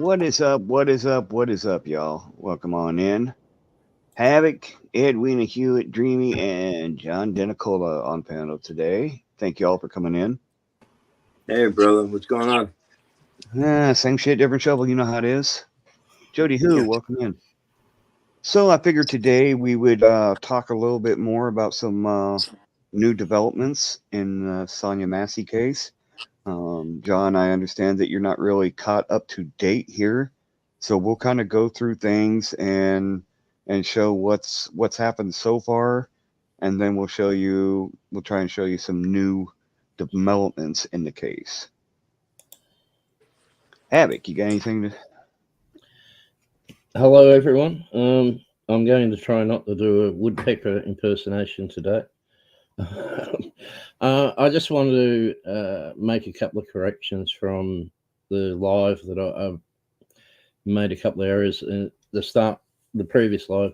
What is up? What is up? What is up, y'all? Welcome on in. Havoc, Edwina Hewitt, Dreamy, and John Denicola on panel today. Thank you all for coming in. Hey, brother, what's going on? Same shit, different shovel. You know how it is. Jody Who, Yeah. welcome in. So I figured today we would talk a little bit more about some new developments in the Sonya Massey case. John, I understand that you're not really caught up to date here, so we'll kind of go through things and show what's happened so far, and then we'll try and show you some new developments in the case. Havoc, you got anything to? Hello, everyone. I'm going to try not to do a woodpecker impersonation today. I just wanted to make a couple of corrections from the live that I've made a couple of errors. The previous live,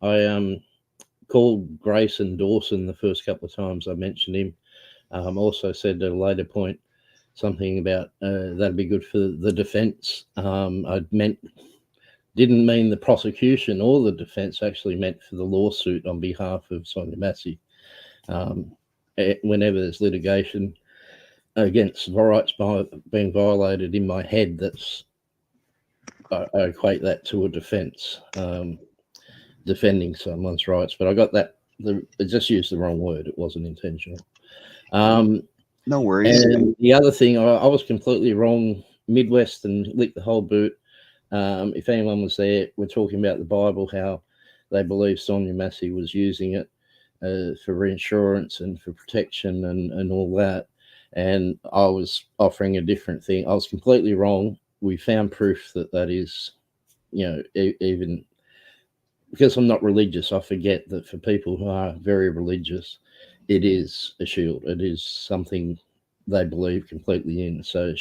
I called Grayson Dawson the first couple of times I mentioned him. Also said at a later point something about that'd be good for the defence. Didn't mean the prosecution or the defence, actually meant for the lawsuit on behalf of Sonia Massey. Whenever there's litigation against rights being violated in my head, I equate that to a defence, defending someone's rights. But I got that, I just used the wrong word. It wasn't intentional. No worries. And the other thing, I was completely wrong. Midwest and licked the whole boot. If anyone was there, we're talking about the Bible, how they believe Sonia Massey was using it for reinsurance and for protection and all that. And I was offering a different thing. I was completely wrong. We found proof that is, even because I'm not religious, I forget that for people who are very religious, it is a shield. It is something they believe completely in. So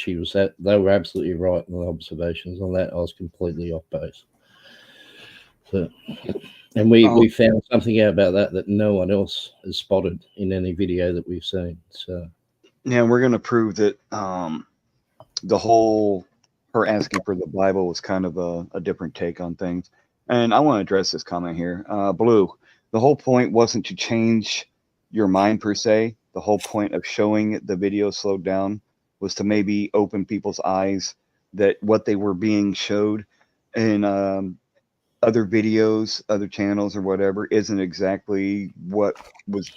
they were absolutely right in the observations on that. I was completely off base. So, and we found something out about that no one else has spotted in any video that we've seen. So yeah, we're going to prove that the whole her asking for the Bible was kind of a different take on things. And I want to address this comment here. Blue, the whole point wasn't to change your mind per se. The whole point of showing the video slowed down was to maybe open people's eyes that what they were being showed in other videos, other channels, or whatever isn't exactly what was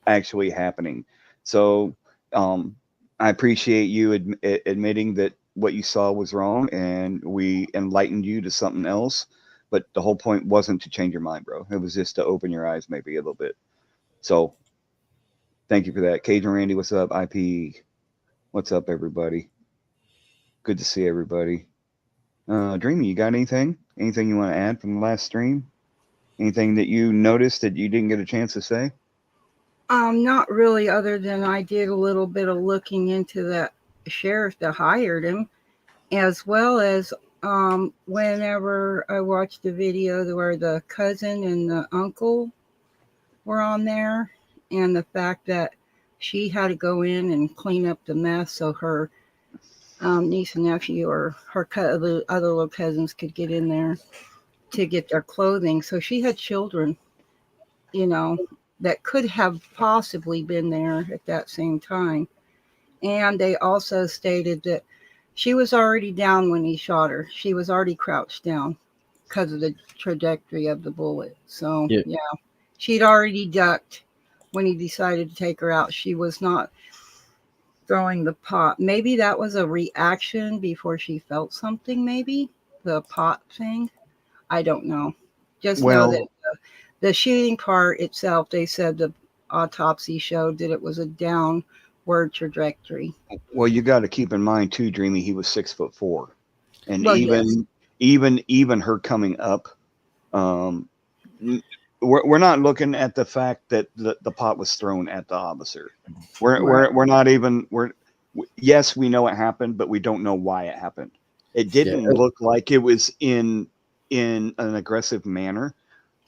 actually happening. So I appreciate you admitting that what you saw was wrong, and we enlightened you to something else. But the whole point wasn't to change your mind, bro. It was just to open your eyes maybe a little bit. So thank you for that. Cajun Randy, what's up? IP, what's up, everybody? Good to see everybody. Dreamy, you got anything? Anything you want to add from the last stream? Anything that you noticed that you didn't get a chance to say? Not really, other than I did a little bit of looking into that sheriff that hired him, as well as whenever I watched the video where the cousin and the uncle were on there, and the fact that she had to go in and clean up the mess so her niece and nephew or her other little cousins could get in there to get their clothing. So she had children, that could have possibly been there at that same time. And they also stated that she was already down when he shot her. She was already crouched down because of the trajectory of the bullet. So, yeah, she'd already ducked when he decided to take her out. She was not throwing the pot. Maybe that was a reaction before she felt something, maybe the pot thing. I don't know. Just know that the shooting part itself, they said the autopsy showed that it was a downward trajectory. Well, you got to keep in mind too, Dreamy. He was 6'4", and Well, yes. even her coming up, we're not looking at the fact that the pot was thrown at the officer. We're not even yes, we know it happened, but we don't know why it happened. It didn't look like it was in an aggressive manner.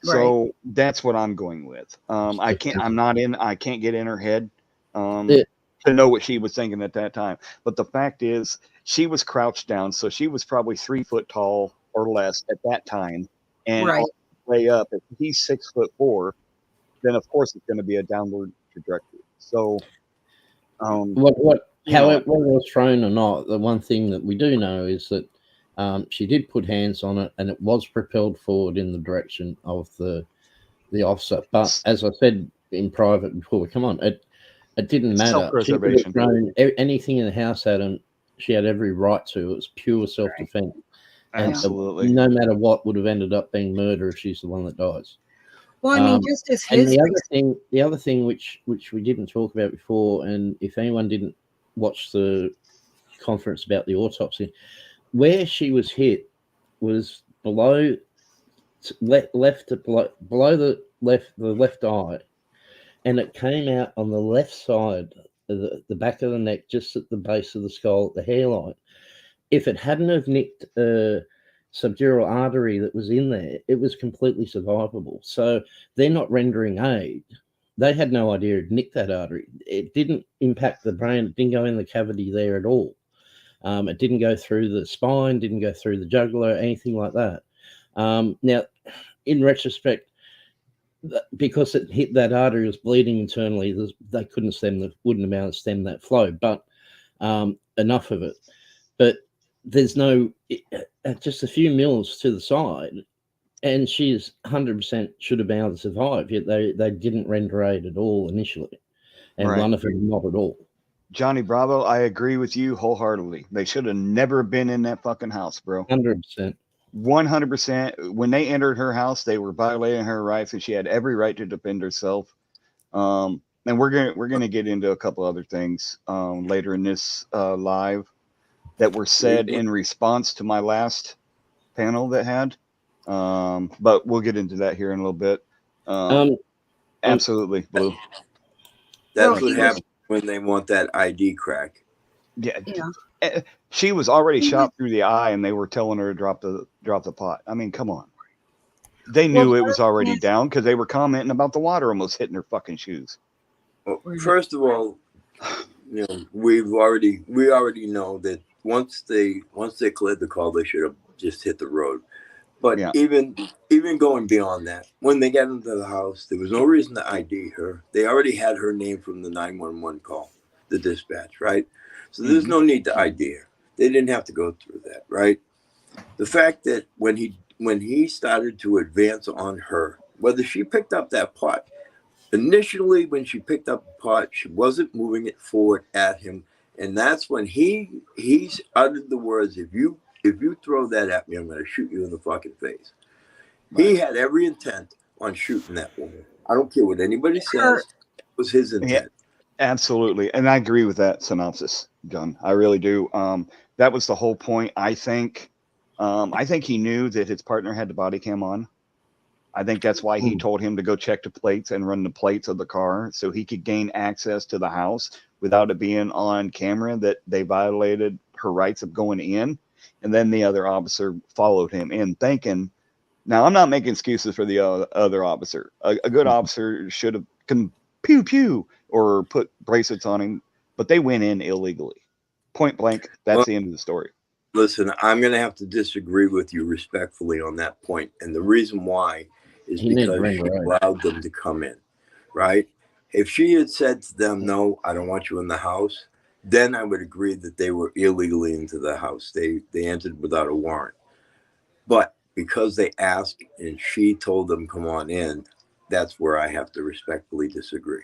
So that's what I'm going with. I can't get in her head. to know what she was thinking at that time. But the fact is, she was crouched down, so she was probably 3 foot tall or less at that time, and Right. all the way up. If he's 6'4", then of course it's going to be a downward trajectory. So, whether it was thrown or not, the one thing that we do know is that she did put hands on it, and it was propelled forward in the direction of the officer. But as I said in private before, come on, it didn't matter. She could have thrown anything in the house at him. She had every right to. It was pure self-defense. Absolutely. And no matter what, would have ended up being murder if she's the one that dies. Well, I mean, just as and his the other thing which we didn't talk about before, and if anyone didn't watch the conference about the autopsy, where she was hit was below the left eye, and it came out on the left side of the back of the neck, just at the base of the skull, at the hairline. If it hadn't have nicked a subdural artery that was in there, it was completely survivable. So they're not rendering aid. They had no idea it nicked that artery. It didn't impact the brain. It didn't go in the cavity there at all. It didn't go through the spine, didn't go through the jugular, anything like that. Now, in retrospect, because it hit that artery, was bleeding internally, they wouldn't have been able to stem that flow, but enough of it. But there's just a few mils to the side, and she's 100% should have been able to survive, yet they didn't render aid at all initially, and one of them not at all. Johnny Bravo, I agree with you wholeheartedly. They should have never been in that fucking house, bro. 100%. 100%. When they entered her house, they were violating her rights, and she had every right to defend herself. And we're gonna get into a couple other things later in this live that were said in response to my last panel that had. But we'll get into that here in a little bit. Absolutely, Blue. That's what happens when they want that ID crack. Yeah. She was already shot through the eye, and they were telling her to drop the pot. I mean, come on. They knew it was already down because they were commenting about the water almost hitting her fucking shoes. Well, first of all, we already know that once they cleared the call, they should have just hit the road. But even going beyond that, when they got into the house, there was no reason to ID her. They already had her name from the 911 call, the dispatch, right? So there's no need to ID her. They didn't have to go through that, right? The fact that when he started to advance on her, whether she picked up that pot, initially when she picked up the pot, she wasn't moving it forward at him. And that's when he's uttered the words, if you throw that at me, I'm going to shoot you in the fucking face. Right. He had every intent on shooting that woman. I don't care what anybody says. It was his intent. Yeah, absolutely. And I agree with that synopsis, John. I really do. That was the whole point. I think he knew that his partner had the body cam on. I think that's why he told him to go check the plates and run the plates of the car so he could gain access to the house without it being on camera that they violated her rights of going in. And then the other officer followed him in thinking, now I'm not making excuses for the other officer. A good officer should have pew pew or put bracelets on him, but they went in illegally. Point blank. That's the end of the story. Listen, I'm going to have to disagree with you respectfully on that point. And the reason why is because she allowed them to come in, right? If she had said to them, no, I don't want you in the house, then I would agree that they were illegally into the house. They entered without a warrant. But because they asked and she told them, come on in, that's where I have to respectfully disagree.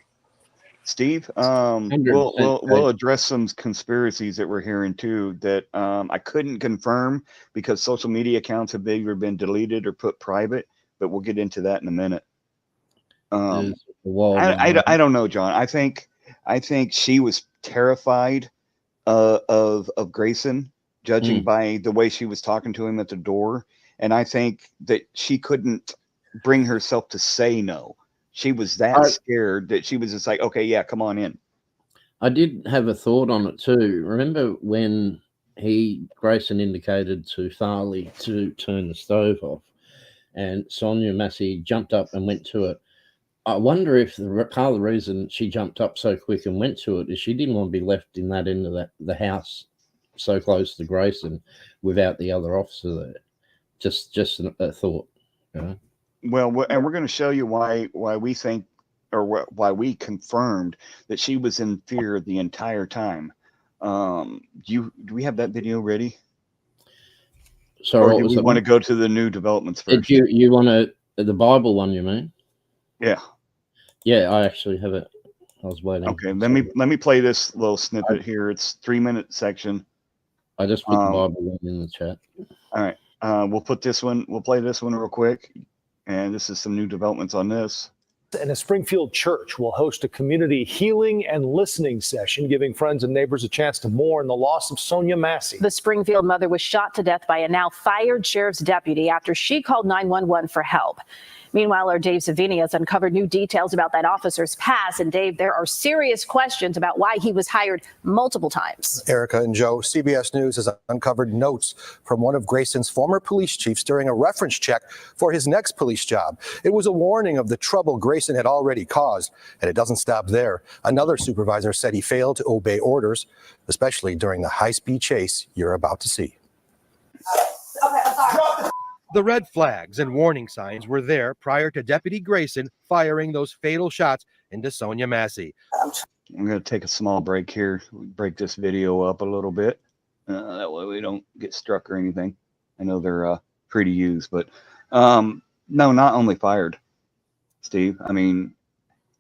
Steve, we'll address some conspiracies that we're hearing too that I couldn't confirm because social media accounts have either been deleted or put private, but we'll get into that in a minute. I don't know, John. I think she was terrified of Grayson, judging by the way she was talking to him at the door, and I think that she couldn't bring herself to say no. She was that scared that she was just like, okay, yeah, come on in. I did have a thought on it too. Remember when Grayson indicated to Farley to turn the stove off, and Sonya Massey jumped up and went to it. I wonder if part of the reason she jumped up so quick and went to it is she didn't want to be left in that end of the house so close to Grayson without the other officer there. Just a thought. You know? Well, and we're going to show you why we think, or why we confirmed that she was in fear the entire time. Do we have that video ready? Sorry, or do we want to go to the new developments first? You want the Bible one, you mean? Yeah. Yeah, I actually have it. I was waiting. Okay, let me play this little snippet here. It's 3-minute section. I just put the Bible one in the chat. All right. We'll put this one. We'll play this one real quick. And this is some new developments on this. And a Springfield church will host a community healing and listening session, giving friends and neighbors a chance to mourn the loss of Sonya Massey. The Springfield mother was shot to death by a now fired sheriff's deputy after she called 911 for help. Meanwhile, our Dave Savini has uncovered new details about that officer's past. And Dave, there are serious questions about why he was hired multiple times. Erica and Joe, CBS News has uncovered notes from one of Grayson's former police chiefs during a reference check for his next police job. It was a warning of the trouble Grayson had already caused, and it doesn't stop there. Another supervisor said he failed to obey orders, especially during the high-speed chase you're about to see. Okay, I'm sorry. The red flags and warning signs were there prior to Deputy Grayson firing those fatal shots into Sonia Massey. I'm going to take a small break here, break this video up a little bit. That way we don't get struck or anything. I know they're free to use, but no, not only fired, Steve. I mean,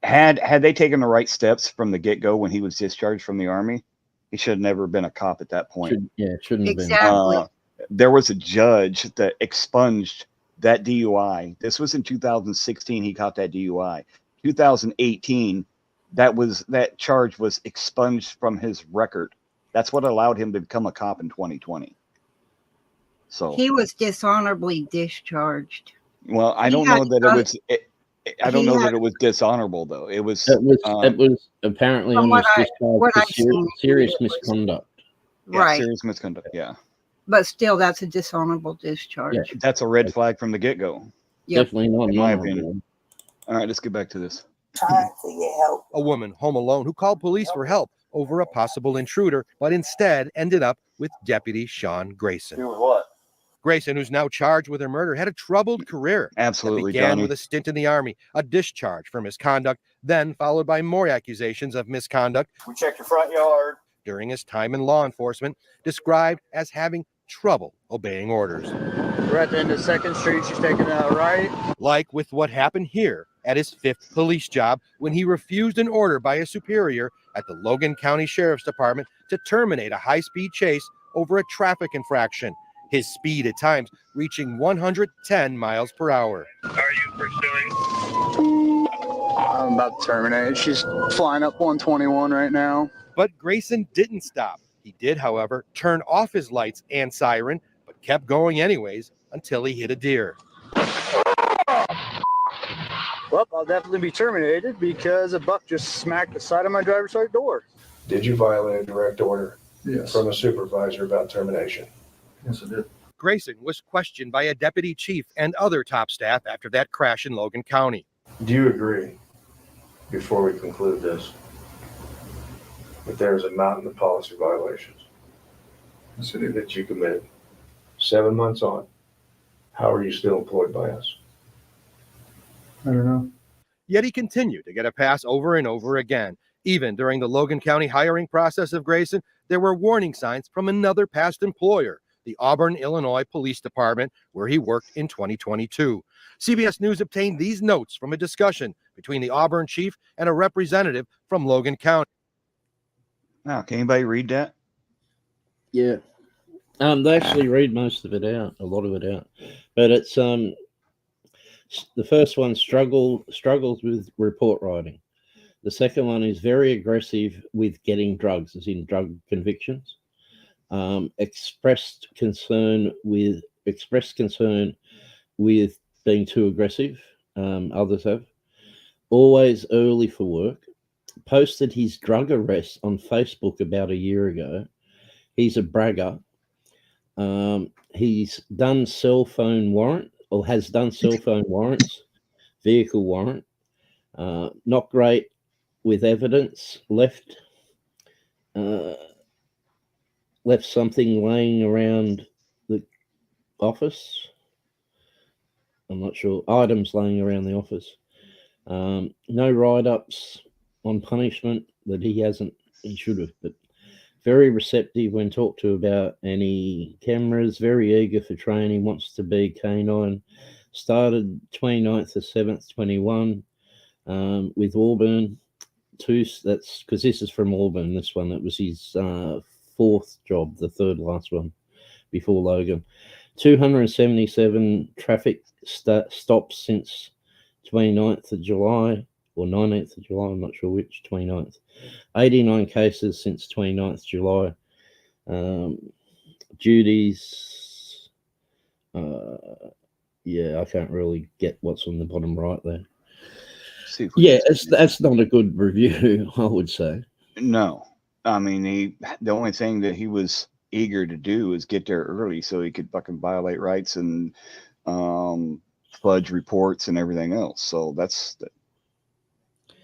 had they taken the right steps from the get-go when he was discharged from the Army, he should have never been a cop at that point. Shouldn't have been. Exactly. There was a judge that expunged that DUI. This was in 2016. He caught that DUI. 2018, that charge was expunged from his record. That's what allowed him to become a cop in 2020. So he was dishonorably discharged. Well, I don't know that it was. I don't know that it was dishonorable though. It was. It was apparently almost discharged for serious misconduct. Yeah, right. Serious misconduct. Yeah. But still, that's a dishonorable discharge. Yeah. That's a red flag from the get-go. Yep. Definitely not, in my opinion. All right, let's get back to this. Trying to get help. A woman home alone who called police for help over a possible intruder, but instead ended up with Deputy Sean Grayson. Doing what? Grayson, who's now charged with her murder, had a troubled career. Absolutely, that began Johnny. with a stint in the Army, a discharge for misconduct, then followed by more accusations of misconduct. We checked your front yard. During his time in law enforcement, described as having trouble obeying orders. We're at the end of 2nd Street. She's taking a right. Like with what happened here at his 5th police job when he refused an order by a superior at the Logan County Sheriff's Department to terminate a high-speed chase over a traffic infraction. His speed at times reaching 110 miles per hour. Are you pursuing? I'm about to terminate. She's flying up 121 right now. But Grayson didn't stop. He did, however, turn off his lights and siren, but kept going anyways until he hit a deer. Well, I'll definitely be terminated because a buck just smacked the side of my driver's side door. Did you violate a direct order Yes. from a supervisor about termination? Yes, I did. Grayson was questioned by a deputy chief and other top staff after that crash in Logan County. Do you agree, before we conclude this, that there is a mountain of policy violations Yes, I did. that you committed? 7 months on, how are you still employed by us? I don't know. Yet he continued to get a pass over and over again. Even during the Logan County hiring process of Grayson, there were warning signs from another past employer, the Auburn, Illinois Police Department, where he worked in 2022. CBS News obtained these notes from a discussion between the Auburn chief and a representative from Logan County. Now, can anybody read that? Yeah. They actually read most of it out, a lot of it out. But it's the first one struggles with report writing. The second one is very aggressive with getting drugs, as in drug convictions. Expressed concern with being too aggressive. Others have. Always early for work. Posted his drug arrest on Facebook about a year ago. He's a bragger. He's done cell phone warrant, or has done cell phone warrants, vehicle warrant. Not great with evidence. Left something laying around the office. I'm not sure. Items laying around the office. No write-ups on punishment that he should have, but very receptive when talked to about any cameras, very eager for training, wants to be canine. Started 29th of 7th, 21 with Auburn. That's because this is from Auburn, this one. It was his fourth job, the third last one before Logan. 277 traffic stops since 29th of July or 19th of July, I'm not sure which, 29th. 89 cases since 29th July. Duties, I can't really get what's on the bottom right there. Yeah, that's not a good review, I would say. No. I mean, the only thing that he was eager to do is get there early so he could fucking violate rights and fudge reports and everything else. So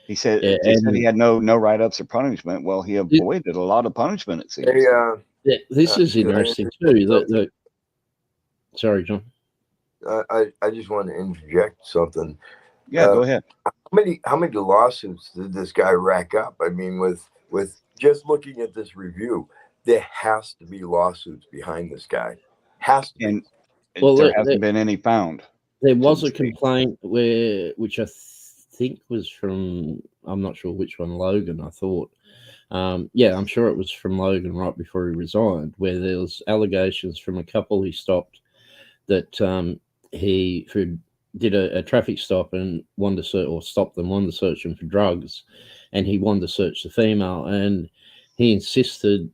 he said he had no write-ups or punishment. Well, he avoided a lot of punishment, it seems. This is interesting too. Sorry, John. I just want to interject something. Yeah, go ahead. How many lawsuits did this guy rack up? I mean, with just looking at this review, there has to be lawsuits behind this guy. Has to be. And there hasn't been any found. There was a complaint which I think was from, I'm not sure which one, Logan, I thought. I'm sure it was from Logan right before he resigned, where there was allegations from a couple he stopped that he did a traffic stop and wanted to search, or stopped them, wanted to search them for drugs, and he wanted to search the female, and he insisted,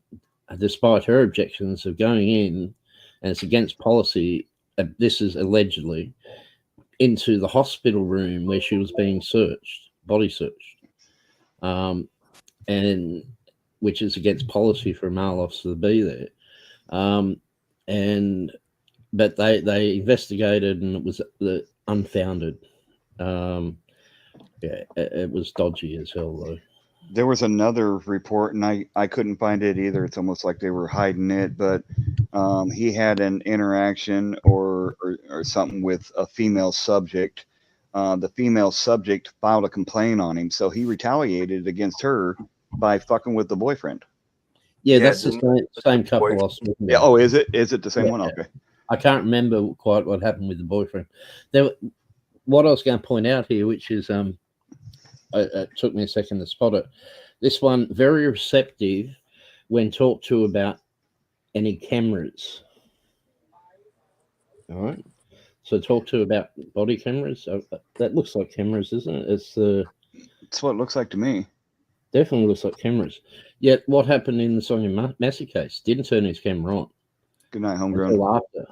despite her objections, of going in, and it's against policy, this is allegedly, into the hospital room where she was being searched, body searched, and which is against policy for a male officer to be there. But they investigated, and it was unfounded. It was dodgy as hell, though. There was another report, and I couldn't find it either. It's almost like they were hiding it, but he had an interaction or something with a female subject. The female subject filed a complaint on him, so he retaliated against her by fucking with the boyfriend. Yeah, that's the same couple I was talking about. Yeah. Oh, is it the same one? Okay. I can't remember quite what happened with the boyfriend. What I was going to point out here, which is, it took me a second to spot it. This one, very receptive when talked to about any cameras. All right. So talk to about body cameras. That looks like cameras, isn't it? It's what it looks like to me. Definitely looks like cameras. Yet what happened in the Sonya Massey case? Didn't turn his camera on. Good night, homegrown. Until after.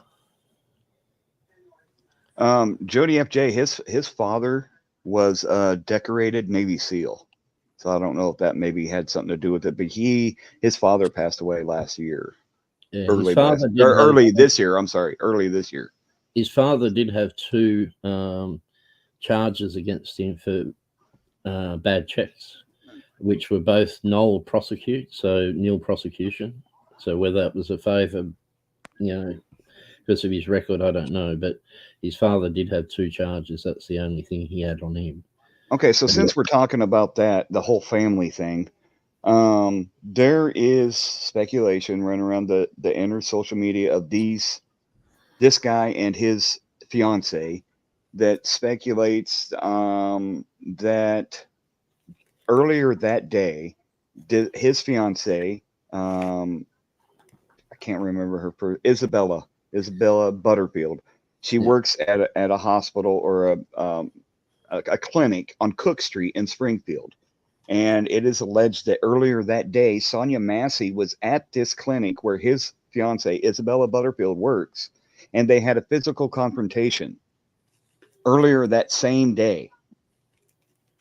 Jody FJ, his father was a decorated Navy SEAL, so I don't know if that maybe had something to do with it. But his father passed away last year, early this year. I'm sorry, early this year. His father did have two charges against him for bad checks, which were both nil prosecution. So whether it was a favour, because of his record, I don't know. But his father did have two charges. That's the only thing he had on him. Okay, so since we're talking about that, the whole family thing, there is speculation running around the inner social media of this guy and his fiance that speculates that earlier that day, his fiance, I can't remember her, Isabella Butterfield. She works at a hospital or a clinic on Cook Street in Springfield. And it is alleged that earlier that day, Sonya Massey was at this clinic where his fiance, Isabella Butterfield, works. And they had a physical confrontation earlier that same day.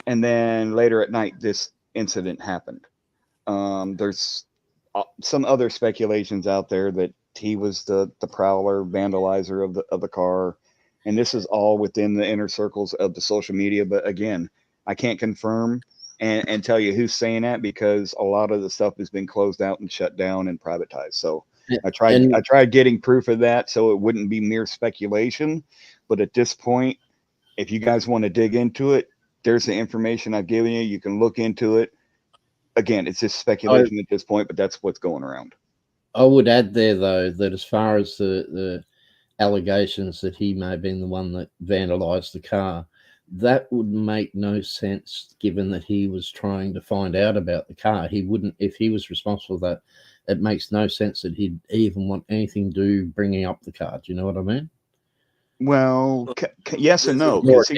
And then later at night, this incident happened. There's some other speculations out there that he was the prowler, vandalizer of the car. And this is all within the inner circles of the social media. But again, I can't confirm and tell you who's saying that, because a lot of the stuff has been closed out and shut down and privatized. So I tried getting proof of that so it wouldn't be mere speculation. But at this point, if you guys want to dig into it, there's the information I've given you. You can look into it. Again, it's just speculation at this point, but that's what's going around. I would add there, though, that as far as the allegations that he may have been the one that vandalized the car, that would make no sense given that he was trying to find out about the car. He wouldn't, if he was responsible for that, it makes no sense that he'd even want anything to do bringing up the car. Do you know what I mean? Well, yes and no, because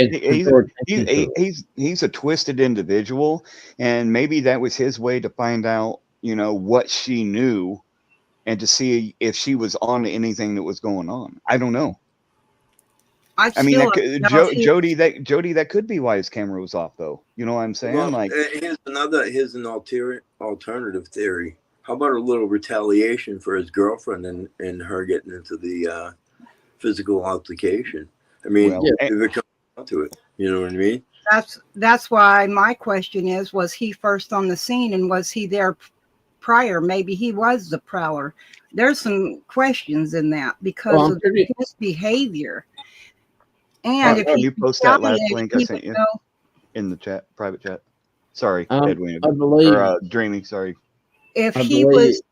he's a twisted individual, and maybe that was his way to find out, you know, what she knew and to see if she was on anything that was going on. I don't know. I mean, Jody, that could be why his camera was off, though. You know what I'm saying? Well, like, here's an alternative theory. How about a little retaliation for his girlfriend and her getting into the physical altercation? I mean, if it comes down to it, you know what I mean? That's why my question is: was he first on the scene, and was he there prior? Maybe he was the prowler. There's some questions in that because of his behavior. And if you post that last link I sent you in the chat, private chat. Sorry, Edwin. I believe, or Dreaming. Sorry. If he was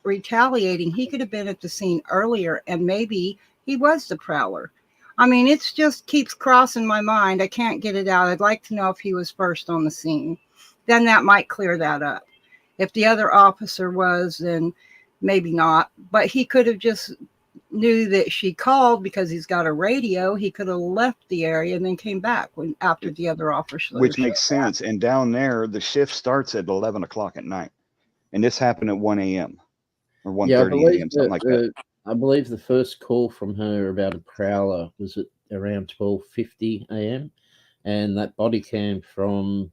retaliating, he could have been at the scene earlier, and maybe he was the prowler. I mean, it just keeps crossing my mind. I can't get it out. I'd like to know if he was first on the scene. Then that might clear that up. If the other officer was, then maybe not. But he could have just knew that she called because he's got a radio. He could have left the area and then came back after the other officer. Which makes sense. And down there, the shift starts at 11 o'clock at night. And this happened at 1 a.m. or 1:30 a.m., something like that. I believe the first call from her about a prowler was at around 12:50 a.m. And that body cam from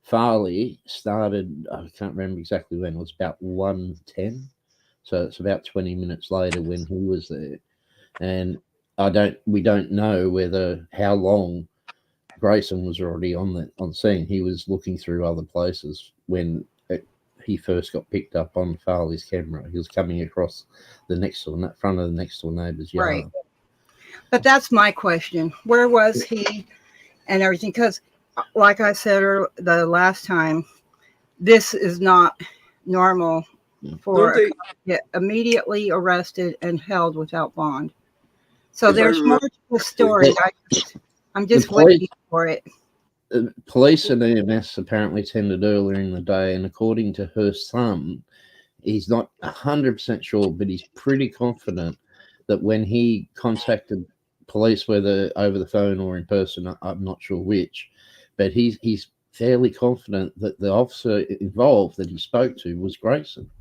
Farley started, I can't remember exactly when, it was about 1:10. So it's about 20 minutes later when he was there. And we don't know how long Grayson was already on scene. He was looking through other places when he first got picked up on Farley's camera. He was coming across the front of the next door neighbor's yard. Right. But that's my question. Where was he and everything? Because like I said the last time, this is not normal for a cop to get immediately arrested and held without bond. So there's more to the story. I'm just waiting for it. Police and EMS apparently attended earlier in the day, and according to her son, he's not 100% sure, but he's pretty confident that when he contacted police, whether over the phone or in person, I'm not sure which, but he's fairly confident that the officer involved that he spoke to was Grayson.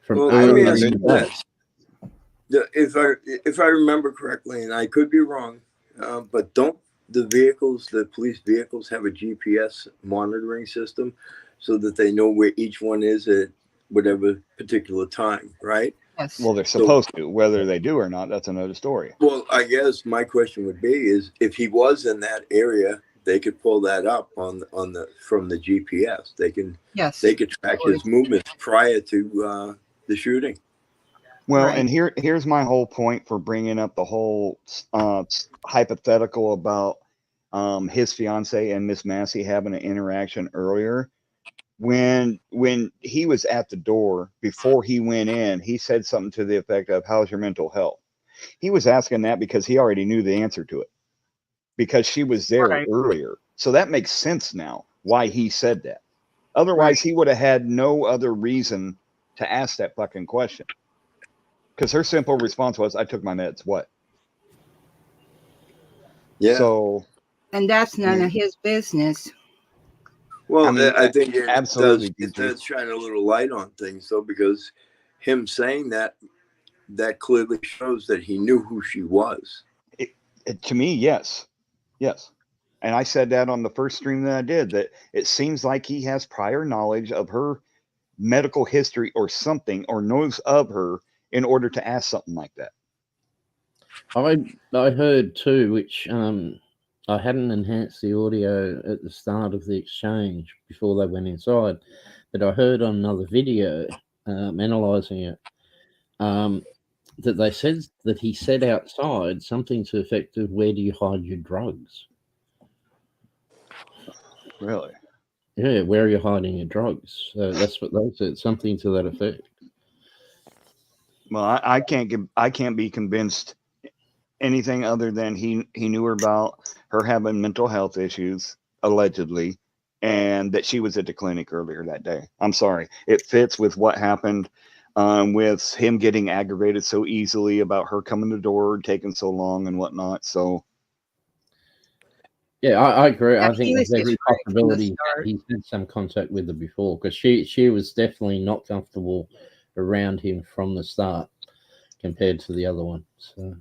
If I remember correctly, and I could be wrong, but don't the police vehicles have a GPS monitoring system so that they know where each one is at whatever particular time, right? Yes. Well, they're supposed to. Whether they do or not, that's another story. Well, I guess my question would be is if he was in that area, they could pull that up from the GPS. They could track his movements prior to the shooting. Well, and here's my whole point for bringing up the whole hypothetical about his fiance and Miss Massey having an interaction earlier. When he was at the door, before he went in, he said something to the effect of, "How's your mental health?" He was asking that because he already knew the answer to it, because she was there earlier. So that makes sense now why he said that. Otherwise, he would have had no other reason to ask that fucking question. Because her simple response was, "I took my meds." What? Yeah. So. And that's none of his business. Well, I mean, I think it does shine a little light on things, though, because him saying that clearly shows that he knew who she was. To me, yes. And I said that on the first stream that I did, that it seems like he has prior knowledge of her medical history or something, or knows of her in order to ask something like that. I heard too, which I hadn't enhanced the audio at the start of the exchange before they went inside, but I heard on another video analysing it that they said that he said outside something to the effect of, "Where do you hide your drugs?" Really? Yeah, where are you hiding your drugs? That's what they said, something to that effect. Well, I can't be convinced anything other than he knew about her having mental health issues, allegedly, and that she was at the clinic earlier that day. I'm sorry. It fits with what happened with him getting aggravated so easily about her coming to the door, taking so long and whatnot. So, yeah, I agree. Yeah, I think there's every possibility he's had some contact with her before, because she was definitely not comfortable around him from the start compared to the other one. So,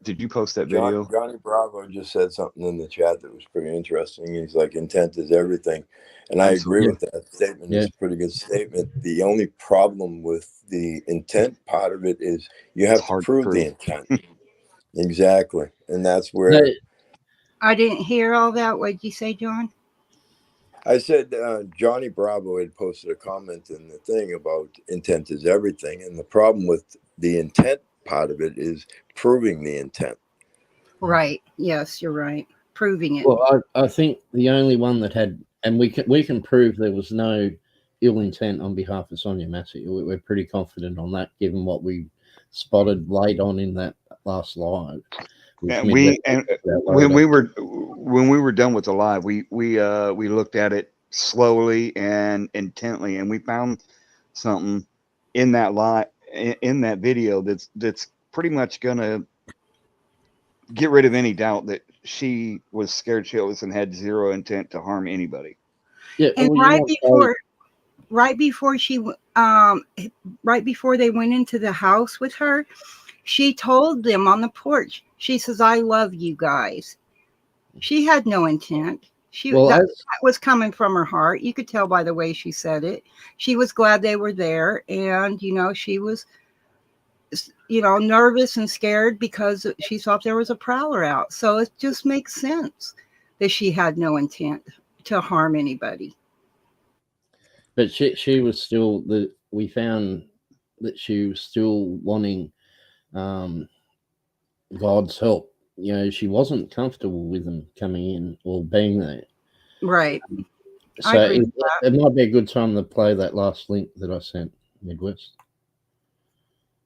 did you post that video? Johnny Bravo just said something in the chat that was pretty interesting. He's like, intent is everything. And I agree with that statement. It's a pretty good statement. The only problem with the intent part of it is you have to prove the intent. Exactly. And that's where... I didn't hear all that. What did you say, John? I said Johnny Bravo had posted a comment in the thing about intent is everything. And the problem with the intent part of it is proving the intent. Right. Yes, you're right. Proving it. Well, I think the only one that had, and we can prove there was no ill intent on behalf of Sonia Massey. We're pretty confident on that, given what we spotted late on in that last live. And when we were done with the live, we looked at it slowly and intently, and we found something in that video that's pretty much gonna get rid of any doubt that she was scared shitless and had zero intent to harm anybody. Yeah, and right before they went into the house with her, she told them on the porch, she says, "I love you guys." She had no intent. That was coming from her heart. You could tell by the way she said it. She was glad they were there, and she was nervous and scared because she thought there was a prowler out. So it just makes sense that she had no intent to harm anybody. But she was still we found that she was still wanting God's help. She wasn't comfortable with them coming in or being there. Right. So it might be a good time to play that last link that I sent Midwest.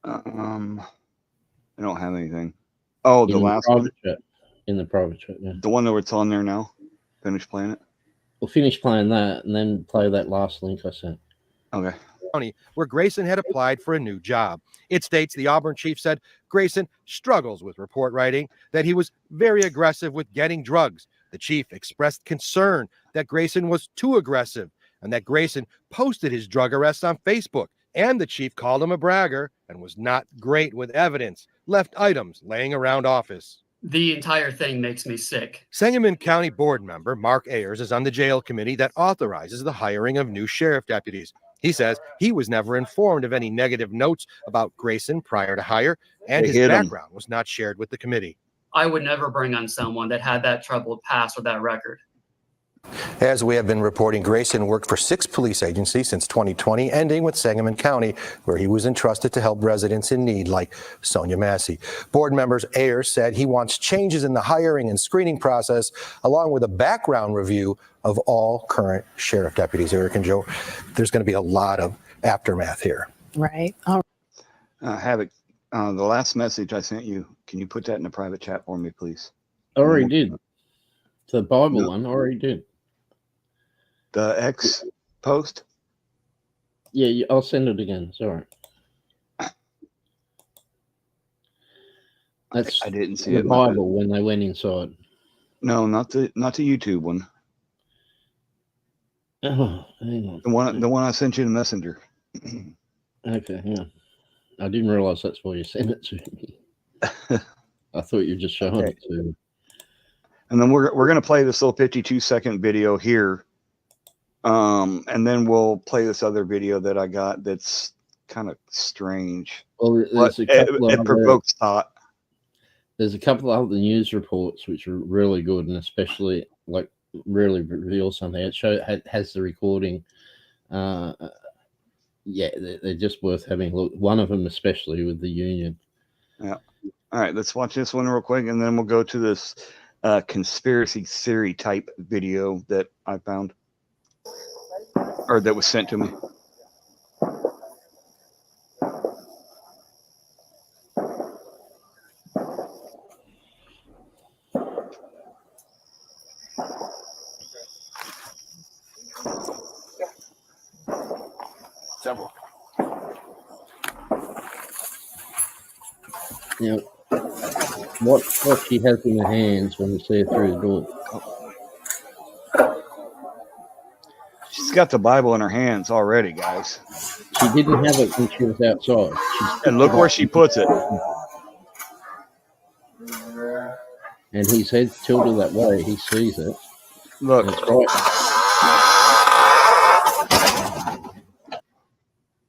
I don't have anything. Oh, the last one? In the private chat, yeah. The one that it's on there now? Finish playing it? We'll finish playing that and then play that last link I sent. Okay. Where Grayson had applied for a new job. It states the Auburn chief said Grayson struggles with report writing, that he was very aggressive with getting drugs. The chief expressed concern that Grayson was too aggressive and that Grayson posted his drug arrests on Facebook. And the chief called him a bragger and was not great with evidence, left items laying around office. The entire thing makes me sick. Sangamon County board member Mark Aers is on the jail committee that authorizes the hiring of new sheriff deputies. He says he was never informed of any negative notes about Grayson prior to hire, and his background was not shared with the committee. I would never bring on someone that had that troubled past or that record. As we have been reporting, Grayson worked for 6 police agencies since 2020, ending with Sangamon County, where he was entrusted to help residents in need like Sonya Massey. Board members Aers said he wants changes in the hiring and screening process, along with a background review of all current sheriff deputies. Eric and Joe, there's going to be a lot of aftermath here. Right. Havoc, the last message I sent you, can you put that in the private chat for me, please? I already did. The Bible one, I already did. The X post? Yeah, I'll send it again. It's all right. That's I didn't see the it. Bible when they went inside. No, not the YouTube one. Oh, hang on. The one I sent you in Messenger. Okay, yeah. I didn't realize that's why you sent it to me. I thought you just showed it to me. And then we're gonna play this little 52-second video here. And then we'll play this other video that I got that's kind of strange. Well, there's a couple it provokes thought. There's a couple of other news reports which are really good, and especially like really reveal something. It has the recording. Yeah, they're just worth having a look. One of them, especially with the union. Yeah. All right, let's watch this one real quick, and then we'll go to this conspiracy theory type video that I found, or that was sent to me. Several. You know, what she has in her hands when you see her through the door. She's got the Bible in her hands already, guys. She didn't have it when she was outside. And look where she puts it. And his head's tilted that way. He sees it. Look. That's right.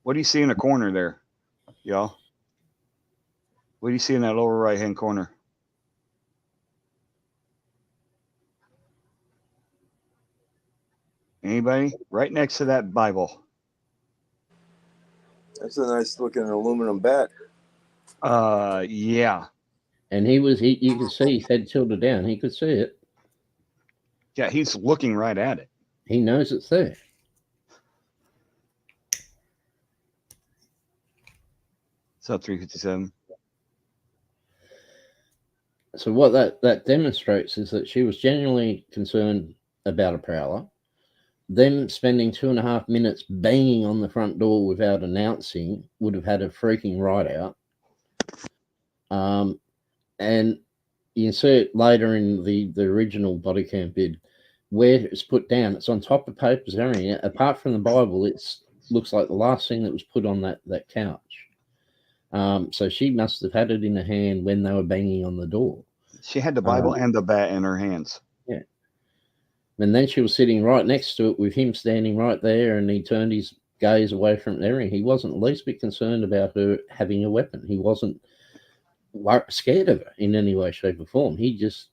What do you see in the corner there, y'all? What do you see in that lower right-hand corner? Anybody? Right next to that Bible. That's a nice looking aluminum bat. Yeah. And you could see his head tilted down. He could see it. Yeah, he's looking right at it. He knows it's there. Sub 357. So what that demonstrates is that she was genuinely concerned about a prowler. Them spending 2.5 minutes banging on the front door without announcing would have had a freaking right out. And you can see it later in the original body cam vid where it's put down. It's on top of papers and everything. Apart from the Bible, it looks like the last thing that was put on that couch. So she must have had it in her hand when they were banging on the door. She had the Bible and the bat in her hands. Yeah. And then she was sitting right next to it with him standing right there, and he turned his gaze away from everything. He wasn't the least bit concerned about her having a weapon. He wasn't scared of her in any way, shape, or form. He just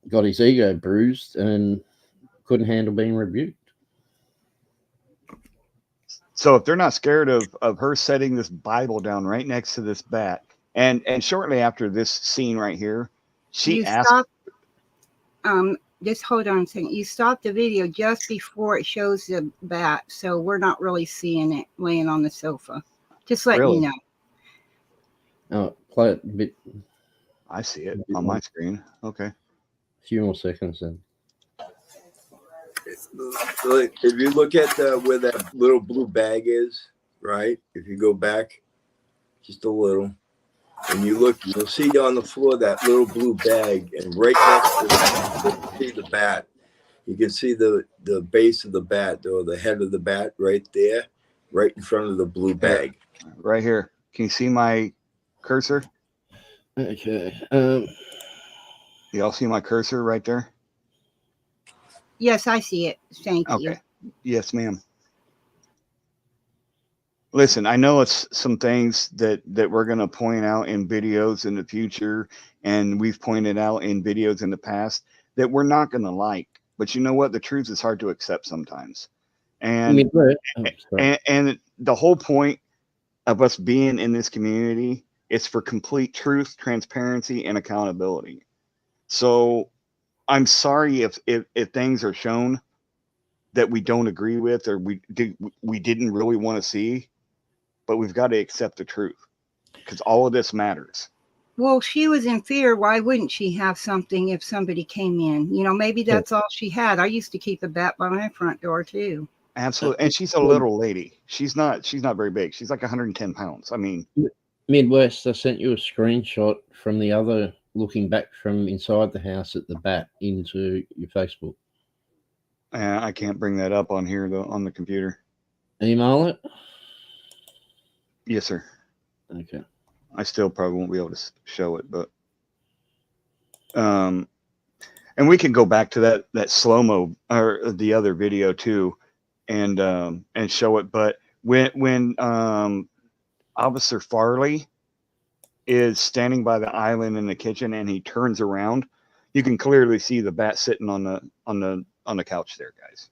got his ego bruised and couldn't handle being rebuked. So if they're not scared of her setting this Bible down right next to this bat, and shortly after this scene right here, she asked. Just hold on a second. You stopped the video just before it shows the bat, so we're not really seeing it laying on the sofa. Just let you know. Oh, play it a bit. I see it on my screen. Okay. A few more seconds then. If you look at where that little blue bag is, right? If you go back just a little, and you look, you'll see on the floor that little blue bag, and right next to that, you can see the bat. You can see the base of the bat or the head of the bat right there, right in front of the blue bag. Right here. Can you see my cursor? Okay. Y'all see my cursor right there? Yes, I see it. Thank you. Okay. Yes, ma'am. Listen, I know it's some things that we're going to point out in videos in the future, and we've pointed out in videos in the past that we're not going to like. But you know what? The truth is hard to accept sometimes. And the whole point of us being in this community is for complete truth, transparency, and accountability. So I'm sorry if things are shown that we don't agree with or we didn't really want to see, but we've got to accept the truth because all of this matters. Well, she was in fear. Why wouldn't she have something if somebody came in? You know, maybe that's all she had. I used to keep a bat by my front door too. Absolutely. And she's a little lady. She's not very big. She's like 110 pounds. I mean, Midwest, I sent you a screenshot from the other looking back from inside the house at the bat into your Facebook. I can't bring that up on here though, on the computer. Email it? Yes, sir. Okay. I still probably won't be able to show it, but and we can go back to that slow-mo or the other video too and show it, but When Officer Farley is standing by the island in the kitchen and he turns around, you can clearly see the bat sitting on the couch there, guys.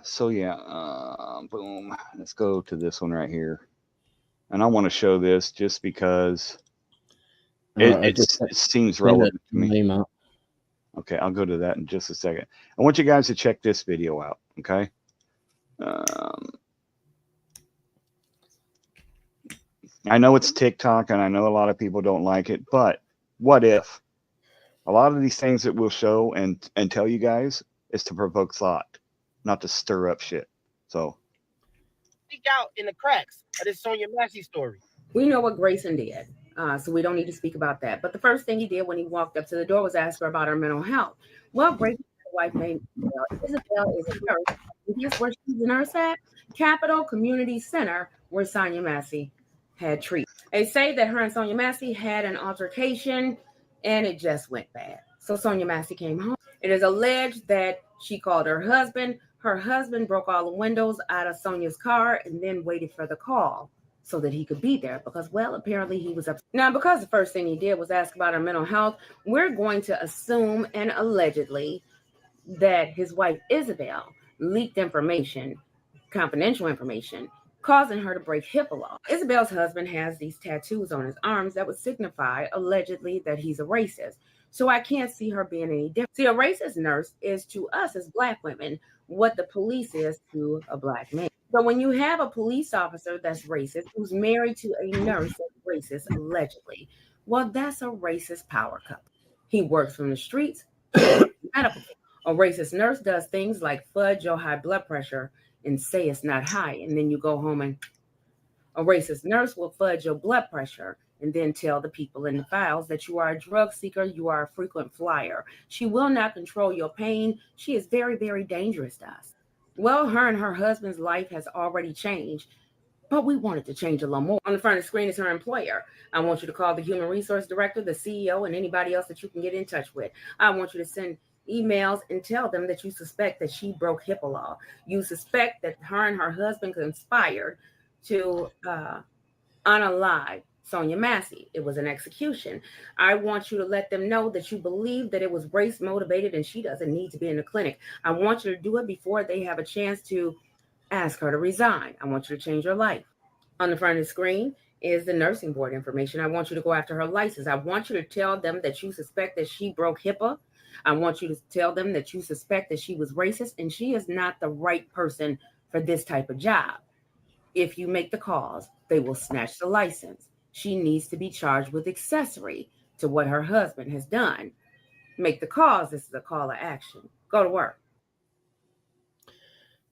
So yeah, boom. Let's go to this one right here, and I want to show this just because it seems relevant to me. Okay, I'll go to that in just a second. I want you guys to check this video out. Okay. I know it's TikTok, and I know a lot of people don't like it, but what if a lot of these things that we'll show and tell you guys is to provoke thought, not to stir up shit. So speak out in the cracks of this Sonya Massey story. We know what Grayson did, so we don't need to speak about that. But the first thing he did when he walked up to the door was ask her about her mental health. Well, Grayson's wife named Isabel is a nurse. And guess where she's a nurse at? Capital Community Center, where Sonya Massey had treatment. They say that her and Sonya Massey had an altercation, and it just went bad. So Sonya Massey came home. It is alleged that she called her husband. Her husband broke all the windows out of Sonya's car and then waited for the call so that he could be there because, well, apparently he was upset. Now, because the first thing he did was ask about her mental health, we're going to assume and allegedly that his wife, Isabel, leaked information, confidential information, causing her to break HIPAA law. Isabel's husband has these tattoos on his arms that would signify, allegedly, that he's a racist. So I can't see her being any different. See, a racist nurse is to us as Black women what the police is to a Black man. So when you have a police officer that's racist, who's married to a nurse that's racist, allegedly, well, that's a racist power couple. He works from the streets, medical. A racist nurse does things like fudge your high blood pressure and say it's not high, and then you go home and a racist nurse will fudge your blood pressure and then tell the people in the files that you are a drug seeker, you are a frequent flyer. She will not control your pain. She is very, very dangerous to us. Well, her and her husband's life has already changed, but we want it to change a little more. On the front of the screen is her employer. I want you to call the human resource director, the CEO, and anybody else that you can get in touch with. I want you to send emails and tell them that you suspect that she broke HIPAA law. You suspect that her and her husband conspired to unalive Sonya Massey. It was an execution. I want you to let them know that you believe that it was race motivated and she doesn't need to be in the clinic. I want you to do it before they have a chance to ask her to resign. I want you to change her life. On the front of the screen is the nursing board information. I want you to go after her license. I want you to tell them that you suspect that she broke HIPAA. I want you to tell them that you suspect that she was racist and she is not the right person for this type of job. If you make the calls, they will snatch the license. She needs to be charged with accessory to what her husband has done. Make the calls. This is a call to action. Go to work.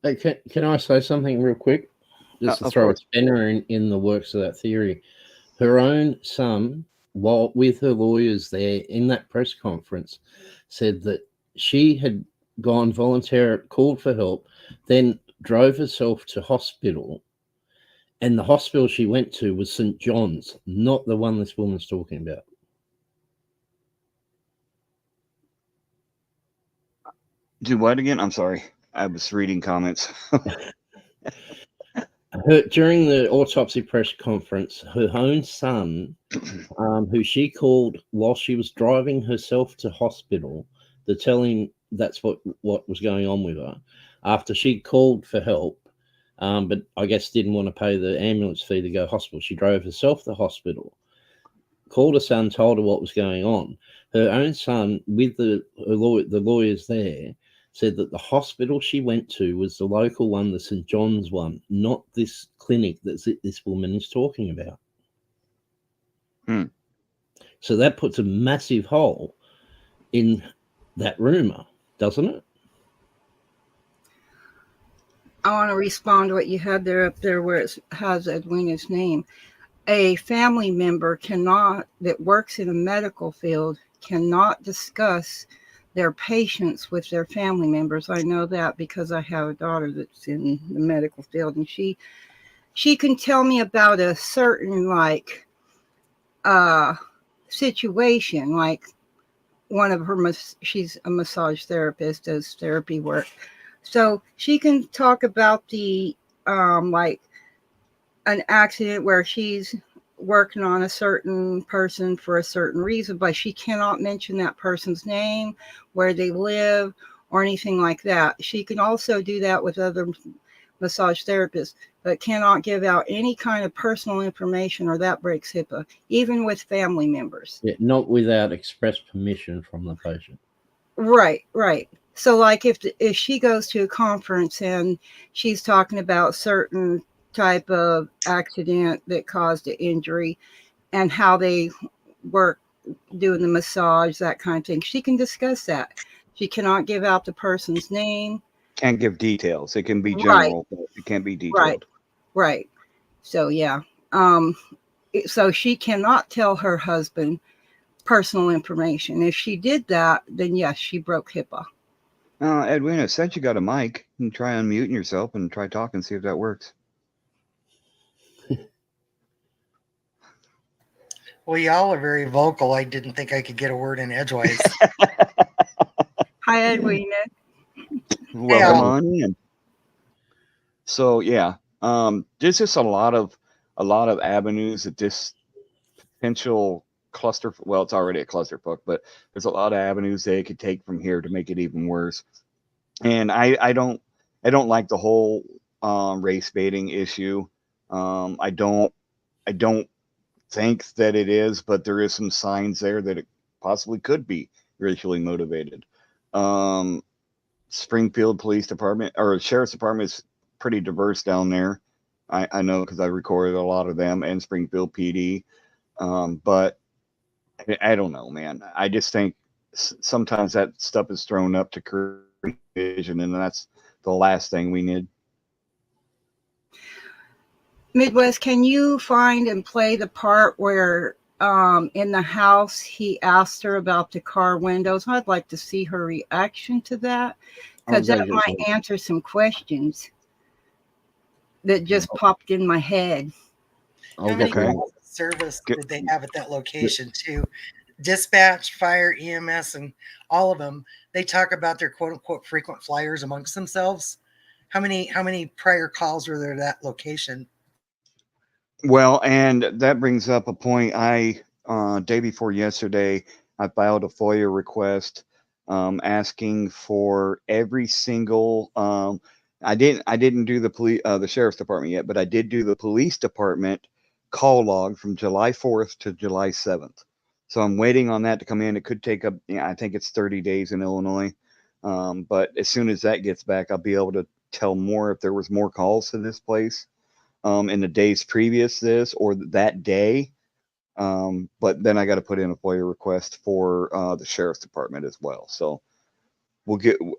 Hey, can I say something real quick? Just to throw a spinner in the works of that theory. Her own son, while with her lawyers there in that press conference, said that she had gone volunteer, called for help, then drove herself to hospital. And the hospital she went to was St. John's, not the one this woman's talking about. Do what again? I'm sorry. I was reading comments. During the autopsy press conference, her own son, who she called while she was driving herself to hospital to tell him that's what was going on with her, after she called for help, but I guess didn't want to pay the ambulance fee to go to hospital. She drove herself to hospital, called her son, told her what was going on. Her own son, with the lawyers there, said that the hospital she went to was the local one, the St. John's one, not this clinic that this woman is talking about. So that puts a massive hole in that rumor, doesn't it? I want to respond to what you had there up there where it has Edwina's name. A family member that works in a medical field cannot discuss their patients with their family members. I know that because I have a daughter that's in the medical field, and she can tell me about a certain situation, like one of her, she's a massage therapist, does therapy work. So she can talk about the like an accident where she's working on a certain person for a certain reason, but she cannot mention that person's name, where they live, or anything like that. She can also do that with other massage therapists, but cannot give out any kind of personal information, or that breaks HIPAA, even with family members. Yeah, not without express permission from the patient. Right, right. So like if she goes to a conference and she's talking about certain type of accident that caused an injury and how they work doing the massage, that kind of thing, she can discuss that. She cannot give out the person's name. Can't give details. It can be Right, general, but it can't be right, detailed. right. So yeah. So she cannot tell her husband personal information. If she did that, then yes, she broke HIPAA. Edwina, since you got a mic, you can try unmuting yourself and try talking, see if that works. Well, y'all are very vocal. I didn't think I could get a word in edgewise. Hi, Edwina. Welcome on in. So yeah, there's just a lot of avenues that this potential cluster. Well, it's already a clusterfuck, but there's a lot of avenues they could take from here to make it even worse. And I don't like the whole race baiting issue. I don't think that it is, but there is some signs there that it possibly could be racially motivated. Springfield Police Department or Sheriff's Department is pretty diverse down there. I know because I recorded a lot of them, and Springfield PD. But I don't know, man. I just think sometimes that stuff is thrown up to create vision, and that's the last thing we need. Midwest, can you find and play the part where in the house he asked her about the car windows? I'd like to see her reaction to that, because that might answer some questions that just popped in my head. How many calls of service did they have at that location too? Dispatch, fire, EMS, and all of them, they talk about their quote unquote frequent flyers amongst themselves. How many prior calls were there to that location? Well, and that brings up a point. Day before yesterday, I filed a FOIA request asking for every single. I didn't do the sheriff's department yet, but I did do the police department call log from July 4th to July 7th. So I'm waiting on that to come in. It could take I think it's 30 days in Illinois. But as soon as that gets back, I'll be able to tell more if there was more calls to this place in the days previous this or that day. But then I got to put in a FOIA request for the sheriff's department as well. So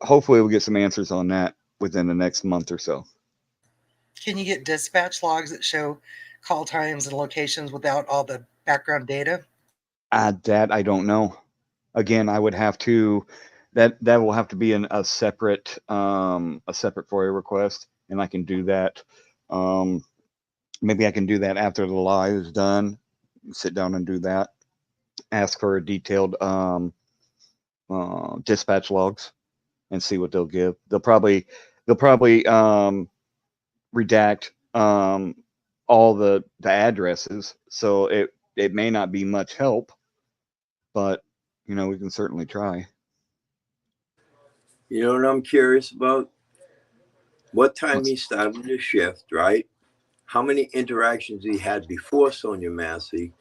hopefully we'll get some answers on that within the next month or so. Can you get dispatch logs that show call times and locations without all the background data? That I don't know. Again, I would have to. That will have to be a separate FOIA request, and I can do that. Maybe I can do that after the live is done. Sit down and do that. Ask for a detailed dispatch logs and see what they'll give. They'll probably redact all the addresses, so it may not be much help, but we can certainly try. You know what I'm curious about? What time he started his shift, right? How many interactions he had before Sonia Massey,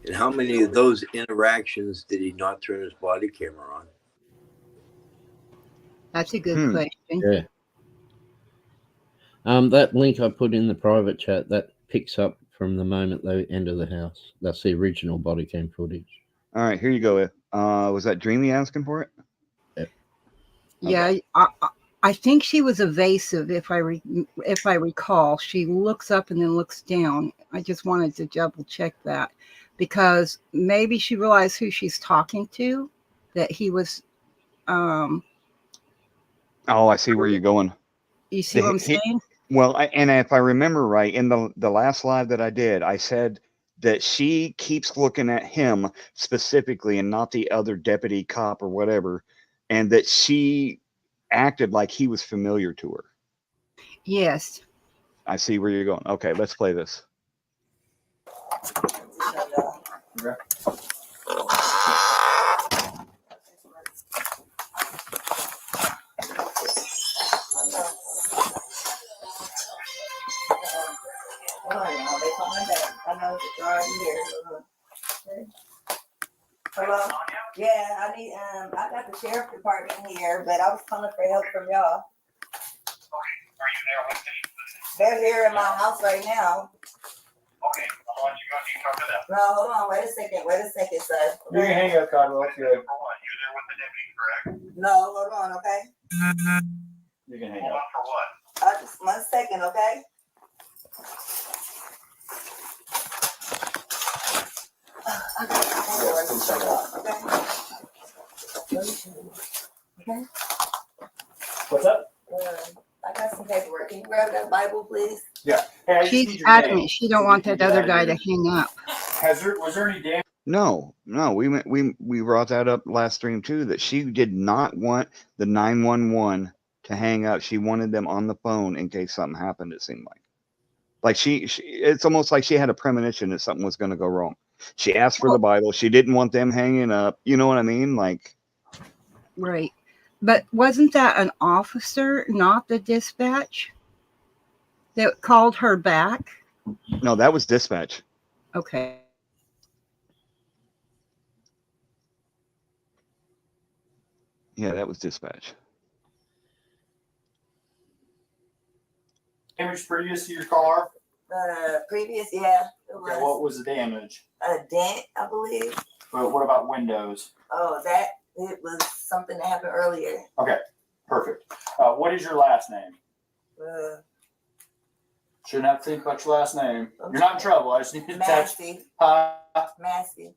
and how many of those interactions did he not turn his body camera on? That's a good question. Yeah. That link I put in the private chat, that picks up from the moment they enter the house. That's the original body cam footage. All right, here you go. Was that Dreamy asking for it? Yeah, I think she was evasive. If I recall, she looks up and then looks down. I just wanted to double check that, because maybe she realized who she's talking to, that he was. Oh, I see where you're going. You see what I'm saying? Well, and if I remember right, in the last live that I did, I said that she keeps looking at him specifically and not the other deputy cop or whatever, and that she acted like he was familiar to her. Yes. I see where you're going. Okay, let's play this. Okay. Hello? Yeah, I need, I got the sheriff department here, but I was calling for help from y'all. They're here in my house right now. Okay, how much you gonna need to talk to them? No, hold on, wait a second, sir. You can hang up, Cottonwell. You're there with the deputy, correct? No, hold on, okay? You can hang Hold up. on for what? Just 1 second, okay? Okay. What's up? I got some paperwork. Can you grab that Bible, please? Yeah. Hey, I just need She's your name. adamant she don't want that other guy to hang up. Was there any damage? No, we brought that up last stream too, that she did not want the 911 to hang up. She wanted them on the phone in case something happened, it seemed like she it's almost like she had a premonition that something was going to go wrong. She asked for the Bible. She didn't want them hanging up. You know what I mean? Like, Right. But wasn't that an officer, not the dispatch, that called her back? no, that was dispatch. Okay. Yeah, that was dispatch. Damage previous to your car? Previous, yeah. Okay, what was the damage? A dent, I believe. But what about windows? Oh, it was something that happened earlier. Okay, perfect. What is your last name? Shouldn't have to think about your last name. You're not in trouble. I just need to text. Massey. Massey.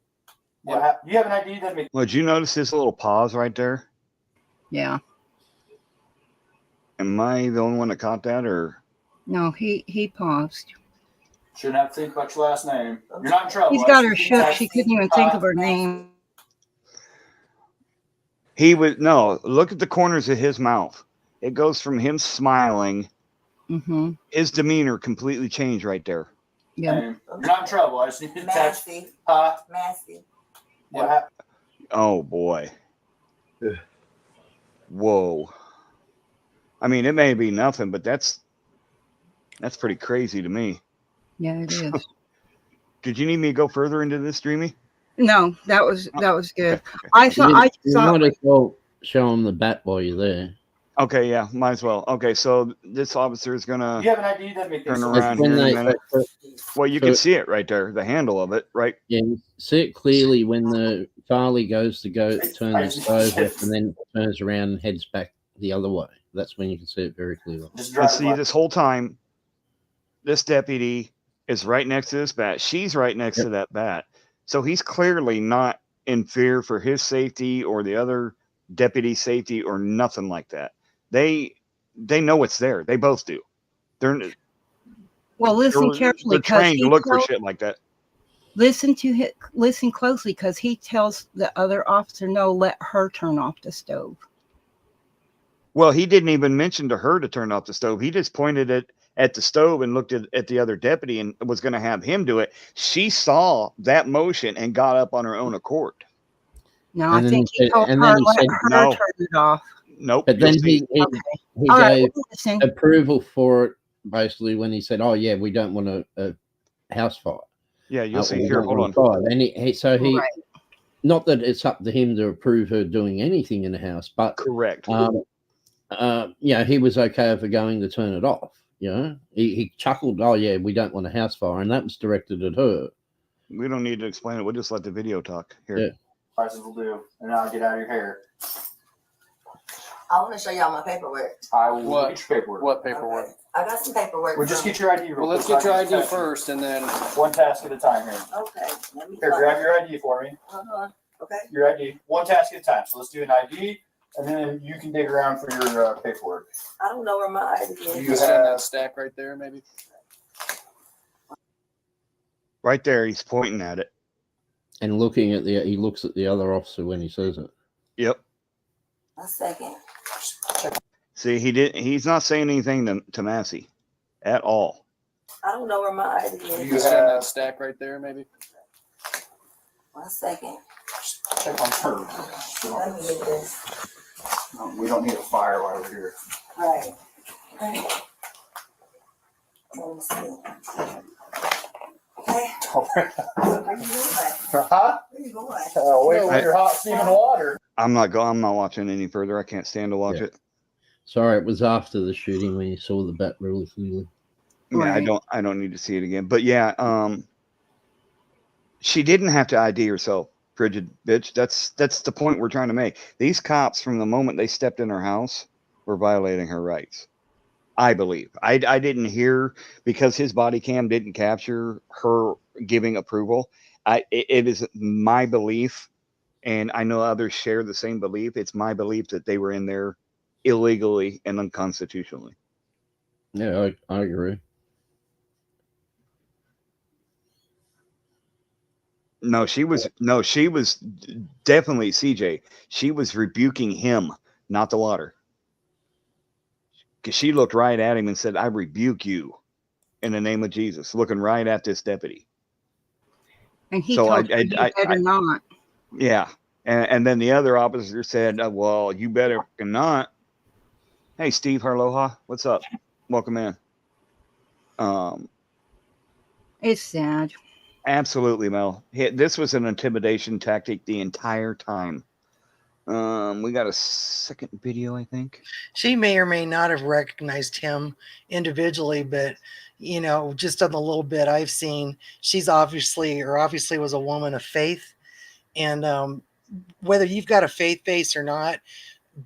Do you have an ID that makes? Well, did you notice this little pause right there? Yeah. Am I the only one that caught that, or? No, he paused. Shouldn't have to think about your last name. You're not in trouble. He's got her shook. She couldn't even think of her name. He was no. Look at the corners of his mouth. It goes from him smiling. Mm-hmm. His demeanor completely changed right there. Yeah. You're not in trouble. I just need to text. Massey. What happened? Oh boy. Whoa. I mean, it may be nothing, but that's pretty crazy to me. Yeah, it is. Did you need me to go further into this, Dreamy? No, that was good. Okay. I thought you might as well show him the bat while you're there. Okay, yeah, might as well. Okay, so this officer is gonna You have an ID that makes turn around here in a minute. Well, you can see it right there, the handle of it, right? Yeah, you see it clearly when the Charlie goes to turn the stove off and then turns around and heads back the other way. That's when you can see it very clearly. And see, this whole time, this deputy is right next to this bat. She's right next to that bat. So he's clearly not in fear for his safety or the other deputy's safety or nothing like that. They know it's there. They both do. Well, listen carefully. They're trained to look for shit like that. Listen closely, because he tells the other officer, no, let her turn off the stove. Well, he didn't even mention to her to turn off the stove. He just pointed it at the stove and looked at the other deputy and was going to have him do it. She saw that motion and got up on her own accord. No, I think he told her, let her turn it off. Nope. But then he gave approval for it basically when he said, "Oh yeah, we don't want a house fire." Yeah, you'll see here. Hold on. Fire. And he not that it's up to him to approve her doing anything in the house, but correct. Yeah, he was okay for going to turn it off. You know, he chuckled, "Oh yeah, we don't want a house fire," and that was directed at her. We don't need to explain it. We'll just let the video talk here. Yeah. Prices will do, and I'll get out of your hair. I want to show y'all my paperwork. I will get your paperwork. What paperwork? Okay. I got some paperwork. Well, just get your ID. Well, let's get your ID first, and then one task at a time here. Okay. Let me Here, grab your ID for me. Hold on. Okay. Your ID, one task at a time. So let's do an ID, and then you can dig around for your paperwork. I don't know where my ID is. you have that stack right there, maybe. Right there, he's pointing at it and looking at he looks at the other officer when he says it. Yep. A second. See, he's not saying anything to Massey at all. I don't know where my ID You is. can send that stack right there, maybe. 1 second. Check on her. Let me get this. No, we don't need a fire while we're here. Right. Okay. Let me see. Okay. Where you going? Huh? Where you going? Wait for your hot steaming water. I'm not watching any further. I can't stand to watch it. Sorry, it was after the shooting when you saw the bat really clearly. Yeah, I don't need to see it again. But yeah, she didn't have to ID herself, frigid bitch. That's the point we're trying to make. These cops, from the moment they stepped in her house, were violating her rights. I believe. I didn't hear, because his body cam didn't capture her giving approval. It is my belief, and I know others share the same belief. It's my belief that they were in there illegally and unconstitutionally. Yeah, I agree. No, she was definitely, CJ. She was rebuking him, not the water. Because she looked right at him and said, "I rebuke you in the name of Jesus," looking right at this deputy. And he told her, you better not. Yeah. And then the other officer said, "Well, you better not." Hey, Steve Harloha, what's up? Welcome in. It's sad. Absolutely, Mel. This was an intimidation tactic the entire time. We got a second video, I think. She may or may not have recognized him individually, but you know, just on the little bit I've seen, she's obviously was a woman of faith, and whether you've got a faith base or not,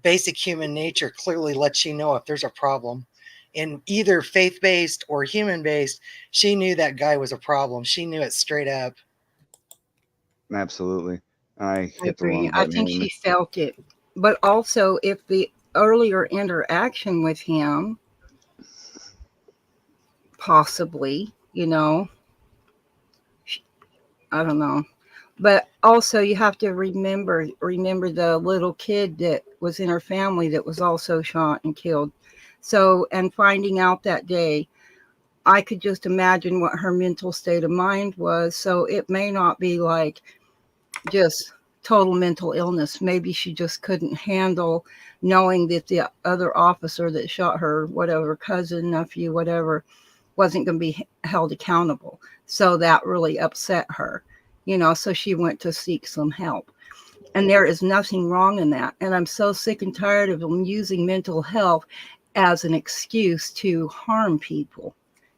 basic human nature clearly lets you know if there's a problem. In either faith-based or human-based, she knew that guy was a problem. She knew it straight up. Absolutely. I hit the agree. wrong I button. think she felt it. But also, if the earlier interaction with him, possibly, you know, I don't know. But also, you have to remember the little kid that was in her family that was also shot and killed. So, and finding out that day, I could just imagine what her mental state of mind was. So it may not be like just total mental illness. Maybe she just couldn't handle knowing that the other officer that shot her, whatever, cousin, nephew, whatever, wasn't going to be held accountable. So that really upset her, you know, so she went to seek some help. And there is nothing wrong in that. And I'm so sick and tired of them using mental health as an excuse to harm people.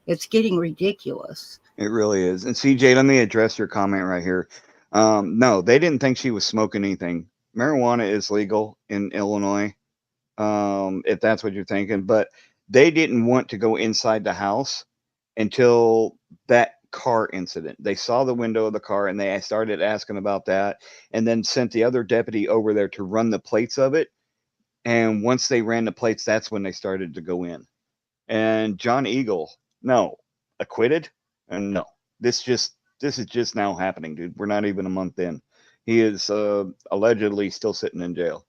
It's getting ridiculous. It really is. And CJ, let me address your comment right here. No, they didn't think she was smoking anything. Marijuana is legal in Illinois, if that's what you're thinking. But they didn't want to go inside the house until that car incident. They saw the window of the car and they started asking about that, and then sent the other deputy over there to run the plates of it. And once they ran the plates, that's when they started to go in. And John Eagle, no, acquitted? And no, this is just now happening, dude. We're not even a month in. He is allegedly still sitting in jail.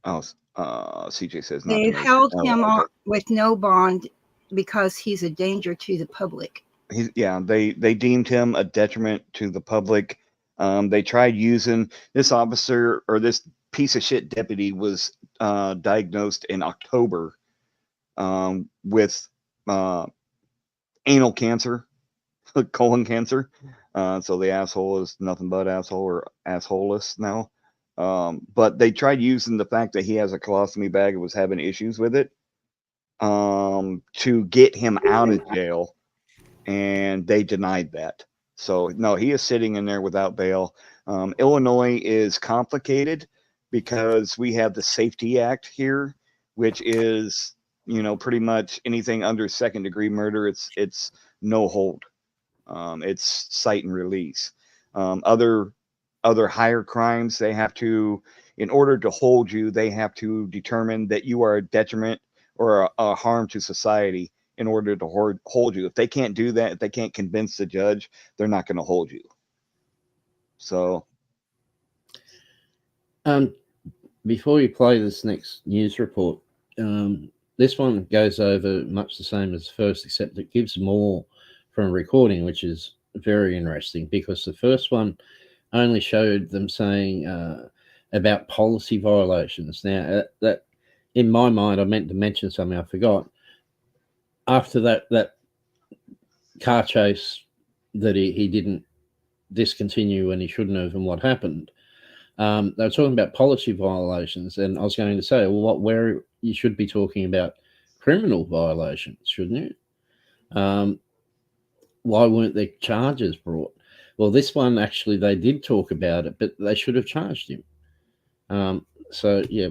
Oh, CJ says not. They held him on with no bond because he's a danger to the public. They deemed him a detriment to the public. They tried using this officer, or this piece of shit deputy was diagnosed in October with anal cancer, colon cancer. So the asshole is nothing but asshole, or assholeless now. But they tried using the fact that he has a colostomy bag and was having issues with it to get him out of jail, and they denied that. So no, he is sitting in there without bail. Illinois is complicated because we have the Safety Act here, which is, you know, pretty much anything under second-degree murder, it's no hold. It's cite and release. Other higher crimes, they have to, in order to hold you, they have to determine that you are a detriment or a harm to society in order to hold you. If they can't do that, if they can't convince the judge, they're not going to hold you. So Before you play this next news report, this one goes over much the same as the first, except it gives more from a recording, which is very interesting because the first one only showed them saying about policy violations. Now, that in my mind, I meant to mention something I forgot. After that car chase that he didn't discontinue when he shouldn't have, and what happened, they were talking about policy violations, and I was going to say, well, where you should be talking about criminal violations, shouldn't you? Why weren't there charges brought? Well, this one actually they did talk about it, but they should have charged him. So yeah.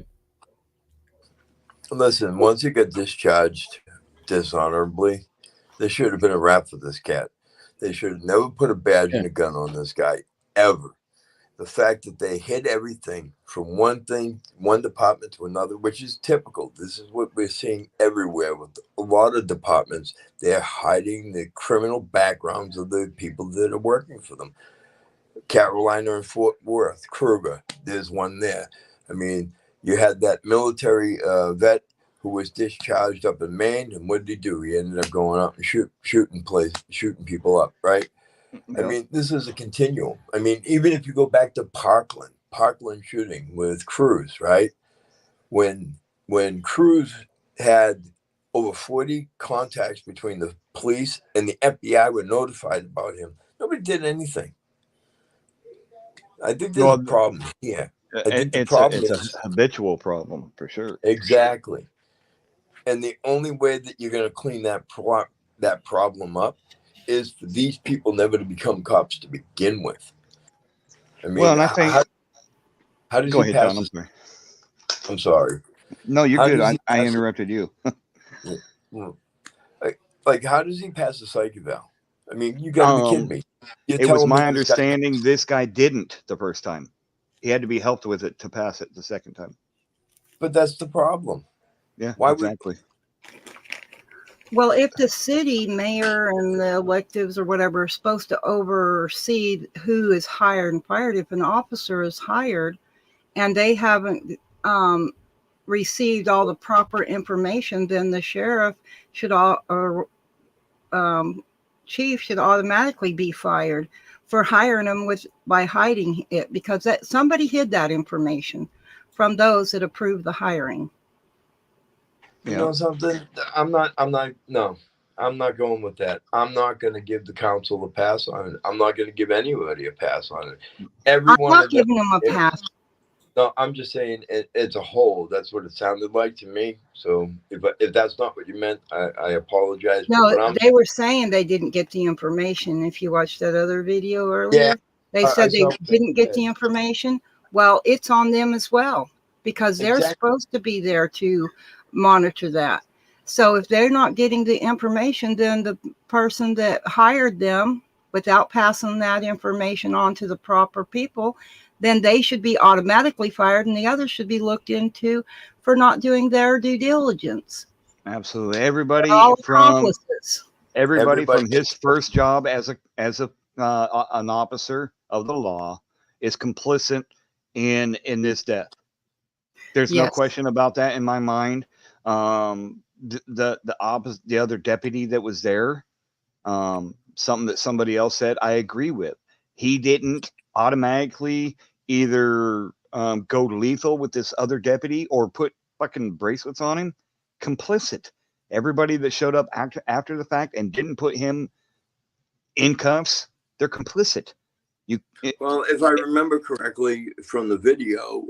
Listen, once he got discharged dishonorably, there should have been a rap for this cat. They should have never put a badge and a gun on this guy, ever. The fact that they hid everything from one department to another, which is typical. This is what we're seeing everywhere with a lot of departments. They're hiding the criminal backgrounds of the people that are working for them. Carolina and Fort Worth, Kruger, there's one there. I mean, you had that military vet who was discharged up in Maine, and what did he do? He ended up going up and shooting people up, right? I mean, this is a continuum. I mean, even if you go back to Parkland shooting with Cruz, right? When Cruz had over 40 contacts between the police and the FBI were notified about him, nobody did anything. I think there's a problem here. I think the problem is a habitual problem for sure. Exactly. And the only way that you're going to clean that problem up is for these people never to become cops to begin with. I mean, well, and I think how does go he ahead, pass? Don, I'm sorry. No, you're good. I interrupted you. Like, how does he pass the psych eval? I mean, you got to be kidding me. It was my understanding this guy didn't the first time. He had to be helped with it to pass it the second time. But that's the problem. Yeah, why exactly. Well, if the city mayor and the electives or whatever are supposed to oversee who is hired and fired, if an officer is hired and they haven't received all the proper information, then the sheriff should chief should automatically be fired for hiring them by hiding it, because somebody hid that information from those that approved the hiring. You know something? I'm not going with that. I'm not going to give the council a pass on it. I'm not going to give anybody a pass on it. I'm not giving them a pass. No, I'm just saying it's a whole. That's what it sounded like to me. So if that's not what you meant, I apologize. No, they were saying they didn't get the information. If you watched that other video earlier, they said they didn't get the information. Well, it's on them as well, because they're supposed to be there to monitor that. So if they're not getting the information, then the person that hired them without passing that information on to the proper people, then they should be automatically fired, and the others should be looked into for not doing their due diligence. Absolutely. Everybody from his first job as an officer of the law is complicit in this death. There's no question about that in my mind. The other deputy that was there, something that somebody else said, I agree with. He didn't automatically either go lethal with this other deputy or put fucking bracelets on him. Complicit. Everybody that showed up after the fact and didn't put him in cuffs, they're complicit. Well, if I remember correctly from the video,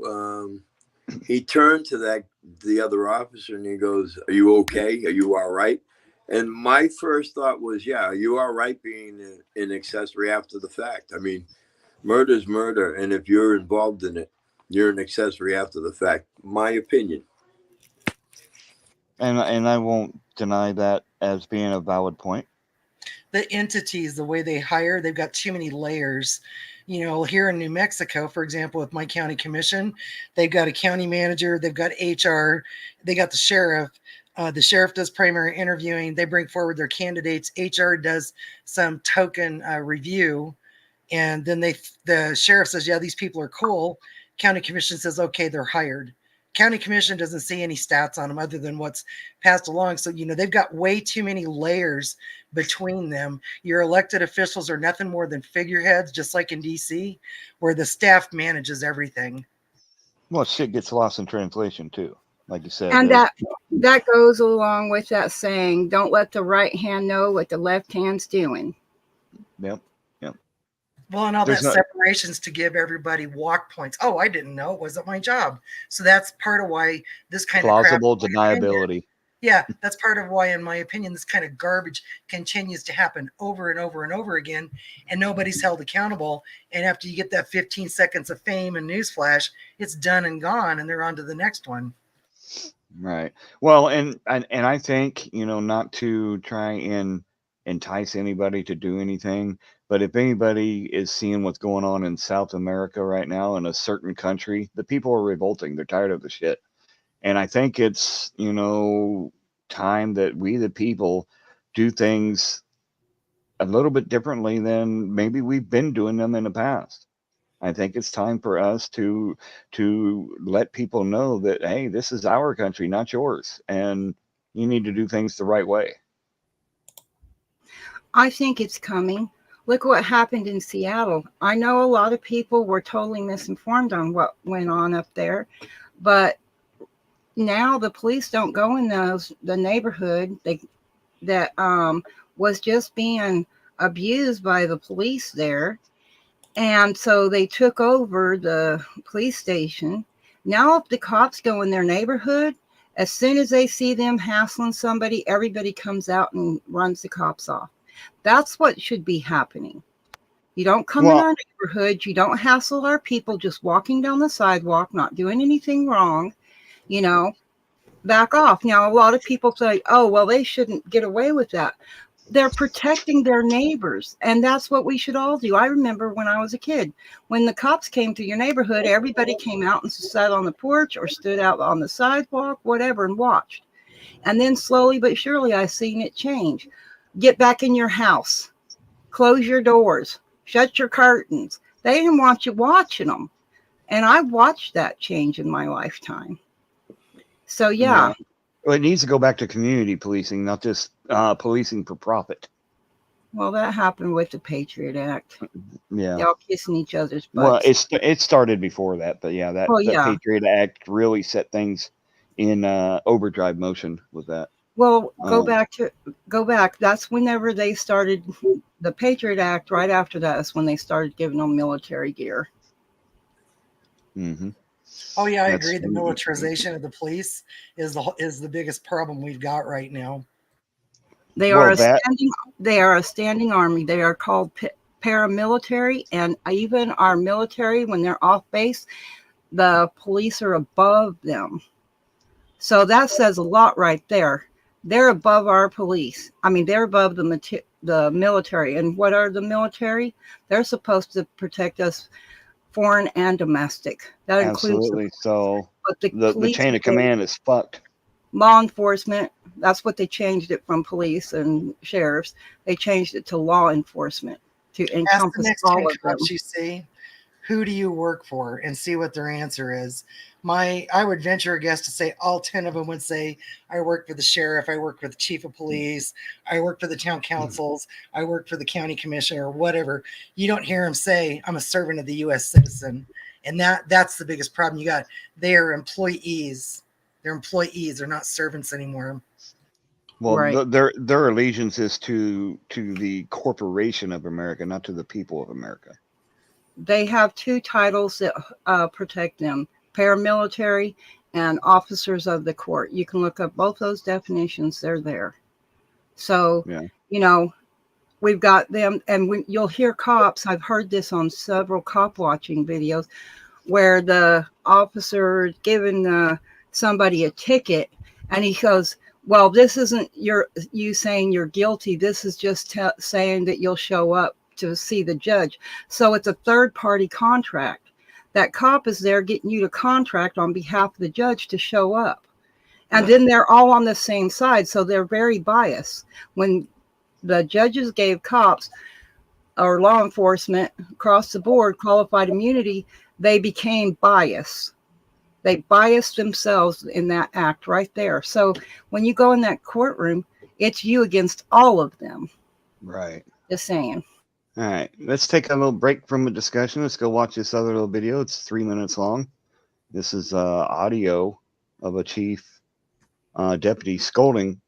he turned to the other officer and he goes, "Are you okay? Are you all right?" And my first thought was, "Yeah, are you all right being an accessory after the fact?" I mean, murder is murder, and if you're involved in it, you're an accessory after the fact. My opinion. And I won't deny that as being a valid point. The entities, the way they hire, they've got too many layers. You know, here in New Mexico, for example, with my county commission, they've got a county manager, they've got HR, they got the sheriff. The sheriff does primary interviewing. They bring forward their candidates. HR does some token review. And then the sheriff says, yeah, these people are cool. county commission says, okay, they're hired. County commission doesn't see any stats on them other than what's passed along. So, they've got way too many layers between them. Your elected officials are nothing more than figureheads, just like in DC, where the staff manages everything. Well, shit gets lost in translation too, like you said. And that goes along with that saying, don't let the right hand know what the left hand's doing. Yep. Well, and all that separations to give everybody walk points. Oh, I didn't know. It wasn't my job. So that's part of why this kind plausible of crap, deniability. Yeah, that's part of why, in my opinion, this kind of garbage continues to happen over and over and over again, and nobody's held accountable. And after you get that 15 seconds of fame and newsflash, it's done and gone, and they're on to the next one. Right. Well, and I think, not to try and entice anybody to do anything, but if anybody is seeing what's going on in South America right now in a certain country, the people are revolting. They're tired of the shit. And I think it's, time that we, the people, do things a little bit differently than maybe we've been doing them in the past. I think it's time for us to let people know that, hey, this is our country, not yours. And you need to do things the right way. I think it's coming. Look what happened in Seattle. I know a lot of people were totally misinformed on what went on up there, but now the police don't go in the neighborhood that was just being abused by the police there. And so they took over the police station. Now if the cops go in their neighborhood, as soon as they see them hassling somebody, everybody comes out and runs the cops off. That's what should be happening. You don't come in our neighborhood. You don't hassle our people just walking down the sidewalk, not doing anything wrong. Back off. Now, a lot of people say, oh, well, they shouldn't get away with that. They're protecting their neighbors, and that's what we should all do. I remember when I was a kid, when the cops came to your neighborhood, everybody came out and sat on the porch or stood out on the sidewalk, whatever, and watched. And then slowly but surely, I seen it change. Get back in your house. Close your doors. Shut your curtains. They didn't want you watching them. And I watched that change in my lifetime. So, yeah. Well, it needs to go back to community policing, not just policing for profit. Well, that happened with the Patriot Act. Yeah. They're all kissing each other's butts. Well, it started before that, but yeah, that Patriot Act really set things in overdrive motion with that. Well, go back. That's whenever they started the Patriot Act. Right after that is when they started giving them military gear. Mm-hmm. Oh yeah, I agree. The militarization of the police is the biggest problem we've got right now. They are a standing army. They are called paramilitary, and even our military, when they're off base, the police are above them. So that says a lot right there. They're above our police. I mean, they're above the military. And what are the military? They're supposed to protect us, foreign and domestic. That includes so the chain of command is fucked. Law enforcement. That's what they changed it from, police and sheriffs. They changed it to law enforcement to encompass all of them. You see, who do you work for, and see what their answer is. I would venture a guess to say all 10 of them would say, I work for the sheriff, I work for the chief of police, I work for the town councils, I work for the county commissioner, or whatever. You don't hear them say, I'm a servant of the U.S. citizen. And that's the biggest problem you got. They are employees. They're employees. They're not servants anymore. Well, right. Their allegiance is to the corporation of America, not to the people of America. They have two titles that protect them: paramilitary and officers of the court. You can look up both those definitions. They're there. So, we've got them, and you'll hear cops. I've heard this on several cop watching videos where the officer is giving somebody a ticket, and he goes, well, this isn't you saying you're guilty. This is just saying that you'll show up to see the judge. So it's a third-party contract. That cop is there getting you to contract on behalf of the judge to show up. And then they're all on the same side, so they're very biased. When the judges gave cops or law enforcement across the board qualified immunity, they became biased. They biased themselves in that act right there. So when you go in that courtroom, it's you against all of them. Right. Just saying. All right. Let's take a little break from the discussion. Let's go watch this other little video. It's 3 minutes long. This is audio of a chief deputy scolding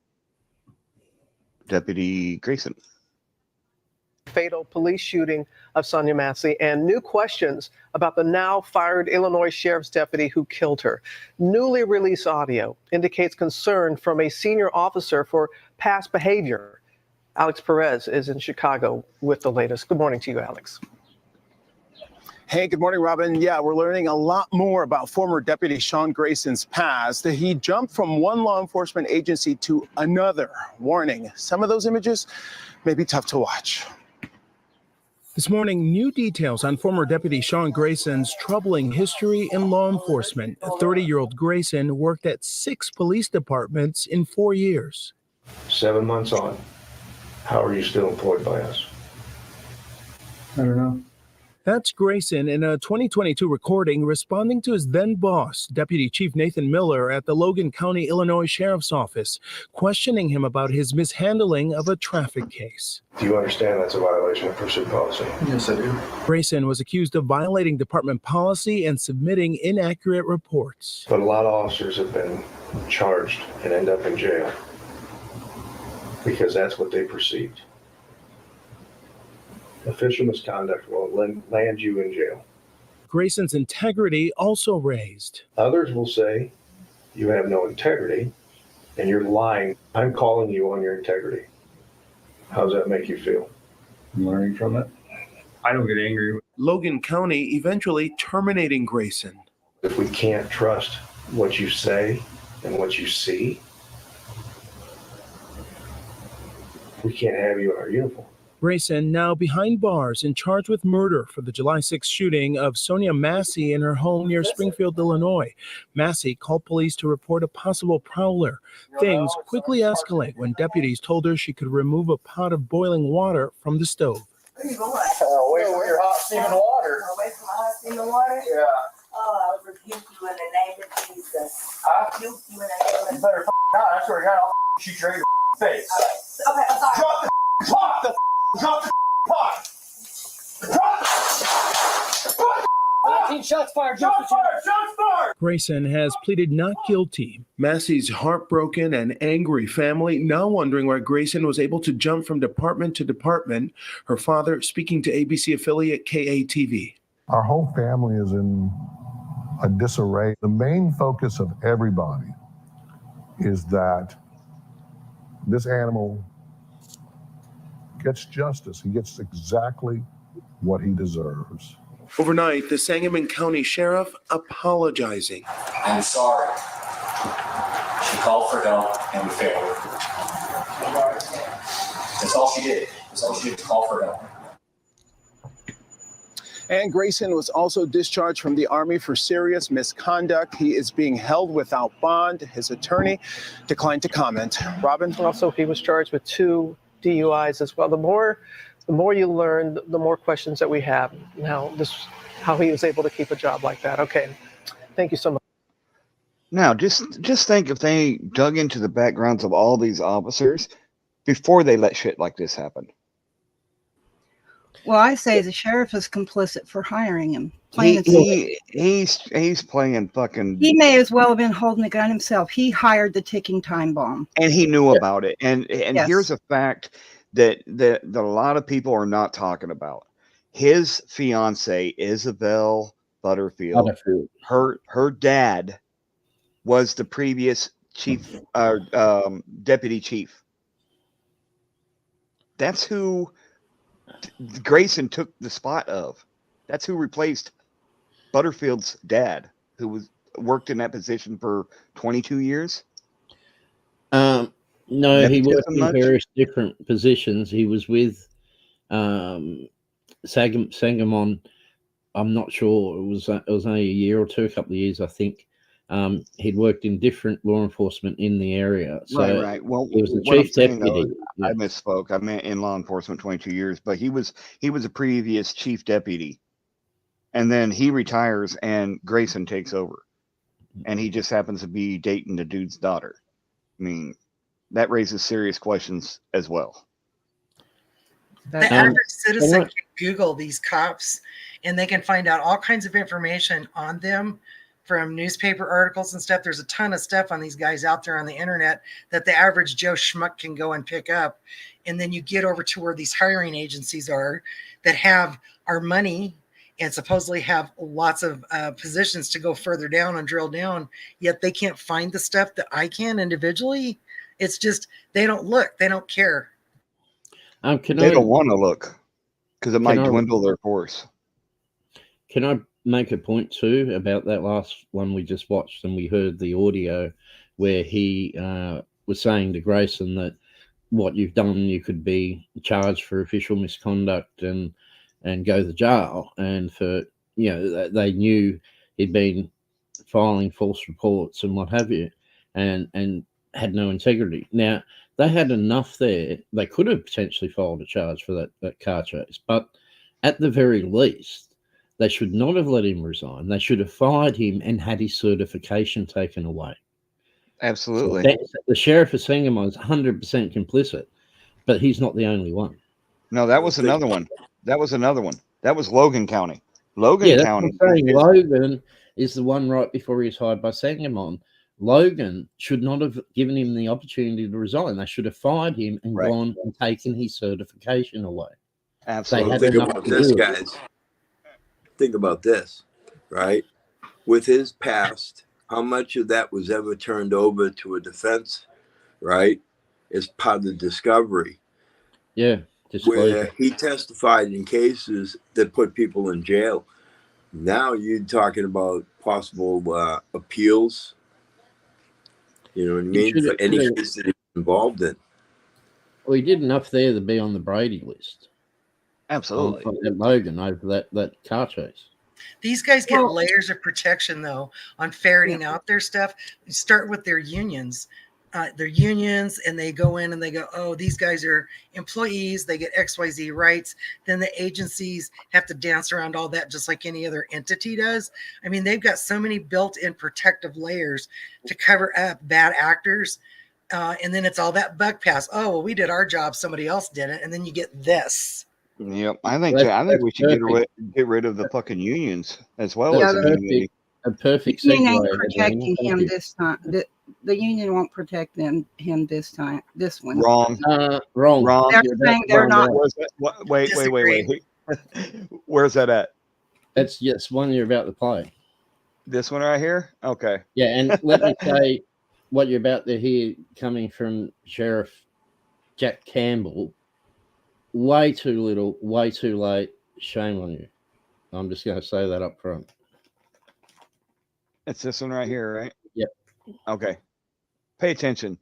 Deputy Grayson. Fatal police shooting of Sonya Massey and new questions about the now fired Illinois sheriff's deputy who killed her. Newly released audio indicates concern from a senior officer for past behavior. Alex Perez is in Chicago with the latest. Good morning to you, Alex. Hey, good morning, Robin. Yeah, we're learning a lot more about former Deputy Sean Grayson's past. He jumped from one law enforcement agency to another. Warning, some of those images may be tough to watch. This morning, new details on former Deputy Sean Grayson's troubling history in law enforcement. 30-year-old Grayson worked at 6 police departments in 4 years. 7 months on, how are you still employed by us? I don't know. That's Grayson in a 2022 recording responding to his then boss, Deputy Chief Nathan Miller at the Logan County, Illinois Sheriff's Office, questioning him about his mishandling of a traffic case. Do you understand that's a violation of pursuit policy? Yes, I do. Grayson was accused of violating department policy and submitting inaccurate reports. But a lot of officers have been charged and end up in jail because that's what they perceived. Official misconduct will land you in jail. Grayson's integrity also raised. Others will say you have no integrity and you're lying. I'm calling you on your integrity. How does that make you feel? I'm learning from it. I don't get angry. Logan County eventually terminating Grayson. If we can't trust what you say and what you see, we can't have you in our uniform. Grayson now behind bars and charged with murder for the July 6th shooting of Sonya Massey in her home near Springfield, Illinois. Massey called police to report a possible prowler. Things quickly escalate when deputies told her she could remove a pot of boiling water from the stove. Where you going? Away from your hot steaming water. Away from my hot steaming water? Yeah. Oh, I rebuke you in the name of Jesus. I rebuke you in the name of Jesus. You better not. I swear to God, I'll shoot you right in your face. Okay, I'm sorry. Drop the pot! Drop the pot! Drop the 19 shots fired. Shots fired! Shots fired! Grayson has pleaded not guilty. Massey's heartbroken and angry family now wondering why Grayson was able to jump from department to department. Her father speaking to ABC affiliate KATV. Our whole family is in a disarray. The main focus of everybody is that this animal gets justice. He gets exactly what he deserves. Overnight, the Sangamon County Sheriff apologizing. I'm sorry. She called for help and we failed. That's all she did. That's all she did to call for help. And Grayson was also discharged from the Army for serious misconduct. He is being held without bond. His attorney declined to comment. Robin? Also, he was charged with 2 DUIs as well. The more you learn, the more questions that we have. Now, how he was able to keep a job like that. Okay, thank you so much. Now, just think if they dug into the backgrounds of all these officers before they let shit like this happen. Well, I say the sheriff is complicit for hiring him. He's playing fucking. He may as well have been holding the gun himself. He hired the ticking time bomb, and he knew about it. And yes. Here's a fact that a lot of people are not talking about. His fiance, Isabel Butterfield. Her dad was the previous chief, deputy chief. That's who Grayson took the spot of. That's who replaced Butterfield's dad, who worked in that position for 22 years. No, he worked in various different positions. He was with Sangamon. I'm not sure. It was only a year or two, a couple of years, I think. He'd worked in different law enforcement in the area. So right. Well, he was the chief deputy. I misspoke. I meant in law enforcement 22 years, but he was a previous chief deputy And then he retires and Grayson takes over. And he just happens to be dating the dude's daughter. I mean, that raises serious questions as well. The average citizen can Google these cops and they can find out all kinds of information on them from newspaper articles and stuff. There's a ton of stuff on these guys out there on the internet that the average Joe Schmuck can go and pick up. And then you get over to where these hiring agencies are that have our money and supposedly have lots of positions to go further down and drill down, yet they can't find the stuff that I can individually. It's just, they don't look, they don't care. They don't want to look because it might dwindle their force. Can I make a point too about that last one we just watched, and we heard the audio where he was saying to Grayson that what you've done, you could be charged for official misconduct and go to jail. And for, you know, they knew he'd been filing false reports and what have you, and had no integrity. Now, they had enough there. They could have potentially filed a charge for that car chase, but at the very least, they should not have let him resign. They should have fired him and had his certification taken away. Absolutely. So the sheriff of Sangamon is 100% complicit, but he's not the only one. No, that was another one. That was Logan County. Logan County. What I'm saying. Logan is the one right before he was hired by Sangamon. Logan should not have given him the opportunity to resign. They should have fired him and gone and taken his certification away. Absolutely. Think about this, guys. Think about this, right? With his past, how much of that was ever turned over to a defense, right? As part of the discovery. Yeah. Where he testified in cases that put people in jail. Now you're talking about possible appeals. You know what I mean? For any case that he's involved in. Well, he did enough there to be on the Brady list. Absolutely. At Logan over that car chase. These guys get layers of protection, though, on ferreting out their stuff. You start with their unions. And they go in and they go, oh, these guys are employees. They get XYZ rights. Then the agencies have to dance around all that just like any other entity does. I mean, they've got so many built-in protective layers to cover up bad actors. And then it's all that buck pass. Oh, well, we did our job. Somebody else did it. And then you get this. Yep. I think we should get rid of the fucking unions as well as the community. A perfect the union ain't segue. protecting him this time. The union won't protect him this time. This one. Wrong. Wrong. They're saying they're not. Wait. Where's that at? That's one you're about to play. This one right here? Okay. Yeah, and let me say what you're about to hear coming from Sheriff Jack Campbell. Way too little, way too late. Shame on you. I'm just going to say that up front. It's this one right here, right? Yep. Okay. Pay attention.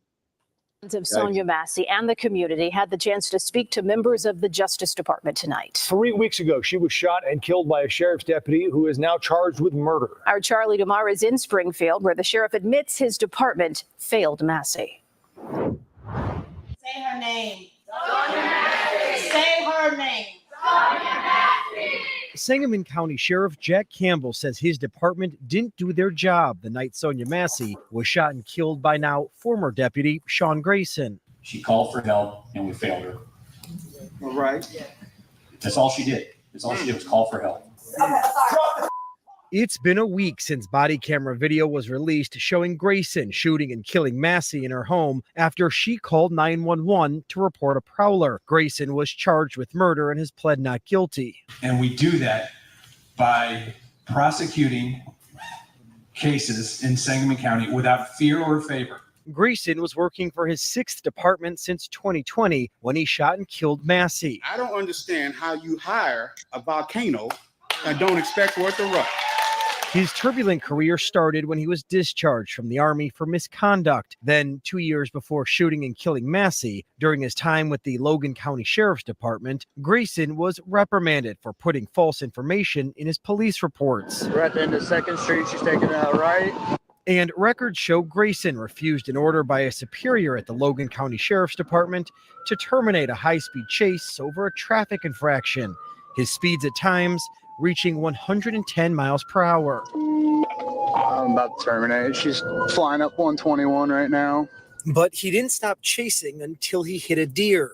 Of Sonya Massey and the community had the chance to speak to members of the Justice Department tonight. 3 weeks ago, she was shot and killed by a sheriff's deputy who is now charged with murder. Our Charlie DeMar is in Springfield, where the sheriff admits his department failed Massey. Say her name. Sonia Massey. Say her name. Sonia Massey. Sangamon County Sheriff Jack Campbell says his department didn't do their job the night Sonya Massey was shot and killed by now former deputy Sean Grayson. She called for help and we failed her. All right. That's all she did. That's all she did was call for help. It's been a week since body camera video was released showing Grayson shooting and killing Massey in her home after she called 911 to report a prowler. Grayson was charged with murder and has pled not guilty. And we do that by prosecuting cases in Sangamon County without fear or favor. Grayson was working for his 6th department since 2020 when he shot and killed Massey. I don't understand how you hire a volcano and don't expect for it to erupt. His turbulent career started when he was discharged from the Army for misconduct. Then, 2 years before shooting and killing Massey, during his time with the Logan County Sheriff's Department, Grayson was reprimanded for putting false information in his police reports. We're at the end of 2nd Street. She's taking it out right. And records show Grayson refused an order by a superior at the Logan County Sheriff's Department to terminate a high-speed chase over a traffic infraction. His speeds at times reaching 110 miles per hour. I'm about to terminate. She's flying up 121 right now. But he didn't stop chasing until he hit a deer.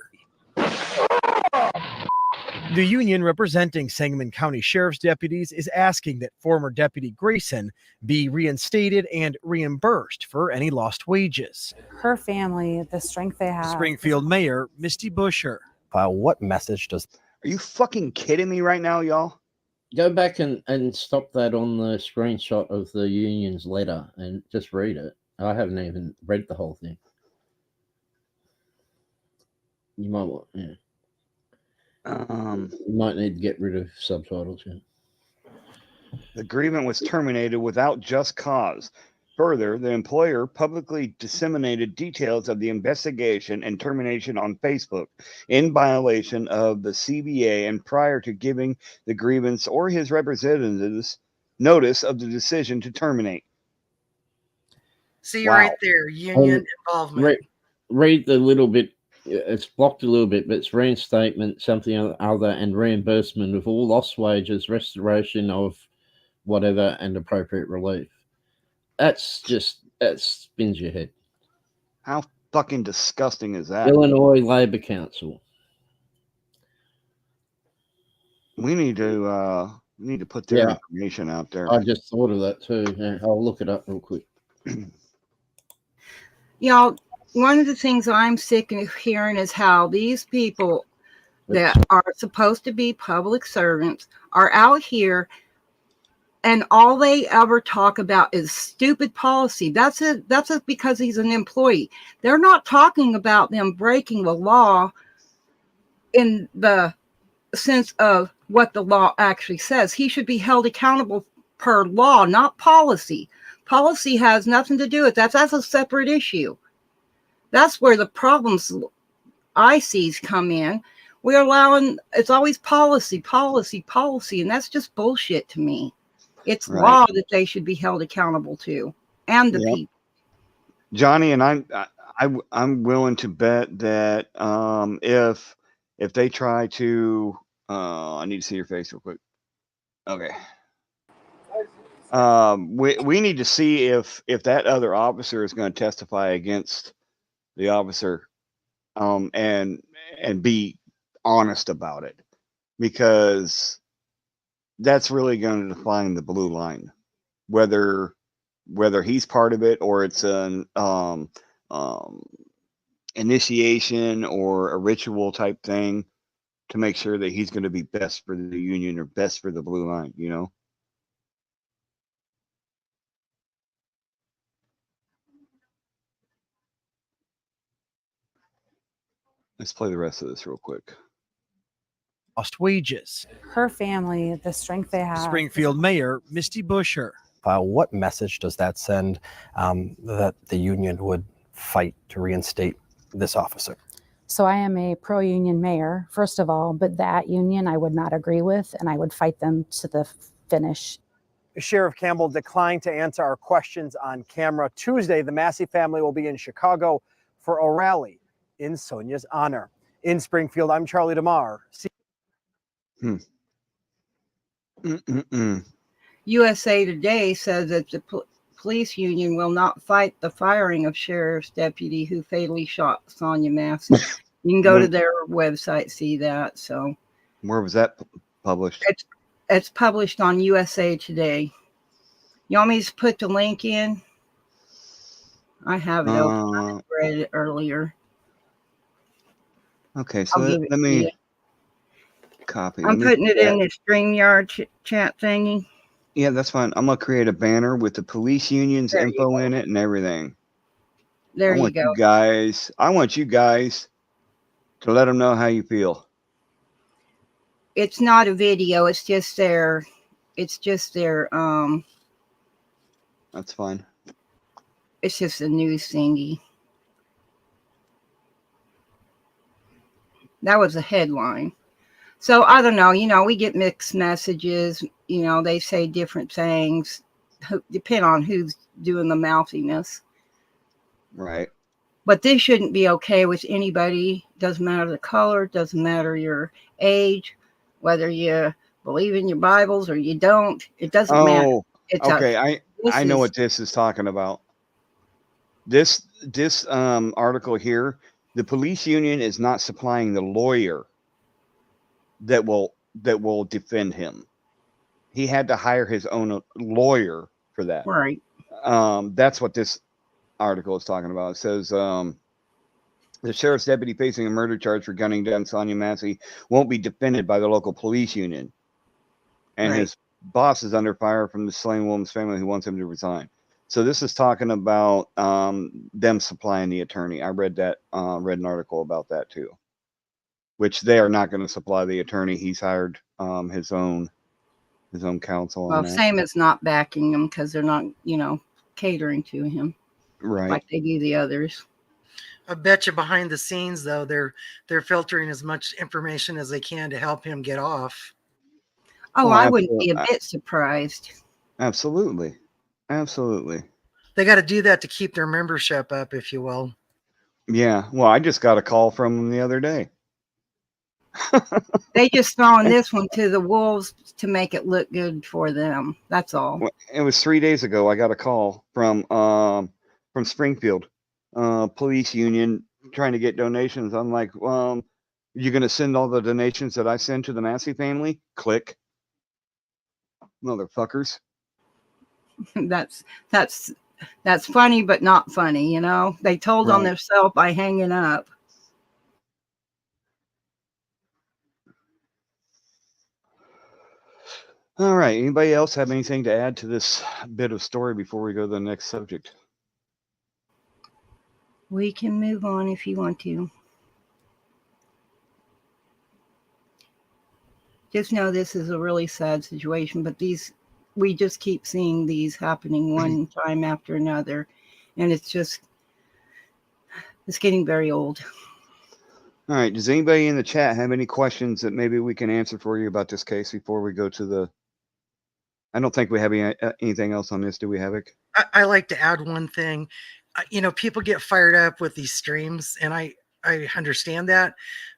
The union representing Sangamon County Sheriff's deputies is asking that former Deputy Grayson be reinstated and reimbursed for any lost wages. Her family, the strength they have. Springfield Mayor Misty Buscher. What message does... Are you fucking kidding me right now, y'all? Go back and stop that on the screenshot of the union's letter and just read it. I haven't even read the whole thing. You might want, yeah. You might need to get rid of subtitles. Yeah. The agreement was terminated without just cause. Further, the employer publicly disseminated details of the investigation and termination on Facebook in violation of the CBA and prior to giving the grievance or his representatives notice of the decision to terminate. See right there, union involvement. Read the little bit. It's blocked a little bit, but it's reinstatement, something other, and reimbursement of all lost wages, restoration of whatever, and appropriate relief. That spins your head. How fucking disgusting is that? Illinois Labor Council. We need to put their information out there. I just thought of that too. Yeah, I'll look it up real quick. Y'all, one of the things I'm sick of hearing is how these people that are supposed to be public servants are out here and all they ever talk about is stupid policy. That's because he's an employee. They're not talking about them breaking the law in the sense of what the law actually says. He should be held accountable per law, not policy. Policy has nothing to do with that. That's a separate issue. That's where the problems I see come in. We're allowing, it's always policy, and that's just bullshit to me. It's law that they should be held accountable to, and the people. Johnny, and I'm willing to bet that if they try to, I need to see your face real quick. Okay. We need to see if that other officer is going to testify against the officer, and be honest about it, because that's really going to define the blue line, whether he's part of it or it's an initiation or a ritual type thing to make sure that he's going to be best for the union or best for the blue line, you know? Let's play the rest of this real quick. Lost wages. Her family, the strength they have. Springfield Mayor Misty Buscher. What message does that send that the union would fight to reinstate this officer? So I am a pro-union mayor, first of all, but that union I would not agree with, and I would fight them to the finish. Sheriff Campbell declined to answer our questions on camera. Tuesday, the Massey family will be in Chicago for a rally in Sonia's honor. In Springfield, I'm Charlie DeMar. USA Today says that the police union will not fight the firing of sheriff's deputy who fatally shot Sonya Massey. You can go to their website, see that. So, where was that published? It's published on USA Today. You want me to put the link in? I have it open. I read it earlier. Okay, so let me copy. I'm putting it in the StreamYard chat thingy. Yeah, that's fine. I'm going to create a banner with the police union's info in it and everything. There you go. I want you guys to let them know how you feel. It's not a video. It's just their, that's fine. It's just a news thingy. That was a headline. So I don't know, we get mixed messages, they say different things, depend on who's doing the mouthiness. Right. But this shouldn't be okay with anybody. Doesn't matter the color, doesn't matter your age, whether you believe in your Bibles or you don't. It doesn't matter. Oh, It's okay. this I know is- what this is talking about. This article here, the police union is not supplying the lawyer that will defend him. He had to hire his own lawyer for that. Right. That's what this article is talking about. It says the sheriff's deputy facing a murder charge for gunning down Sonya Massey won't be defended by the local police union. And Right. his boss is under fire from the slain woman's family who wants him to resign. So this is talking about them supplying the attorney. I read an article about that too, which they are not going to supply the attorney. He's hired his own counsel. Well, on that. same as not backing him because they're not, catering to him Right. like they do the others. I bet you behind the scenes, though, they're filtering as much information as they can to help him get off. Oh, I wouldn't be a bit surprised. Absolutely. Absolutely. They got to do that to keep their membership up, if you will. Yeah. Well, I just got a call from them the other day. They just throwing this one to the wolves to make it look good for them. That's all. It was 3 days ago. I got a call from Springfield police union trying to get donations. I'm like, you going to send all the donations that I send to the Massey family? Click. Motherfuckers. That's funny, but not funny. They told on Right. themselves by hanging up. All right. Anybody else have anything to add to this bit of story before we go to the next subject? We can move on if you want to. Just know this is a really sad situation, but we just keep seeing these happening one time after another, and it's getting very old. All right. Does anybody in the chat have any questions that maybe we can answer for you about this case before we go to the? I don't think we have anything else on this. Do we have it? I like to add one thing. People get fired up with these streams, and I understand that.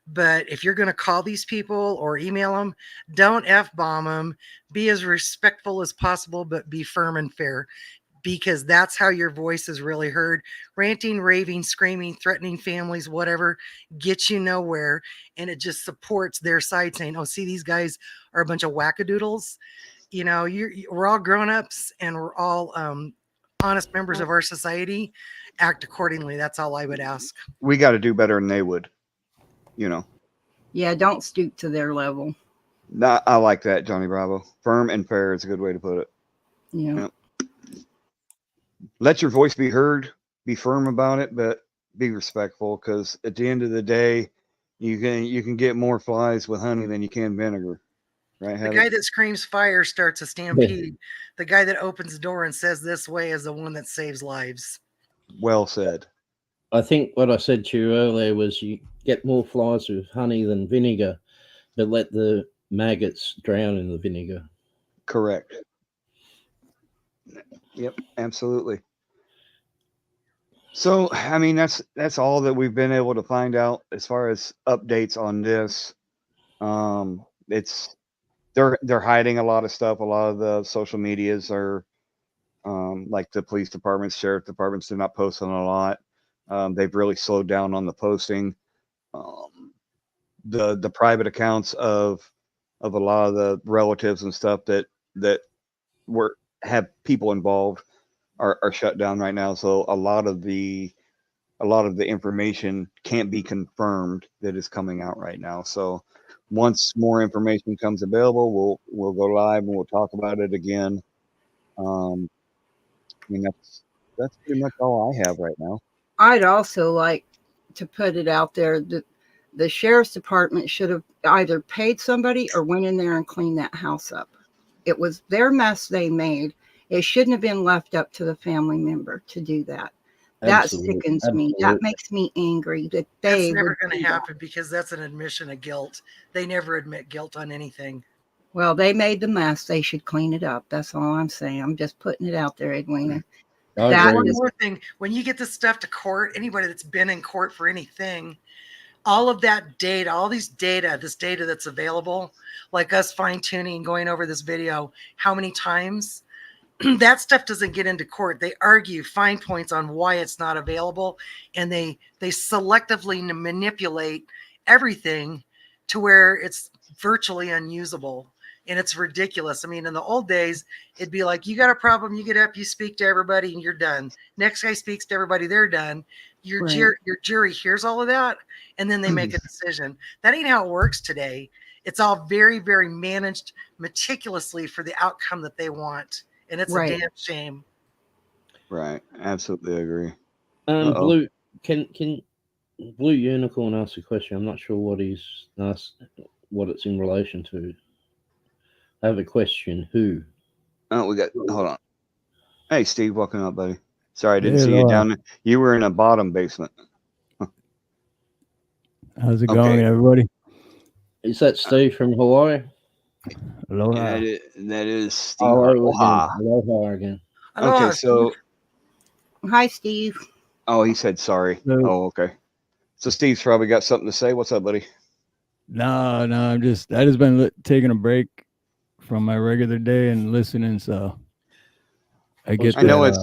But if you're going to call these people or email them, don't F-bomb them. Be as respectful as possible, but be firm and fair, because that's how your voice is really heard. Ranting, raving, screaming, threatening families, whatever, gets you nowhere. And it just supports their side saying, oh, see, these guys are a bunch of wackadoodles. We're all grown-ups, and we're all honest members of our society. Act accordingly. That's all I would ask. We got to do better than they would. Yeah, don't stoop to their level. I like that, Johnny Bravo. Firm and fair is a good way to put it. Yeah. Let your voice be heard. Be firm about it, but be respectful, because at the end of the day, you can get more flies with honey than you can vinegar. Right? The guy that screams fire starts a stampede. The guy that opens the door and says this way is the one that saves lives. Well said. I think what I said to you earlier was you get more flies with honey than vinegar, but let the maggots drown in the vinegar. Correct. Yep, absolutely. So, I mean, that's all that we've been able to find out as far as updates on this. They're hiding a lot of stuff. A lot of the social medias are like the police departments, sheriff departments, they're not posting a lot. They've really slowed down on the posting. The private accounts of a lot of the relatives and stuff that have people involved are shut down right now. So a lot of the information can't be confirmed that is coming out right now. So once more information comes available, we'll go live and we'll talk about it again. I mean, that's pretty much all I have right now. I'd also like to put it out there that the sheriff's department should have either paid somebody or went in there and cleaned that house up. It was their mess they made. It shouldn't have been left up to the family member to do that. That sickens me. That makes me angry that That's never going to happen, because that's an admission of guilt. They never admit guilt on anything. Well, they made the mess. They should clean it up. That's all I'm saying. I'm just putting it out there, Edwina. One more thing. When you get this stuff to court, anybody that's been in court for anything, all of that data, all these data, this data that's available, like us fine tuning and going over this video, how many times, that stuff doesn't get into court. They argue fine points on why it's not available, and they selectively manipulate everything to where it's virtually unusable. And it's ridiculous. I mean, in the old days, it'd be like, you got a problem, you get up, you speak to everybody, and you're done. Next guy speaks to everybody, they're done. Your jury hears all of that, and then they make a decision. That ain't how it works today. It's all very, very managed meticulously for the outcome that they want. And it's a damn shame. Right. Absolutely agree. Blue, can Blue Unicorn ask a question? I'm not sure what he's asked, what it's in relation to. I have a question. Who? Oh, hold on. Hey, Steve, welcome up, buddy. Sorry, I didn't see you down there. You were in a bottom basement. How's it going, everybody? Is that Steve from Hawaii? Aloha. That is Steve. Aloha again. Okay, so. Hi, Steve. Oh, he said sorry. Oh, okay. So Steve's probably got something to say. What's up, buddy? No, I just been taking a break from my regular day and listening, so I get. I know it's.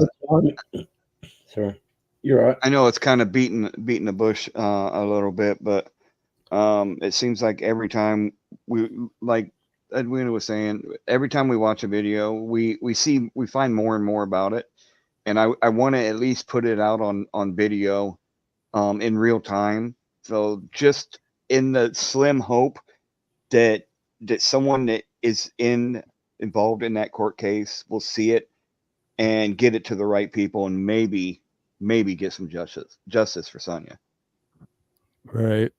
Sorry, you're right. I know it's kind of beating the bush a little bit, but it seems like every time like Edwina was saying, every time we watch a video, we find more and more about it, and I want to at least put it out on video, in real time. So just in the slim hope that someone that is involved in that court case will see it and get it to the right people, and maybe get some justice for Sonya. Right.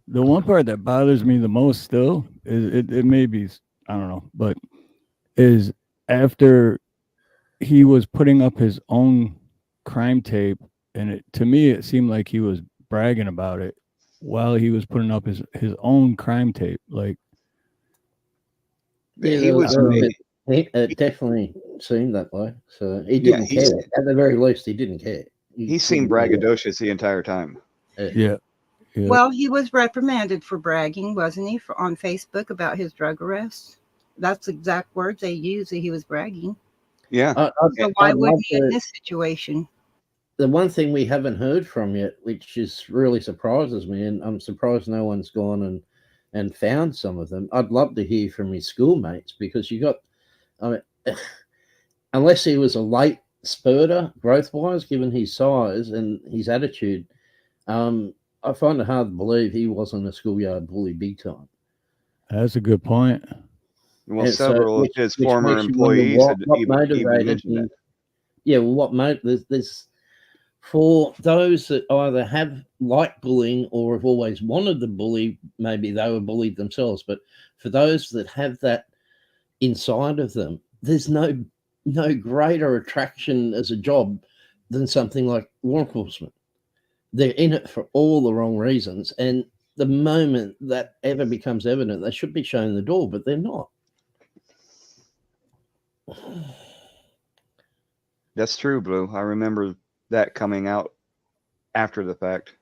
The one part that bothers me the most still is it may be, I don't know, but is after he was putting up his own crime tape, and to me it seemed like he was bragging about it while he was putting up his own crime tape. Like, yeah, it definitely seemed that way. So he didn't care. At the very least, he didn't care. He seemed braggadocious the entire time. Yeah. Well, he was reprimanded for bragging, wasn't he, on Facebook about his drug arrest? That's the exact words they used, that he was bragging. Yeah. So why would he in this situation? The one thing we haven't heard from yet, which is really surprises me, and I'm surprised no one's gone and found some of them. I'd love to hear from his schoolmates, because unless he was a late spurter growth-wise, given his size and his attitude, I find it hard to believe he wasn't a schoolyard bully big time. That's a good point. Well, several of his former employees had even mentioned that. Yeah, well, there's for those that either have liked bullying or have always wanted to bully, maybe they were bullied themselves, but for those that have that inside of them, there's no greater attraction as a job than something like law enforcement. They're in it for all the wrong reasons, and the moment that ever becomes evident, they should be shown the door, but they're not. That's true, Blue. I remember that coming out after the fact.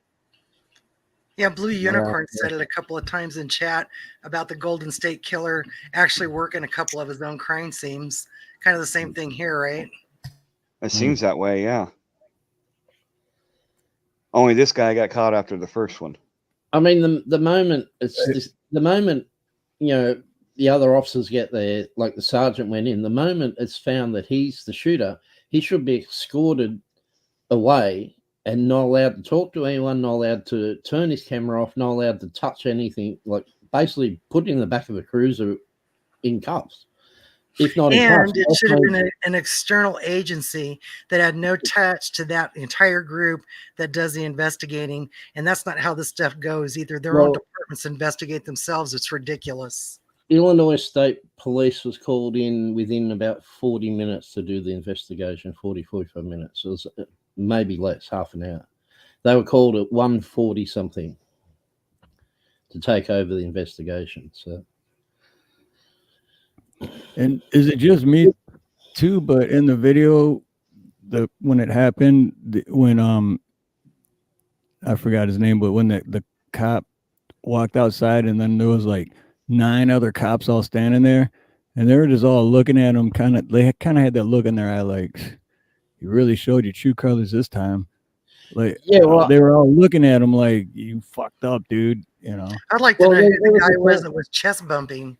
Yeah, Blue Unicorn said it a couple of times in chat about the Golden State Killer actually working a couple of his own crime scenes. Kind of the same thing here, right? It seems that way, yeah. Only this guy got caught after the first one. I mean, the moment the other officers get there, like the sergeant went in, the moment it's found that he's the shooter, he should be escorted away and not allowed to talk to anyone, not allowed to turn his camera off, not allowed to touch anything, like basically put in the back of a cruiser in cuffs. If not, and it should have been an external agency that had no touch to that entire group that does the investigating. And that's not how this stuff goes either. Their own departments investigate themselves. It's ridiculous. Illinois State Police was called in within about 40 minutes to do the investigation, 45 minutes. It was maybe less, half an hour. They were called at 1:40 something to take over the investigation. So. And is it just me too? But in the video, when it happened, when I forgot his name, but when the cop walked outside, and then there was like 9 other cops all standing there, and they were just all looking at him. They kind of had that look in their eye, like, you really showed your true colors this time. Like, yeah, well, they were all looking at him like, you fucked up, dude. You know. I'd like to know who the guy was that was chest bumping.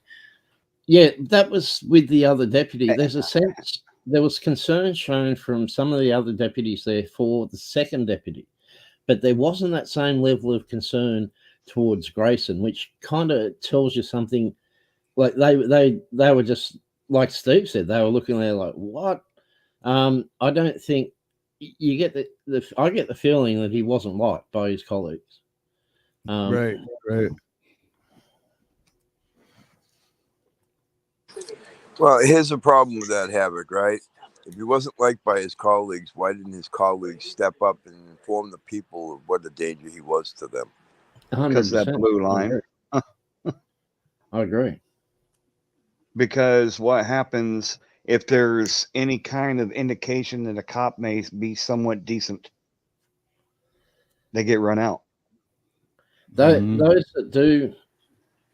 Yeah, that was with the other deputy. There's a sense there was concern shown from some of the other deputies there for the second deputy, but there wasn't that same level of concern towards Grayson, which kind of tells you something. Like they were just, like Steve said, they were looking there like, what? I don't think you get I get the feeling that he wasn't liked by his colleagues. Right. Well, here's the problem with that, Havoc, right? If he wasn't liked by his colleagues, why didn't his colleagues step up and inform the people of what a danger he was to them? Because that blue line. I agree. Because what happens if there's any kind of indication that a cop may be somewhat decent? They get run out. Those that do,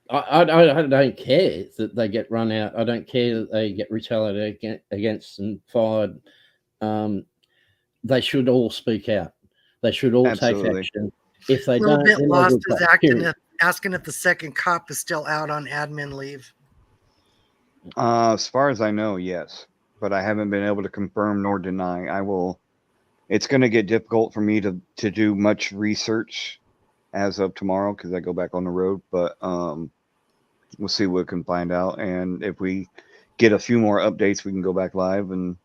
I don't care that they get run out. I don't care that they get retaliated against and fired. They should all speak out. They should all take action. If they don't, a little bit lost is asking if the second cop is still out on admin leave. As far as I know, yes, but I haven't been able to confirm nor deny. I will. It's going to get difficult for me to do much research as of tomorrow because I go back on the road. But we'll see what we can find out, and if we get a few more updates, we can go back live and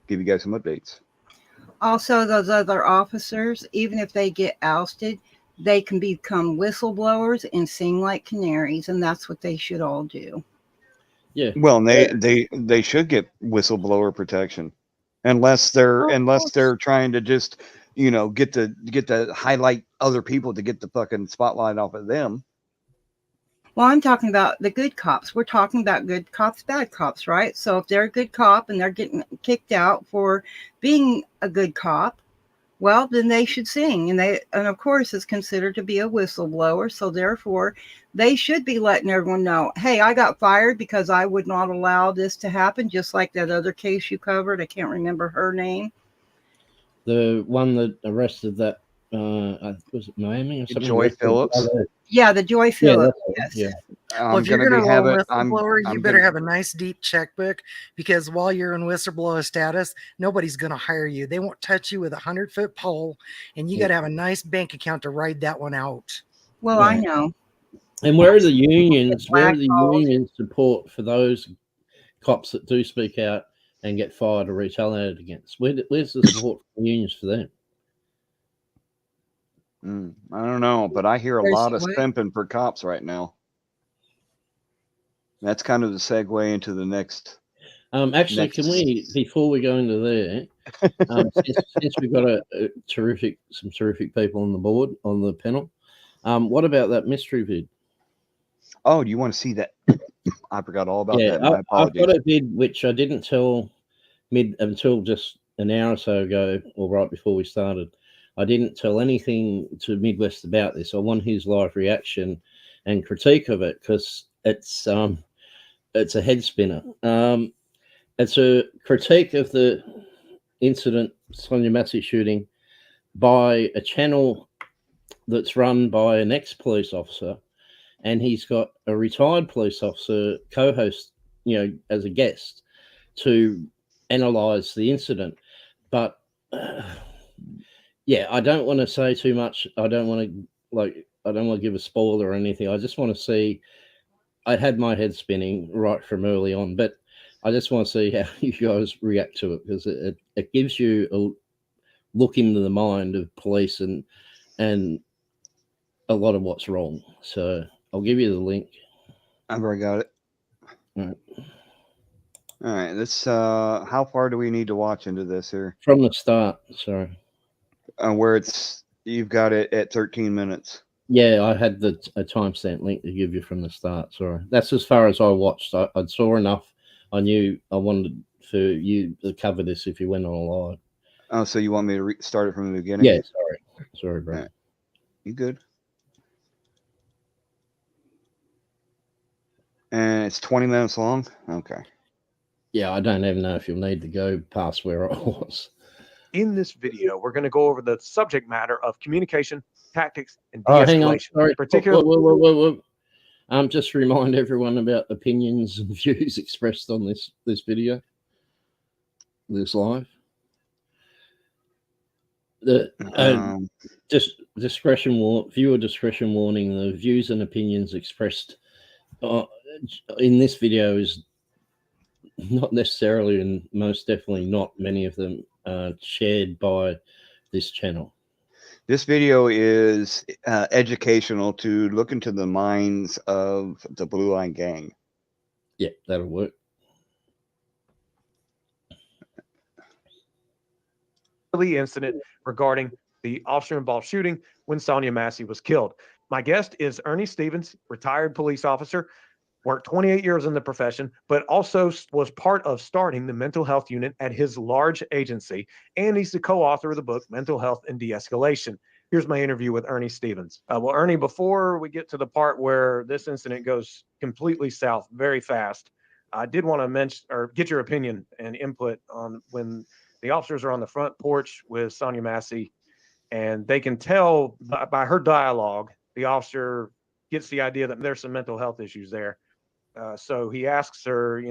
give you guys some updates. Also, those other officers, even if they get ousted, they can become whistleblowers and sing like canaries, and that's what they should all do. Yeah. Well, and they should get whistleblower protection, unless they're trying to just get to highlight other people to get the fucking spotlight off of them. Well, I'm talking about the good cops. We're talking about good cops, bad cops, right? So if they're a good cop and they're getting kicked out for being a good cop, well, then they should sing. And of course, it's considered to be a whistleblower. So therefore, they should be letting everyone know, hey, I got fired because I would not allow this to happen, just like that other case you covered. I can't remember her name. The one that arrested that, was it Miami or something? Joy Phillips. Yeah, the Joy Phillips. Yeah. Well, if you're going to roll whistleblower, you better have a nice deep checkbook, because while you're in whistleblower status, nobody's going to hire you. They won't touch you with 100-foot pole, and you got to have a nice bank account to ride that one out. Well, I know. And where are the unions? Where are the union support for those cops that do speak out and get fired or retaliated against? Where's the support for the unions for them? I don't know, but I hear a lot of simping for cops right now. That's kind of the segue into the next. Actually, can we, before we go into there, since we've got some terrific people on the board, on the panel, what about that mystery vid? Oh, do you want to see that? I forgot all about that. My apologies. I've got a vid which I didn't tell until just an hour or so ago, or right before we started. I didn't tell anything to Midwest about this. I want his live reaction and critique of it, because it's a head spinner. It's a critique of the incident, Sonya Massey shooting, by a channel that's run by an ex-police officer, and he's got a retired police officer co-host, as a guest to analyze the incident. But I don't want to say too much. I don't want to give a spoiler or anything. I just want to see. I had my head spinning right from early on, but I just want to see how you guys react to it, because it gives you a look into the mind of police and a lot of what's wrong. So I'll give you the link. I've already got it. All right. This how far do we need to watch into this here? From the start. Sorry. Where you've got it at 13 minutes. Yeah, I had a timestamp link to give you from the start. Sorry, that's as far as I watched. I saw enough. I knew I wanted for you to cover this if you went on live. Oh, so you want me to start it from the beginning? Yeah, sorry, bro. You good? And it's 20 minutes long? Okay. Yeah, I don't even know if you'll need to go past where I was. In this video, we're going to go over the subject matter of communication, tactics, and Oh, hang on. de-escalation. Sorry. Particularly, Whoa. Just remind everyone about opinions and views expressed on this video, this live. The viewer discretion warning. The views and opinions expressed in this video is not necessarily, and most definitely not many of them shared by this channel. This video is educational to look into the minds of the Blue Line Gang. Yeah, that'll work. incident regarding the officer-involved shooting when Sonya Massey was killed. My guest is Ernie Stevens, retired police officer, worked 28 years in the profession, but also was part of starting the mental health unit at his large agency, and he's the co-author of the book, Mental Health and De-Escalation. Here's my interview with Ernie Stevens. Well, Ernie, before we get to the part where this incident goes completely south very fast, I did want to mention or get your opinion and input on when the officers are on the front porch with Sonya Massey, and they can tell by her dialogue, the officer gets the idea that there's some mental health issues there. So he asks her,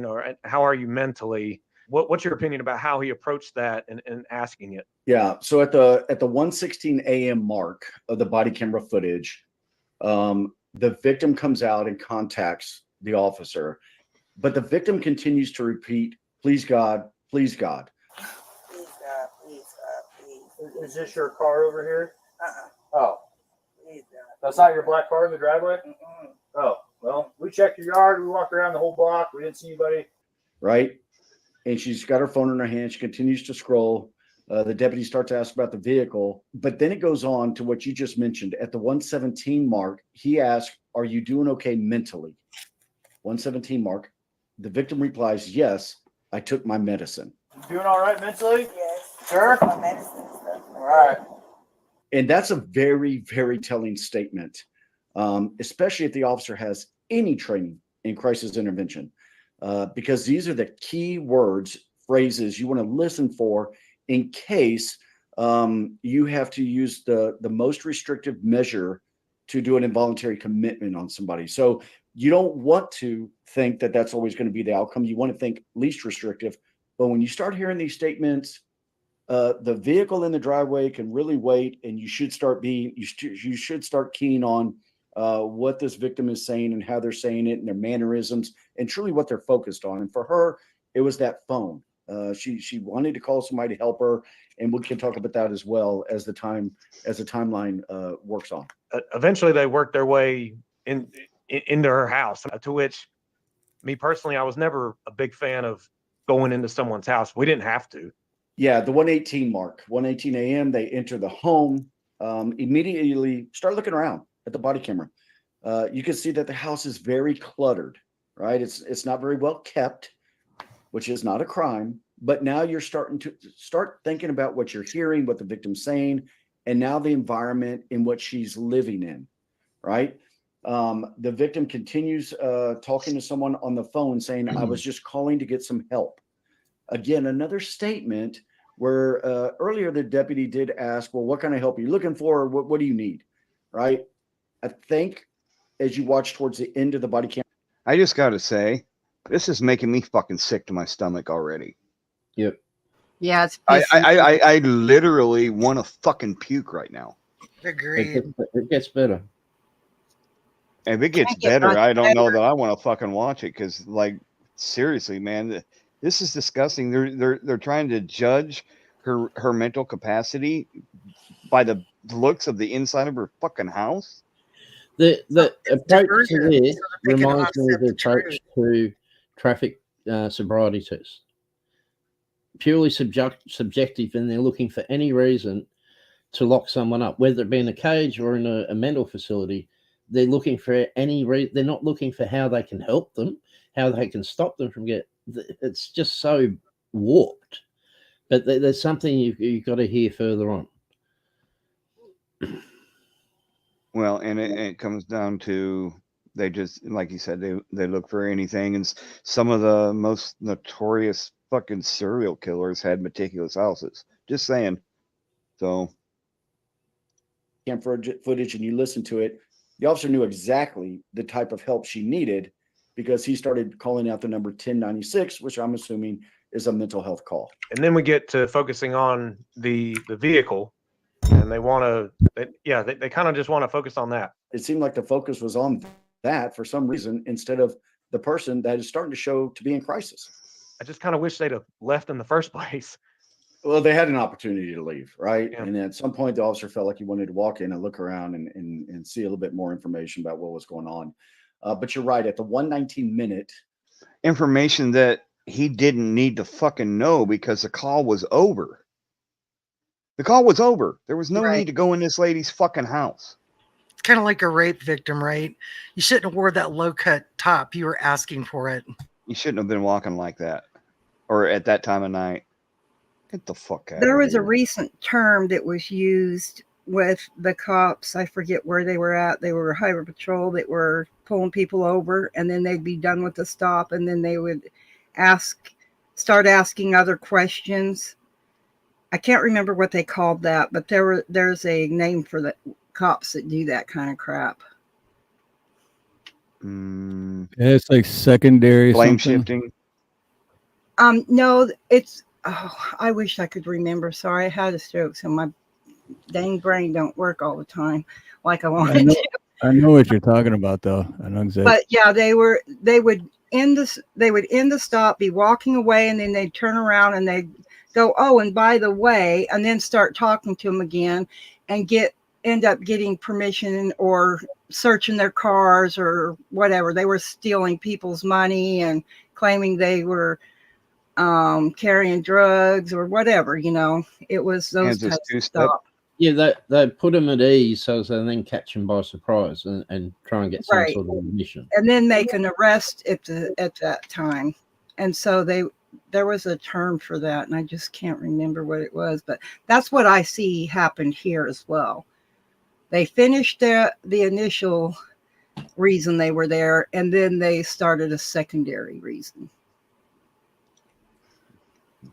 how are you mentally? What's your opinion about how he approached that and asking it? Yeah. So at the 1:16 a.m. mark of the body camera footage, the victim comes out and contacts the officer, but the victim continues to repeat, "Please God, please God." Please God, please God, please. Is this your car over here? Oh. Please God. That's not your black car in the driveway? Oh, well, we checked your yard. We walked around the whole block. We didn't see anybody. Right. And she's got her phone in her hand. She continues to scroll. The deputy starts to ask about the vehicle, but then it goes on to what you just mentioned. At the 1:17 mark, he asks, "Are you doing okay mentally?" 1:17 mark. The victim replies, "Yes, I took my medicine." You doing all right mentally? Yes. Sure. My medicine and stuff. All right. And that's a very, very telling statement, especially if the officer has any training in crisis intervention, because these are the key words, phrases you want to listen for in case you have to use the most restrictive measure to do an involuntary commitment on somebody. So you don't want to think that that's always going to be the outcome. You want to think least restrictive. But when you start hearing these statements, the vehicle in the driveway can really wait, and you should start keying on what this victim is saying and how they're saying it and their mannerisms and truly what they're focused on. And for her, it was that phone. She wanted to call somebody to help her, and we can talk about that as well as the timeline works on. Eventually, they worked their way into her house, to which, me personally, I was never a big fan of going into someone's house. We didn't have to. Yeah, the 1:18 mark, 1:18 a.m., they enter the home, immediately start looking around at the body camera. You can see that the house is very cluttered, right? It's not very well kept, which is not a crime. But now you're starting to thinking about what you're hearing, what the victim's saying, and now the environment in what she's living in, right? The victim continues talking to someone on the phone saying, "I was just calling to get some help." Again, another statement where earlier the deputy did ask, "Well, what kind of help are you looking for? What do you need?" Right? I think as you watch towards the end of the body cam, I just got to say, this is making me fucking sick to my stomach already. Yep. Yeah, it's I literally want to fucking puke right now. Agreed. It gets better. If it gets better, I don't know that I want to fucking watch it, because, like, seriously, man, this is disgusting. They're trying to judge her mental capacity by the looks of the inside of her fucking house. The approach to this reminds me of the approach to traffic sobriety tests. Purely subjective, and they're looking for any reason to lock someone up, whether it be in a cage or in a mental facility. They're looking for any reason. They're not looking for how they can help them, how they can stop them from getting. It's just so warped. But there's something you've got to hear further on. Well, and it comes down to they just, like you said, they look for anything, and some of the most notorious fucking serial killers had meticulous houses. Just saying. So, footage, and you listen to it, the officer knew exactly the type of help she needed because he started calling out the number 1096, which I'm assuming is a mental health call. And then we get to focusing on the vehicle, and they want to, they kind of just want to focus on that. It seemed like the focus was on that for some reason instead of the person that is starting to show to be in crisis. I just kind of wish they'd have left in the first place. Well, they had an opportunity to leave, right? Yeah. And at some point, the officer felt like he wanted to walk in and look around and see a little bit more information about what was going on. But you're right. At the 119 minute, information that he didn't need to fucking know because the call was over. The call was over. There was no need to go in this lady's fucking house. It's kind of like a rape victim, right? You shouldn't have wore that low-cut top. You were asking for it. You shouldn't have been walking like that or at that time of night. Get the fuck out. There was a recent term that was used with the cops. I forget where they were at. They were highway patrol that were pulling people over, and then they'd be done with the stop, and then they would start asking other questions. I can't remember what they called that, but there's a name for the cops that do that kind of crap. Yeah, it's like secondary blame something. shifting. No, it's. Oh, I wish I could remember. Sorry, I had a stroke, so my dang brain don't work all the time like I wanted to. I know what you're talking about, though. I know exactly. But yeah, they would end the stop, be walking away, and then they'd turn around and they'd go, oh, and by the way, and then start talking to them again, and end up getting permission or searching their cars or whatever. They were stealing people's money and claiming they were carrying drugs or whatever, it was those types of stuff. Yeah, they put them at ease so they then catch them by surprise and try and get some sort of admission. And then make an arrest at that time. And so there was a term for that, and I just can't remember what it was, but that's what I see happened here as well. They finished the initial reason they were there, and then they started a secondary reason.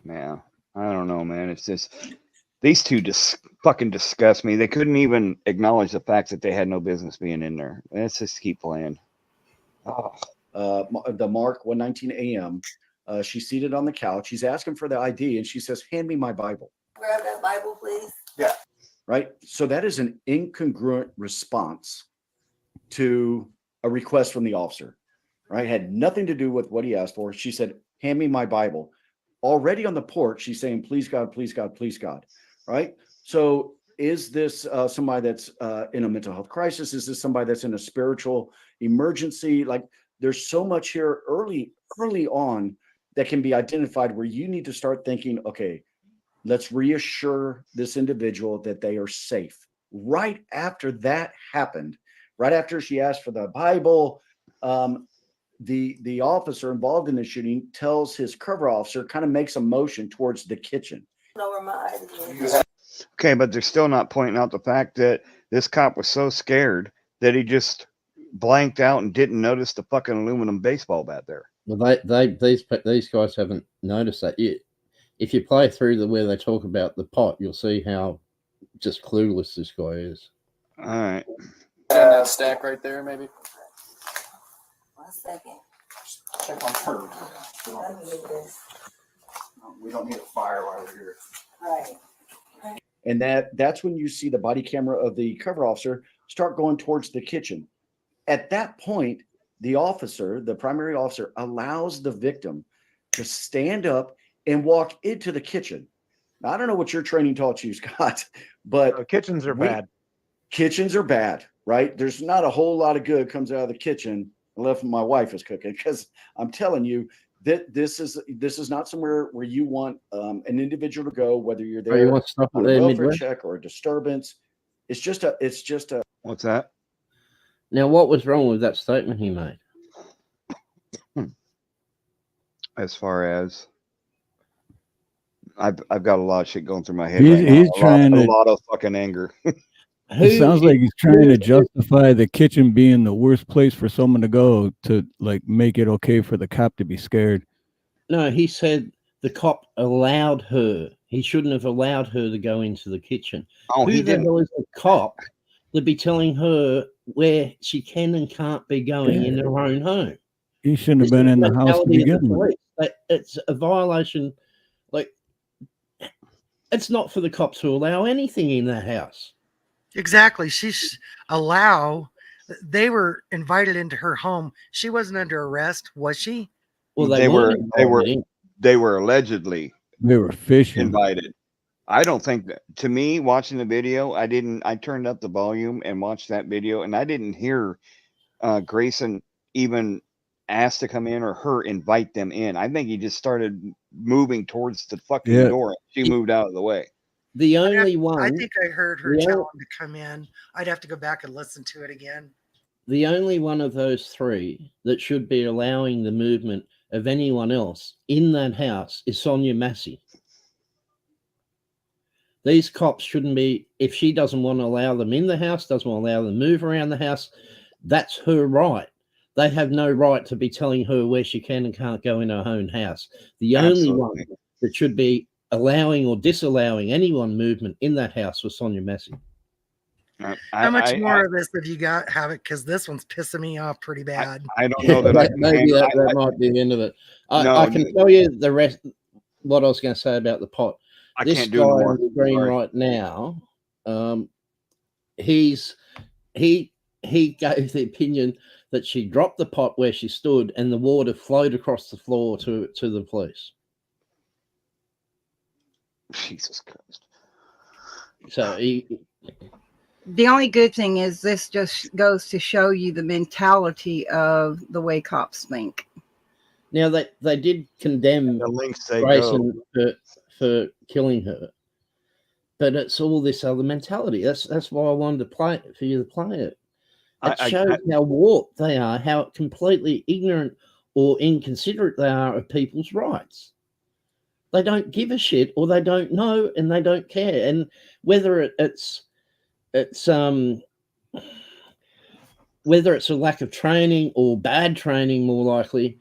Yeah, I don't know, man. It's just these two just fucking disgust me. They couldn't even acknowledge the fact that they had no business being in there. Let's just keep playing. Oh. The mark 1:19 a.m. She's seated on the couch. He's asking for the ID, and she says, "Hand me my Bible." Grab that Bible, please. Yeah. Right. So that is an incongruent response to a request from the officer. Right. Had nothing to do with what he asked for. She said, "Hand me my Bible." Already on the porch, she's saying, "Please God, please God, please God." Right. So is this somebody that's in a mental health crisis? Is this somebody that's in a spiritual emergency? Like, there's so much here early on that can be identified where you need to start thinking, okay, let's reassure this individual that they are safe. Right after that happened, right after she asked for the Bible, the officer involved in the shooting tells his cover officer, kind of makes a motion towards the kitchen. Okay, but they're still not pointing out the fact that this cop was so scared that he just blanked out and didn't notice the fucking aluminum baseball bat there. Well, these guys haven't noticed that yet. If you play through where they talk about the pot, you'll see how just clueless this guy is. All right. That stack right there, maybe. 1 second. Check on her. We don't need a fire while we're here. Right. And that's when you see the body camera of the cover officer start going towards the kitchen. At that point, the primary officer, allows the victim to stand up and walk into the kitchen. Now, I don't know what your training taught you, Scott, but kitchens are bad. Kitchens are bad, right? There's not a whole lot of good comes out of the kitchen unless my wife is cooking, because I'm telling you that this is not somewhere where you want an individual to go, whether you're there on a welfare check or a disturbance. It's just a. What's that? Now, what was wrong with that statement he made? As far as I've got a lot of shit going through my head. He's trying a lot of fucking anger. It sounds like he's trying to justify the kitchen being the worst place for someone to go to like make it okay for the cop to be scared. No, he said the cop allowed her. He shouldn't have allowed her to go into the kitchen. Oh, he Who the didn't. hell is the cop to be telling her where she can and can't be going in her own home? He shouldn't have been in the house to begin with. It's a violation. Like, it's not for the cops to allow anything in that house. Exactly. They were invited into her home. She wasn't under arrest, was she? Well, they were allegedly fishing invited. I don't think that, to me, watching the video, I turned up the volume and watched that video, and I didn't hear Grayson even ask to come in or her invite them in. I think he just started moving towards the fucking door. She moved out of the way. The only one. I think I heard her tell him to come in. I'd have to go back and listen to it again. The only one of those three that should be allowing the movement of anyone else in that house is Sonya Massey. These cops shouldn't be, if she doesn't want to allow them in the house, doesn't want to allow them to move around the house, that's her right. They have no right to be telling her where she can and can't go in her own house. The only one that should be allowing or disallowing anyone movement in that house was Sonya Massey. How much more of this have you got, Havoc? Because this one's pissing me off pretty bad. I don't know that maybe that might be the end of it. I can tell you the rest. What I was going to say about the pot. This can't do guy no more. on the screen right now. He gave the opinion that she dropped the pot where she stood and the water flowed across the floor to the police. Jesus Christ. So the only good thing is this just goes to show you the mentality of the way cops think. Now they did condemn the links they Grayson for killing her, but it's all this other mentality. That's why I wanted to play it for you to play it. It shows how warped they are, how completely ignorant or inconsiderate they are of people's rights. They don't give a shit, or they don't know, and they don't care. And whether it's whether it's a lack of training or bad training, more likely,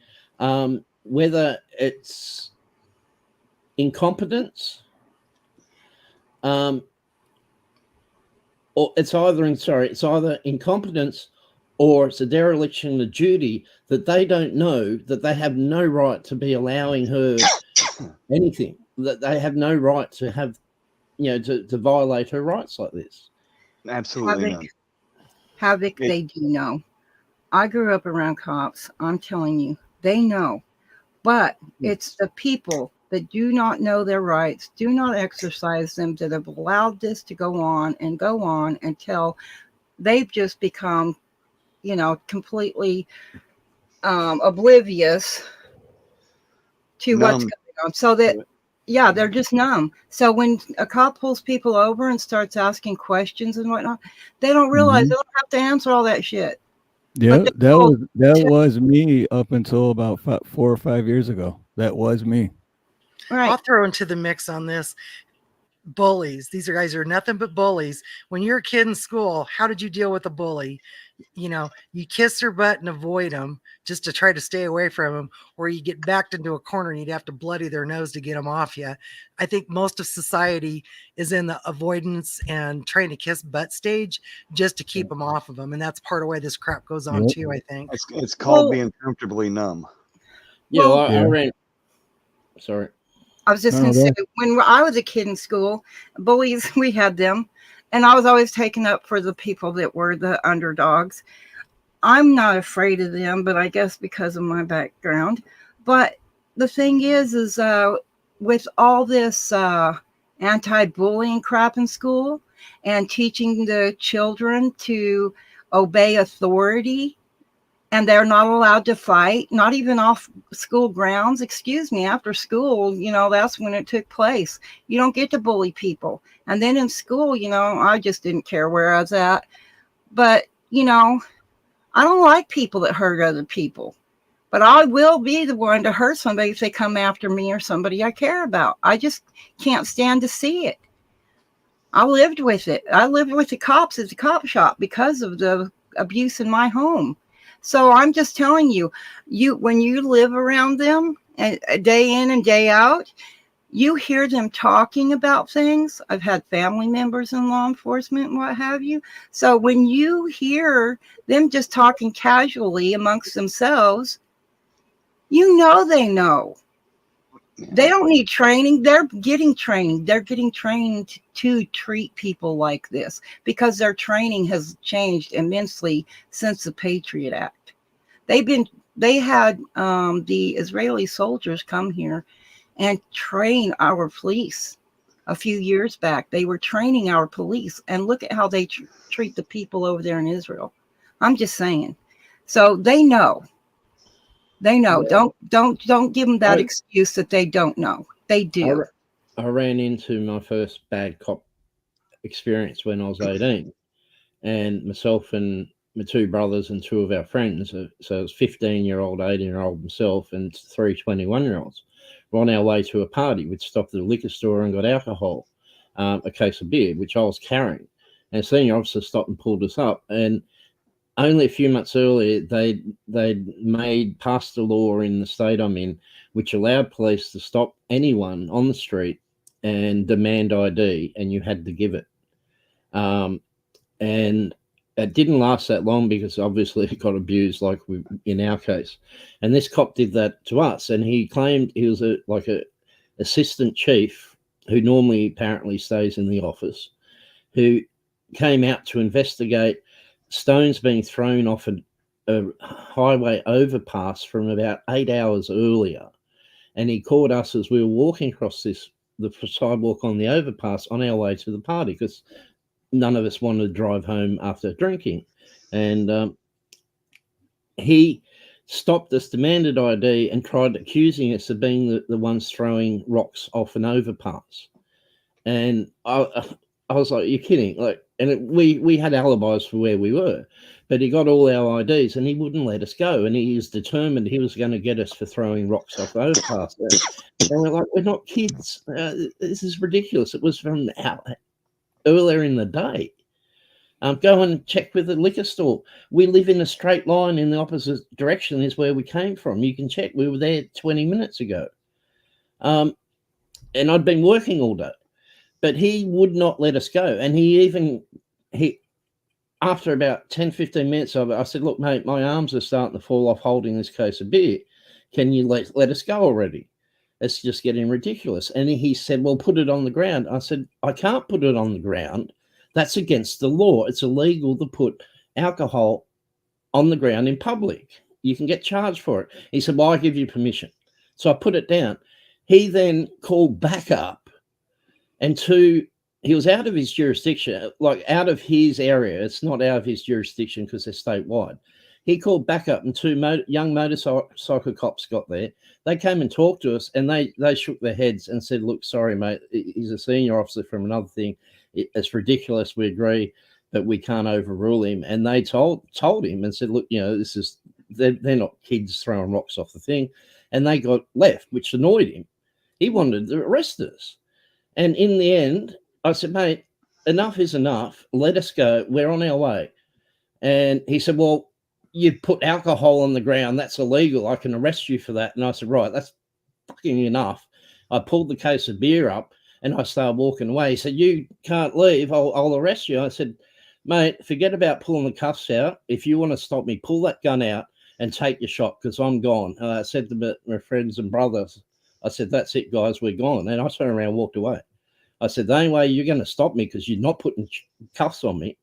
whether it's incompetence, or it's either incompetence or it's a dereliction of duty that they don't know that they have no right to be allowing her anything, that they have no right to have, to violate her rights like this. Absolutely. Havoc, they do know. I grew up around cops. I'm telling you, they know. But it's the people that do not know their rights, do not exercise them, that have allowed this to go on until they've just become, completely oblivious to what's going on. So that, they're just numb. So when a cop pulls people over and starts asking questions and whatnot, they don't realize they don't have to answer all that shit. Yeah, that was me up until about 4 or 5 years ago. That was me. Right. I'll throw into the mix on this. Bullies. These guys are nothing but bullies. When you're a kid in school, how did you deal with a bully? You kiss their butt and avoid them just to try to stay away from them, or you get backed into a corner and you'd have to bloody their nose to get them off you. I think most of society is in the avoidance and trying to kiss butt stage just to keep them off of them. And that's part of why this crap goes on too, I think. It's called being comfortably numb. Yeah, I ran. Sorry. I was just going to say, when I was a kid in school, bullies, we had them. And I was always taken up for the people that were the underdogs. I'm not afraid of them, but I guess because of my background. But the thing is with all this anti-bullying crap in school and teaching the children to obey authority, and they're not allowed to fight, not even off school grounds. Excuse me, after school, that's when it took place. You don't get to bully people. And then in school, I just didn't care where I was at. But, I don't like people that hurt other people. But I will be the one to hurt somebody if they come after me or somebody I care about. I just can't stand to see it. I lived with it. I lived with the cops at the cop shop because of the abuse in my home. So I'm just telling you, when you live around them and day in and day out, you hear them talking about things. I've had family members in law enforcement and what have you. So when you hear them just talking casually amongst themselves, you know they know. They don't need training. They're getting trained. They're getting trained to treat people like this because their training has changed immensely since the Patriot Act. They had the Israeli soldiers come here and train our police a few years back. They were training our police, and look at how they treat the people over there in Israel. I'm just saying. So they know. They know. Yeah. Don't give them that excuse that they don't know. They do. I ran into my first bad cop experience when I was 18, and myself and my two brothers and two of our friends, so it was 15-year-old, 18-year-old myself, and 3 21-year-olds, were on our way to a party. We'd stopped at a liquor store and got alcohol, a case of beer, which I was carrying. And a senior officer stopped and pulled us up. And only a few months earlier, they'd passed a law in the state I'm in, which allowed police to stop anyone on the street and demand ID, and you had to give it. And it didn't last that long because obviously it got abused, like in our case. And this cop did that to us, and he claimed he was a assistant chief who normally apparently stays in the office, who came out to investigate stones being thrown off a highway overpass from about 8 hours earlier. And he caught us as we were walking across the sidewalk on the overpass on our way to the party, because none of us wanted to drive home after drinking. And he stopped us, demanded ID, and tried accusing us of being the ones throwing rocks off an overpass. And I was like, "You're kidding!" We had alibis for where we were, but he got all our IDs and he wouldn't let us go. And he was determined he was going to get us for throwing rocks off the overpass. And we're like, "We're not kids. This is ridiculous." It was from earlier in the day. Go and check with the liquor store. We live in a straight line in the opposite direction is where we came from. You can check. We were there 20 minutes ago. And I'd been working all day, but he would not let us go. And he after about 10, 15 minutes of it, I said, "Look, mate, my arms are starting to fall off holding this case of beer. Can you let us go already? It's just getting ridiculous." And he said, "Well, put it on the ground." I said, "I can't put it on the ground. That's against the law. It's illegal to put alcohol on the ground in public. You can get charged for it." He said, "Well, I give you permission." So I put it down. He then called back up, and he was out of his jurisdiction, like out of his area. It's not out of his jurisdiction because they're statewide. He called back up, and two young motorcycle cops got there. They came and talked to us, and they shook their heads and said, "Look, sorry, mate, he's a senior officer from another thing. It's ridiculous. We agree, but we can't overrule him." And they told him and said, "Look, they're not kids throwing rocks off the thing." And they got left, which annoyed him. He wanted to arrest us. And in the end, I said, "Mate, enough is enough. Let us go. We're on our way." And he said, "Well, you put alcohol on the ground. That's illegal. I can arrest you for that." And I said, "Right, that's fucking enough." I pulled the case of beer up and I started walking away. He said, "You can't leave. I'll arrest you." I said, "Mate, forget about pulling the cuffs out. If you want to stop me, pull that gun out and take your shot, because I'm gone." And I said to my friends and brothers, I said, "That's it, guys. We're gone." And I turned around and walked away. I said, "The only way you're going to stop me, because you're not putting cuffs on me,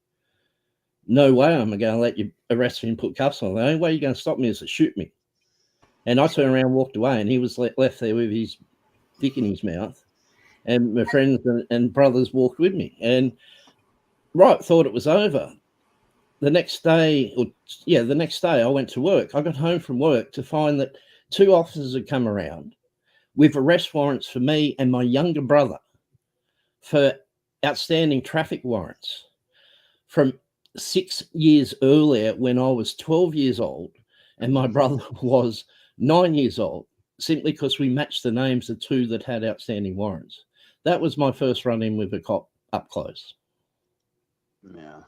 no way I'm going to let you arrest me and put cuffs on. The only way you're going to stop me is to shoot me." And I turned around and walked away, and he was left there with his dick in his mouth. And my friends and brothers walked with me. And thought it was over. The next day, I went to work. I got home from work to find that 2 officers had come around with arrest warrants for me and my younger brother for outstanding traffic warrants from 6 years earlier, when I was 12 years old and my brother was 9 years old, simply because we matched the names of 2 that had outstanding warrants. That was my first run-in with a cop up close. Yeah.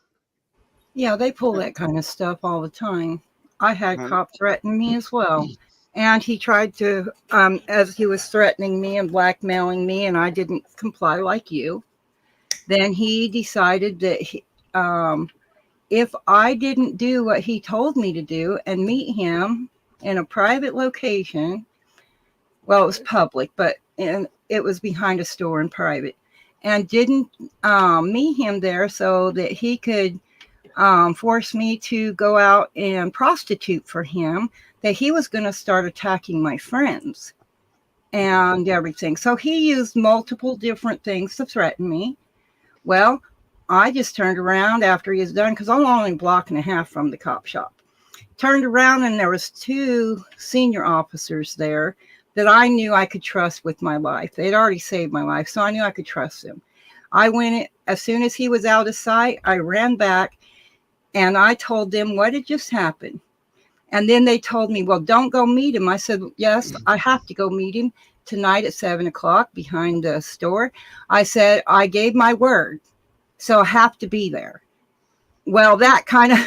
Yeah, they pull that kind of stuff all the time. I had a cop threaten me as well. And he tried to, as he was threatening me and blackmailing me, and I didn't comply like you, then he decided that if I didn't do what he told me to do and meet him in a private location, well, it was public, but it was behind a store in private, and didn't meet him there so that he could force me to go out and prostitute for him, that he was going to start attacking my friends and everything. So he used multiple different things to threaten me. Well, I just turned around after he was done, because I'm only a block and a half from the cop shop. Turned around and there was 2 senior officers there that I knew I could trust with my life. They'd already saved my life, so I knew I could trust them. I went, as soon as he was out of sight, I ran back and I told them what had just happened. And then they told me, well, don't go meet him. I said, yes, I have to go meet him tonight at 7 o'clock behind the store. I said, I gave my word, so I have to be there. Well, that kind of,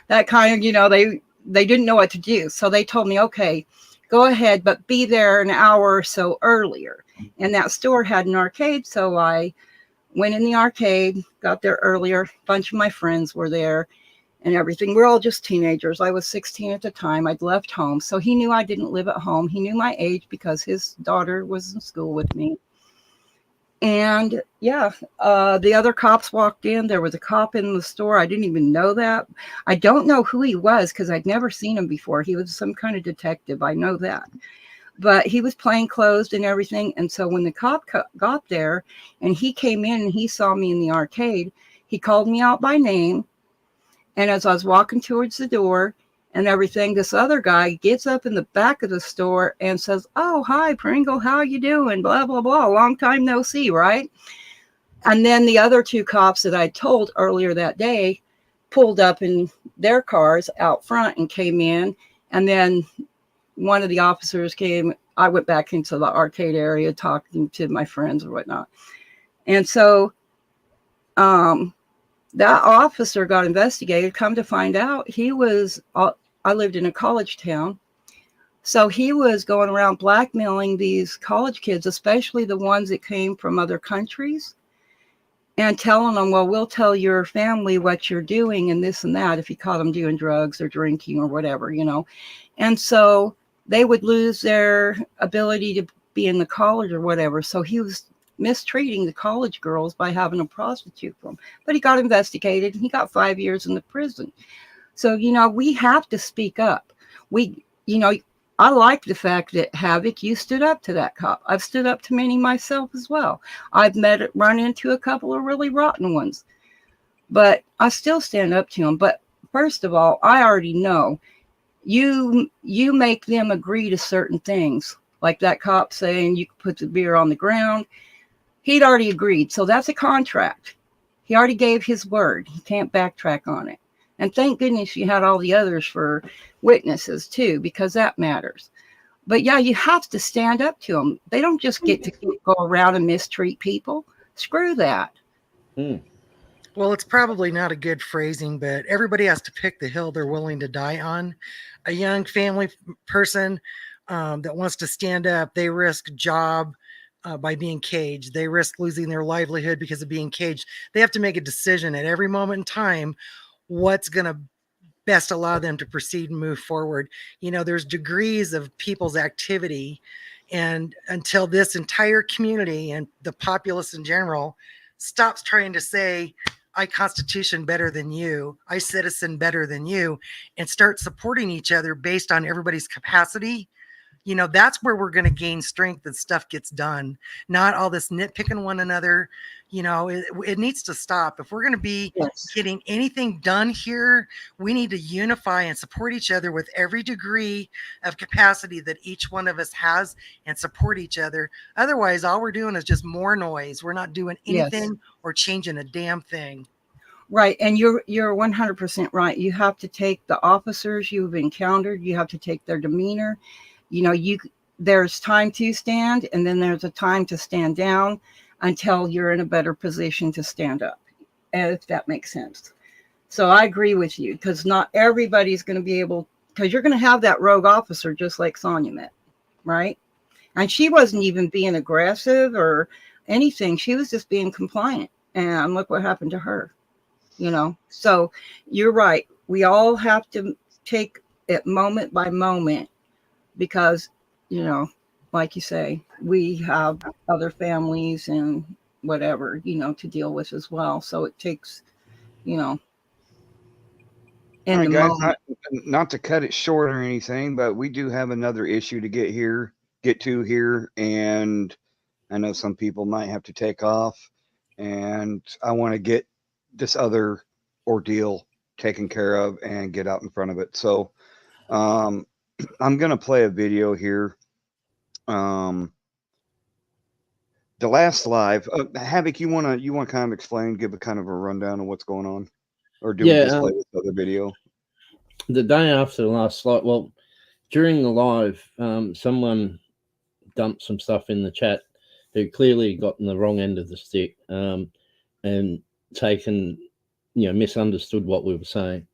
they didn't know what to do. So they told me, okay, go ahead, but be there an hour or so earlier. And that store had an arcade. So I went in the arcade, got there earlier. A bunch of my friends were there and everything. We're all just teenagers. I was 16 at the time. I'd left home. So he knew I didn't live at home. He knew my age because his daughter was in school with me. And yeah, the other cops walked in. There was a cop in the store. I didn't even know that. I don't know who he was because I'd never seen him before. He was some kind of detective. I know that. But he was plainclothes and everything. And so when the cop got there and he came in and he saw me in the arcade, he called me out by name. And as I was walking towards the door and everything, this other guy gets up in the back of the store and says, oh, hi, Pringle, how you doing? Blah, blah, blah. Long time no see, right? And then the other 2 cops that I told earlier that day pulled up in their cars out front and came in. And then one of the officers came. I went back into the arcade area talking to my friends or whatnot. And so that officer got investigated. Come to find out, he was, I lived in a college town. So he was going around blackmailing these college kids, especially the ones that came from other countries, and telling them, well, we'll tell your family what you're doing and this and that if you caught them doing drugs or drinking or whatever, And so they would lose their ability to be in the college or whatever. So he was mistreating the college girls by having a prostitute for them. But he got investigated and he got 5 years in the prison. So, we have to speak up. I like the fact that, Havoc, you stood up to that cop. I've stood up to many myself as well. I've run into a couple of really rotten ones, but I still stand up to them. But first of all, I already know you make them agree to certain things, like that cop saying you can put the beer on the ground. He'd already agreed. So that's a contract. He already gave his word. He can't backtrack on it. And thank goodness you had all the others for witnesses too, because that matters. But yeah, you have to stand up to them. They don't just get to go around and mistreat people. Screw that. Well, it's probably not a good phrasing, but everybody has to pick the hill they're willing to die on. A young family person that wants to stand up, they risk job by being caged. They risk losing their livelihood because of being caged. They have to make a decision at every moment in time what's going to best allow them to proceed and move forward. There's degrees of people's activity, and until this entire community and the populace in general stops trying to say, I Constitution better than you, I citizen better than you, and start supporting each other based on everybody's capacity, that's where we're going to gain strength and stuff gets done. Not all this nitpicking one another. It needs to stop. If we're going to be getting anything done here, we need to unify and support each other with every degree of capacity that each one of us has and support each other. Otherwise, all we're doing is just more noise. We're not doing anything or changing a damn thing. Right. And you're 100% right. You have to take the officers you've encountered. You have to take their demeanor. There's time to stand and then there's a time to stand down. until you're in a better position to stand up, if that makes sense. So I agree with you, because not everybody's going to be able, because you're going to have that rogue officer just like Sonya met, right? And she wasn't even being aggressive or anything. She was just being compliant. And look what happened to her, you know? So you're right. We all have to take it moment by moment because, you know, like you say, we have other families and whatever, you know, to deal with as well. So it takes, you know, all right, guys, not to cut it short or anything, but we do have another issue to get to here, and I know some people might have to take off, and I want to get this other ordeal taken care of and get out in front of it. So I'm going to play a video here. The last live, Havoc, you want to kind of explain, give a kind of a rundown of what's going on, or do we just play this other video? The day after the last live, well, during the live, someone dumped some stuff in the chat who clearly gotten the wrong end of the stick and taken, you know, misunderstood what we were saying.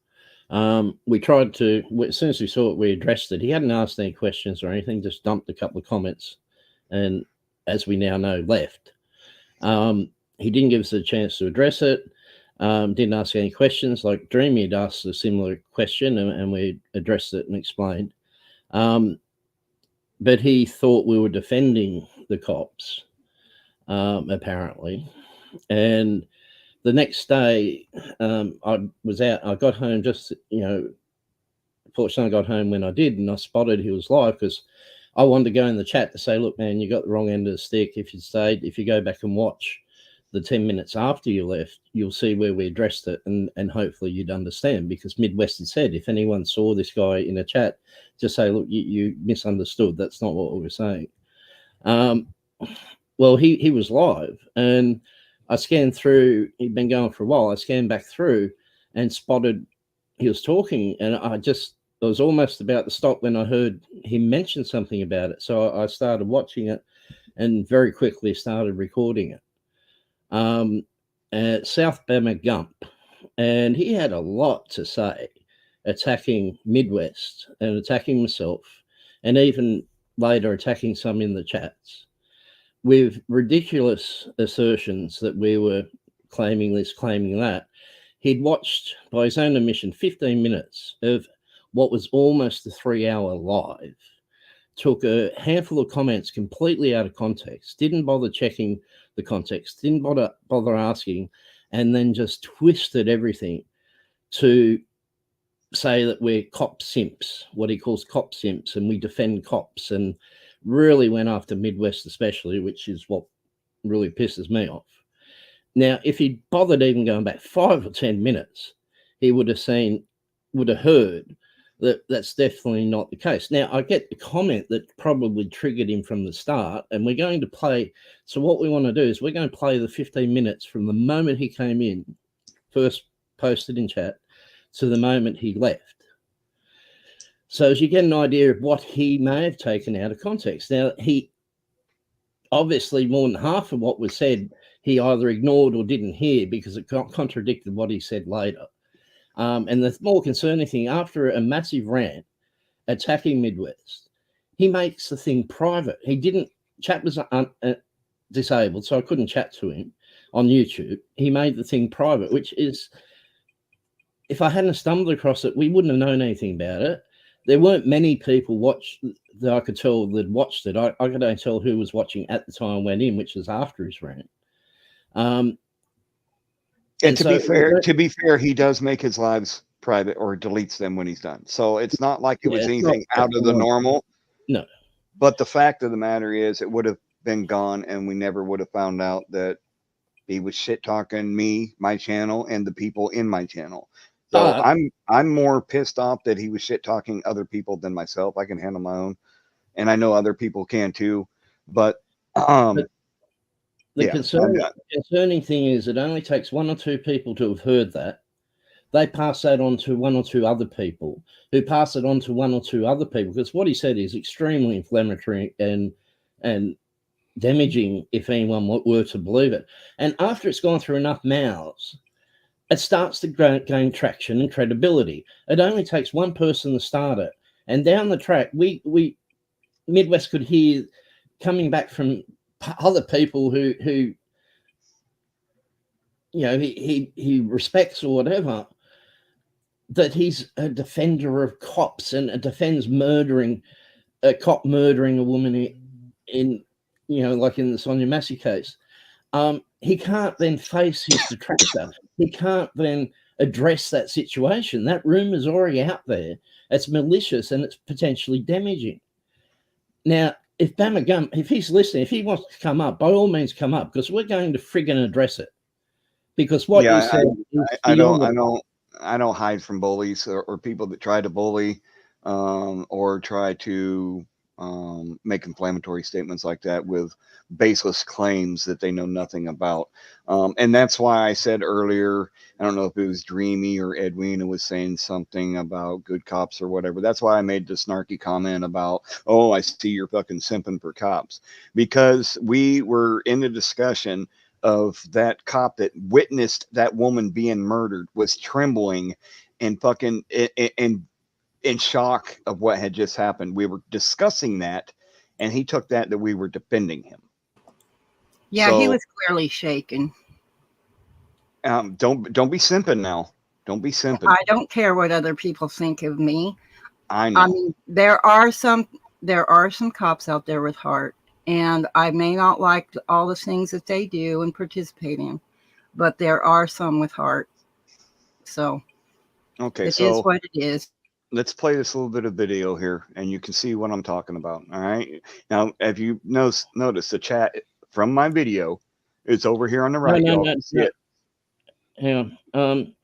We tried to, as soon as we saw it, we addressed it. He hadn't asked any questions or anything, just dumped a couple of comments and, as we now know, left. He didn't give us a chance to address it. Didn't ask any questions. Like Dreamy had asked a similar question, and we addressed it and explained. But he thought we were defending the cops, apparently. And the next day, I was out. I got home just, you know, fortunately I got home when I did, and I spotted he was live because I wanted to go in the chat to say, look, man, you got the wrong end of the stick. If you stayed, if you go back and watch the 10 minutes after you left, you'll see where we addressed it, and hopefully you'd understand, because Midwest had said, if anyone saw this guy in a chat, just say, look, you misunderstood. That's not what we were saying. Well, he was live, and I scanned through. He'd been going for a while. I scanned back through and spotted he was talking, and I was almost about to stop when I heard him mention something about it. So I started watching it and very quickly started recording it. South Bama Gump, and he had a lot to say, attacking Midwest and attacking myself, and even later attacking some in the chats with ridiculous assertions that we were claiming this, claiming that. He'd watched, by his own admission, 15 minutes of what was almost a 3-hour live, took a handful of comments completely out of context, didn't bother checking the context, didn't bother asking, and then just twisted everything to say that we're cop simps, what he calls cop simps, and we defend cops, and really went after Midwest especially, which is what really pisses me off. Now, if he'd bothered even going back 5 or 10 minutes, he would have heard that that's definitely not the case. Now, I get the comment that probably triggered him from the start, and we're going to play. So what we want to do is we're going to play the 15 minutes from the moment he came in, first posted in chat, to the moment he left. So as you get an idea of what he may have taken out of context. Now, he obviously, more than half of what was said, he either ignored or didn't hear because it contradicted what he said later. And the more concerning thing, after a massive rant attacking Midwest, he makes the thing private. He didn't, chat was disabled, so I couldn't chat to him on YouTube. He made the thing private, which is, if I hadn't stumbled across it, we wouldn't have known anything about it. There weren't many people that I could tell that watched it. I could only tell who was watching at the time I went in, which was after his rant. And to be fair, he does make his lives private or deletes them when he's done. So it's not like it was anything out of the normal. No. But the fact of the matter is, it would have been gone, and we never would have found out that he was shit talking me, my channel, and the people in my channel. So I'm more pissed off that he was shit talking other people than myself. I can handle my own, and I know other people can too. But the concerning thing is, it only takes 1 or 2 people to have heard that. They pass that on to 1 or 2 other people, who pass it on to 1 or 2 other people, because what he said is extremely inflammatory and damaging if anyone were to believe it. And after it's gone through enough mouths, it starts to gain traction and credibility. It only takes one person to start it. And down the track, we Midwest could hear coming back from other people who he respects or whatever, that he's a defender of cops and defends a cop murdering a woman in like in the Sonya Massey case. He can't then face his detractor. He can't then address that situation. That rumor is already out there. It's malicious and it's potentially damaging. Now, if Bama Gum, if he's listening, if he wants to come up, by all means come up, because we're going to friggin' address it. Because what you said, I don't hide from bullies or people that try to bully or try to make inflammatory statements like that with baseless claims that they know nothing about. And that's why I said earlier, I don't know if it was Dreamy or Edwin who was saying something about good cops or whatever. That's why I made the snarky comment about, oh, I see you're fucking simping for cops, because we were in a discussion of that cop that witnessed that woman being murdered was trembling and fucking in shock of what had just happened. We were discussing that, and he took that we were defending him. Yeah, so, he was clearly shaken. Don't be simping now. Don't be simping. I don't care what other people think of me. I know. I mean, there are some cops out there with heart, and I may not like all the things that they do and participate in, but there are some with heart. So, okay, it is what it is. Let's play this little bit of video here, and you can see what I'm talking about. All right. Now, if you notice the chat from my video, it's over here on the right. No. Hang on.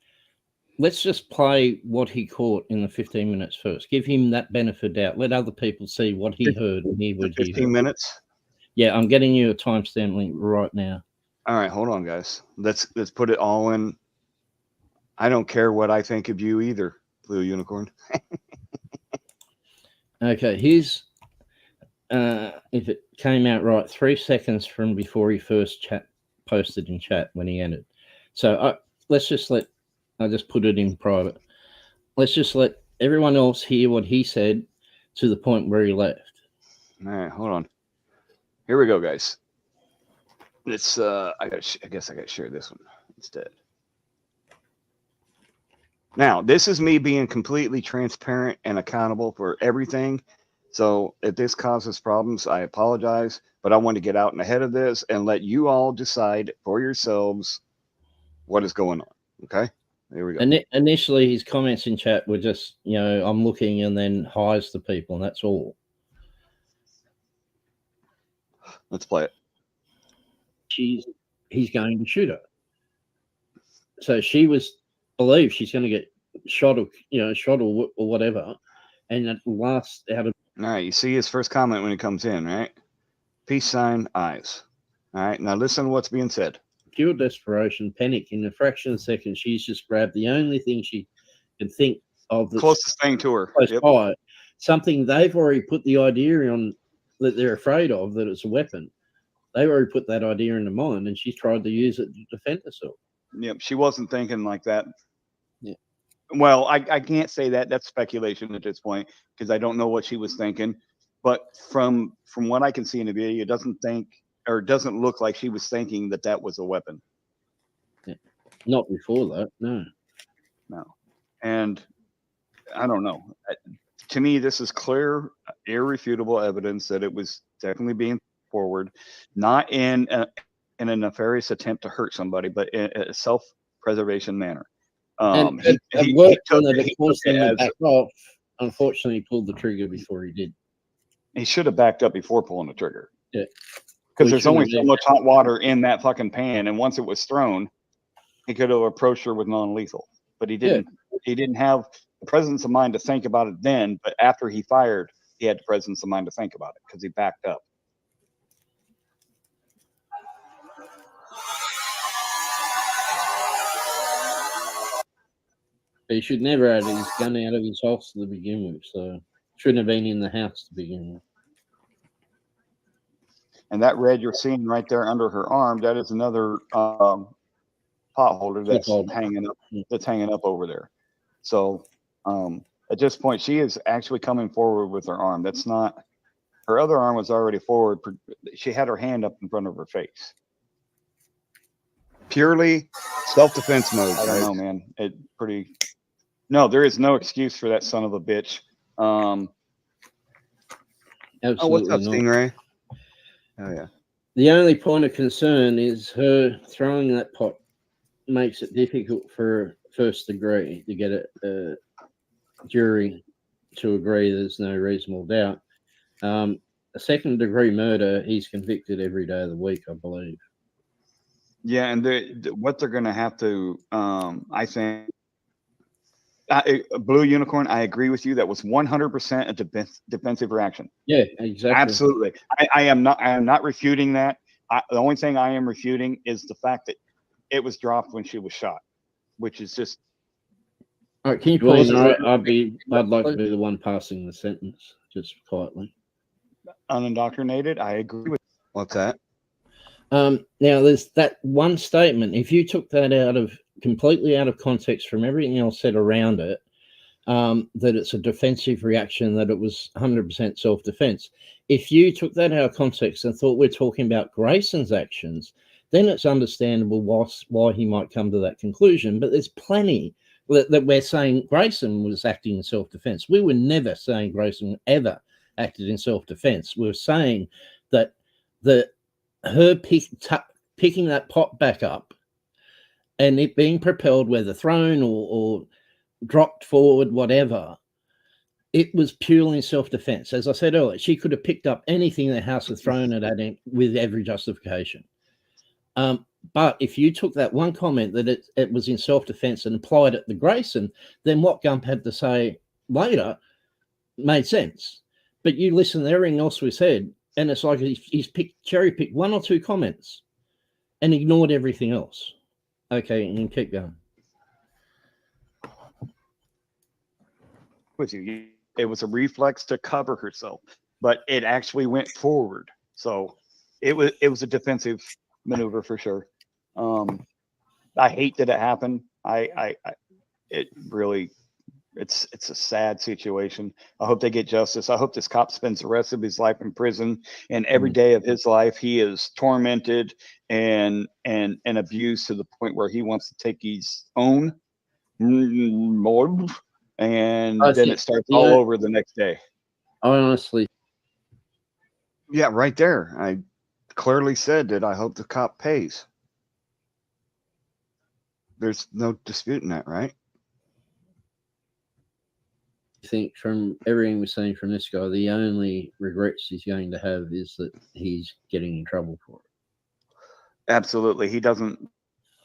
Let's just play what he caught in the 15 minutes first. Give him that benefit of doubt. Let other people see what he heard and he would. 15 minutes. Yeah, I'm getting you a timestamp link right now. All right, hold on, guys. Let's put it all in. I don't care what I think of you either, Blue Unicorn. Okay, here's if it came out right, 3 seconds from before he first posted in chat when he entered. So let's just I just put it in private. Let's just let everyone else hear what he said to the point where he left. All right, hold on. Here we go, guys. It's I guess I got to share this one instead. Now, this is me being completely transparent and accountable for everything. So if this causes problems, I apologize, but I want to get out and ahead of this and let you all decide for yourselves what is going on. Okay, there we go. Initially, his comments in chat were just, I'm looking, and then highs to people, and that's all. Let's play it. He's going to shoot her. So she believes she's going to get shot or whatever. And at last, all right, you see his first comment when he comes in, right? Peace sign, eyes. All right, now listen to what's being said. Pure desperation, panic. In a fraction of a second, she's just grabbed the only thing she can think of. The closest thing to her. Yep. Something they've already put the idea on that they're afraid of, that it's a weapon. They've already put that idea in their mind, and she's tried to use it to defend herself. Yep, she wasn't thinking like that. Yeah. Well, I can't say that. That's speculation at this point because I don't know what she was thinking. But from what I can see in the video, it doesn't look like she was thinking that was a weapon. Yeah. Not before that, no. No. And I don't know. To me, this is clear, irrefutable evidence that it was definitely being forward, not in a nefarious attempt to hurt somebody, but in a self-preservation manner. Unfortunately, he pulled the trigger before he did. He should have backed up before pulling the trigger. Yeah. Because there's only so much hot water in that fucking pan, and once it was thrown, he could have approached her with non-lethal. But he didn't. Yeah. He didn't have the presence of mind to think about it then, but after he fired, he had the presence of mind to think about it because he backed up. He should never have his gun out of his house to begin with, so shouldn't have been in the house to begin with. And that red you're seeing right there under her arm, that is another pot holder that's hanging up. That's hanging up over there. So at this point, she is actually coming forward with her arm. That's not her other arm was already forward. She had her hand up in front of her face. Purely self-defense mode. I don't know, man. No, there is no excuse for that son of a bitch. Absolutely what's up, not. Stingray? Oh yeah. The only point of concern is her throwing that pot makes it difficult for first degree to get a jury to agree there's no reasonable doubt. A second degree murder, he's convicted every day of the week, I believe. Yeah, and what they're going to have to, I think, Blue Unicorn, I agree with you. That was 100% a defensive reaction. Yeah, exactly. Absolutely. I am not refuting that. The only thing I am refuting is the fact that it was dropped when she was shot, which is just. All right, can you pause? I'd like to be the one passing the sentence, just quietly. Unindoctrinated, I agree with. What's that? Now, there's that one statement. If you took that completely out of context from everything else said around it, that it's a defensive reaction, that it was 100% self-defense. If you took that out of context and thought we're talking about Grayson's actions, then it's understandable why he might come to that conclusion. But there's plenty that we're saying Grayson was acting in self-defense. We were never saying Grayson ever acted in self-defense. We were saying that her picking that pot back up and it being propelled, whether thrown or dropped forward, whatever, it was purely in self-defense. As I said earlier, she could have picked up anything in the house and thrown it at him with every justification. But if you took that one comment that it was in self-defense and applied it to Grayson, then what Gump had to say later made sense. But you listen to everything else we said, and it's like he's cherry-picked one or two comments and ignored everything else. Okay, and keep going. With you, it was a reflex to cover herself, but it actually went forward. So it was a defensive maneuver for sure. I hate that it happened. It's a sad situation. I hope they get justice. I hope this cop spends the rest of his life in prison, and every day of his life he is tormented and abused to the point where he wants to take his own and then it starts all over the next day. Honestly. Yeah, right there. I clearly said that I hope the cop pays. There's no disputing that, right? I think from everything we're seeing from this guy, the only regrets he's going to have is that he's getting in trouble for it. Absolutely. He doesn't.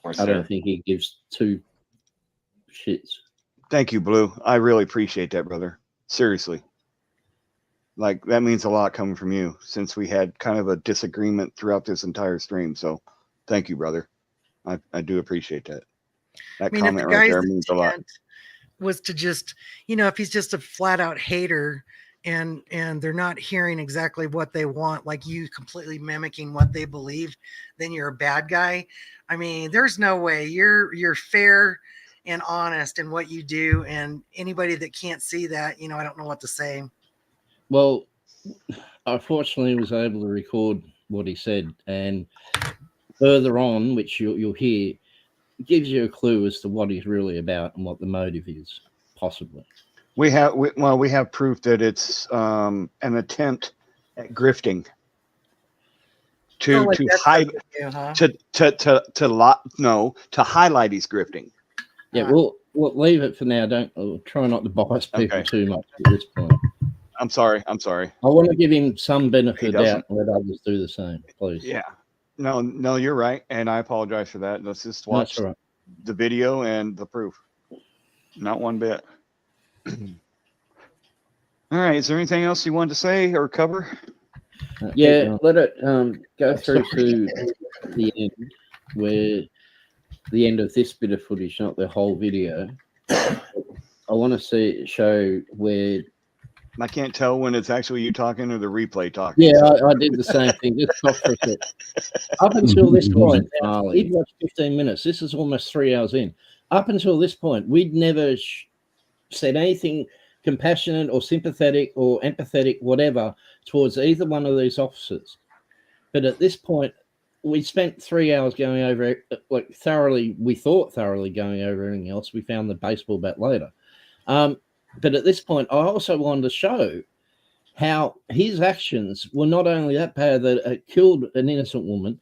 I don't think he gives two shits. Thank you, Blue. I really appreciate that, brother. Seriously. Like, that means a lot coming from you, since we had kind of a disagreement throughout this entire stream. So thank you, brother. I do appreciate that. That comment right there means a lot. Was to just, if he's just a flat out hater and they're not hearing exactly what they want, like you completely mimicking what they believe, then you're a bad guy. I mean, there's no way. You're fair and honest in what you do, and anybody that can't see that, I don't know what to say. Well, I fortunately was able to record what he said, and further on, which you'll hear, gives you a clue as to what he's really about and what the motive is, possibly. We have proof that it's an attempt at grifting to highlight his grifting. Yeah, we'll leave it for now. Try not to bias people too much at this point. I'm sorry. I want to give him some benefit of doubt and let others do the same, please. Yeah. No, you're right, and I apologize for that. Let's just watch the video and the proof. Not one bit. All right. Is there anything else you wanted to say or cover? Yeah, let it go through to the end, where the end of this bit of footage, not the whole video. I want to show where I can't tell when it's actually you talking or the replay talking. Yeah, I did the same thing. Just stop for a sec. Up until this point, we'd watched 15 minutes. This is almost 3 hours in. Up until this point, we'd never said anything compassionate or sympathetic or empathetic, whatever, towards either one of these officers. But at this point, we spent 3 hours going over, like thoroughly, we thought thoroughly going over everything else. We found the baseball bat later. But at this point, I also wanted to show how his actions were not only that bad that it killed an innocent woman,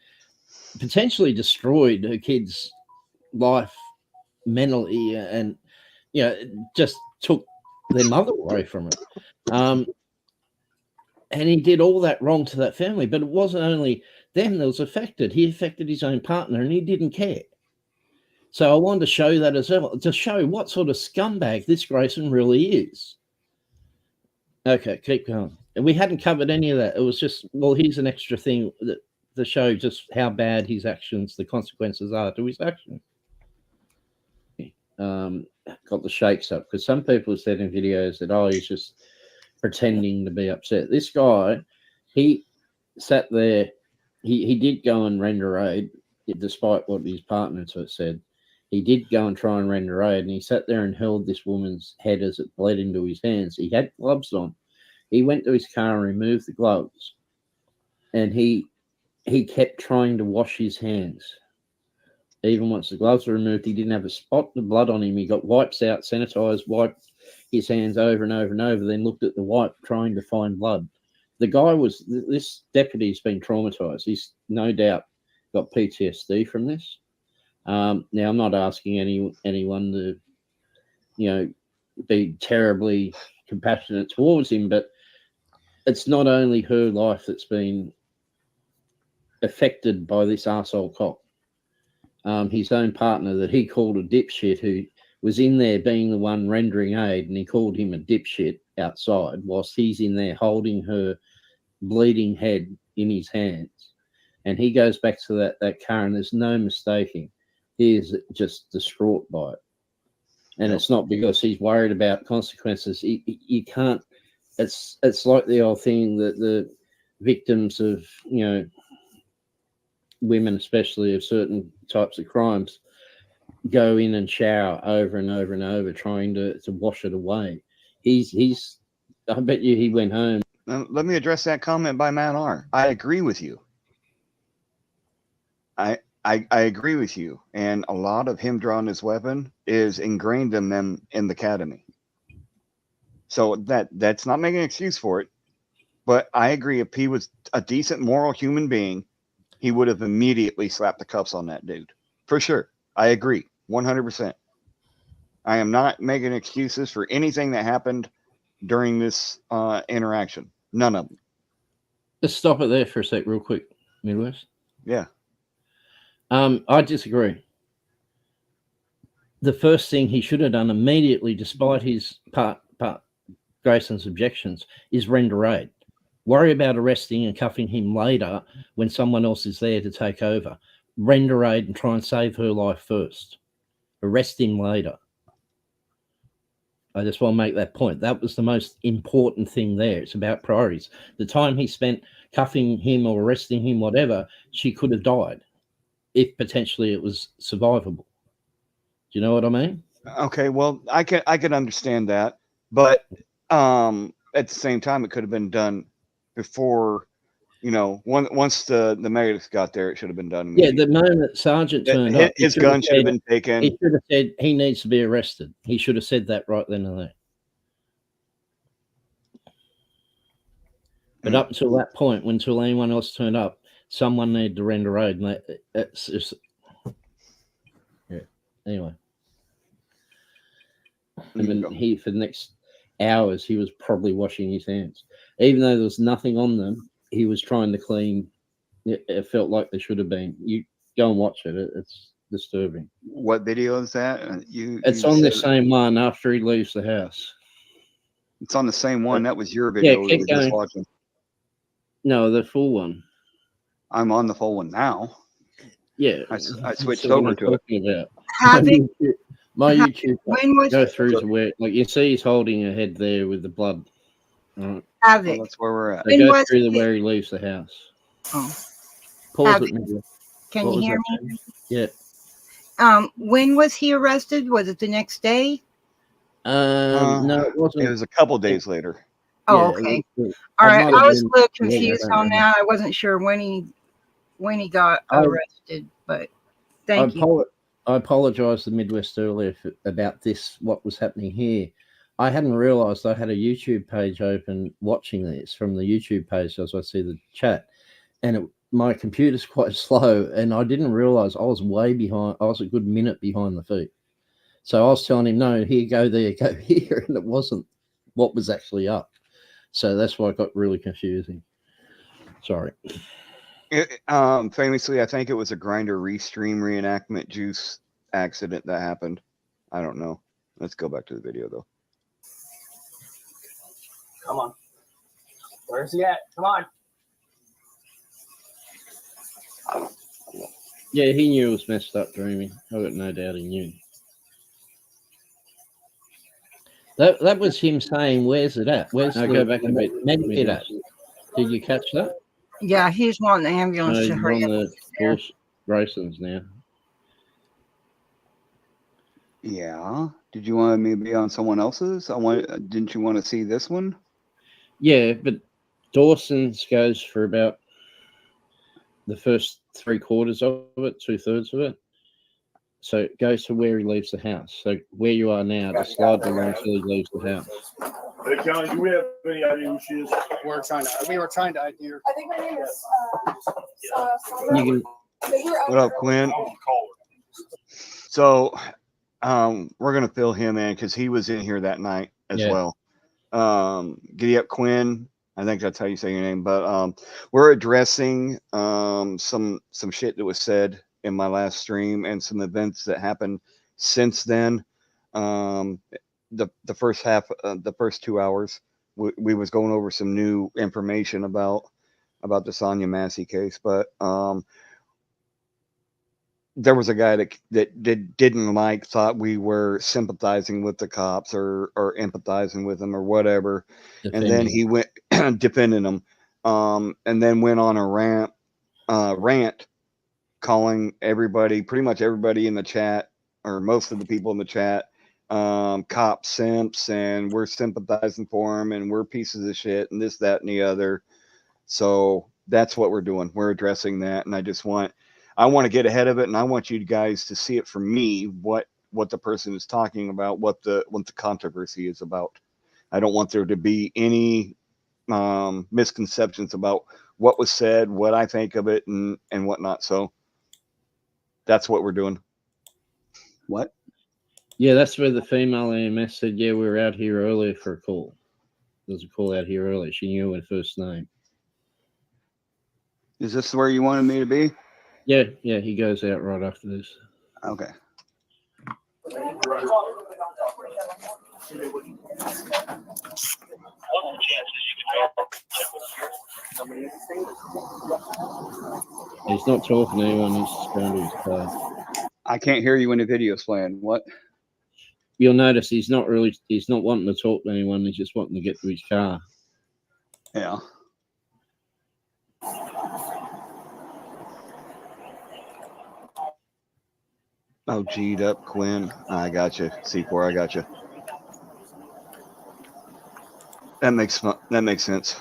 potentially destroyed her kid's life mentally, and just took their mother away from her. And he did all that wrong to that family. But it wasn't only them that was affected. He affected his own partner, and he didn't care. So I wanted to show that as well, to show what sort of scumbag this Grayson really is. Okay, keep going. And we hadn't covered any of that. It was just, well, here's an extra thing that to show just how bad his actions, the consequences are to his actions. Got the shakes up because some people said in videos that, oh, he's just pretending to be upset. This guy, he sat there. He did go and render aid, despite what his partner said. He did go and try and render aid, and he sat there and held this woman's head as it bled into his hands. He had gloves on. He went to his car and removed the gloves, and he kept trying to wash his hands. Even once the gloves were removed, he didn't have a spot of blood on him. He got wipes out, sanitized, wiped his hands over and over and over, then looked at the wipe trying to find blood. The guy this deputy's been traumatized. He's no doubt got PTSD from this. Now, I'm not asking anyone to, be terribly compassionate towards him, but it's not only her life that's been affected by this arsehole cop. His own partner that he called a dipshit, who was in there being the one rendering aid, and he called him a dipshit outside whilst he's in there holding her bleeding head in his hands. And he goes back to that car, and there's no mistaking. He is just distraught by it. And it's not because he's worried about consequences. You can't, it's like the old thing that the victims of, women, especially of certain types of crimes, go in and shower over and over and over, trying to wash it away. He's I bet you he went home. Now, let me address that comment by Matt R. I agree with you. I agree with you. And a lot of him drawing his weapon is ingrained in them in the academy. So that's not making an excuse for it. But I agree, if he was a decent moral human being, he would have immediately slapped the cuffs on that dude. For sure. I agree. 100%. I am not making excuses for anything that happened during this interaction. None of them. Let's stop it there for a sec real quick, Midwest. Yeah. I disagree. The first thing he should have done immediately, despite his part Grayson's objections, is render aid. Worry about arresting and cuffing him later when someone else is there to take over. Render aid and try and save her life first. Arrest him later. I just want to make that point. That was the most important thing there. It's about priorities. The time he spent cuffing him or arresting him, whatever, she could have died if potentially it was survivable. Do you know what I mean? Okay, well, I can understand that, but at the same time, it could have been done before, once the medics got there, it should have been done. Yeah, the moment Sergeant turned up, his gun should have been taken. He should have said he needs to be arrested. He should have said that right then and there. But up until that point, until anyone else turned up, someone needed to render aid, and that's just anyway. And then for the next hours, he was probably washing his hands, even though there was nothing on them. He was trying to clean. It felt like there should have been. You go and watch it. It's disturbing. What video is that? It's on the same one after he leaves the house. It's on the same one. That was your video. Yeah, keep going. Watching. No, the full one. I'm on the full one now. Yeah, I switched over to it. My YouTube go through to where, like, you see, he's holding her head there with the blood. Havoc. That's where we're at. So go through the where he leaves the house. Oh. Pause Havoc. it, maybe. Can What you was hear that, me? Jamie? Yeah. When was he arrested? Was it the next day? No, it wasn't. It was a couple days later. Oh, Yeah, okay. it All right. might have I was a been little late, I confused don't on remember. that. I wasn't sure when he got arrested, but thank you. I apologise to Midwest earlier about this, what was happening here. I hadn't realised I had a YouTube page open watching this from the YouTube page as I see the chat. And my computer's quite slow, and I didn't realise I was way behind. I was a good minute behind the feed. So I was telling him, no, here, go there, go here. And it wasn't what was actually up. So that's why it got really confusing. Sorry. Famously, I think it was a Grinder Restream reenactment juice accident that happened. I don't know. Let's go back to the video, though. Come on. Where's he at? Come on. Yeah, he knew it was messed up, Dreamy. I got no doubt he knew. That was him saying, "Where's it at? Where's go back a bit? Med at? Did you catch that? Yeah, he's wanting the No, ambulance he's to hurry on up. the Grayson's now. Yeah. Did you want me to be on someone else's? Didn't you want to see this one? Yeah, but Dawson's goes for about the first 3/4 of it, 2/3 of it. So it goes to where he leaves the house. So where you are now, just slide along until he leaves the house. Hey, Johnny, do we have any idea who she is? We were trying to ID her. I think her name is You can, What up, Quinn? So, we're gonna fill him in because he was in here that night as well. Giddy up, Quinn. I think that's how you say your name. But we're addressing some shit that was said in my last stream and some events that happened since then. The first half, the first 2 hours, we was going over some new information about the Sonya Massey case, but there was a guy that didn't thought we were sympathizing with the cops or empathizing with them or whatever, and then he went defending them, and then went on a rant, calling everybody, pretty much everybody in the chat, or most of the people in the chat, cop simps, and we're sympathizing for them, and we're pieces of shit, and this, that, and the other. So that's what we're doing. We're addressing that, and I want to get ahead of it, and I want you guys to see it from me, what the person is talking about, what the controversy is about. I don't want there to be any misconceptions about what was said, what I think of it, and whatnot. So that's what we're doing. What? Yeah, that's where the female EMS said, yeah, we were out here earlier for a call. There was a call out here earlier. She knew her first name. Is this where you wanted me to be? Yeah, he goes out right after this. Okay. He's not talking to anyone. He's just going to his car. I can't hear you when the video's playing. What? You'll notice he's not wanting to talk to anyone. He's just wanting to get to his car. Yeah. Oh, G'd up, Quinn. I got you. C4, I got you. That makes sense.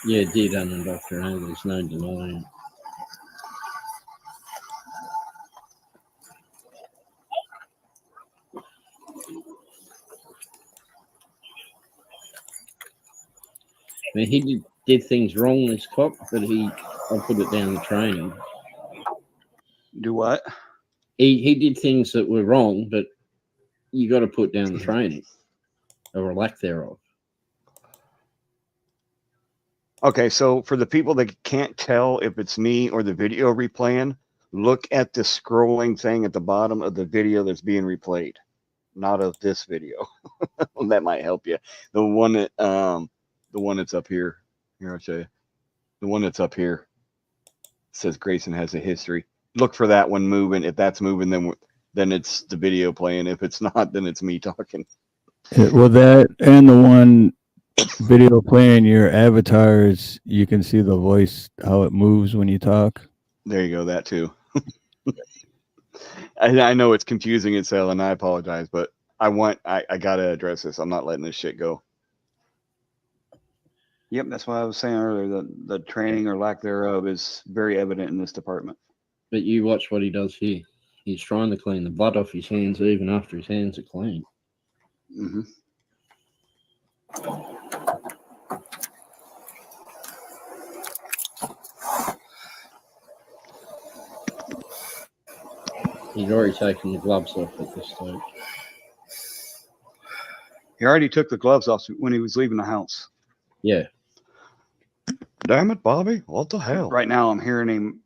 Yeah, D done and Dr. A. There's no denying. I mean, he did things wrong, this cop, but I'll put it down to training. Do what? He did things that were wrong, but you got to put down the training or a lack thereof. Okay, so for the people that can't tell if it's me or the video replaying, look at the scrolling thing at the bottom of the video that's being replayed, not of this video. That might help you. The one that's up here. Here, I'll show you. The one that's up here says Grayson has a history. Look for that one moving. If that's moving, then it's the video playing. If it's not, then it's me talking. Well, that and the one video playing your avatars, you can see the voice, how it moves when you talk. There you go. That too. I know it's confusing as hell, and I apologize, but I gotta address this. I'm not letting this shit go. Yep, that's what I was saying earlier. The training or lack thereof is very evident in this department. But you watch what he does here. He's trying to clean the blood off his hands even after his hands are clean. Mm-hmm. He's already taken the gloves off at this stage. He already took the gloves off when he was leaving the house. Yeah. Damn it, Bobby. What the hell? Right now, I'm hearing him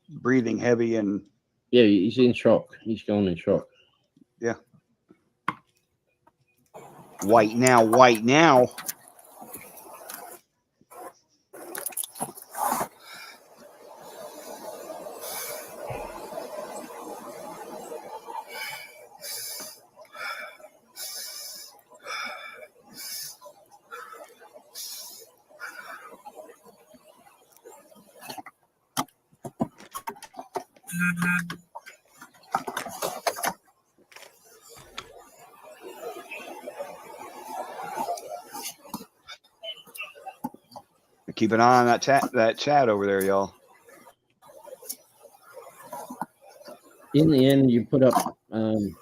breathing heavy and... Yeah, he's in shock. He's gone in shock. Yeah. White now, white now. Keep an eye on that chat over there, y'all. In the end, you put up all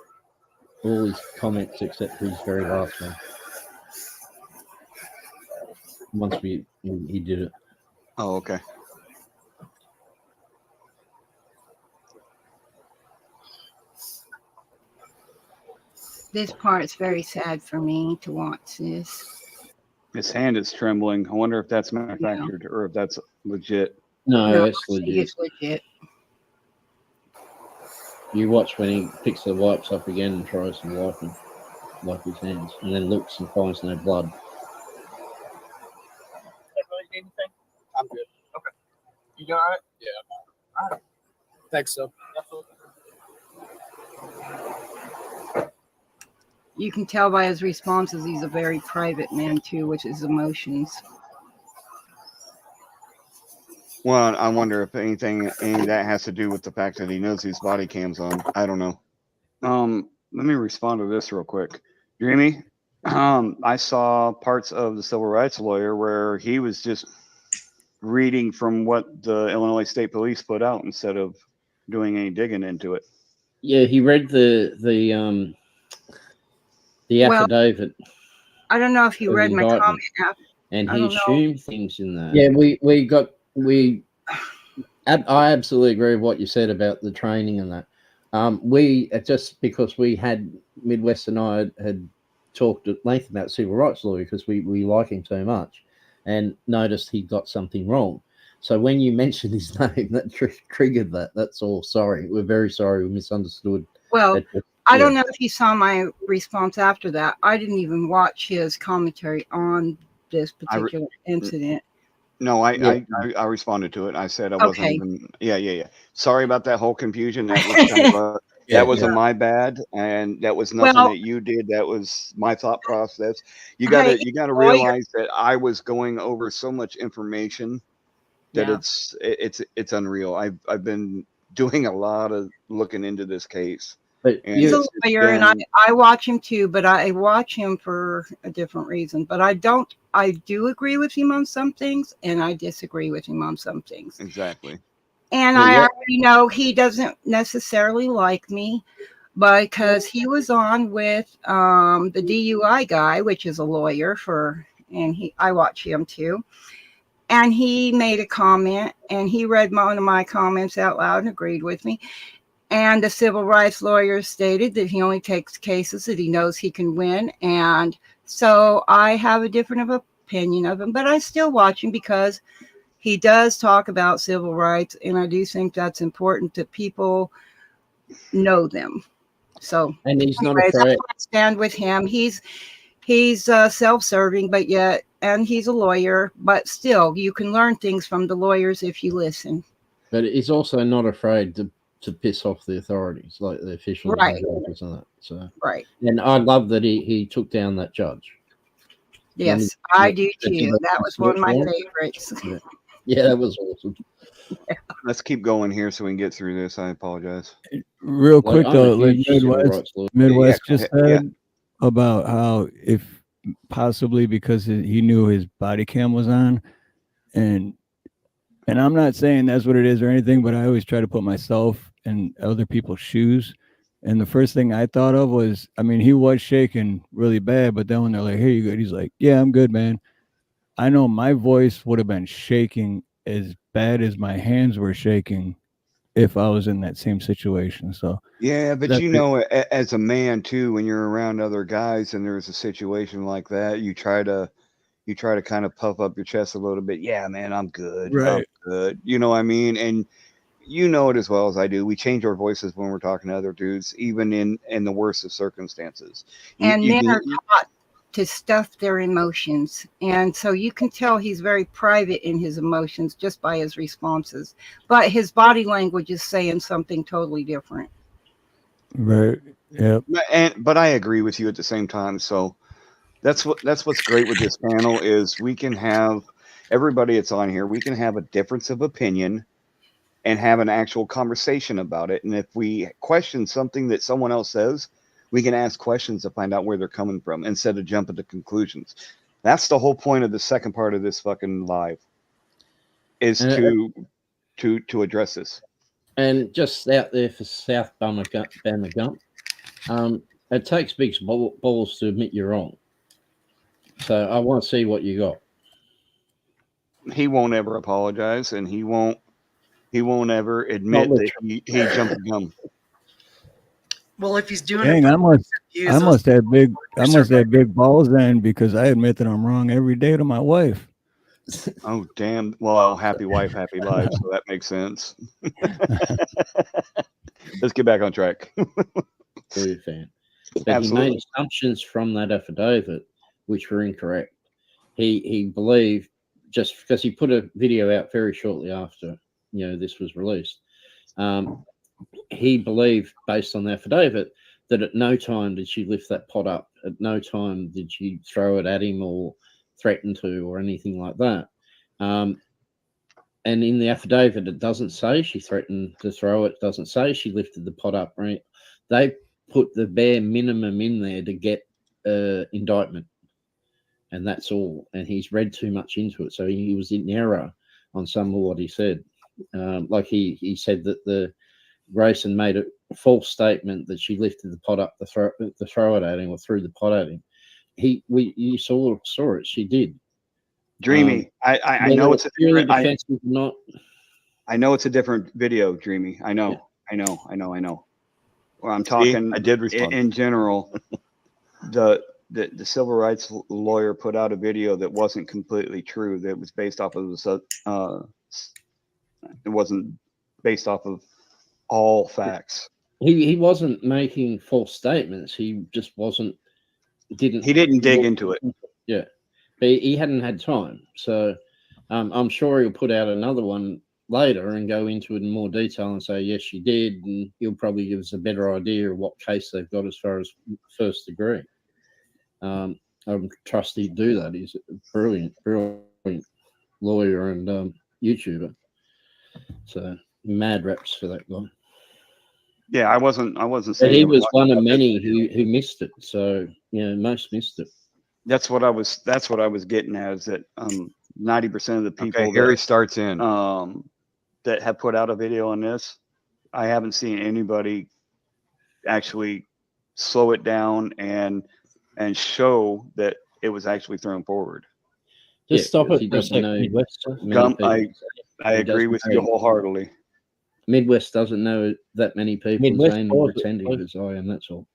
his comments except his very last one. Once he did it. Oh, okay. This part's very sad for me to watch this. His hand is trembling. I wonder if that's manufactured or if that's legit. No, it's I think legit. it's legit. You watch when he picks the wipes up again and tries to wipe his hands, and then looks and finds no blood. Anything? I'm good. Okay. You all right? Yeah. All right. Thanks, so. You can tell by his responses he's a very private man too, with his emotions. Well, I wonder if any of that has to do with the fact that he knows his body cam's on. I don't know. Let me respond to this real quick. Dreamy, I saw parts of the civil rights lawyer where he was just reading from what the Illinois State Police put out instead of doing any digging into it. Yeah, he read the affidavit. I don't know if you read my comment. And I he don't know. assumed things in there. Yeah, I absolutely agree with what you said about the training and that. We just because we had Midwest and I had talked at length about civil rights law because we like him so much, and noticed he got something wrong. So when you mentioned his name, that triggered that. That's all. Sorry, we're very sorry. We misunderstood. Well, I don't know if you saw my response after that. I didn't even watch his commentary on this particular incident. No, I responded to it. I said I wasn't even. Yeah. Sorry about that whole confusion. That was kind of that was my bad, and that was nothing that you did. That was my thought process. You gotta realize that I was going over so much information that it's unreal. I've been doing a lot of looking into this case. But he's a lawyer, and I watch him too, but I watch him for a different reason. But I do agree with him on some things, and I disagree with him on some things. Exactly. And I already know he doesn't necessarily like me because he was on with the DUI guy, which is a lawyer I watch him too. And he made a comment, and he read one of my comments out loud and agreed with me. And the civil rights lawyer stated that he only takes cases that he knows he can win. And so I have a different opinion of him, but I still watch him because he does talk about civil rights. And I do think that's important that people know them. So, and he's not anyways, afraid. I stand with him. He's self-serving, but yet and he's a lawyer, but still, you can learn things from the lawyers if you listen. But he's also not afraid to piss off the authorities, like the officials Right. and judges and that. So, right. And I love that he took down that judge. Yes, I do too. That was one of my favorites. Yeah, that was awesome. Let's keep going here so we can get through this. I apologize. Real quick though, like Midwest Yeah, just yeah. said about how if possibly because he knew his body cam was on, and I'm not saying that's what it is or anything, but I always try to put myself in other people's shoes. And the first thing I thought of was, I mean, he was shaking really bad, but then when they're like, "Hey, you good?" He's like, "Yeah, I'm good, man." I know my voice would have been shaking as bad as my hands were shaking if I was in that same situation. So Yeah, but that's you it. know, as a man too, when you're around other guys and there's a situation like that, you try to kind of puff up your chest a little bit. Yeah, man, I'm good. I'm Right. good. You know what I mean? And you know it as well as I do. We change our voices when we're talking to other dudes, even in the worst of circumstances. And men are taught to stuff their emotions. And so you can tell he's very private in his emotions just by his responses. But his body language is saying something totally different. Right. Yep. But I agree with you at the same time. So that's what's great with this panel is we can have everybody that's on here. We can have a difference of opinion and have an actual conversation about it. And if we question something that someone else says, we can ask questions to find out where they're coming from instead of jumping to conclusions. That's the whole point of the second part of this fucking live is to address this. And just out there for South Bama Gump, it takes big balls to admit you're wrong. So I want to see what you got. He won't ever apologize, and he won't ever admit that he jumped the gun. Well, if he's doing Dang, it, I must have big balls then, because I admit that I'm wrong every day to my wife. Oh damn! Well, happy wife, happy life. So that makes sense. Let's get back on track. True fan. But Absolutely. he made assumptions from that affidavit which were incorrect. He believed, just because he put a video out very shortly after this was released, he believed, based on the affidavit, that at no time did she lift that pot up. At no time did she throw it at him or threaten to or anything like that. And in the affidavit, it doesn't say she threatened to throw it. It doesn't say she lifted the pot up. Right? They put the bare minimum in there to get indictment, and that's all. And he's read too much into it, so he was in error on some of what he said. Like he said that the Grayson made a false statement that she lifted the pot up to throw it at him or threw the pot at him. You saw it. She did. Dreamy, I know it's a really different. defensive, not. I know it's a different video, Dreamy. I know. Well, I'm talking. I did respond. In general. The civil rights lawyer put out a video that wasn't completely true. That was based off of it wasn't based off of all facts. He wasn't making false statements. He just didn't dig into it. Yeah, but he hadn't had time. So I'm sure he'll put out another one later and go into it in more detail and say, yes, she did. And he'll probably give us a better idea of what case they've got as far as first degree. I trust he'd do that. He's a brilliant lawyer and YouTuber. So mad reps for that guy. Yeah, I wasn't But saying he was one of many who missed it. So most missed it. That's what I was getting at, is that 90% of the people here he starts in. That have put out a video on this, I haven't seen anybody actually slow it down and show that it was actually thrown forward. Just stop it for a second. Gump, I agree with you wholeheartedly. Midwest doesn't know that many people saying or pretending as I am, that's all.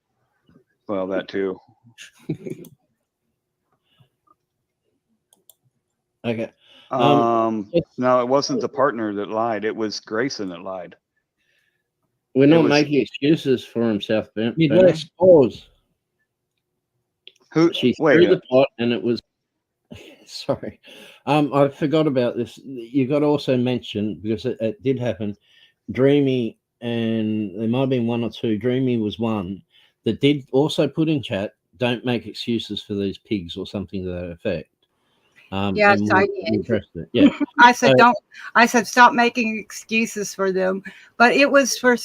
Well, that too. Okay. No, it wasn't the partner that lied. It was Grayson that lied. We're not making excuses for himself. Midwest, pause. She threw the pot, and it was Sorry. I forgot about this. You got to also mention, because it did happen, Dreamy, and there might have been one or two. Dreamy was one that did also put in chat, don't make excuses for these pigs or something to that effect. Yes, and I we did. addressed it. Yeah. I said, So- don't. I said, stop making excuses for them. But it was for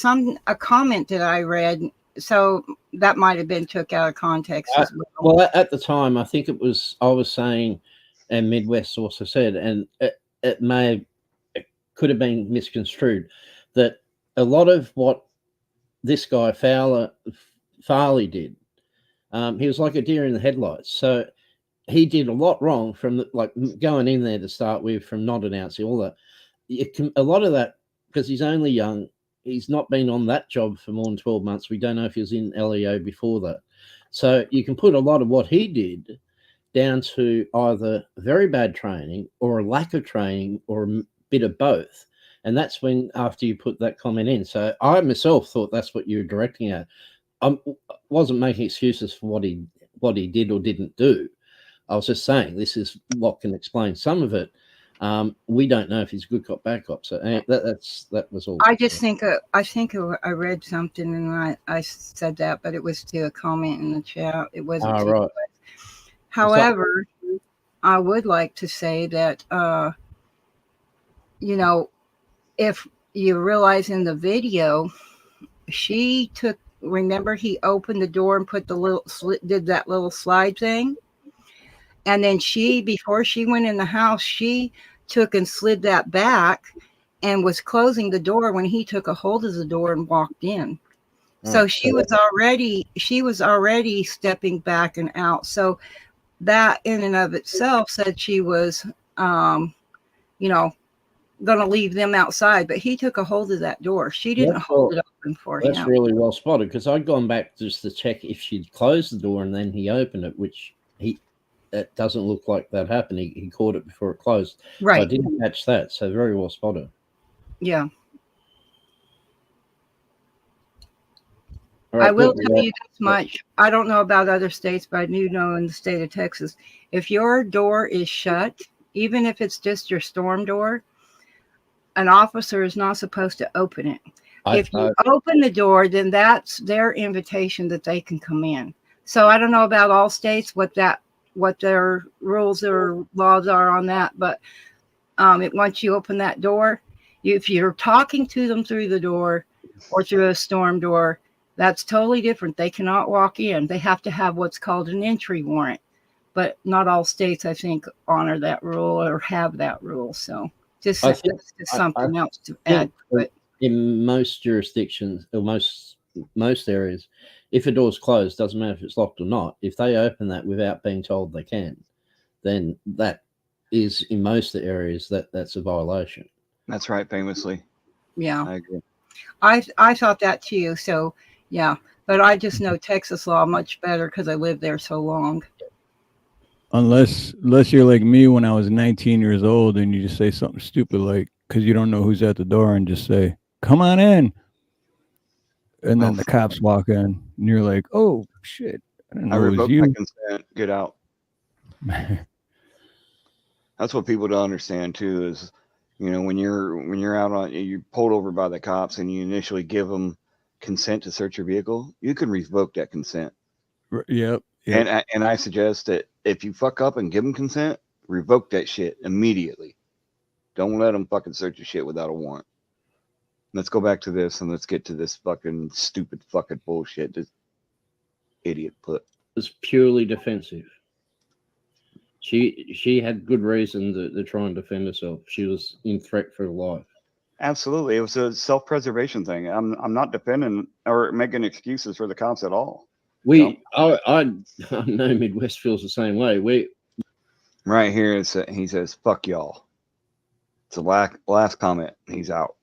a comment that I read, so that might have been took out of context as well. Well, at the time, I think it was, I was saying, and Midwest also said, and it could have been misconstrued, that a lot of what this guy Farley did, he was like a deer in the headlights. So he did a lot wrong from like going in there to start with, from not announcing all that. A lot of that, because he's only young, he's not been on that job for more than 12 months. We don't know if he was in LEO before that. So you can put a lot of what he did down to either very bad training or a lack of training or a bit of both. And that's when, after you put that comment in. So I myself thought that's what you were directing at. I wasn't making excuses for what he did or didn't do. I was just saying this is what can explain some of it. We don't know if he's good cop, bad cop. So that was all. I just think I read something and I said that, but it was to a comment in the chat. It wasn't. Right. However, I would like to say that if you realize in the video, she took. Remember, he opened the door and put did that little slide thing, and then before she went in the house, she took and slid that back and was closing the door when he took a hold of the door and walked in. So she was already stepping back and out. So that in and of itself said she was, going to leave them outside, but he took a hold of that door. She didn't hold it open for him. That's really well spotted, because I'd gone back just to check if she'd closed the door and then he opened it, which it doesn't look like that happened. He caught it before it closed. Right. So I didn't catch that. So very well spotted. Yeah. All right, I will good. tell you this much. I don't know about other states, but I do know in the state of Texas, if your door is shut, even if it's just your storm door, an officer is not supposed to open it. If you open the door, then that's their invitation that they can come in. So I don't know about all states what their rules or laws are on that, but once you open that door, if you're talking to them through the door or through a storm door, that's totally different. They cannot walk in. They have to have what's called an entry warrant, but not all states, I think, honor that rule or have that rule. So just something else to add to it. In most jurisdictions or most areas, if a door's closed, doesn't matter if it's locked or not, if they open that without being told they can, then that is, in most areas, that's a violation. That's right, famously. Yeah. I agree. I thought that too. So yeah, but I just know Texas law much better because I lived there so long. Unless you're like me when I was 19 years old and you just say something stupid like, because you don't know who's at the door, and just say, "Come on in," and then the cops walk in and you're like, "Oh shit, I didn't know it was revoke you." my consent. Get out. That's what people don't understand too. Is when you're out on, you're pulled over by the cops and you initially give them consent to search your vehicle, you can revoke that consent. Yep. And I suggest that if you fuck up and give them consent, revoke that shit immediately. Don't let them fucking search your shit without a warrant. Let's go back to this and let's get to this fucking stupid fucking bullshit this idiot put. It's purely defensive. She had good reason to try and defend herself. She was in threat for her life. Absolutely. It was a self-preservation thing. I'm not defending or making excuses for the cops at all. I know Midwest feels the same way. Right here, he says, "Fuck y'all." It's the last comment. He's out,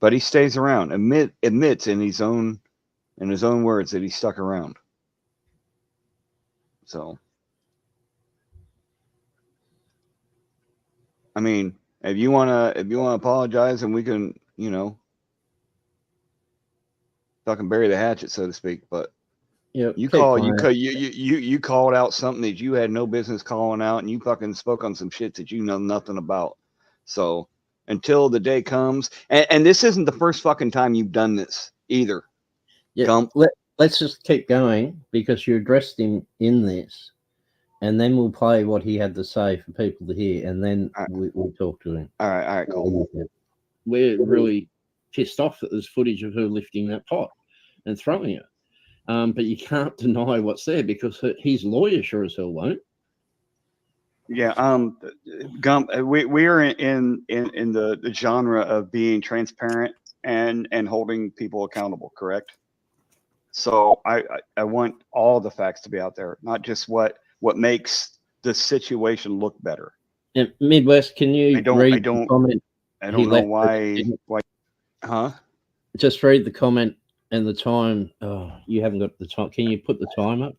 but he stays around. Admits in his own words that he stuck around. So, I mean, if you wanna apologize, and we can, fucking bury the hatchet, so to speak. But You keep called quiet. you called out something that you had no business calling out, and you fucking spoke on some shit that you know nothing about. So until the day comes, and this isn't the first fucking time you've done this either. Yeah, Gump. let's just keep going because you addressed him in this, and then we'll play what he had to say for people to hear, and then we'll talk to him. All right, cool. We're really pissed off that there's footage of her lifting that pot and throwing it. But you can't deny what's there because his lawyer sure as hell won't. Yeah, Gump, we are in the genre of being transparent and holding people accountable, correct? So I want all the facts to be out there, not just what makes the situation look better. And Midwest, can you read the comment? I don't know why. Huh? Just read the comment and the time. Oh, you haven't got the time. Can you put the time up?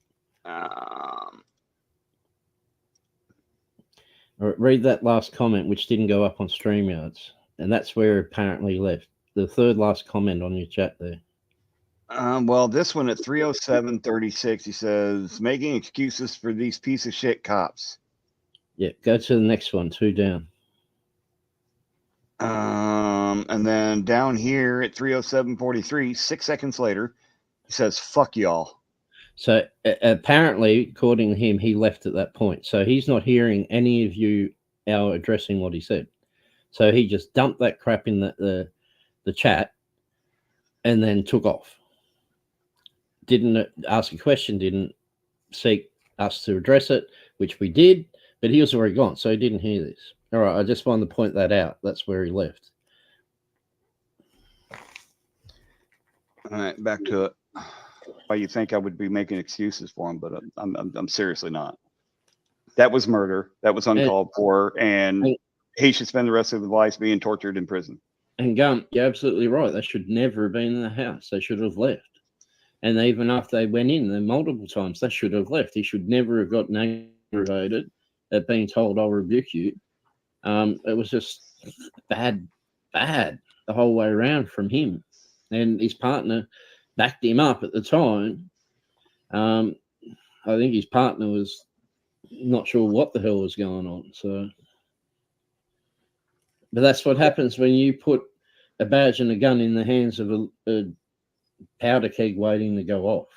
Or read that last comment, which didn't go up on StreamYards, and that's where apparently left. The third last comment on your chat there. Well, this one at 3:07:36, he says, making excuses for these piece of shit cops. Yeah, go to the next one, 2 down. And then down here at 3:07:43, 6 seconds later, he says, fuck y'all. So apparently, according to him, he left at that point. So he's not hearing any of you our addressing what he said. So he just dumped that crap in the chat and then took off. Didn't ask a question, didn't seek us to address it, which we did, but he was already gone, so he didn't hear this. All right, I just wanted to point that out. That's where he left. All right, back to it. Why you think I would be making excuses for him, but I'm seriously not. That was murder. That was uncalled for, and he should spend the rest of his life being tortured in prison. And Gump, you're absolutely right. They should never have been in the house. They should have left. And even after they went in there multiple times, they should have left. He should never have gotten aggravated at being told, I'll rebuke you. It was just bad the whole way around from him. And his partner backed him up at the time. I think his partner was not sure what the hell was going on. So, but that's what happens when you put a badge and a gun in the hands of a powder keg waiting to go off.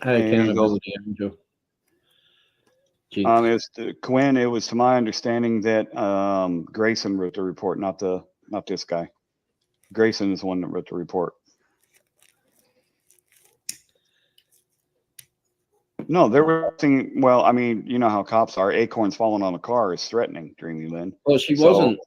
Hey, accountability, Angel. Quinn, it was to my understanding that Grayson wrote the report, not this guy. Grayson is the one that wrote the report. No, there was nothing. Well, I mean, you know how cops are. Acorns falling on a car is threatening, Dreamy Lynn. Well, she wasn't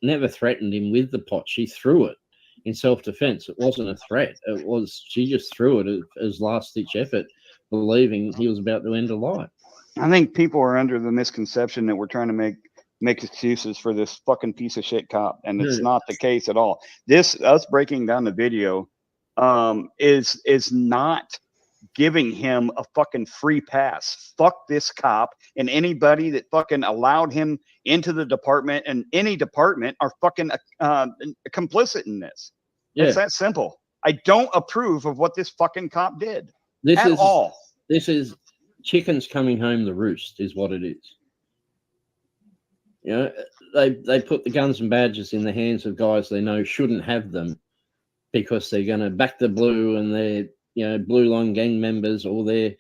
never threatened him with the pot. She threw it in self-defense. It wasn't a threat. It was, she just threw it as last-ditch effort, believing he was about to end a life. I think people are under the misconception that we're trying to make excuses for this fucking piece of shit cop, and it's not the case at all. Us breaking down the video is not giving him a fucking free pass. Fuck this cop and anybody that fucking allowed him into the department, and any department are fucking complicit in this. Yeah. It's that simple. I don't approve of what this fucking cop did at all. This is chickens coming home to roost is what it is. You know, they put the guns and badges in the hands of guys they know shouldn't have them because they're going to back the blue and they're, you know, blue line gang members or they're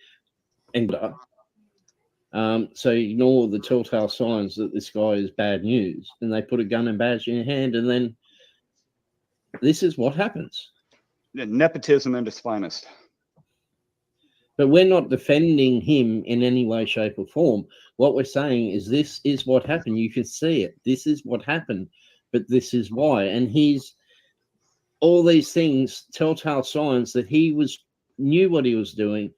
so ignore the telltale signs that this guy is bad news, and they put a gun and badge in your hand, and then this is what happens. Nepotism at its finest. But we're not defending him in any way, shape, or form. What we're saying is this is what happened. You can see it. This is what happened, but this is why. And he's all these things, telltale signs that he knew what he was doing.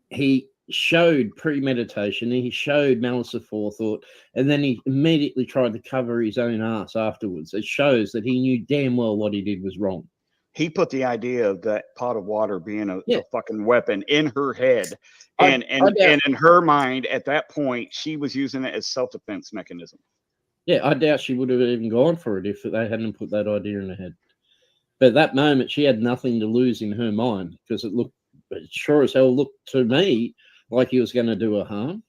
He showed premeditation. He showed malice of forethought, and then he immediately tried to cover his own ass afterwards. It shows that he knew damn well what he did was wrong. He put the idea of that pot of water being a fucking weapon in her head, and in her mind at that point, she was using it as self-defense mechanism. Yeah, I doubt she would have even gone for it if they hadn't put that idea in her head. But at that moment, she had nothing to lose in her mind because it sure as hell looked to me like he was going to do her harm.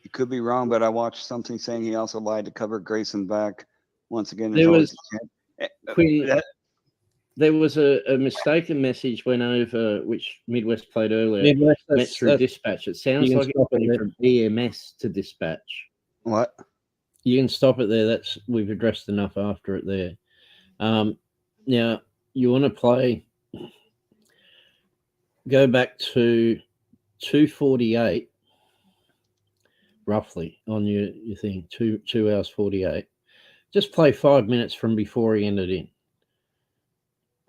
You could be wrong, but I watched something saying he also lied to cover Grayson back once again. There was Quinn, there was a mistaken message went over, which Midwest played earlier. Midwest, met through dispatch. It sounds like it's coming from EMS to dispatch. What? You can stop it there. We've addressed enough after it there. Now you want to play. Go back to 2:48, roughly on your thing. 2 hours 48. Just play 5 minutes from before he entered in.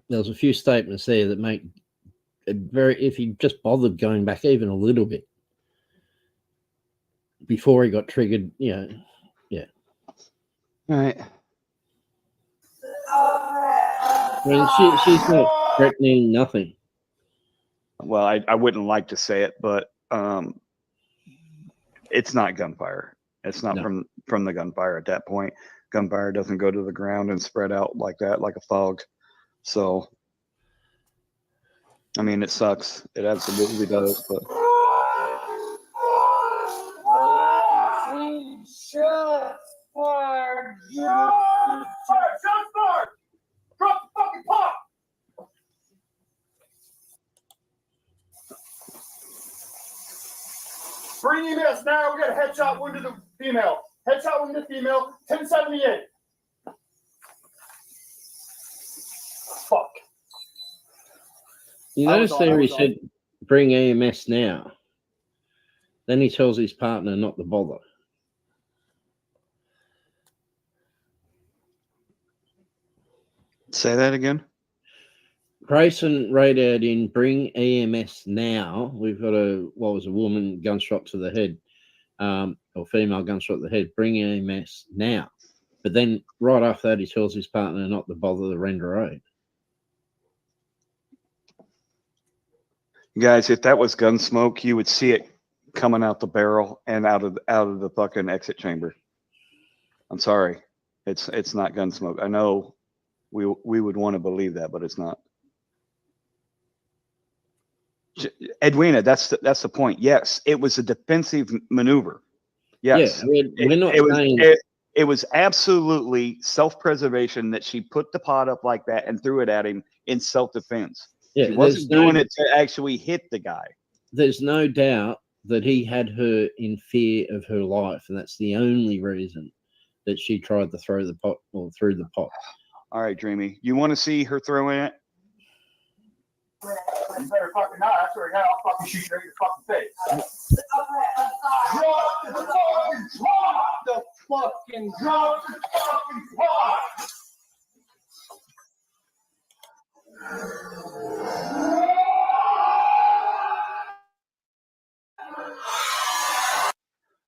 There's a few statements there that make it if he just bothered going back even a little bit before he got triggered, yeah. All right. I mean, she's not threatening nothing. Well, I wouldn't like to say it, but it's not gunfire. It's not from the gunfire at that point. Gunfire doesn't go to the ground and spread out like that, like a fog. So, I mean, it sucks. It absolutely does. But Drop the fucking pop! Bring EMS now. We got a headshot wound to the female. Headshot wound to the female. 1078. Fuck. You notice there he said, bring EMS now. Then he tells his partner not to bother. Say that again. Grayson radioed in, bring EMS now. We've got a woman gunshot to the head, or female gunshot to the head. Bring EMS now. But then right after that, he tells his partner not to bother to render aid. Guys, if that was gun smoke, you would see it coming out the barrel and out of the fucking exit chamber. I'm sorry, it's not gun smoke. I know we would want to believe that, but it's not. Edwina, that's the point. Yes, it was a defensive maneuver. Yes, yeah, we're not saying it was absolutely self-preservation that she put the pot up like that and threw it at him in self-defense. Yeah, she wasn't doing it to actually hit the guy. There's no doubt that he had her in fear of her life, and that's the only reason that she tried to throw the pot or threw the pot. All right, Dreamy, you want to see her throwing it? You better fucking not. I swear to God, I'll fucking shoot you right in your fucking face. Drop the fucking pot!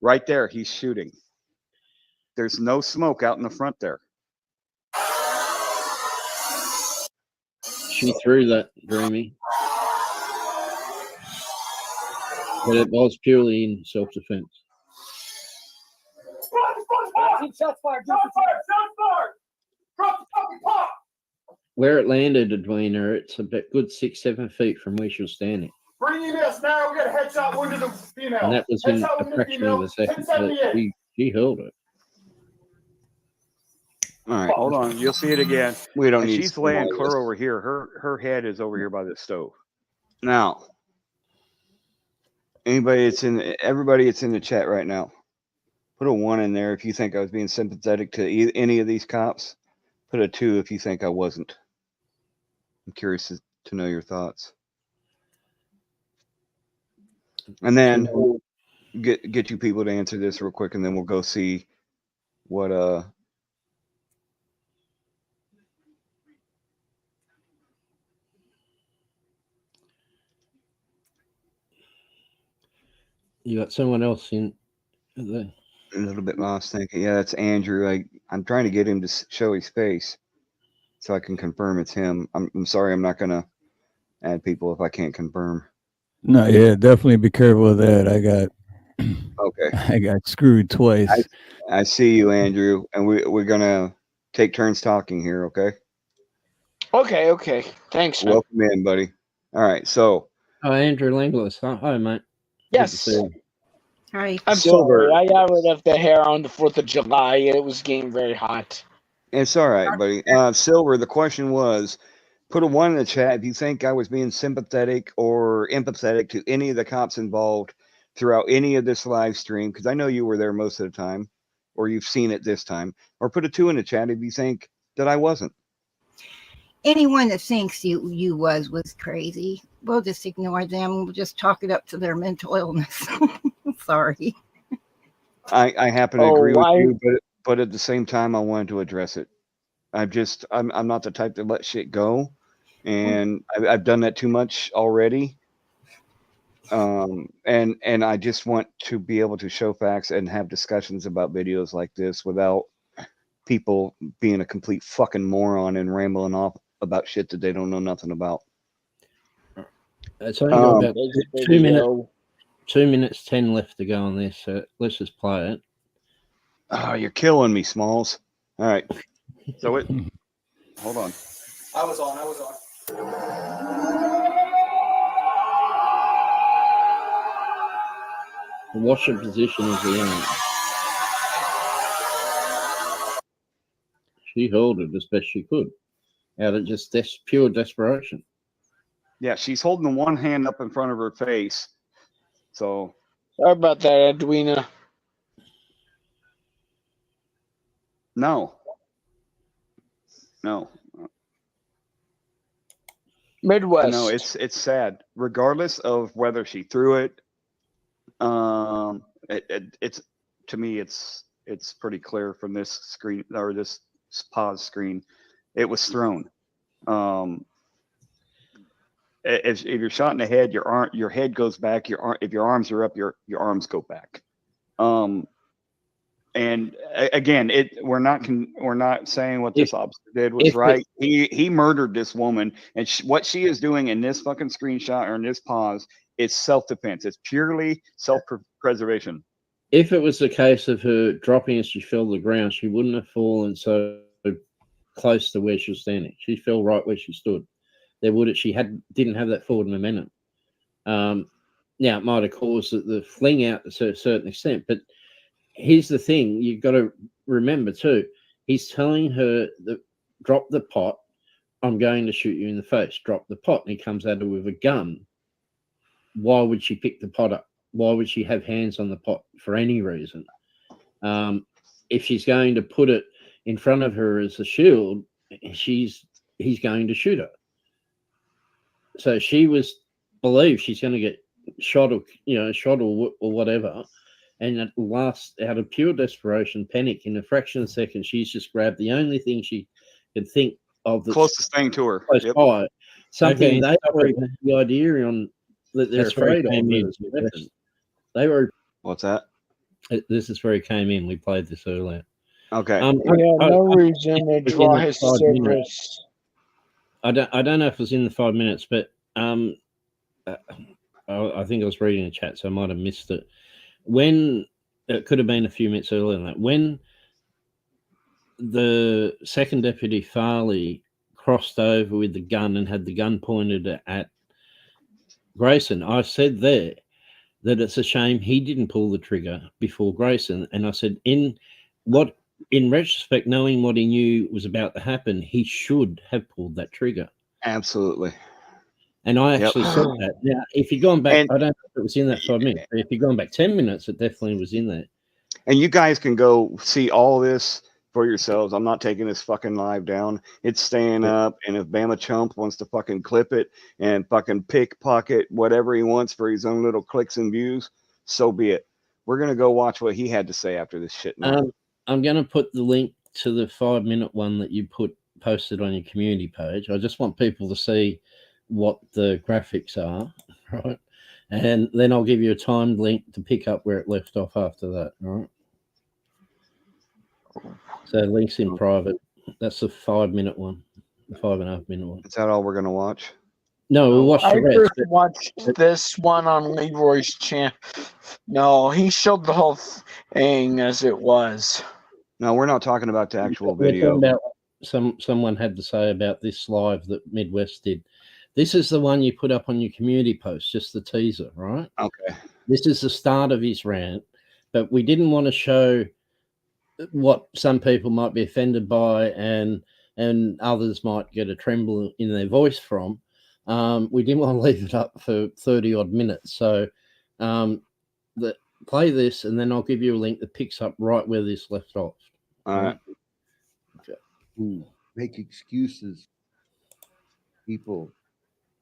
Right there, he's shooting. There's no smoke out in the front there. She threw that, Dreamy. But it was purely in self-defense. Shots fired! Shots fired! Shots fired! Drop the fucking pot! Where it landed, Edwina, it's a bit good 6-7 feet from where she was standing. Bring EMS now. We got a headshot wound to the female. And that was in a fraction of a second. But she held it. All right, hold on. You'll see it again. We don't need. She's laying clear over here. Her head is over here by the stove. Now, everybody that's in the chat right now, put a 1 in there if you think I was being sympathetic to any of these cops. Put a 2 if you think I wasn't. I'm curious to know your thoughts. And then get you people to answer this real quick, and then we'll go see what You got someone else in there. A little bit lost thinking. Yeah, that's Andrew. I'm trying to get him to show his face so I can confirm it's him. I'm sorry, I'm not gonna add people if I can't confirm. No, yeah, definitely be careful with that. I got Okay. I got screwed twice. I see you, Andrew, and we're gonna take turns talking here. Okay. Okay. Thanks, man. Welcome in, buddy. All right. So. Oh, Andrew Langlis. Hi, mate. Yes. Hi. I'm Silver. sorry. I got rid of the hair on the 4th of July. It was getting very hot. It's all right, buddy. Silver, the question was, put a 1 in the chat if you think I was being sympathetic or empathetic to any of the cops involved throughout any of this live stream, because I know you were there most of the time, or you've seen it this time. Or put a 2 in the chat if you think that I wasn't. Anyone that thinks you was crazy. We'll just ignore them. We'll just chalk it up to their mental illness. Sorry. I happen to agree with you, but at the same time, I wanted to address it. I'm not the type to let shit go, and I've done that too much already. And I just want to be able to show facts and have discussions about videos like this without people being a complete fucking moron and rambling off about shit that they don't know nothing about. It's only got about 2 minutes. 2 minutes 10 left to go on this, so let's just play it. Oh, you're killing me, Smalls. All right. So hold on. I was on. Watch the position of the arm. She held it as best she could, out of just pure desperation. Yeah, she's holding the one hand up in front of her face. So sorry about that, Edwina. No. Midwest. No, it's sad. Regardless of whether she threw it, it's to me it's pretty clear from this screen or this pause screen, it was thrown. If you're shot in the head, your head goes back. If your arms are up, your arms go back. And again, we're not saying what this officer did was right. He murdered this woman, and what she is doing in this fucking screenshot or in this pause is self-defense. It's purely self-preservation. If it was the case of her dropping as she fell to the ground, she wouldn't have fallen so close to where she was standing. She fell right where she stood. She didn't have that forward momentum. Now it might have caused the fling out to a certain extent, but here's the thing: you've got to remember too. He's telling her that drop the pot. I'm going to shoot you in the face. Drop the pot, and he comes at her with a gun. Why would she pick the pot up? Why would she have hands on the pot for any reason? If she's going to put it in front of her as a shield, he's going to shoot her. So she believes she's going to get shot or whatever. And at last, out of pure desperation, panic, in a fraction of a second, she's just grabbed the only thing she could think of that's closest thing to her. Close by. Something they already had the idea on that they're afraid of. They were. What's that? This is where he came in. We played this earlier. Okay. No reason to draw his service. I don't know if it was in the 5 minutes, but I think I was reading the chat, so I might have missed it. When it could have been a few minutes earlier than that, when the second deputy Farley crossed over with the gun and had the gun pointed at Grayson, I said there that it's a shame he didn't pull the trigger before Grayson. And I said, in retrospect, knowing what he knew was about to happen, he should have pulled that trigger. Absolutely. And I actually said that. Now, if you're going back, I don't know if it was in that 5 minutes, but if you're going back 10 minutes, it definitely was in there. And you guys can go see all this for yourselves. I'm not taking this fucking live down. It's staying up. And if Bama Chump wants to fucking clip it and fucking pickpocket whatever he wants for his own little clicks and views, so be it. We're going to go watch what he had to say after this shit. I'm going to put the link to the 5 minute one that you posted on your community page. I just want people to see what the graphics are, right? And then I'll give you a timed link to pick up where it left off after that, right? So links in private. That's the 5 minute one, the 5.5 minute one. Is that all we're going to watch? No, we watched I the rest. first watched this one on Leroy's channel. No, he showed the whole thing as it was. No, we're not talking about the actual We're video. talking about someone had to say about this live that Midwest did. This is the one you put up on your community post, just the teaser, right? Okay. This is the start of his rant, but we didn't want to show what some people might be offended by and others might get a tremble in their voice from. We didn't want to leave it up for 30 odd minutes. So play this and then I'll give you a link that picks up right where this left off. All right. Who make excuses, people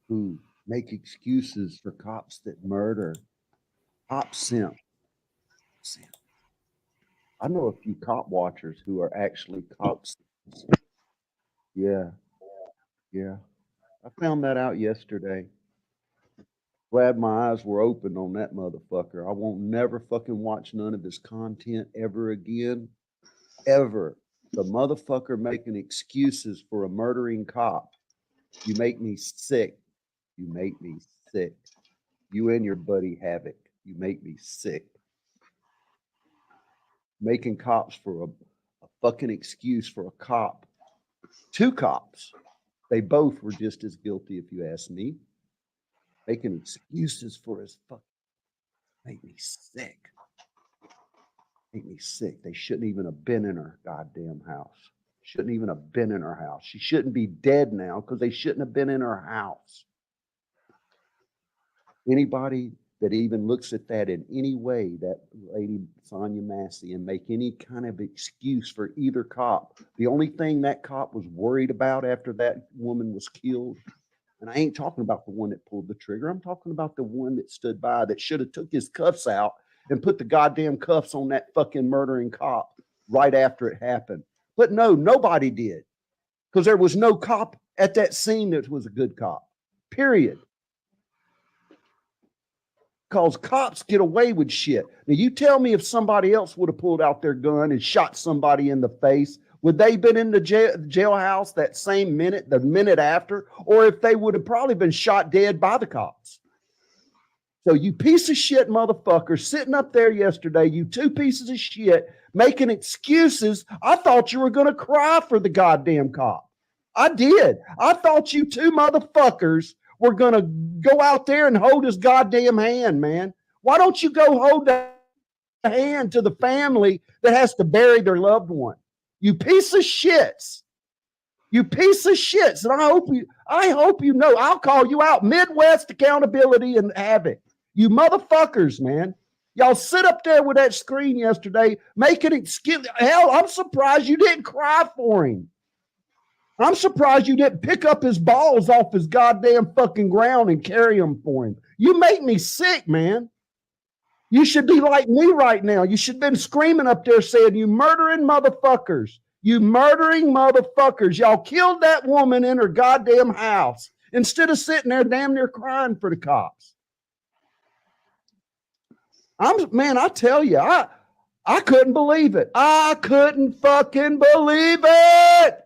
who make excuses for cops that murder. Cop simp. I know a few cop watchers who are actually cops. Yeah. I found that out yesterday. Glad my eyes were open on that motherfucker. I won't never fucking watch none of his content ever again. Ever. The motherfucker making excuses for a murdering cop. You make me sick. You make me sick. You and your buddy Havoc. You make me sick. Making cops for a fucking excuse for a cop. Two cops. They both were just as guilty, if you ask me. Making excuses for his fucking. Make me sick. Make me sick. They shouldn't even have been in her goddamn house. Shouldn't even have been in her house. She shouldn't be dead now because they shouldn't have been in her house. Anybody that even looks at that in any way, that lady Sonya Massey, and make any kind of excuse for either cop. The only thing that cop was worried about after that woman was killed, and I ain't talking about the one that pulled the trigger. I'm talking about the one that stood by that should have took his cuffs out and put the goddamn cuffs on that fucking murdering cop right after it happened. But no, nobody did, because there was no cop at that scene that was a good cop, period. Because cops get away with shit. Now, you tell me if somebody else would have pulled out their gun and shot somebody in the face, would they been in the jailhouse that same minute, the minute after, or if they would have probably been shot dead by the cops? So you piece of shit motherfucker sitting up there yesterday, you two pieces of shit, making excuses. I thought you were going to cry for the goddamn cop. I did. I thought you two motherfuckers were going to go out there and hold his goddamn hand, man. Why don't you go hold the hand to the family that has to bury their loved one? You piece of shits. You piece of shits. And I hope you know, I'll call you out. Midwest Accountability and Havoc. You motherfuckers, man. Y'all sit up there with that screen yesterday, making excuse. Hell, I'm surprised you didn't cry for him. I'm surprised you didn't pick up his balls off his goddamn fucking ground and carry them for him. You make me sick, man. You should be like me right now. You should have been screaming up there saying, you murdering motherfuckers. You murdering motherfuckers. Y'all killed that woman in her goddamn house instead of sitting there damn near crying for the cops. I tell you, I couldn't believe it. I couldn't fucking believe it.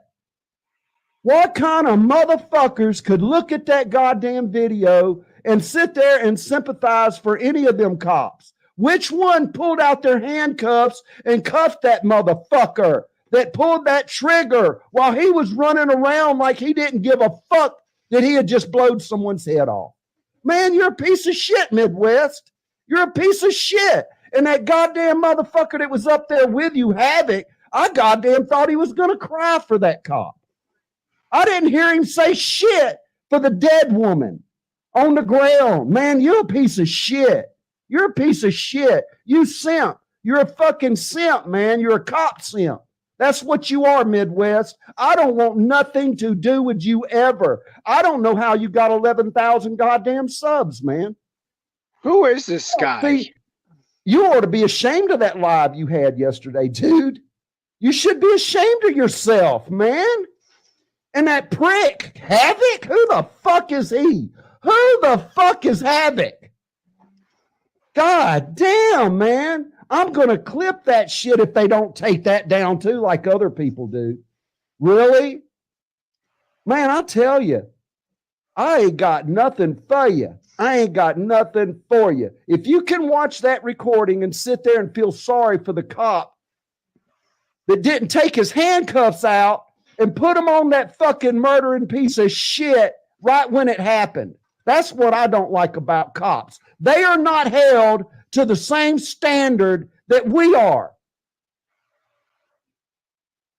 What kind of motherfuckers could look at that goddamn video and sit there and sympathize for any of them cops? Which one pulled out their handcuffs and cuffed that motherfucker that pulled that trigger while he was running around like he didn't give a fuck that he had just blowed someone's head off? Man, you're a piece of shit, Midwest. You're a piece of shit. And that goddamn motherfucker that was up there with you, Havoc, I goddamn thought he was going to cry for that cop. I didn't hear him say shit for the dead woman on the ground. Man, you're a piece of shit. You're a piece of shit. You simp. You're a fucking simp, man. You're a cop simp. That's what you are, Midwest. I don't want nothing to do with you ever. I don't know how you got 11,000 goddamn subs, man. Who is this guy? See, you ought to be ashamed of that live you had yesterday, dude. You should be ashamed of yourself, man. And that prick, Havoc? Who the fuck is he? Who the fuck is Havoc? God damn, man. I'm going to clip that shit if they don't take that down too, like other people do. Really? Man, I'll tell you. I ain't got nothing for you. I ain't got nothing for you. If you can watch that recording and sit there and feel sorry for the cop that didn't take his handcuffs out and put him on that fucking murdering piece of shit right when it happened. That's what I don't like about cops. They are not held to the same standard that we are.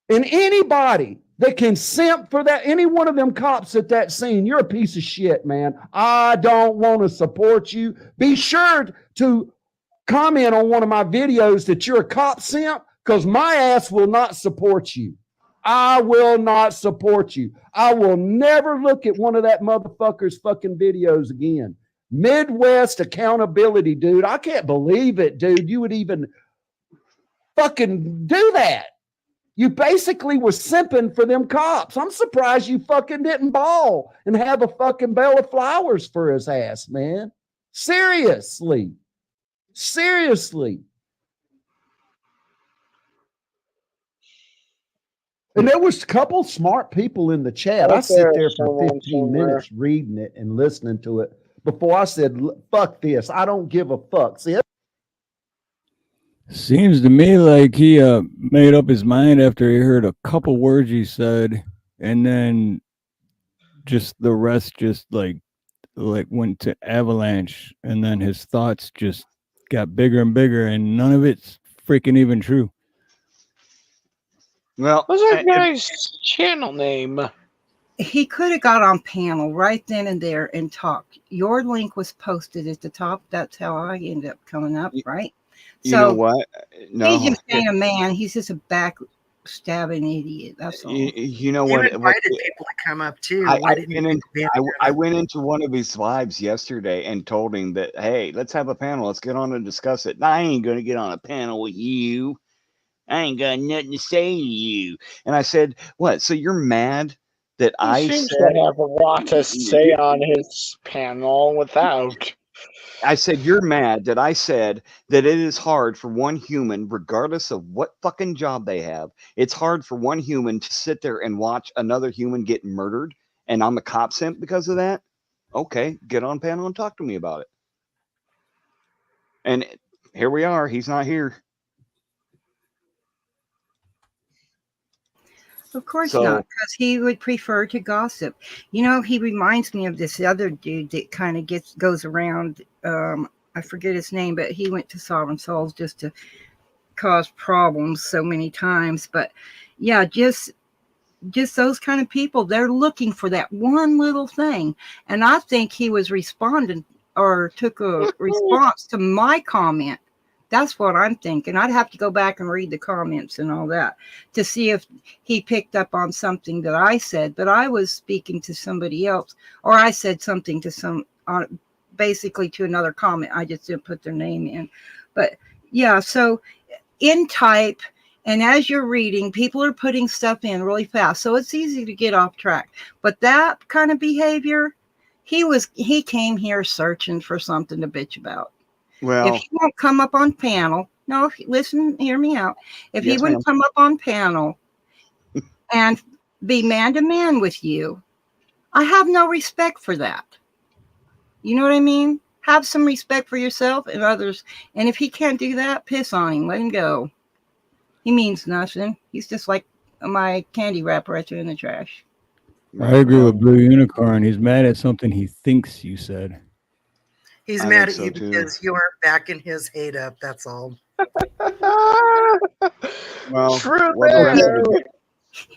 And anybody that can simp for that, any one of them cops at that scene, you're a piece of shit, man. I don't want to support you. Be sure to comment on one of my videos that you're a cop simp, because my ass will not support you. I will not support you. I will never look at one of that motherfucker's fucking videos again. Midwest accountability, dude. I can't believe it, dude. You would even fucking do that. You basically were simping for them cops. I'm surprised you fucking didn't bawl and have a fucking bale of flowers for his ass, man. Seriously. Seriously. And there was a couple smart people in the chat. I sit there for 15 minutes reading it and listening to it before I said, fuck this. I don't give a fuck. See, seems to me like he made up his mind after he heard a couple words he said, and then just the rest just like went to avalanche, and then his thoughts just got bigger and bigger, and none of it's freaking even true. Well, what's that guy's channel name? He could have got on panel right then and there and talked. Your link was posted at the top. That's how I ended up coming up, right? You know what? No, he's just being a man. He's just a backstabbing idiot. That's all. You know You what? invited people to come up too. I went into one of his lives yesterday and told him that, hey, let's have a panel. Let's get on and discuss it. I ain't going to get on a panel with you. I ain't got nothing to say to you. And I said, what? So you're mad that He seems to have a lot to say on his panel without. I said, you're mad that I said that it is hard for one human, regardless of what fucking job they have, it's hard for one human to sit there and watch another human get murdered, and I'm a cop simp because of that? Okay, get on panel and talk to me about it. And here we are. He's not here. Of course not, because he would prefer to gossip. You know, he reminds me of this other dude that kind of goes around. I forget his name, but he went to Sovereign Souls just to cause problems so many times. But yeah, just those kind of people, they're looking for that one little thing. And I think he was responding or took a response to my comment. That's what I'm thinking. I'd have to go back and read the comments and all that to see if he picked up on something that I said. But I was speaking to somebody else, or I said something to basically to another comment. I just didn't put their name in. But yeah, so in type, and as you're reading, people are putting stuff in really fast. So it's easy to get off track. But that kind of behavior, he came here searching for something to bitch about. Well, if he won't come up on panel, no, listen, hear me out. If he wouldn't come up on panel and be man to man with you, I have no respect for that. You know what I mean? Have some respect for yourself and others. And if he can't do that, piss on him. Let him go. He means nothing. He's just like my candy wrapper I threw in the trash. I agree with Blue Unicorn. He's mad at something he thinks you said. He's mad at you because you aren't backing his hate up. That's all. Well,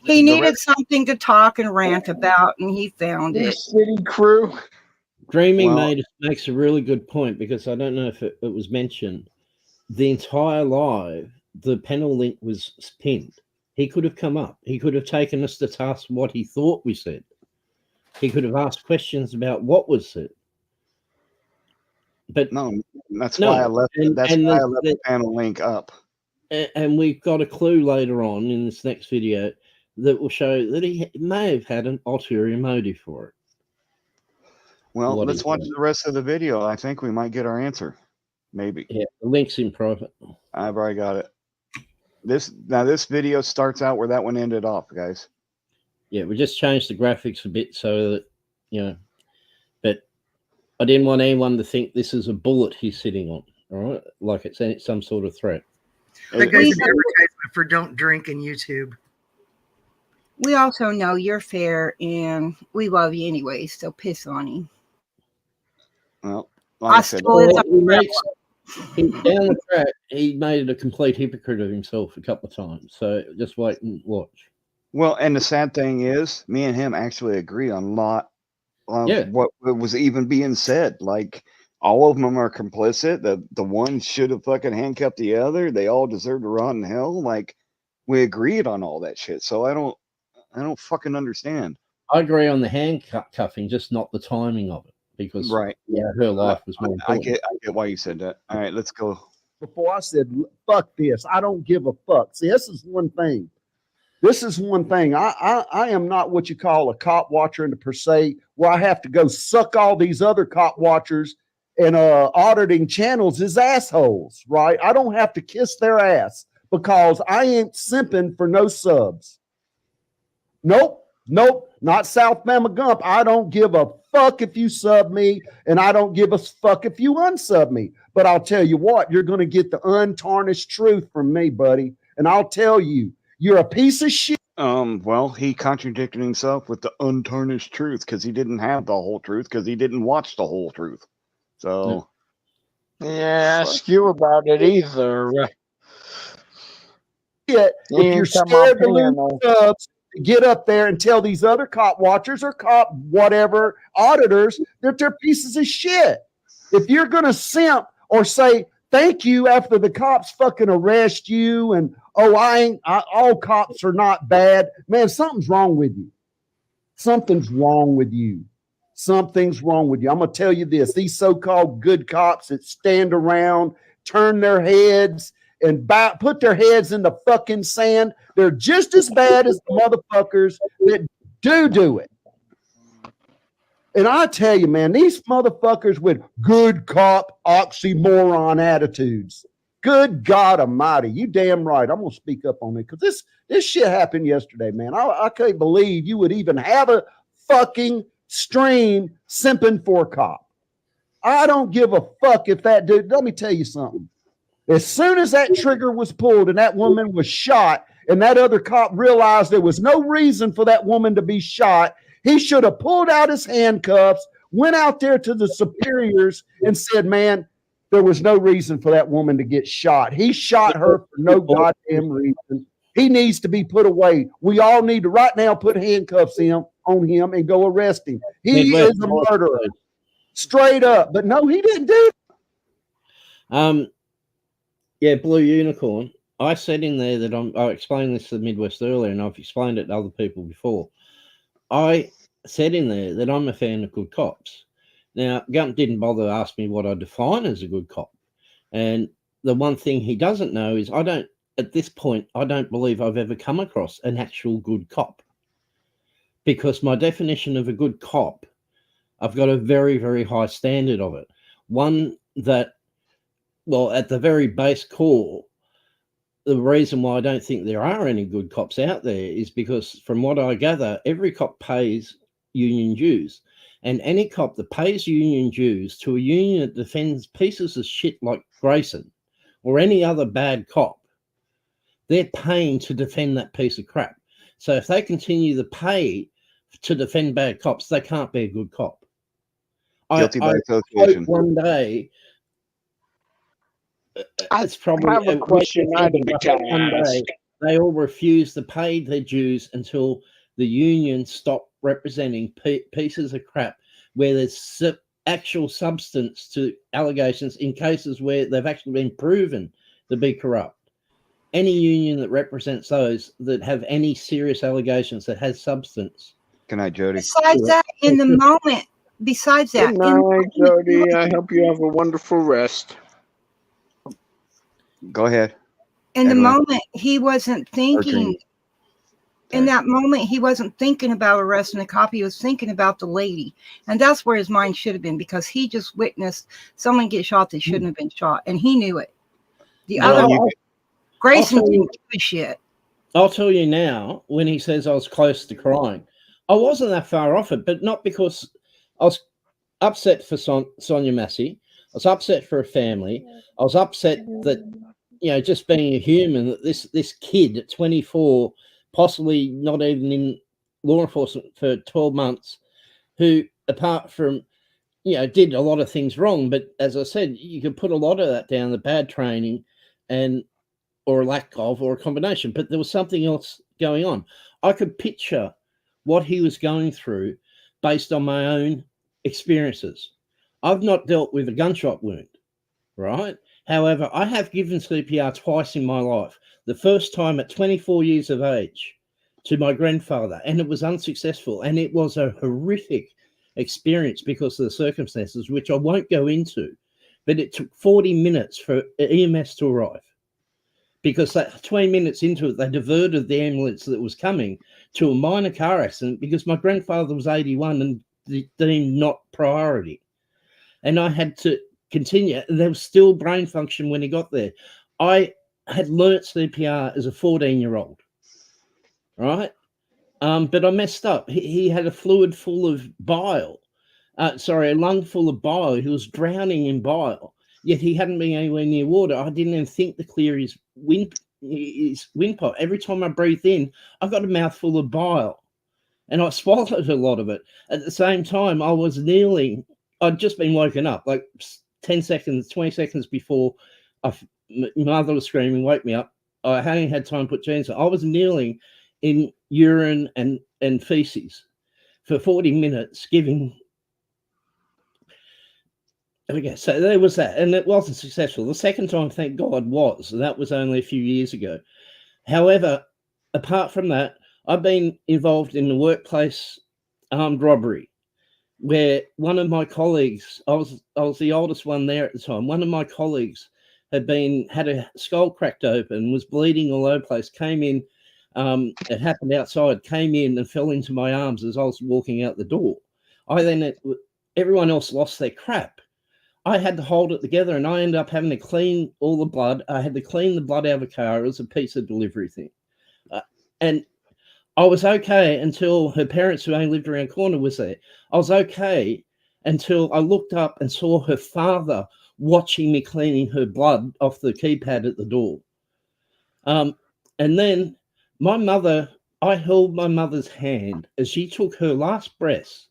he needed something to talk and rant about, and he found it. City crew. Dreaming makes a really good point, because I don't know if it was mentioned. The entire live, the panel link was pinned. He could have come up. He could have taken us to task what he thought we said. He could have asked questions about what was said. But no, that's why I left. That's why I left the panel link up. And we've got a clue later on in this next video that will show that he may have had an ulterior motive for it. Well, let's watch the rest of the video. I think we might get our answer. Maybe. Yeah, the link's in private. I've already got it. This video starts out where that one ended off, guys. Yeah, we just changed the graphics a bit so that, you know, I didn't want anyone to think this is a bullet he's sitting on, all right? Like it's some sort of threat. That guy's an advertisement for don't drink in YouTube. We also know you're fair and we love you anyway, so piss on him. Well, like I said, Down the track, he made a complete hypocrite of himself a couple of times. So just wait and watch. Well, and the sad thing is, me and him actually agree on a lot of what was even being said. Like, all of them are complicit. The one should have fucking handcuffed the other. They all deserve to rot in hell. Like, we agreed on all that shit. So I don't fucking understand. I agree on the handcuffing, just not the timing of it, because her life was more important. I get why you said that. All right, let's go. Before I said, fuck this, I don't give a fuck. See, this is one thing. I am not what you call a cop watcher in the per se, where I have to go suck all these other cop watchers and auditing channels as assholes, right? I don't have to kiss their ass because I ain't simping for no subs. Nope, not South Bama Gump. I don't give a fuck if you sub me, and I don't give a fuck if you unsub me. But I'll tell you what, you're going to get the untarnished truth from me, buddy. And I'll tell you, you're a piece of shit. Well, he contradicted himself with the untarnished truth because he didn't have the whole truth because he didn't watch the whole truth. So, yeah, ask you about it either. If you're scared to lose subs, get up there and tell these other cop watchers or cop whatever auditors that they're pieces of shit. If you're gonna simp or say thank you after the cops fucking arrest you and all cops are not bad, man, something's wrong with you. Something's wrong with you. I'm gonna tell you this: these so-called good cops that stand around, turn their heads, and put their heads in the fucking sand, they're just as bad as the motherfuckers that do it. And I tell you, man, these motherfuckers with good cop oxymoron attitudes. Good God Almighty, you damn right. I'm gonna speak up on it because this shit happened yesterday, man. I can't believe you would even have a fucking stream simping for a cop. I don't give a fuck if that dude. Let me tell you something. As soon as that trigger was pulled and that woman was shot, and that other cop realized there was no reason for that woman to be shot, he should have pulled out his handcuffs, went out there to the superiors and said, man, there was no reason for that woman to get shot. He shot her for no goddamn reason. He needs to be put away. We all need to right now put handcuffs on him and go arrest him. He is a murderer. Straight up. But no, he didn't do it. Yeah, Blue Unicorn. I said in there that I explained this to the Midwest earlier, and I've explained it to other people before. I said in there that I'm a fan of good cops. Now, Gump didn't bother to ask me what I define as a good cop. And the one thing he doesn't know is at this point, I don't believe I've ever come across an actual good cop. Because my definition of a good cop, I've got a very, very high standard of it. One that, well, at the very base core, the reason why I don't think there are any good cops out there is because, from what I gather, every cop pays union dues. And any cop that pays union dues to a union that defends pieces of shit like Grayson or any other bad cop, they're paying to defend that piece of crap. So if they continue to pay to defend bad cops, they can't be a good cop. Guilty by association. One day, it's probably I have a question I'd like to ask. They all refuse to pay their dues until the union stop representing pieces of crap where there's actual substance to allegations in cases where they've actually been proven to be corrupt. Any union that represents those that have any serious allegations that has substance. Good night, Jody. Besides that, in the moment, Good night, Jody. I hope you have a wonderful rest. Go ahead. In the moment, he wasn't thinking. In that moment, he wasn't thinking about arresting the cop. He was thinking about the lady. And that's where his mind should have been, because he just witnessed someone get shot that shouldn't have been shot. And he knew it. The other Grayson didn't give a shit. I'll tell you now, when he says I was close to crying, I wasn't that far off it, but not because I was upset for Sonya Massey. I was upset for her family. I was upset that, just being a human, that this kid at 24, possibly not even in law enforcement for 12 months, who, apart from, did a lot of things wrong, but as I said, you could put a lot of that down to bad training or a lack of, or a combination, but there was something else going on. I could picture what he was going through based on my own experiences. I've not dealt with a gunshot wound, right? However, I have given CPR twice in my life. The first time at 24 years of age to my grandfather, and it was unsuccessful, and it was a horrific experience because of the circumstances, which I won't go into, but it took 40 minutes for EMS to arrive. Because that 20 minutes into it, they diverted the ambulance that was coming to a minor car accident because my grandfather was 81 and deemed not priority. And I had to continue. There was still brain function when he got there. I had learnt CPR as a 14-year-old, right? But I messed up. He had a fluid full of bile. A lung full of bile. He was drowning in bile. Yet he hadn't been anywhere near water. I didn't even think to clear his windpipe. Every time I breathed in, I got a mouthful of bile, and I swallowed a lot of it. At the same time, I was kneeling. I'd just been woken up, like 10 seconds, 20 seconds before my mother was screaming, "Wake me up!" I hadn't had time to put jeans on. I was kneeling in urine and feces for 40 minutes, giving. Okay, so there was that, and it wasn't successful. The second time, thank God, was, and that was only a few years ago. However, apart from that, I've been involved in the workplace armed robbery, where one of my colleagues, I was the oldest one there at the time. One of my colleagues had a skull cracked open, was bleeding all over the place. Came in, it happened outside. Came in and fell into my arms as I was walking out the door. Everyone else lost their crap. I had to hold it together, and I ended up having to clean all the blood. I had to clean the blood out of the car. It was a pizza delivery thing. And I was okay until her parents, who only lived around the corner, was there. I was okay until I looked up and saw her father watching me cleaning her blood off the keypad at the door. And then I held my mother's hand as she took her last breaths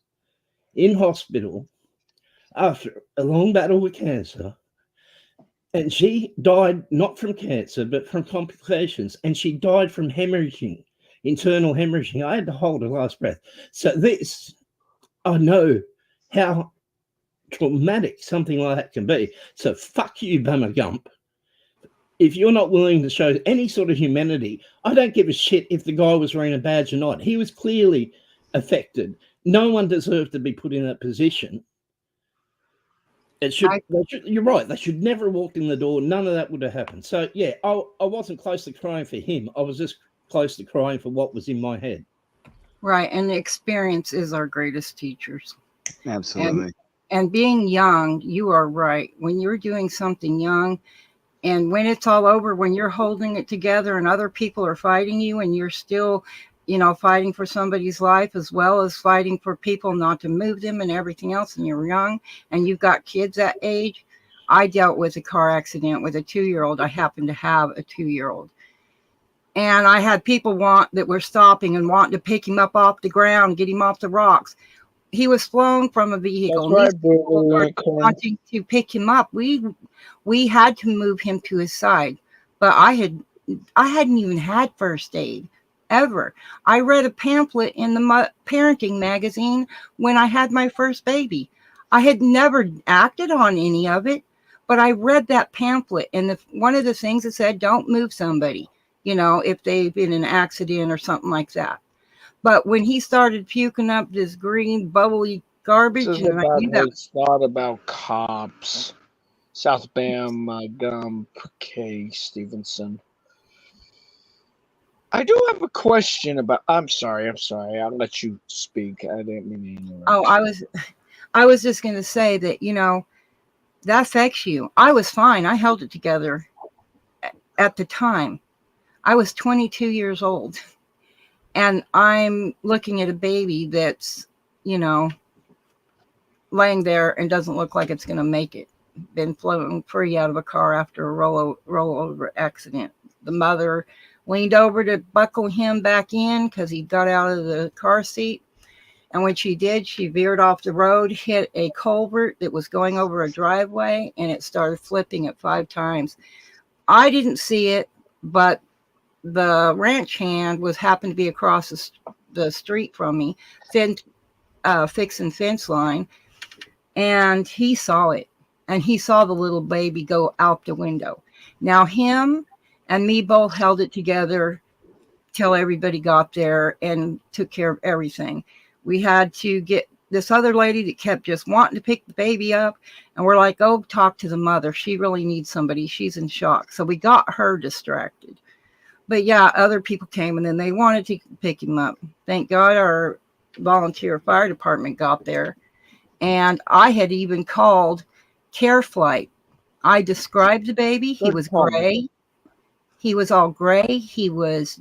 in hospital after a long battle with cancer. And she died not from cancer, but from complications. And she died from hemorrhaging, internal hemorrhaging. I had to hold her last breath. So I know how traumatic something like that can be. So fuck you, Bummer Gump. If you're not willing to show any sort of humanity, I don't give a shit if the guy was wearing a badge or not. He was clearly affected. No one deserved to be put in that position. You're right. They should never have walked in the door. None of that would have happened. So, yeah, I wasn't close to crying for him. I was just close to crying for what was in my head. Right. And the experience is our greatest teachers. Absolutely. And being young, you are right. When you're doing something young, and when it's all over, when you're holding it together and other people are fighting you, and you're still, fighting for somebody's life, as well as fighting for people not to move them and everything else, and you're young and you've got kids that age. I dealt with a car accident with a 2-year-old. I happen to have a 2-year-old. And I had people that were stopping and wanting to pick him up off the ground, get him off the rocks. He was flown from a vehicle. That's right, wanting to pick him up. We had to move him to his side, but I hadn't even had first aid ever. I read a pamphlet in the parenting magazine when I had my first baby. I had never acted on any of it, but I read that pamphlet, and one of the things it said, don't move somebody, if they've been in an accident or something like that. But when he started puking up this green bubbly garbage, This is about his thought about cops. South Bama Gump K. Stevenson. I do have a question about. I'm sorry. I'll let you speak. I didn't mean to interrupt. Oh, I was just going to say that that affects you. I was fine. I held it together at the time. I was 22 years old, and I'm looking at a baby that's laying there and doesn't look like it's going to make it. Been floating free out of a car after a rollover accident. The mother leaned over to buckle him back in because he got out of the car seat. And when she did, she veered off the road, hit a culvert that was going over a driveway, and it started flipping it 5 times. I didn't see it, but the ranch hand happened to be across the street from me, fixing fence line, and he saw it. And he saw the little baby go out the window. Now him and me both held it together till everybody got there and took care of everything. We had to get this other lady that kept just wanting to pick the baby up. And we're like, oh, talk to the mother. She really needs somebody. She's in shock. So we got her distracted. But yeah, other people came and then they wanted to pick him up. Thank God our volunteer fire department got there. And I had even called Care Flight. I described the baby. He was gray. He was all gray. He was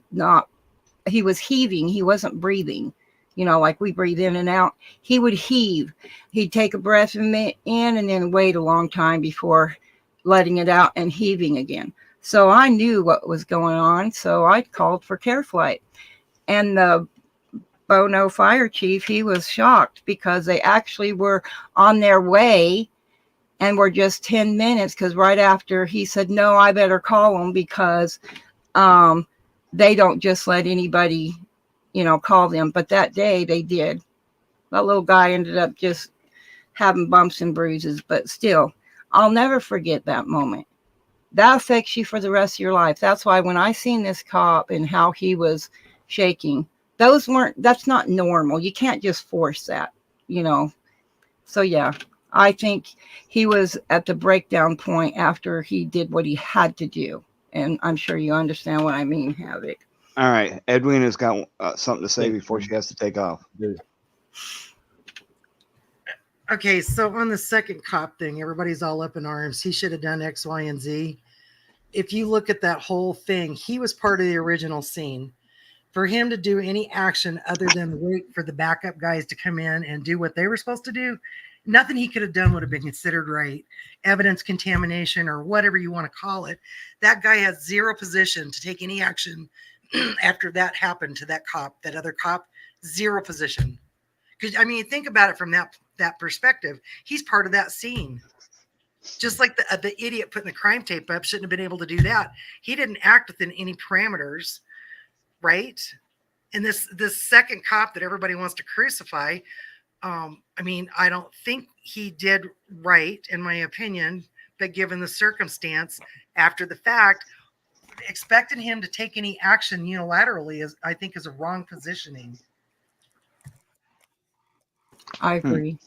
heaving. He wasn't breathing, like we breathe in and out. He would heave. He'd take a breath in and then wait a long time before letting it out and heaving again. So I knew what was going on. So I called for Care Flight. And the Bono fire chief, he was shocked because they actually were on their way and were just 10 minutes, because right after he said, no, I better call them because they don't just let anybody, call them. But that day they did. That little guy ended up just having bumps and bruises. But still, I'll never forget that moment. That affects you for the rest of your life. That's why when I seen this cop and how he was shaking, that's not normal. You can't just force that, So yeah, I think he was at the breakdown point after he did what he had to do. And I'm sure you understand what I mean, Havoc. All right. Edwina's got something to say before she has to take off. Okay, so on the second cop thing, everybody's all up in arms. He should have done X, Y, and Z. If you look at that whole thing, he was part of the original scene. For him to do any action other than wait for the backup guys to come in and do what they were supposed to do, nothing he could have done would have been considered right. Evidence contamination or whatever you want to call it. That guy has zero position to take any action after that happened to that cop, that other cop, zero position. Because, think about it from that perspective. He's part of that scene. Just like the idiot putting the crime tape up shouldn't have been able to do that. He didn't act within any parameters. Right? And this second cop that everybody wants to crucify, I don't think he did right, in my opinion, but given the circumstance after the fact, expecting him to take any action unilaterally is a wrong positioning. I agree.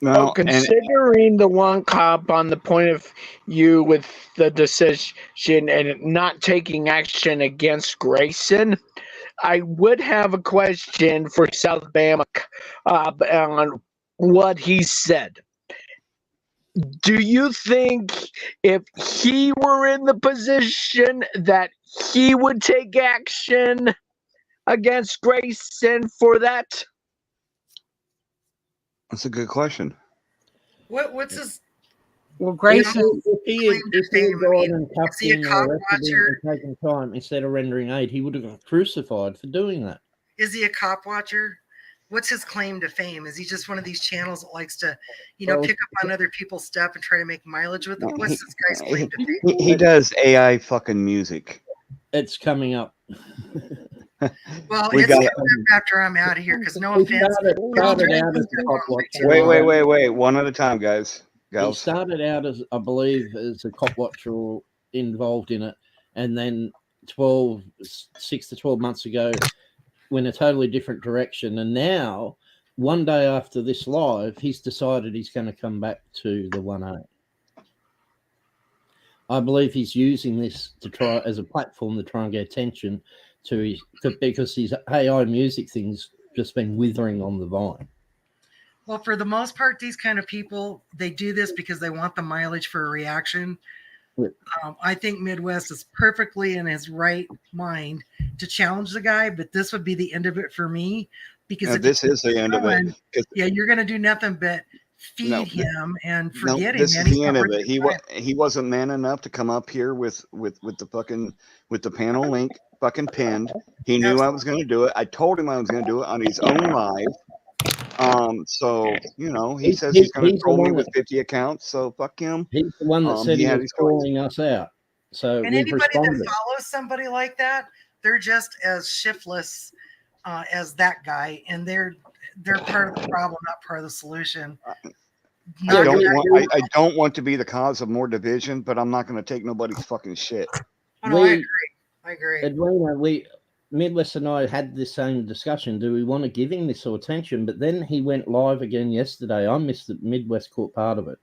Well, considering the one cop on the point of view with the decision and not taking action against Grayson, I would have a question for South Bama on what he said. Do you think if he were in the position that he would take action against Grayson for that? That's a good question. What's his? Well, Grayson, if he had gone and cuffed him or arrested him and taken time instead of rendering aid, he would have got crucified for doing that. Is he a cop watcher? What's his claim to fame? Is he just one of these channels that likes to, pick up on other people's stuff and try to make mileage with it? What's this guy's claim to fame? He does AI fucking music. It's coming up. Well, it's coming up after I'm out of here, because no offense. Wait. One at a time, guys. He started out as, I believe, as a cop watcher or involved in it, and then 6 to 12 months ago went a totally different direction. And now, one day after this live, he's decided he's going to come back to the 1A. I believe he's using this to try as a platform to try and get attention because his AI music thing's just been withering on the vine. Well, for the most part, these kind of people, they do this because they want the mileage for a reaction. I think Midwest is perfectly in his right mind to challenge the guy, but this would be the end of it for me. Because Now, if this you is the end of it. yeah, you're going to do nothing but feed No, him and no, forget him. this Man, is he's the not end of worth it. your time. He wasn't man enough to come up here with the panel link fucking pinned. He knew I was going to do it. I told him I was going to do it on his own live. So he says he's going to troll me with 50 accounts. So fuck him. He's the one that said he he had was his choice. calling us out. So And we've anybody responded. that follows somebody like that, they're just as shiftless as that guy, and they're part of the problem, not part of the solution. I don't want to be the cause of more division, but I'm not going to take nobody's fucking shit. Oh, no, I agree. Edwina, Midwest and I had the same discussion. Do we want to give him this attention? But then he went live again yesterday. I missed the Midwest caught part of it.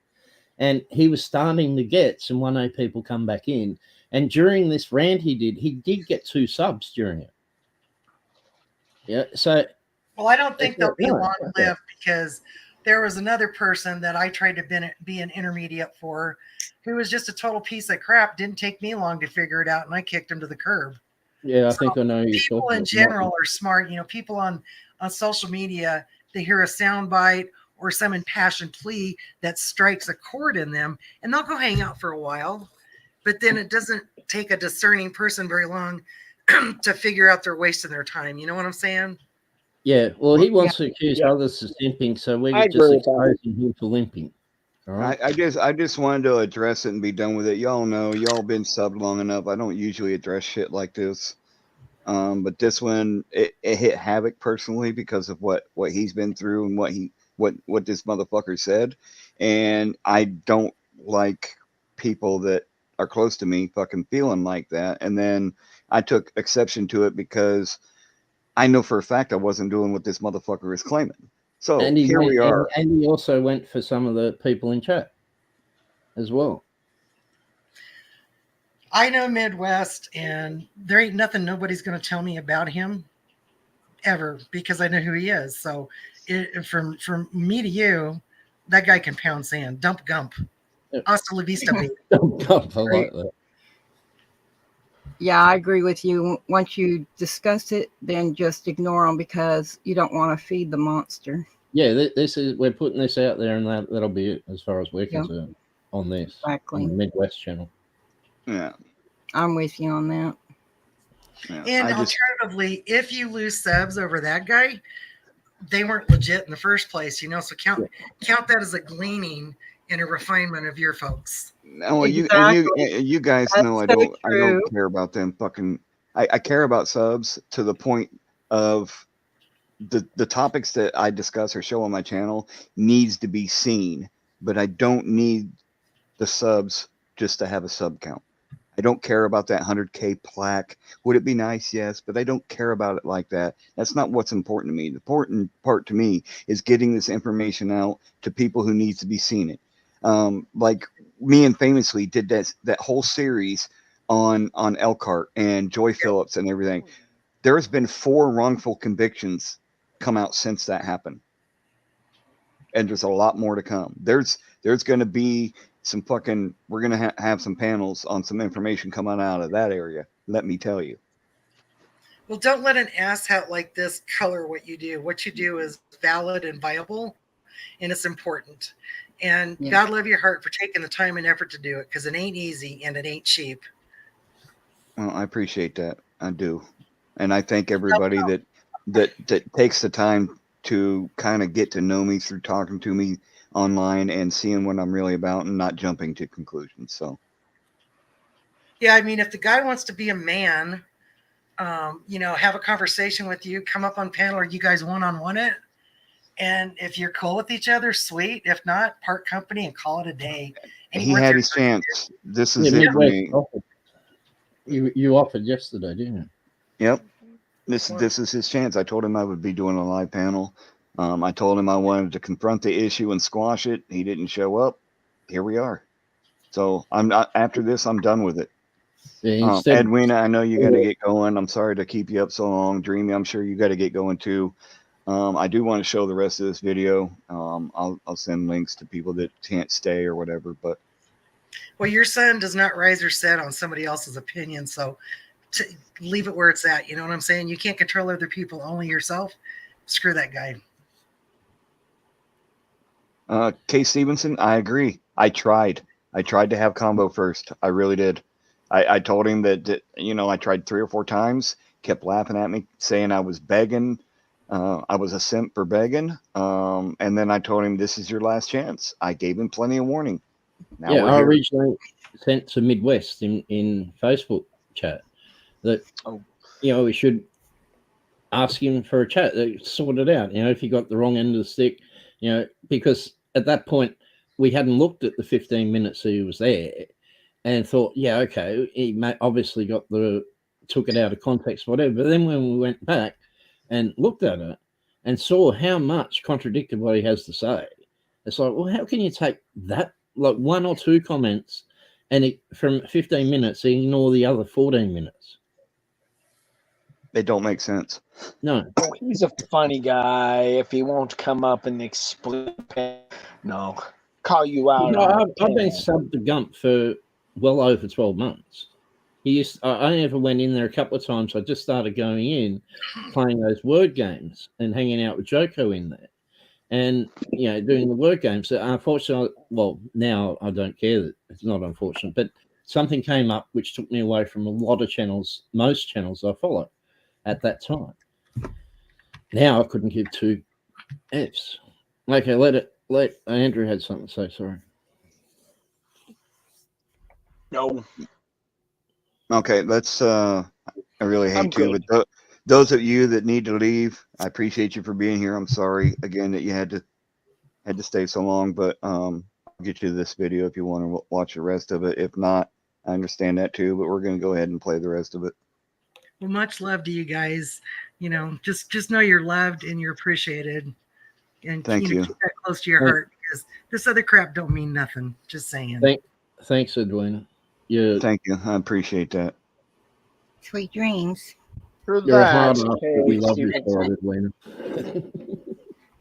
And he was starting to get some 1A people come back in. And during this rant he did get 2 subs during it. Yeah, so... Well, I don't think they'll be long-lived because there was another person that I tried to be an intermediate for who was just a total piece of crap. Didn't take me long to figure it out, and I kicked him to the curb. Yeah, I think I know you're people talking in about. general are smart. People on social media, they hear a soundbite or some impassioned plea that strikes a chord in them, and they'll go hang out for a while. But then it doesn't take a discerning person very long to figure out they're wasting their time. You know what I'm saying? Yeah, well, he wants to accuse others of simping, so we're just exposing him for limping. All right. I just wanted to address it and be done with it. Y'all know, y'all been subbed long enough. I don't usually address shit like this. But this one, it hit havoc personally because of what he's been through and what this motherfucker said. And I don't like people that are close to me fucking feeling like that. And then I took exception to it because I know for a fact I wasn't doing what this motherfucker is claiming. So here we are. And he also went for some of the people in chat as well. I know Midwest, and there ain't nothing nobody's going to tell me about him ever because I know who he is. So from me to you, that guy can pound sand. Dump Gump. Hasta la vista, baby. Dump Gump, I like that. Yeah, I agree with you. Once you discuss it, then just ignore them because you don't want to feed the monster. Yeah, we're putting this out there, and that'll be it as far as we're concerned on this. Exactly. On the Midwest channel. Yeah. I'm with you on that. Yeah. And alternatively, if you lose subs over that guy, they weren't legit in the first place, so count that as a gleaning and a refinement of your folks. No, you guys know I don't care about them fucking. I care about subs to the point of the topics that I discuss or show on my channel needs to be seen, but I don't need the subs just to have a sub count. I don't care about that 100K plaque. Would it be nice? Yes, but I don't care about it like that. That's not what's important to me. The important part to me is getting this information out to people who needs to be seen it. Like me and Famously did that whole series on Elkhart and Joy Phillips and everything. There's been 4 wrongful convictions come out since that happened. And there's a lot more to come. There's going to be some fucking, we're going to have some panels on some information coming out of that area. Let me tell you. Well, don't let an asshat like this color what you do. What you do is valid and viable, and it's important. And God love your heart for taking the time and effort to do it, because it ain't easy and it ain't cheap. Well, I appreciate that. I do. And I thank everybody that takes the time to kind of get to know me through talking to me online and seeing what I'm really about and not jumping to conclusions. So, yeah, I mean, if the guy wants to be a man, have a conversation with you, come up on panel, or you guys one-on-one it. And if you're cool with each other, sweet. If not, part company and call it a day. And he had his chance. This is it for me. You offered yesterday, didn't you? Yep. This is his chance. I told him I would be doing a live panel. I told him I wanted to confront the issue and squash it. He didn't show up. Here we are. So I'm not after this. I'm done with it. Yeah, Edwina, I know you got to get going. I'm sorry to keep you up so long. Dreamy, I'm sure you got to get going too. I do want to show the rest of this video. I'll send links to people that can't stay or whatever. But well, your son does not rise or set on somebody else's opinion, so leave it where it's at. You know what I'm saying? You can't control other people, only yourself. Screw that guy. Kay Stevenson, I agree. I tried to have combo first. I really did. I told him that, I tried 3 or 4 times, kept laughing at me, saying I was begging. I was a simp for begging. And then I told him, this is your last chance. I gave him plenty of warning. Now yeah, we're I here. originally sent to Midwest in Facebook chat that, we should ask him for a chat, sort it out. If he got the wrong end of the stick, because at that point we hadn't looked at the 15 minutes he was there and thought, yeah, okay, he obviously took it out of context, whatever. But then when we went back and looked at it and saw how much contradicted what he has to say, it's like, well, how can you take that, like 1 or 2 comments, and from 15 minutes ignore the other 14 minutes? They don't make sense. No. Oh, he's a funny guy. If he won't come up and explain, call you out. No, I've been subbed to Gump for well over 12 months. I ever went in there a couple of times. I just started going in, playing those word games and hanging out with Joko in there, and doing the word games. So unfortunately, well, now I don't care that it's not unfortunate, but something came up which took me away from a lot of channels, most channels I follow at that time. Now I couldn't give 2 Fs. Okay, let Andrew had something to say. Sorry. No. Okay, let's. I really hate to, but those of you that need to leave, I appreciate you for being here. I'm sorry again that you had to stay so long, but I'll get you this video if you want to watch the rest of it. If not, I understand that too. But we're going to go ahead and play the rest of it. Well, much love to you guys. Just know you're loved and you're appreciated, and Thank you. keep that close to your heart, because this other crap don't mean nothing. Just saying. Thanks, Edwina. Yeah. Thank you. I appreciate that. Sweet dreams. You're a hard ass, but we love you for it, Edwina.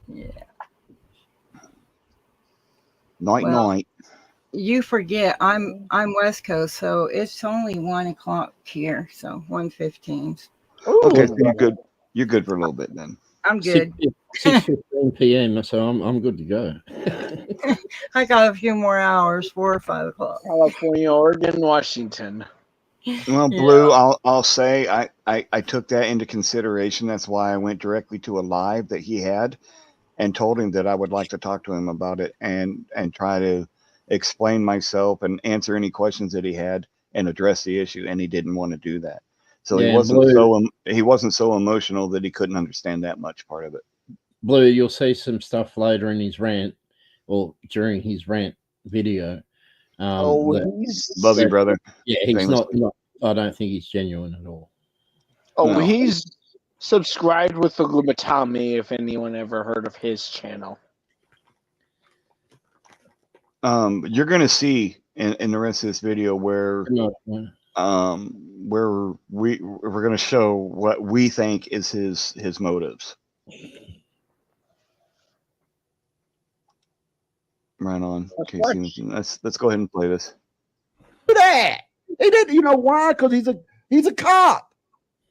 Yeah. Night. You forget I'm West Coast, so it's only 1 o'clock here, so 1:15. Okay, so you're good for a little bit then. I'm good. 6:15 p.m. So I'm good to go. I got a few more hours, 4 or 5 o'clock. California, Oregon, Washington. Well, Blue, I'll say I took that into consideration. That's why I went directly to a live that he had and told him that I would like to talk to him about it and try to explain myself and answer any questions that he had and address the issue. And he didn't want to do that. So he wasn't so emotional that he couldn't understand that much part of it. Blue, you'll see some stuff later in his rant or during his rant video. Love you, brother. Yeah, he's not. I don't think he's genuine at all. Oh, he's subscribed with the Lumatami, if anyone ever heard of his channel. You're gonna see in the rest of this video where we're gonna show what we think is his motives. Right on. Okay, let's go ahead and play this. That he didn't. You know why? Because he's a cop.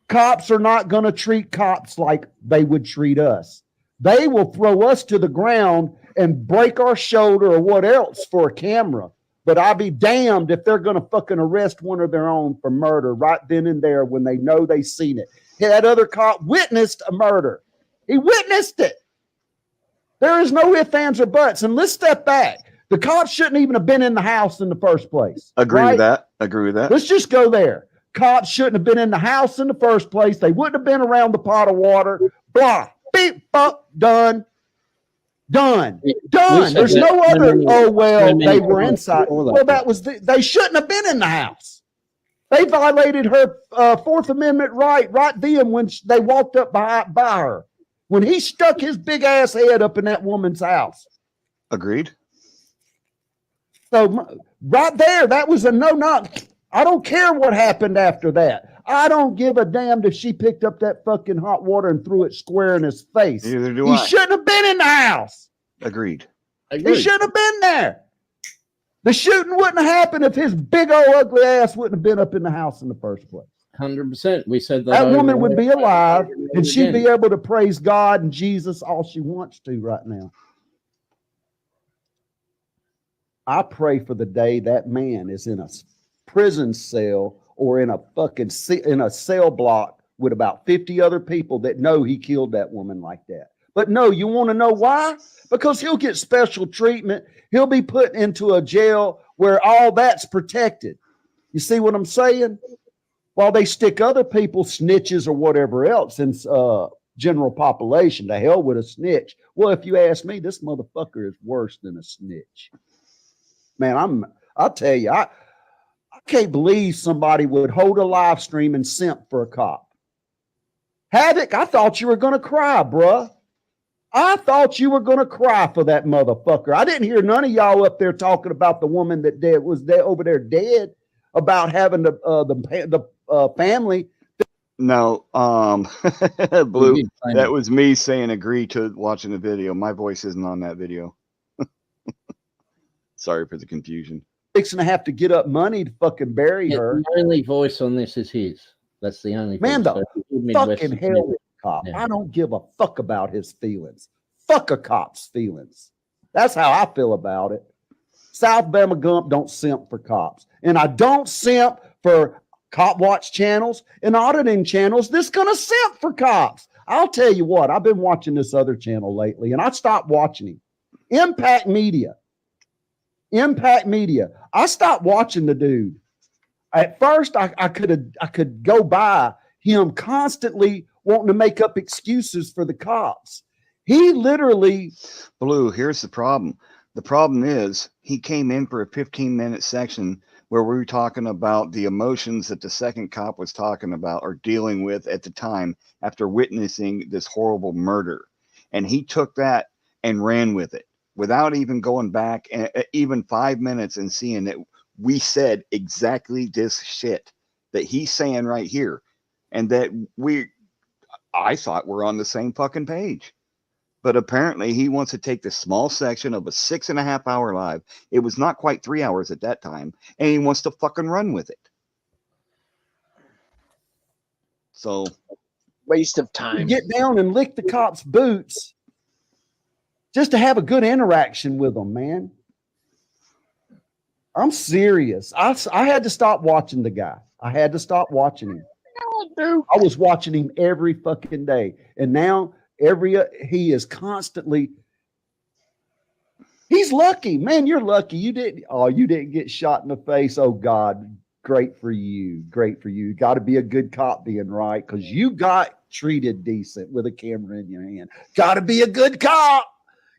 Cops are not going to treat cops like they would treat us. They will throw us to the ground and break our shoulder or what else for a camera. But I'll be damned if they're going to fucking arrest one of their own for murder right then and there when they know they seen it. That other cop witnessed a murder. He witnessed it. There is no ifs, ands, or buts. And let's step back. The cops shouldn't even have been in the house in the first place. Agree with that. Agree with that. Let's just go there. Cops shouldn't have been in the house in the first place. They wouldn't have been around the pot of water. Blah. Beep. Bop. Done. There's no other. Oh, well, they were inside. Well, that was they shouldn't have been in the house. They violated her Fourth Amendment right then when they walked up by her. When he stuck his big ass head up in that woman's house. Agreed. So right there, that was a no-knock. I don't care what happened after that. I don't give a damn if she picked up that fucking hot water and threw it square in his face. Neither do I. He shouldn't have been in the house. Agreed. He shouldn't have been there. The shooting wouldn't have happened if his big old ugly ass wouldn't have been up in the house in the first place. 100%. We said that. That woman over would be and over alive, and over and she'd again. be able to praise God and Jesus all she wants to right now. I pray for the day that man is in a prison cell or in a fucking in a cell block with about 50 other people that know he killed that woman like that. But no, you want to know why? Because he'll get special treatment. He'll be put into a jail where all that's protected. You see what I'm saying? While they stick other people, snitches or whatever else, in general population, to hell with a snitch. Well, if you ask me, this motherfucker is worse than a snitch. Man, I'll tell you, I can't believe somebody would hold a live stream and simp for a cop. Havoc, I thought you were going to cry, bruh. I thought you were going to cry for that motherfucker. I didn't hear none of y'all up there talking about the woman that was there over there dead, about having the family. No, Blue, that was me saying agree to watching the video. My voice isn't on that video. Sorry for the confusion. Fixing to have to get up money to fucking bury her. The only voice on this is his. That's the only man. voice. The fucking hell with a cop. Yeah. I don't give a fuck about his feelings. Fuck a cop's feelings. That's how I feel about it. South Bama Gump don't simp for cops, and I don't simp for cop watch channels and auditing channels that's gonna simp for cops. I'll tell you what. I've been watching this other channel lately, and I stopped watching him. Impact Media. I stopped watching the dude. At first, I could go by him constantly wanting to make up excuses for the cops. He literally... Blue, here's the problem. The problem is he came in for a 15-minute section where we were talking about the emotions that the second cop was talking about or dealing with at the time after witnessing this horrible murder. And he took that and ran with it without even going back even 5 minutes and seeing that we said exactly this shit that he's saying right here. And that I thought we're on the same fucking page. But apparently he wants to take this small section of a 6.5 hour live. It was not quite 3 hours at that time. And he wants to fucking run with it. So. Waste of time. Get down and lick the cop's boots just to have a good interaction with them, man. I'm serious. I had to stop watching the guy. I had to stop watching him. I was watching him every fucking day. And now he is constantly. He's lucky. Man, you're lucky. You didn't get shot in the face. Oh God. Great for you. Great for you. Got to be a good cop being right, because you got treated decent with a camera in your hand. Got to be a good cop.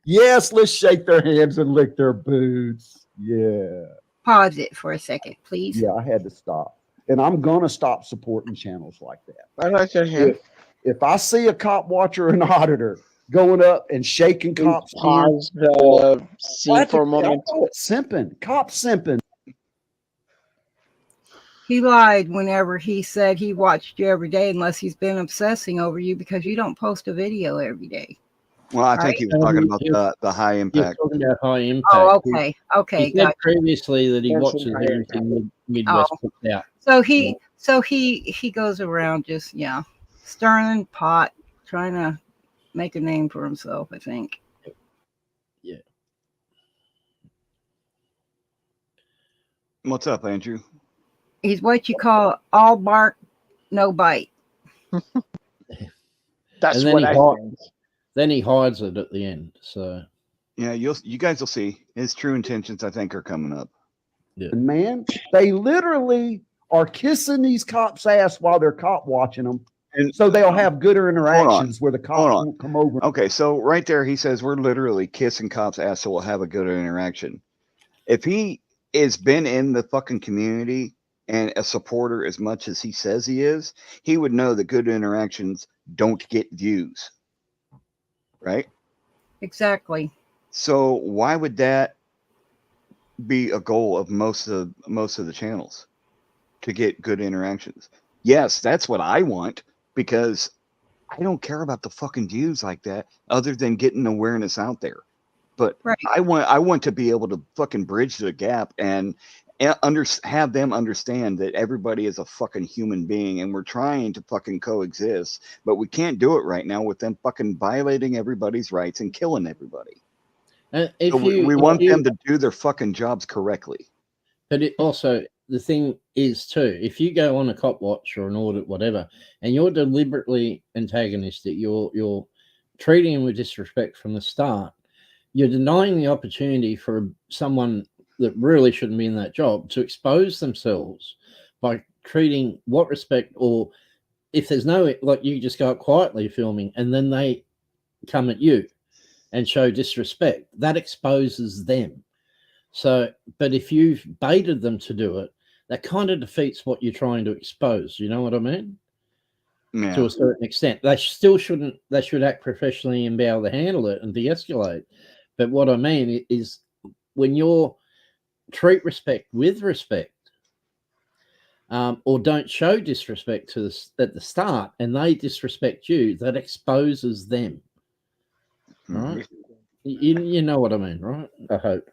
Yes, let's shake their hands and lick their boots. Yeah. Pause it for a second, please. Yeah, I had to stop. And I'm going to stop supporting channels like that. I like that hand. If I see a cop watcher or an auditor going up and shaking cops' hands, see for a moment. Simping. Cop simping. He lied whenever he said he watched you every day, unless he's been obsessing over you because you don't post a video every day. Well, I think he was talking about the high impact. Talking about high impact. Oh, okay. Okay. He said previously that he watches everything Midwest puts out. So he goes around just stirring the pot, trying to make a name for himself, I think. Yeah. What's up, Andrew? He's what you call all bark, no bite. That's and then what I think. Then he hides it at the end. So yeah, you guys will see his true intentions. I think are coming up. Yeah. Man, they literally are kissing these cops' ass while they're cop watching them, and so they'll have gooder interactions where the cops won't come over. Okay, so right there he says we're literally kissing cops' ass, so we'll have a gooder interaction. If he has been in the fucking community and a supporter as much as he says he is, he would know that good interactions don't get views. Right? Exactly. So why would that be a goal of most of the channels, to get good interactions? Yes, that's what I want, because I don't care about the fucking views like that, other than getting awareness out there. But right. I want to be able to fucking bridge the gap and have them understand that everybody is a fucking human being, and we're trying to fucking coexist, but we can't do it right now with them fucking violating everybody's rights and killing everybody. So we want them to do their fucking jobs correctly. But it also, the thing is too, if you go on a cop watch or an audit, whatever, and you're deliberately antagonistic, you're treating them with disrespect from the start, you're denying the opportunity for someone that really shouldn't be in that job to expose themselves by treating what respect, or if there's no, like you just go up quietly filming and then they come at you and show disrespect, that exposes them. So, but if you've baited them to do it, that kind of defeats what you're trying to expose. You know what I mean? Yeah. To a certain extent. They still shouldn't, they should act professionally and be able to handle it and de-escalate. But what I mean is when you're treat respect with respect, or don't show disrespect to this at the start and they disrespect you, that exposes them. Right? You know what I mean, right? I hope.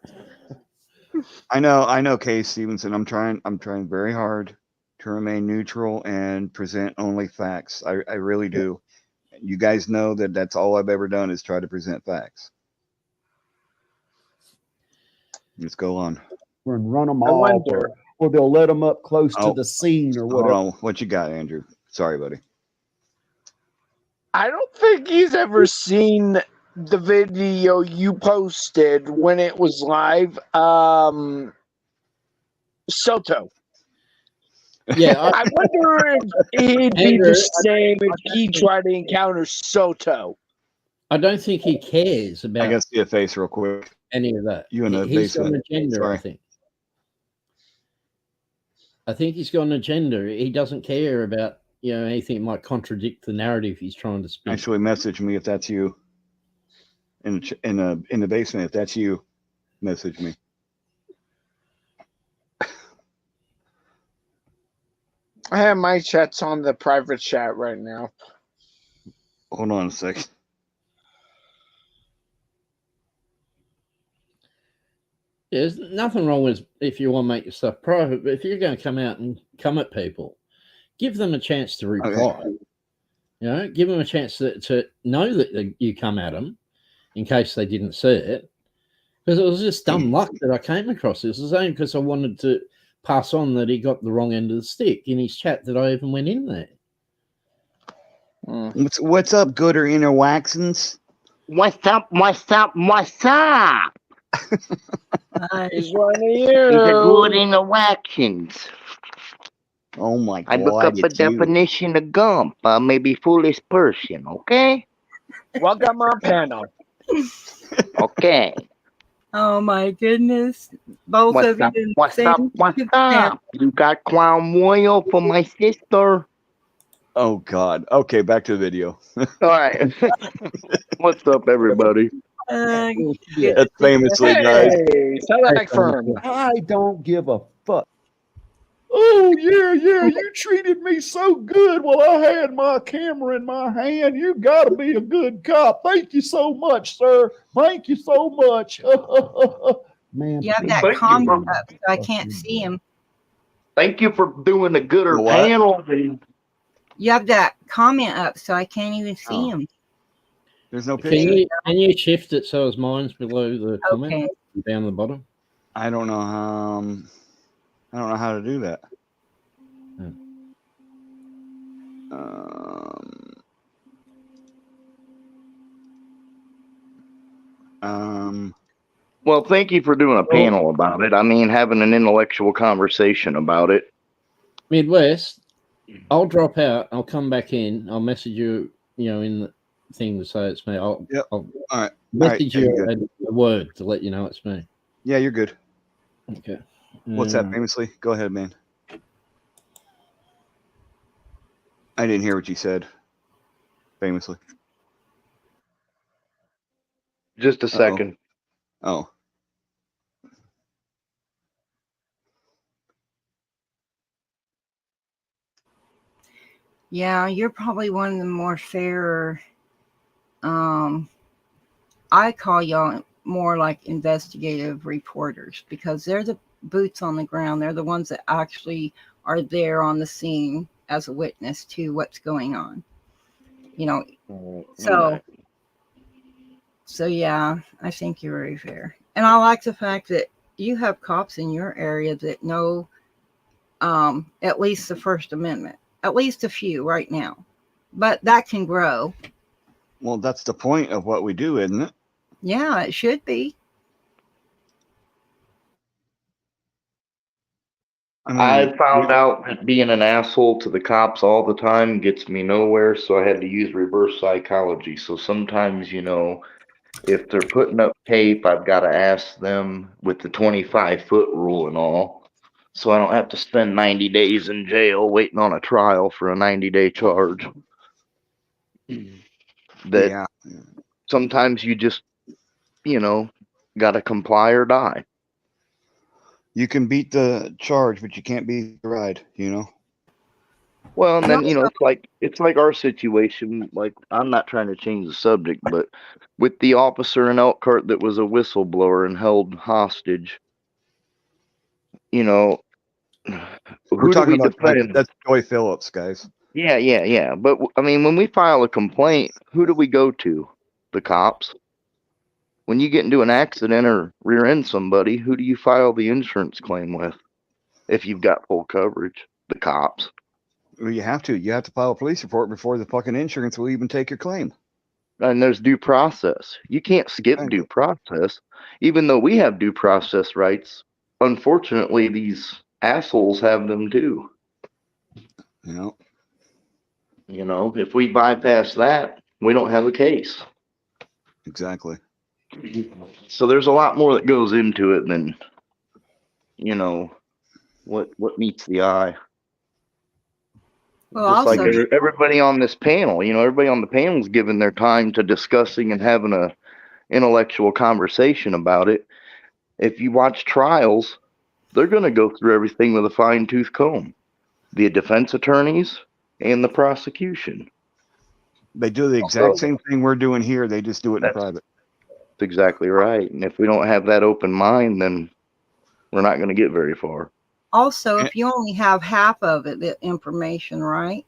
I know, Kay Stevenson. I'm trying very hard to remain neutral and present only facts. I really do. You guys know that that's all I've ever done is try to present facts. Let's go on. And run them off, or they'll let them up close to the scene or whatever. Oh, what you got, Andrew? Sorry, buddy. I don't think he's ever seen the video you posted when it was live. Soto. Yeah, I wonder if he'd be the same if he tried to encounter Soto. I don't think he cares about. I gotta see a face real quick. Any of that. You in the He's got basement. an agenda, Sorry. I think he's got an agenda. He doesn't care about anything that might contradict the narrative he's trying to speak. Actually, message me if that's you. In the basement, if that's you, message me. I have my chats on the private chat right now. Hold on a second. There's nothing wrong with if you want to make your stuff private, but if you're going to come out and come at people, give them a chance to reply. Okay. Give them a chance to know that you come at them in case they didn't see it. Because it was just dumb luck that I came across this. It was only because I wanted to pass on that he got the wrong end of the stick in his chat that I even went in there. What's up, Gooder Inner Waxons? What's up? What's up? What's up? He's one of you. He's a good interactions. Oh my God! I look up a definition of gump. Maybe foolish person. Okay. Welcome on panel. Okay. Oh my goodness! Both What's of you. up? What's up? What's up? You got Crown Royal for my sister. Oh God. Okay, back to the video. All right. What's up, everybody? That's famously, guys. I don't give a fuck. Oh yeah, you treated me so good while I had my camera in my hand. You got to be a good cop. Thank you so much, sir. Thank you so much. Man, you have that comment up, so I can't see him. Thank you for doing a gooder panel. You have that comment up, so I can't even see him. There's no picture. Can you shift it so as mine's below the comment down the bottom? I don't know how to do that. Well, thank you for doing a panel about it. I mean, having an intellectual conversation about it. Midwest, I'll drop out. I'll come back in. I'll message you, in the thing to say it's me. I'll all right. Message you a word to let you know it's me. Yeah, you're good. Okay. What's that, famously? Go ahead, man. I didn't hear what you said. Famously. Just a second. Oh. Yeah, you're probably one of the more fairer. I call y'all more like investigative reporters because they're the boots on the ground. They're the ones that actually are there on the scene as a witness to what's going on. You know, so yeah, I think you're very fair. And I like the fact that you have cops in your area that know at least the First Amendment, at least a few right now. But that can grow. Well, that's the point of what we do, isn't it? Yeah, it should be. I found out that being an asshole to the cops all the time gets me nowhere, so I had to use reverse psychology. So sometimes, you know, if they're putting up tape, I've got to ask them with the 25-foot rule and all, so I don't have to spend 90 days in jail waiting on a trial for a 90-day charge. That sometimes you just, you know, got to comply or die. You can beat the charge, but you can't beat the ride, you know? Well, and then, you know, it's like our situation. Like, I'm not trying to change the subject, but with the officer in Elkhart that was a whistleblower and held hostage, you know, We're who do talking we about defend? that's Joy Phillips, guys. Yeah. But I mean, when we file a complaint, who do we go to? The cops. When you get into an accident or rear end somebody, who do you file the insurance claim with? If you've got full coverage, the cops. Well, you have to file a police report before the fucking insurance will even take your claim. And there's due process. You can't skip due process, even though we have due process rights. Unfortunately, these assholes have them too. You know, if we bypass that, we don't have a case. Exactly. So there's a lot more that goes into it than, you know, what meets the eye. Well, Just also, like everybody on this panel, you know, everybody on the panel is giving their time to discussing and having a intellectual conversation about it. If you watch trials, they're going to go through everything with a fine-tooth comb. The defense attorneys and the prosecution. They do the exact same thing we're doing here. They just do it in private. That's exactly right. And if we don't have that open mind, then we're not going to get very far. Also, if you only have half of it, the information, right,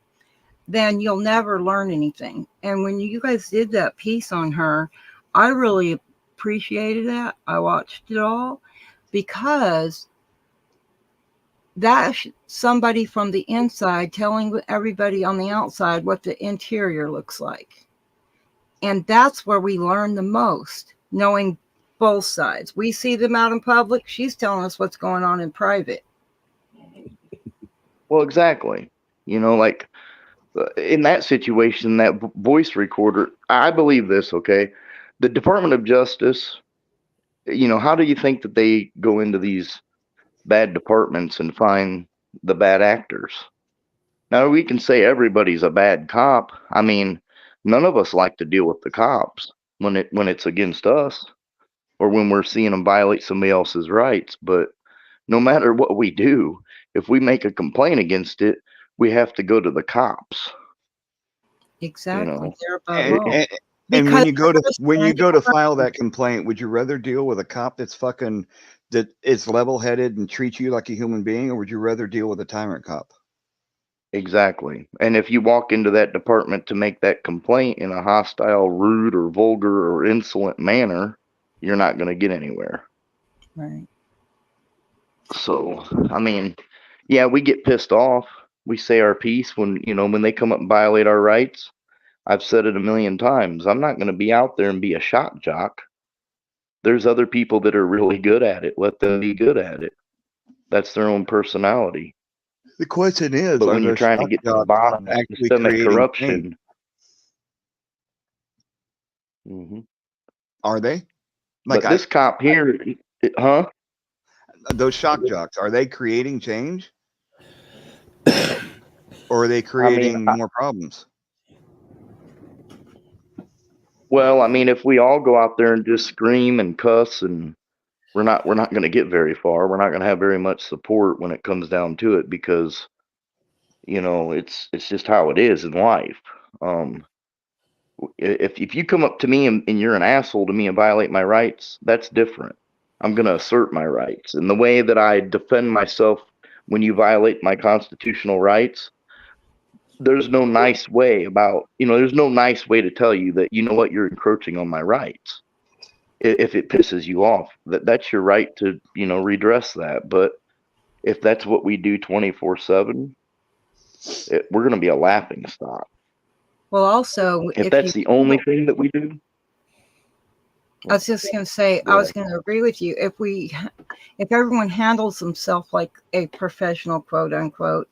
then you'll never learn anything. And when you guys did that piece on her, I really appreciated that. I watched it all because that's somebody from the inside telling everybody on the outside what the interior looks like. And that's where we learn the most, knowing both sides. We see them out in public. She's telling us what's going on in private. Well, exactly. You know, like in that situation, that voice recorder, I believe this, okay? The Department of Justice, you know, how do you think that they go into these bad departments and find the bad actors? Now, we can say everybody's a bad cop. I mean, none of us like to deal with the cops when it's against us or when we're seeing them violate somebody else's rights. But no matter what we do, if we make a complaint against it, we have to go to the cops. Exactly. You know? They're above all. And when you go to file that complaint, would you rather deal with a cop that's fucking that is level-headed and treats you like a human being, or would you rather deal with a tyrant cop? Exactly. And if you walk into that department to make that complaint in a hostile, rude, or vulgar or insolent manner, you're not going to get anywhere. Right. So, I mean, yeah, we get pissed off. We say our piece when, you know, when they come up and violate our rights. I've said it a million times. I'm not going to be out there and be a shock jock. There's other people that are really good at it. Let them be good at it. That's their own personality. The question is, but when you're trying to get to the bottom of systemic corruption, are they? Like this cop here, huh? Those shock jocks, are they creating change, or are they creating more problems? Well, I mean, if we all go out there and just scream and cuss, and we're not going to get very far. We're not going to have very much support when it comes down to it, because you know it's just how it is in life. If you come up to me and you're an asshole to me and violate my rights, that's different. I'm going to assert my rights. And the way that I defend myself when you violate my constitutional rights, there's no nice way there's no nice way to tell you that, you know what, you're encroaching on my rights. If it pisses you off, that's your right to, redress that. But if that's what we do 24/7, we're going to be a laughing stock. Well, also, if that's the only thing that we do. I was just going to say, I was going to agree with you. If everyone handles themselves like a professional, quote unquote,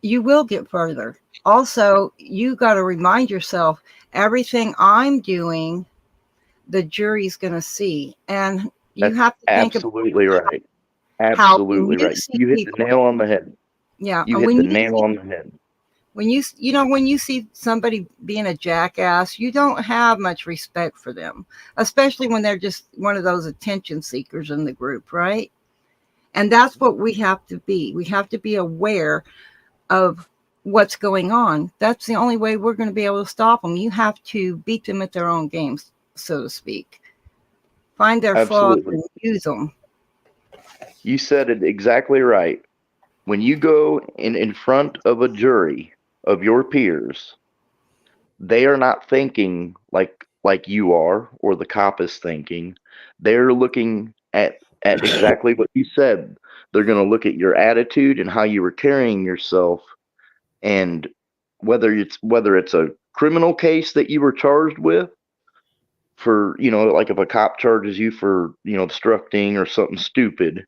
you will get further. Also, you got to remind yourself, everything I'm doing, the jury's going to see. And you have to think absolutely right. Absolutely right. You hit the nail on the head. Yeah. You hit the nail on the head. When you see somebody being a jackass, you don't have much respect for them, especially when they're just one of those attention seekers in the group, right? And that's what we have to be. We have to be aware of what's going on. That's the only way we're going to be able to stop them. You have to beat them at their own games, so to speak. Find their flaws and use them. You said it exactly right. When you go in front of a jury of your peers, they are not thinking like you are or the cop is thinking. They're looking at exactly what you said. They're going to look at your attitude and how you were carrying yourself, and whether it's a criminal case that you were charged with for, like if a cop charges you for, obstructing or something stupid,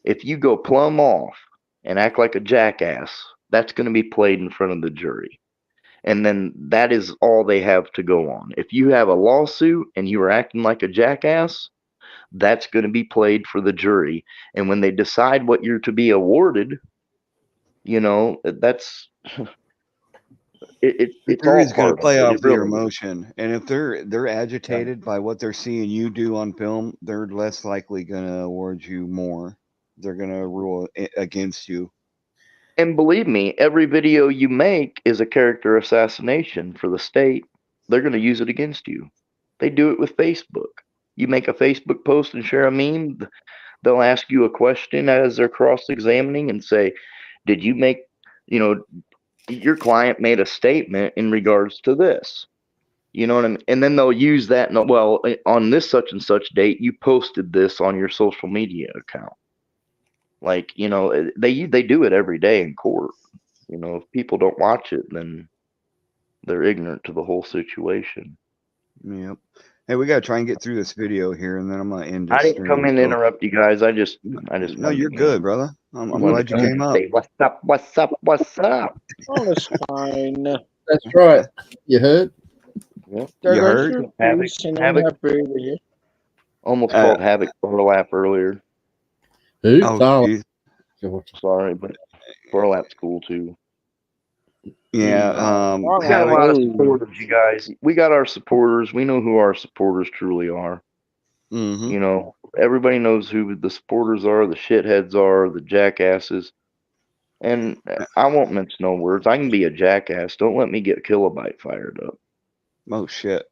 if you go plumb off and act like a jackass, that's going to be played in front of the jury. And then that is all they have to go on. If you have a lawsuit and you are acting like a jackass, that's going to be played for the jury. And when they decide what you're to be awarded, that's it's They're all going to play off your really emotion, and if they're agitated by what they're seeing you do on film, they're less likely going to award you more. They're going to rule against you. And believe me, every video you make is a character assassination for the state. They're going to use it against you. They do it with Facebook. You make a Facebook post and share a meme, they'll ask you a question as they're cross-examining and say, did you make, your client made a statement in regards to this? You know what I mean? And then they'll use that, well, on this such and such date, you posted this on your social media account. Like, they do it every day in court. If people don't watch it, then they're ignorant to the whole situation. Yep. Hey, we got to try and get through this video here, and then I'm going to end this. I didn't come in to interrupt you guys. I just. No, you're good, brother. I'm glad you came up. Say, what's up? What's up? What's up? Oh, that's fine. That's right. You heard? Yep. You heard? Havoc. Almost called Havoc Burlap earlier. Who? Oh, sorry, but Burlap's cool too. Yeah. We got a lot of supporters, you guys. We got our supporters. We know who our supporters truly are. Mm-hmm. Everybody knows who the supporters are, the shitheads are, the jackasses. And I won't mince no words. I can be a jackass. Don't let me get Kilobyte fired up. Oh, shit.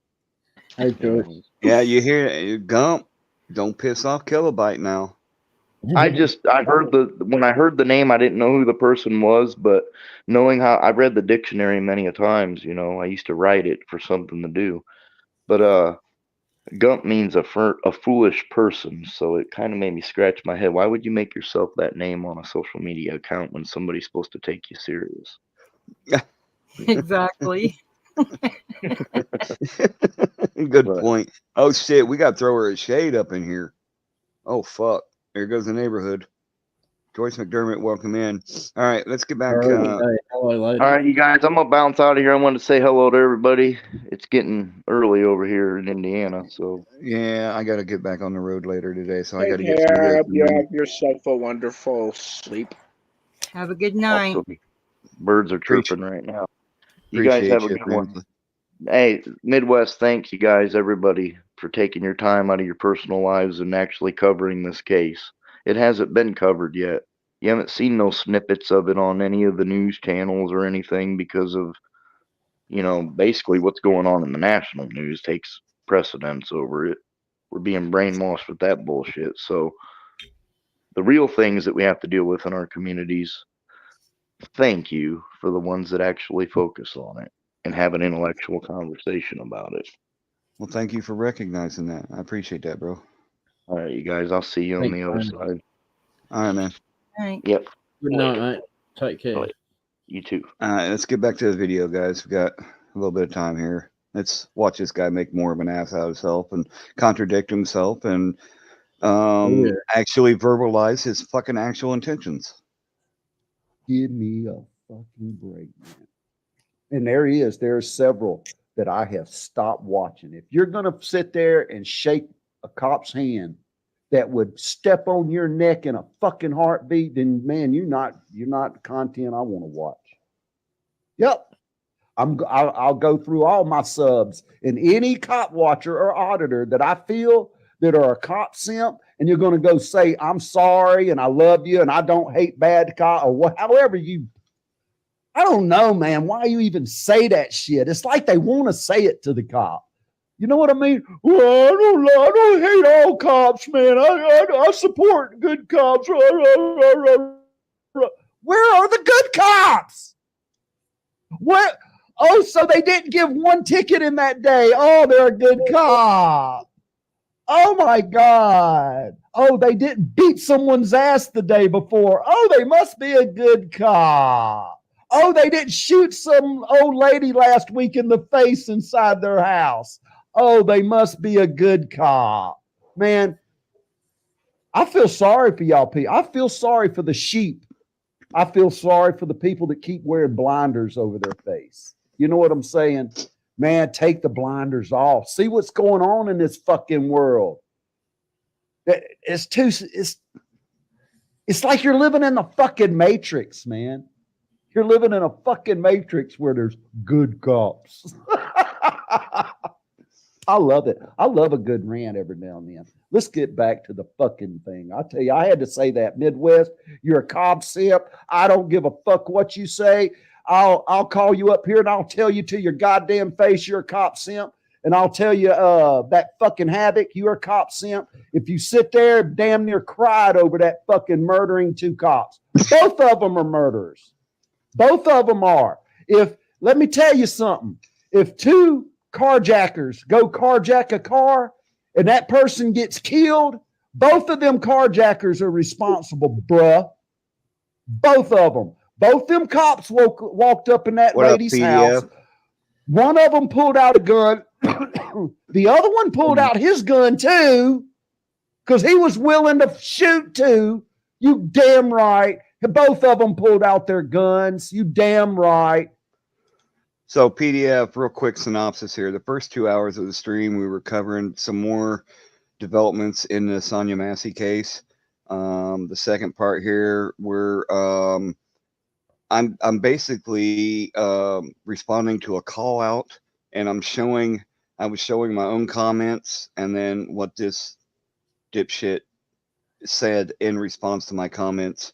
Hey, George. Yeah, you hear it. Gump. Don't piss off Kilobyte now. When I heard the name, I didn't know who the person was, but knowing how I read the dictionary many a times, I used to write it for something to do. But Gump means a foolish person, so it kind of made me scratch my head. Why would you make yourself that name on a social media account when somebody's supposed to take you serious? Exactly. Good point. Oh shit, we got to throw her a shade up in here. Oh fuck, there goes the neighborhood. Joyce McDermott, welcome in. All right, let's get back. All right, you guys, I'm gonna bounce out of here. I wanted to say hello to everybody. It's getting early over here in Indiana, so yeah, I got to get back on the road later today, so I got to Take get through care. this. You have yourself a wonderful sleep. Have a good night. birds are chirping right now. You guys have a good one. Hey, Midwest, thanks you guys, everybody, for taking your time out of your personal lives and actually covering this case. It hasn't been covered yet. You haven't seen no snippets of it on any of the news channels or anything because of, basically what's going on in the national news takes precedence over it. We're being brainwashed with that bullshit. So the real things that we have to deal with in our communities, thank you for the ones that actually focus on it and have an intellectual conversation about it. Well, thank you for recognizing that. I appreciate that, bro. All right, you guys. I'll see you on the other side. All right, man. All right. Yep. Good night, mate. Take care. Right. You too. All right, let's get back to the video, guys. We got a little bit of time here. Let's watch this guy make more of an ass out of himself and contradict himself and actually verbalize his fucking actual intentions. Give me a fucking break, man. And there he is. There's several that I have stopped watching. If you're going to sit there and shake a cop's hand that would step on your neck in a fucking heartbeat, then man, you're not content I want to watch. Yep. I'll go through all my subs and any cop watcher or auditor that I feel that are a cop simp, and you're going to go say, I'm sorry and I love you and I don't hate bad cop or what, however you, I don't know, man. Why you even say that shit? It's like they want to say it to the cop. You know what I mean? Well, I don't hate all cops, man. I support good cops. Where are the good cops? What? Oh, so they didn't give one ticket in that day. Oh, they're a good cop. Oh my God. Oh, they didn't beat someone's ass the day before. Oh, they must be a good cop. Oh, they didn't shoot some old lady last week in the face inside their house. Oh, they must be a good cop. Man, I feel sorry for y'all people. I feel sorry for the sheep. I feel sorry for the people that keep wearing blinders over their face. You know what I'm saying? Man, take the blinders off. See what's going on in this fucking world. It's like you're living in the fucking Matrix, man. You're living in a fucking Matrix where there's good cops. I love it. I love a good rant every now and then. Let's get back to the fucking thing. I tell you, I had to say that. Midwest, you're a cop simp. I don't give a fuck what you say. I'll call you up here and I'll tell you to your goddamn face you're a cop simp. And I'll tell you that fucking Havoc, you're a cop simp. If you sit there damn near cried over that fucking murdering two cops. Both of them are murderers. Both of them are. Let me tell you something. If two carjackers go carjack a car and that person gets killed, both of them carjackers are responsible, bruh. Both of them. Both them cops walked up in that lady's house. One of them pulled out a gun. The other one pulled out his gun too because he was willing to shoot too. You damn right. Both of them pulled out their guns. You damn right. So PDF, real quick synopsis here. The first 2 hours of the stream, we were covering some more developments in the Sonya Massey case. The second part here, I'm basically responding to a call out, and I was showing my own comments, and then what this dipshit said in response to my comments.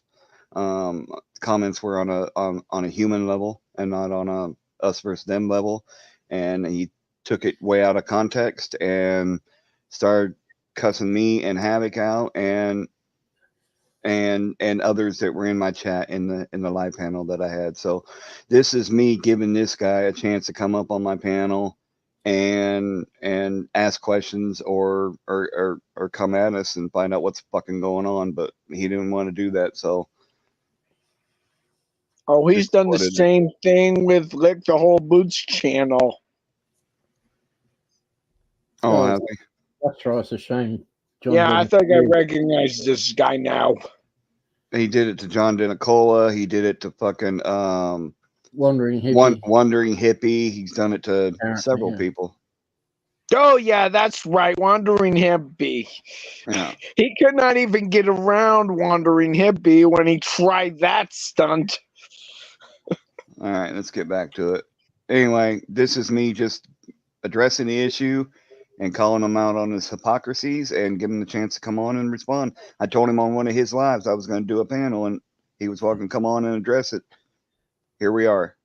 Comments were on a human level and not on a us versus them level, and he took it way out of context and started cussing me and Havoc out and others that were in my chat in the live panel that I had. So this is me giving this guy a chance to come up on my panel and ask questions or come at us and find out what's fucking going on, but he didn't want to do that. So oh, he's done the same thing with Lick the Whole Boots channel. Oh, that's right. It's a shame. Yeah, I think I recognize this guy now. He did it to John Denicola. He did it to fucking Wandering Hippie. Wandering Hippie. He's done it to several people. Oh yeah, that's right. Wandering Hippie. Yeah. He could not even get around Wandering Hippie when he tried that stunt. All right, let's get back to it. Anyway, this is me just addressing the issue and calling him out on his hypocrisies and giving him the chance to come on and respond. I told him on one of his lives I was going to do a panel, and he was welcome to come on and address it. Here we are.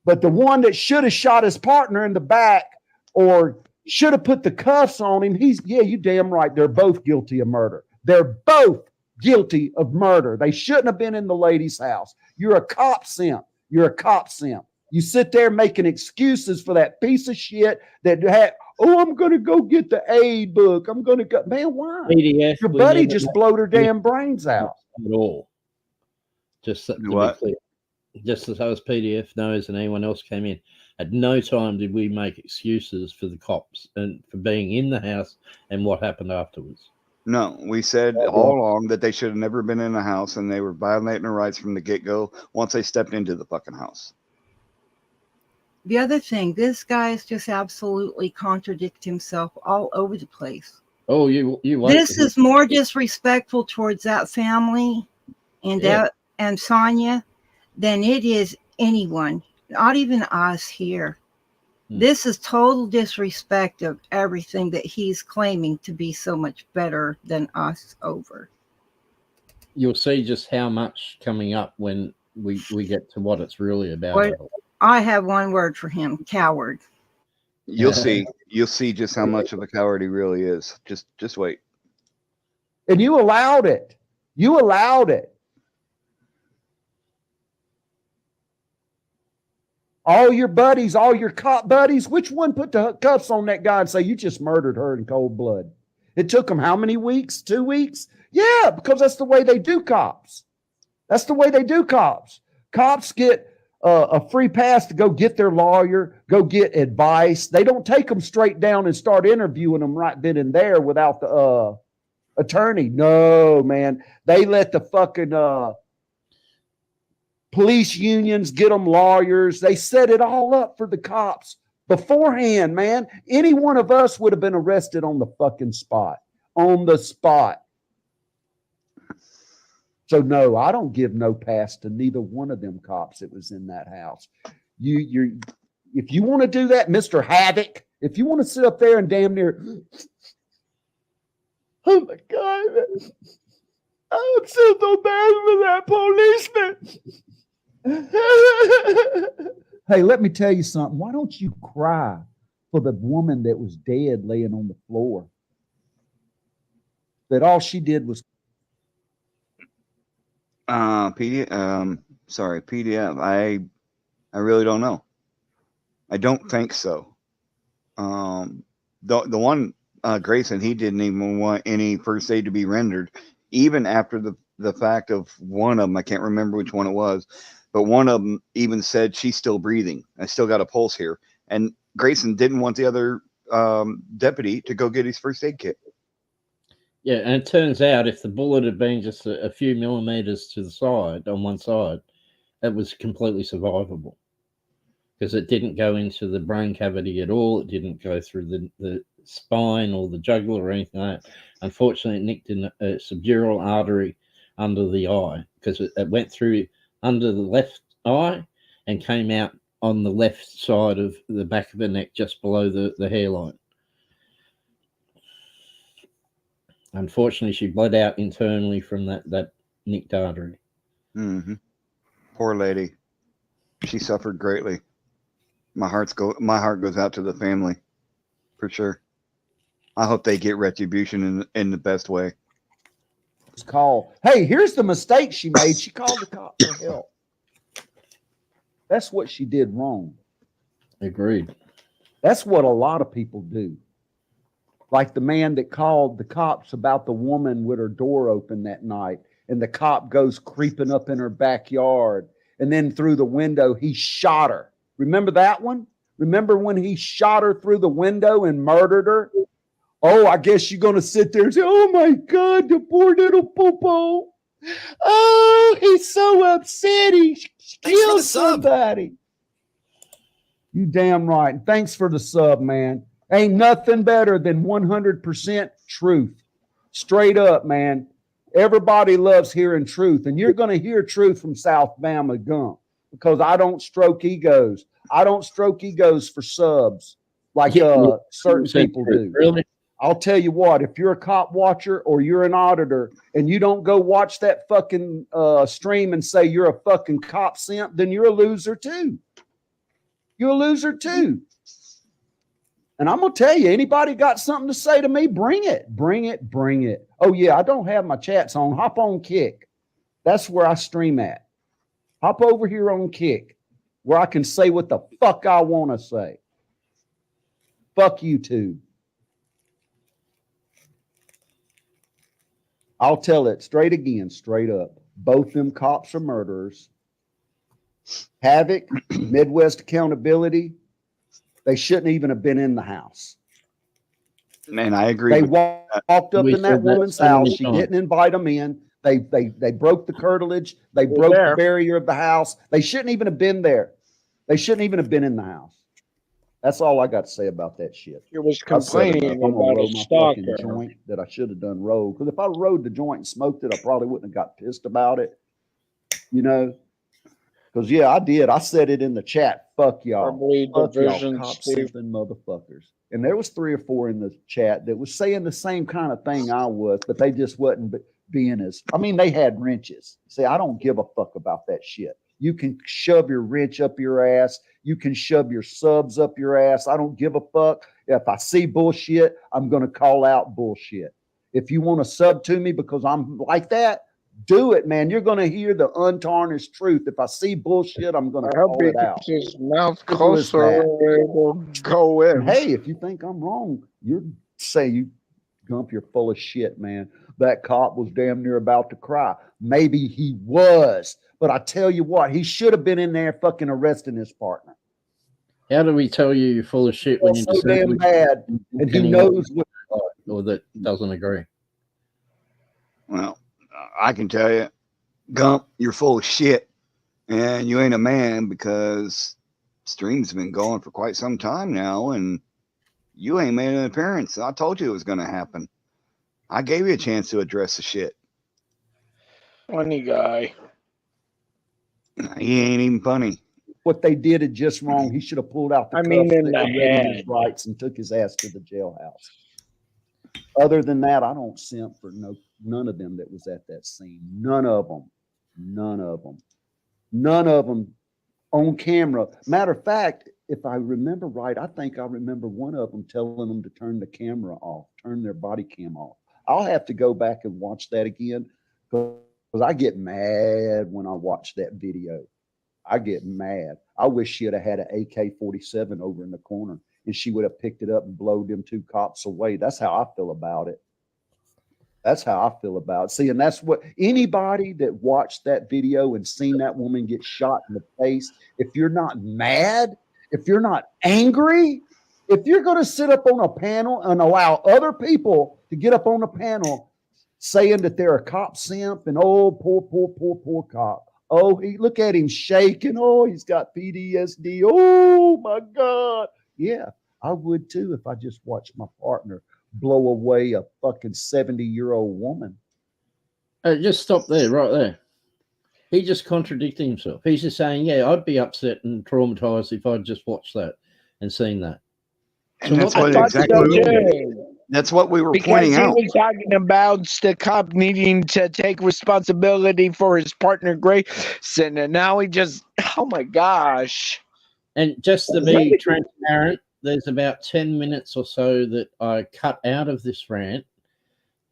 But the one that should have shot his partner in the back or Should have put the cuffs on him. Yeah, you damn right. They're both guilty of murder. They're both guilty of murder. They shouldn't have been in the lady's house. You're a cop simp. You're a cop simp. You sit there making excuses for that piece of shit that had, oh, I'm going to go get the aid book. I'm going to go. Man, why? PDF, your buddy just blowed her damn brains out. At all. Just to be clear. Just as as PDF knows and anyone else came in, at no time did we make excuses for the cops and for being in the house and what happened afterwards. No, we said all along that they should have never been in the house and they were violating their rights from the get-go once they stepped into the fucking house. The other thing, this guy's just absolutely contradict himself all over the place. Oh, you this is more disrespectful towards that family and Sonya than it is anyone, not even us here. This is total disrespect of everything that he's claiming to be so much better than us over. You'll see just how much coming up when we get to what it's really about. I have one word for him: coward. You'll see just how much of a coward he really is. Just wait. And you allowed it. You allowed it. All your buddies, all your cop buddies, which one put the cuffs on that guy and say, you just murdered her in cold blood? It took them how many weeks? 2 weeks? Yeah, because that's the way they do cops. That's the way they do cops. Cops get a free pass to go get their lawyer, go get advice. They don't take them straight down and start interviewing them right then and there without the attorney. No, man. They let the fucking police unions get them lawyers. They set it all up for the cops beforehand, man. Any one of us would have been arrested on the fucking spot. On the spot. So no, I don't give no pass to neither one of them cops that was in that house. If you want to do that, Mr. Havoc, if you want to sit up there and damn near, oh my God, I'm so bad for that policeman. Hey, let me tell you something. Why don't you cry for the woman that was dead laying on the floor? That all she did was PDF. I really don't know. I don't think so. The one Grayson, he didn't even want any first aid to be rendered, even after the fact of one of them. I can't remember which one it was, but one of them even said she's still breathing. I still got a pulse here, and Grayson didn't want the other deputy to go get his first aid kit. Yeah, and it turns out if the bullet had been just a few millimeters to the side, on one side, it was completely survivable because it didn't go into the brain cavity at all. It didn't go through the spine or the jugular or anything like that. Unfortunately, it nicked in a subdural artery under the eye because it went through under the left eye and came out on the left side of the back of the neck just below the hairline. Unfortunately, she bled out internally from that nicked artery. Mm-hmm. Poor lady. She suffered greatly. My heart goes out to the family, for sure. I hope they get retribution in the best way. Call. Hey, here's the mistake she made. She called the cops for help. That's what she did wrong. Agreed. That's what a lot of people do. Like the man that called the cops about the woman with her door open that night, and the cop goes creeping up in her backyard, and then through the window, he shot her. Remember that one? Remember when he shot her through the window and murdered her? Oh, I guess you're going to sit there and say, oh my God, the poor little popo. Oh, he's so upset. He killed somebody. You damn right. And thanks for the sub, man. Ain't nothing better than 100% truth. Straight up, man. Everybody loves hearing truth. And you're going to hear truth from South Bama Gump because I don't stroke egos. I don't stroke egos for subs like certain people do. Really? I'll tell you what, if you're a cop watcher or you're an auditor and you don't go watch that fucking stream and say you're a fucking cop simp, then you're a loser too. You're a loser too. And I'm going to tell you, anybody got something to say to me, bring it, bring it, bring it. Oh, yeah, I don't have my chats on. Hop on Kick. That's where I stream at. Hop over here on Kick, where I can say what the fuck I want to say. Fuck YouTube. I'll tell it straight again, straight up. Both them cops are murderers. Havoc, Midwest Accountability, they shouldn't even have been in the house. Man, I agree. They walked up in that woman's house. She didn't invite them in. They broke the curtilage. They broke the barrier of the house. They shouldn't even have been there. They shouldn't even have been in the house. That's all I got to say about that shit. It was complaining I'm gonna about roll a my stalker. fucking joint that I should have done rolled. Because if I rode the joint and smoked it, I probably wouldn't have got pissed about it. You know? Because yeah, I did. I said it in the chat. Fuck y'all. Fuck y'all, cop simping motherfuckers. And there was 3 or 4 in the chat that was saying the same kind of thing I was, but they just wasn't being as. I mean, they had wrenches. See, I don't give a fuck about that shit. You can shove your wrench up your ass. You can shove your subs up your ass. I don't give a fuck. If I see bullshit, I'm going to call out bullshit. If you want to sub to me because I'm like that, do it, man. You're going to hear the untarnished truth. If I see bullshit, I'm going to call it out. His mouth closer, it will go in. And hey, if you think I'm wrong, you Gump, you're full of shit, man. That cop was damn near about to cry. Maybe he was, but I tell you what, he should have been in there fucking arresting his partner. How do we tell you're full of shit when you're so damn bad, and he knows what, or that doesn't agree? Well, I can tell you, Gump, you're full of shit, and you ain't a man, because stream's been going for quite some time now, and you ain't made an appearance. I told you it was going to happen. I gave you a chance to address the shit. Funny guy. He ain't even funny. What they did is just wrong. He should have pulled out the cuffs in the and read his head. rights and took his ass to the jailhouse. Other than that, I don't simp for none of them that was at that scene. None of them. None of them. None of them on camera. Matter of fact, if I remember right, I think I remember one of them telling them to turn the camera off, turn their body cam off. I'll have to go back and watch that again because I get mad when I watch that video. I get mad. I wish she'd have had an AK-47 over in the corner and she would have picked it up and blowed them 2 cops away. That's how I feel about it. That's how I feel about it. See, and that's what anybody that watched that video and seen that woman get shot in the face, if you're not mad, if you're not angry, if you're going to sit up on a panel and allow other people to get up on a panel saying that they're a cop simp and oh, poor cop. Oh, look at him shaking. Oh, he's got PTSD. Oh my God. Yeah, I would too if I just watched my partner blow away a fucking 70-year-old woman. Just stop there, right there. He just contradicted himself. He's just saying, yeah, I'd be upset and traumatized if I'd just watched that and seen that. And that's what we were pointing out. Because he was talking about the cop needing to take responsibility for his partner Grayson, and now he just, oh my gosh. And just to be transparent, there's about 10 minutes or so that I cut out of this rant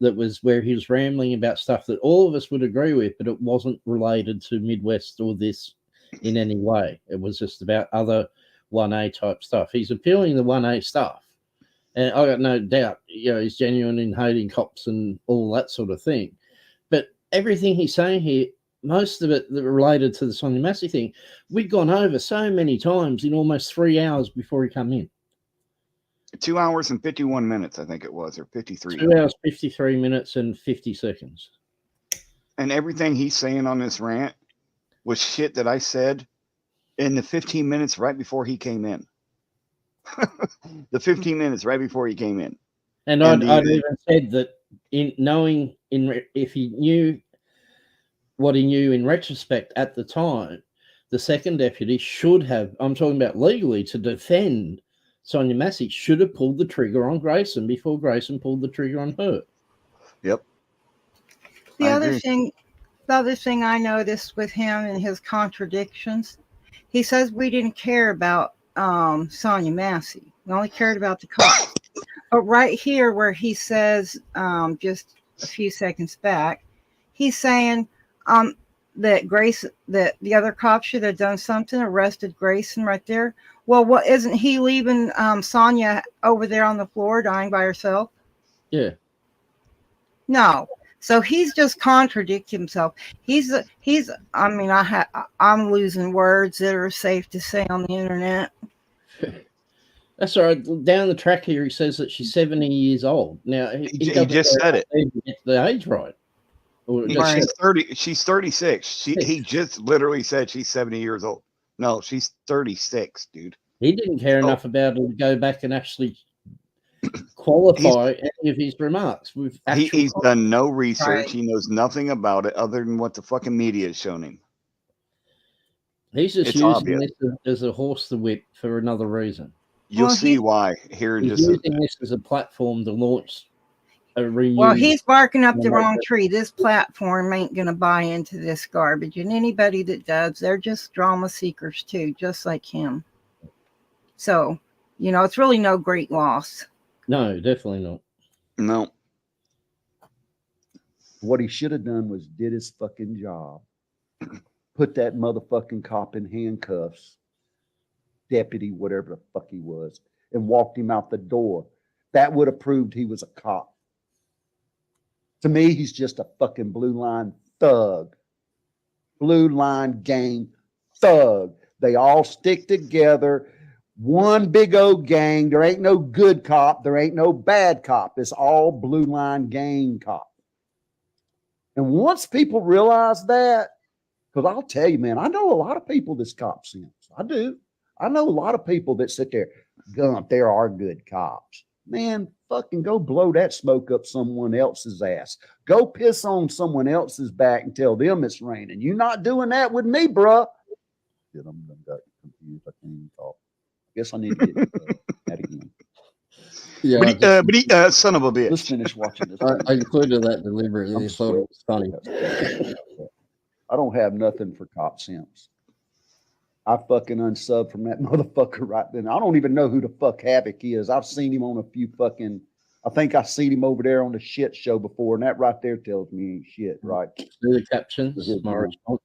that was where he was rambling about stuff that all of us would agree with, but it wasn't related to Midwest or this in any way. It was just about other 1A type stuff. He's appealing the 1A stuff. And I got no doubt, he's genuine in hating cops and all that sort of thing. But everything he's saying here, most of it that related to the Sonia Massey thing, we'd gone over so many times in almost 3 hours before he come in. 2 hours and 51 minutes, I think it was, or 53. 2 hours, 53 minutes and 50 seconds. And everything he's saying on this rant was shit that I said in the 15 minutes right before he came in. The 15 minutes right before he came in. And I'd even said that if he knew what he knew in retrospect at the time, the second deputy should have, I'm talking about legally, to defend Sonia Massey, should have pulled the trigger on Grayson before Grayson pulled the trigger on her. Yep. The other thing I noticed with him and his contradictions, he says we didn't care about Sonia Massey. We only cared about the cops. But right here where he says, just a few seconds back, he's saying that the other cop should have done something, arrested Grayson right there. Well, what isn't he leaving Sonya over there on the floor dying by herself? Yeah. No. So he's just contradicting himself. I mean, I'm losing words that are safe to say on the internet. That's all right. Down the track here, he says that she's 70 years old. Now, he just said it. Get the age right. She's 30. She's 36. He just literally said she's 70 years old. No, she's 36, dude. He didn't care enough about her to go back and actually qualify any of his remarks with He's done no research. Right. He knows nothing about it other than what the fucking media is showing him. He's just It's using obvious. this as a horse to whip for another reason. You'll see why here in He's just using this as a platform to launch a renewed. Well, he's barking up the wrong tree. This platform ain't going to buy into this garbage. And anybody that does, they're just drama seekers too, just like him. So, it's really no great loss. No, definitely not. No. What he should have done was did his fucking job. Put that motherfucking cop in handcuffs, deputy, whatever the fuck he was, and walked him out the door. That would have proved he was a cop. To me, he's just a fucking blue line thug. Blue line gang thug. They all stick together. One big old gang. There ain't no good cop. There ain't no bad cop. It's all blue line gang cop. And once people realize that, because I'll tell you, man, I know a lot of people that's cop sense. I do. I know a lot of people that sit there, Gump, there are good cops. Man, fucking go blow that smoke up someone else's ass. Go piss on someone else's back and tell them it's raining. You're not doing that with me, bruh. Shit, I'm got confused. I can't even talk. I guess I need to get that again. Yeah, but he son of a bitch. Let's finish watching this. I included that deliberately. I thought it was funny. I don't have nothing for cop sense. I fucking unsub from that motherfucker right then. I don't even know who the fuck Havoc is. I've seen him on a few fucking, I think I've seen him over there on the shit show before, and that right there tells me he ain't shit, right? Do the captions, my response.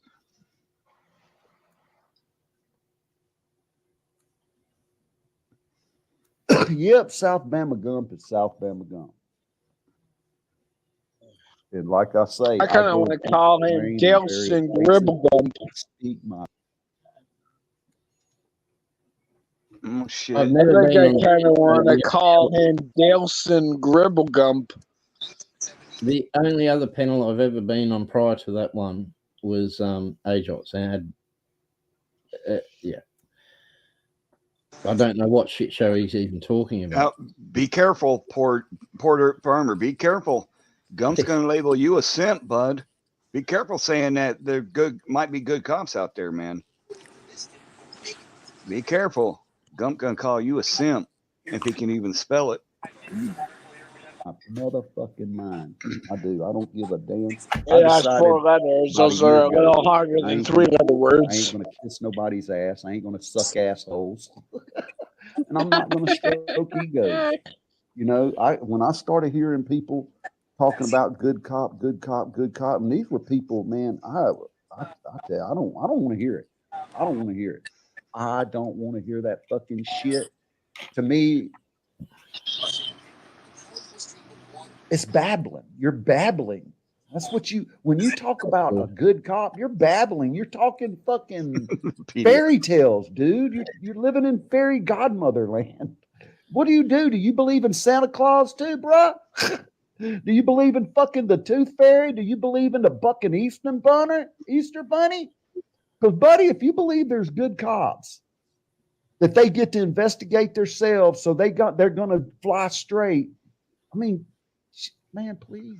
Yep, South Bama Gump is South Bama Gump. And like I say, I kind of want to call him Delson Gribblegump. Speak my. Oh shit! I think I kind of want to call him Delson Gribblegump. The only other panel I've ever been on prior to that one was Ajots. And yeah. I don't know what shit show he's even talking about. Now, be careful, Porter Farmer. Be careful. Gump's going to label you a simp, bud. Be careful saying that there might be good cops out there, man. Be careful. Gump going to call you a simp if he can even spell it. My motherfucking mind. I do. I don't give a damn. Yeah, that's 4 letters. Those are a little harder than 3 letter words. I ain't going to kiss nobody's ass. I ain't going to suck assholes. And I'm not going to stroke egos. When I started hearing people talking about good cop, and these were people, man, I tell you, I don't want to hear it. I don't want to hear it. I don't want to hear that fucking shit. To me, it's babbling. You're babbling. That's what when you talk about a good cop, you're babbling. You're talking fucking fairy tales, dude. You're living in fairy godmother land. What do? Do you believe in Santa Claus too, bruh? Do you believe in fucking the Tooth Fairy? Do you believe in the Bucking Easter Bunny? Because, buddy, if you believe there's good cops, that they get to investigate themselves, so they're gonna fly straight. I mean, man, please.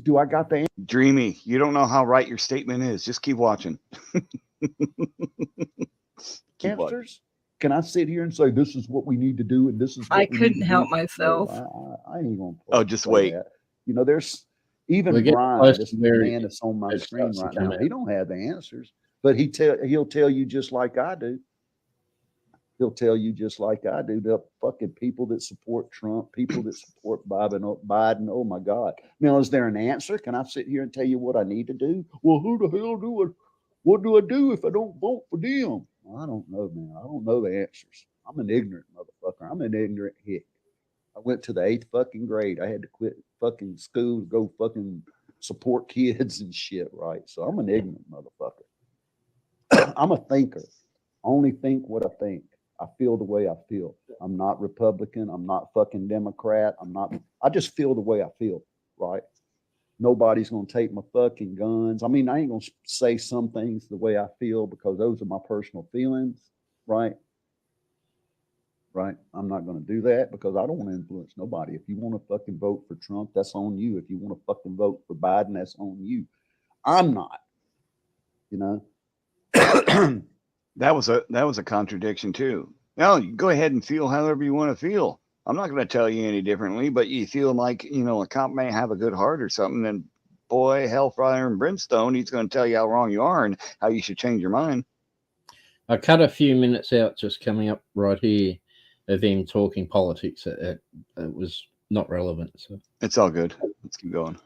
Do I got the answer? Dreamy, you don't know how right your statement is. Just keep watching. Answers? Can I sit here and say this is what we need to do and this is what I couldn't help myself. I ain't gonna. Oh, just wait. That. There's even Brian, this man that's on my screen right now. He don't have the answers, but he'll tell you just like I do. He'll tell you just like I do, the fucking people that support Trump, people that support Biden. Oh my God. Now, is there an answer? Can I sit here and tell you what I need to do? Well, who the hell what do I do if I don't vote for them? Well, I don't know, man. I don't know the answers. I'm an ignorant motherfucker. I'm an ignorant hick. I went to the 8th fucking grade. I had to quit fucking school to go fucking support kids and shit, right? So I'm an ignorant motherfucker. I'm a thinker. I only think what I think. I feel the way I feel. I'm not Republican. I'm not fucking Democrat. I just feel the way I feel, right? Nobody's going to take my fucking guns. I mean, I ain't going to say some things the way I feel because those are my personal feelings, right? Right? I'm not going to do that because I don't want to influence nobody. If you want to fucking vote for Trump, that's on you. If you want to fucking vote for Biden, that's on you. I'm not, you know? That was a contradiction too. No, you go ahead and feel however you want to feel. I'm not going to tell you any differently, but you feel like, you know, a cop may have a good heart or something, then boy, hellfire and brimstone, he's going to tell you how wrong you are and how you should change your mind. I cut a few minutes out just coming up right here of him talking politics. It was not relevant. So it's all good. Let's keep going.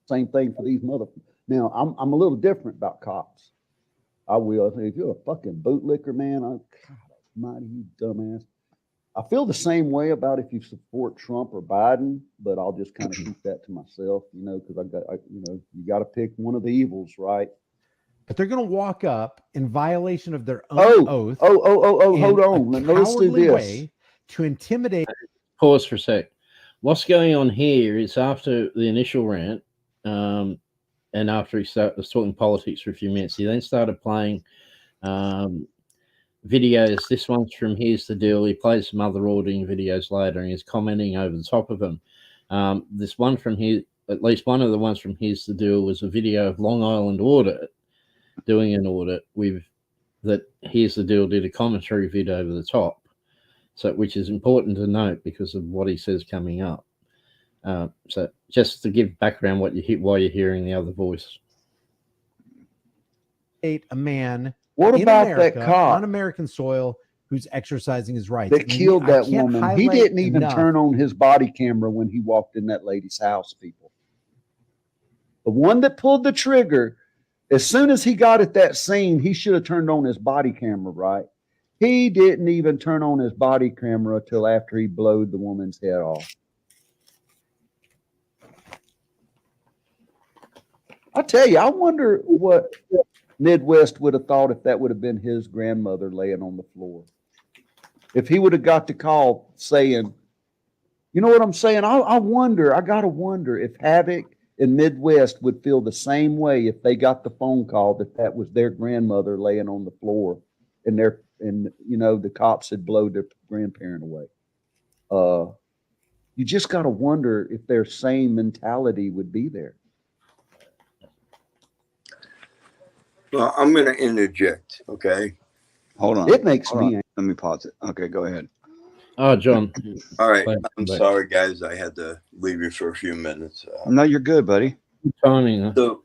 Same thing for these motherfuckers. Now, I'm a little different about cops. I will. If you're a fucking bootlicker, man, God almighty, you dumbass. I feel the same way about if you support Trump or Biden, but I'll just kind of keep that to myself, you know, because you got to pick one of the evils, right? But they're going to walk up in violation of their own oath. Hold on. Let's do this. Way to intimidate. Pause for a sec. What's going on here is after the initial rant, and after he was talking politics for a few minutes, he then started playing videos. This one's from Here's the Deal. He plays some other auditing videos later, and he's commenting over the top of them. This one from here, at least one of the ones from Here's the Deal, was a video of Long Island Audit doing an audit with that. Here's the Deal did a commentary vid over the top, so which is important to note because of what he says coming up. So just to give background what while you're hearing the other voice. A man. What about America, that cop on American soil who's exercising his rights that killed that woman? He didn't even enough. turn on his body camera when he walked in that lady's house, people. The one that pulled the trigger, as soon as he got at that scene, he should have turned on his body camera, right? He didn't even turn on his body camera till after he blowed the woman's head off. I tell you, I wonder what Midwest would have thought if that would have been his grandmother laying on the floor. If he would have got the call saying, you know what I'm saying? I got to wonder if Havoc and Midwest would feel the same way if they got the phone call that was their grandmother laying on the floor and the cops had blown their grandparent away. You just got to wonder if their same mentality would be there. Well, I'm going to interject, okay? Hold on. It makes me angry. Let me pause it. Okay, go ahead. Oh, John. All right. I'm sorry, guys. I had to leave you for a few minutes. No, you're good, buddy. Good timing. Huh?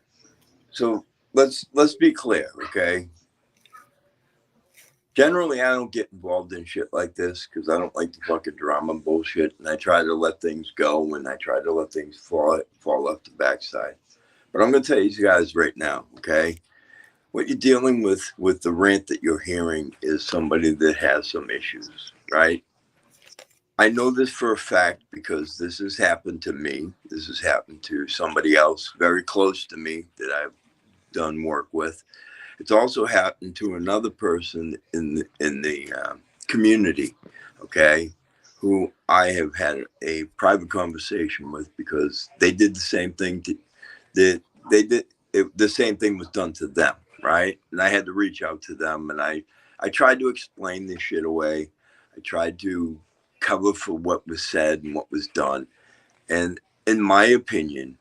So let's be clear, okay? Generally, I don't get involved in shit like this because I don't like the fucking drama and bullshit, and I try to let things go and I try to let things fall off the backside. But I'm going to tell you guys right now, okay? What you're dealing with the rant that you're hearing is somebody that has some issues, right? I know this for a fact because this has happened to me. This has happened to somebody else very close to me that I've done work with. It's also happened to another person in the community, okay, who I have had a private conversation with because they did the same thing. The same thing was done to them. Right. And I had to reach out to them and I tried to explain this shit away. I tried to cover for what was said and what was done. And in my opinion,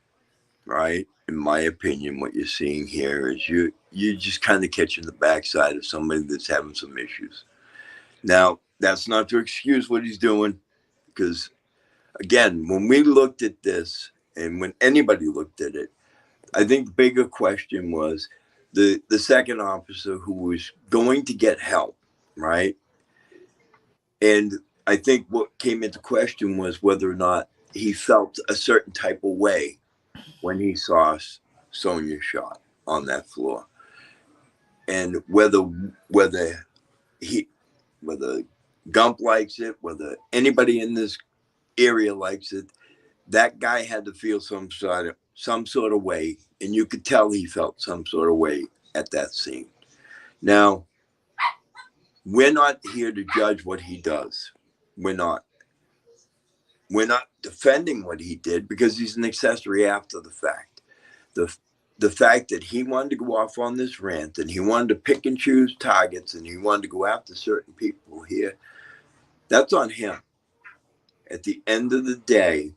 right, what you're seeing here is you just kind of catching the backside of somebody that's having some issues. Now, that's not to excuse what he's doing, because, again, when we looked at this and when anybody looked at it, I think the bigger question was, the second officer who was going to get help, right? And I think what came into question was whether or not he felt a certain type of way when he saw Sonya shot on that floor, and whether Gump likes it, whether anybody in this area likes it, that guy had to feel some sort of way, and you could tell he felt some sort of way at that scene. Now, we're not here to judge what he does. We're not defending what he did because he's an accessory after the fact. The fact that he wanted to go off on this rant and he wanted to pick and choose targets and he wanted to go after certain people here, that's on him. At the end of the day,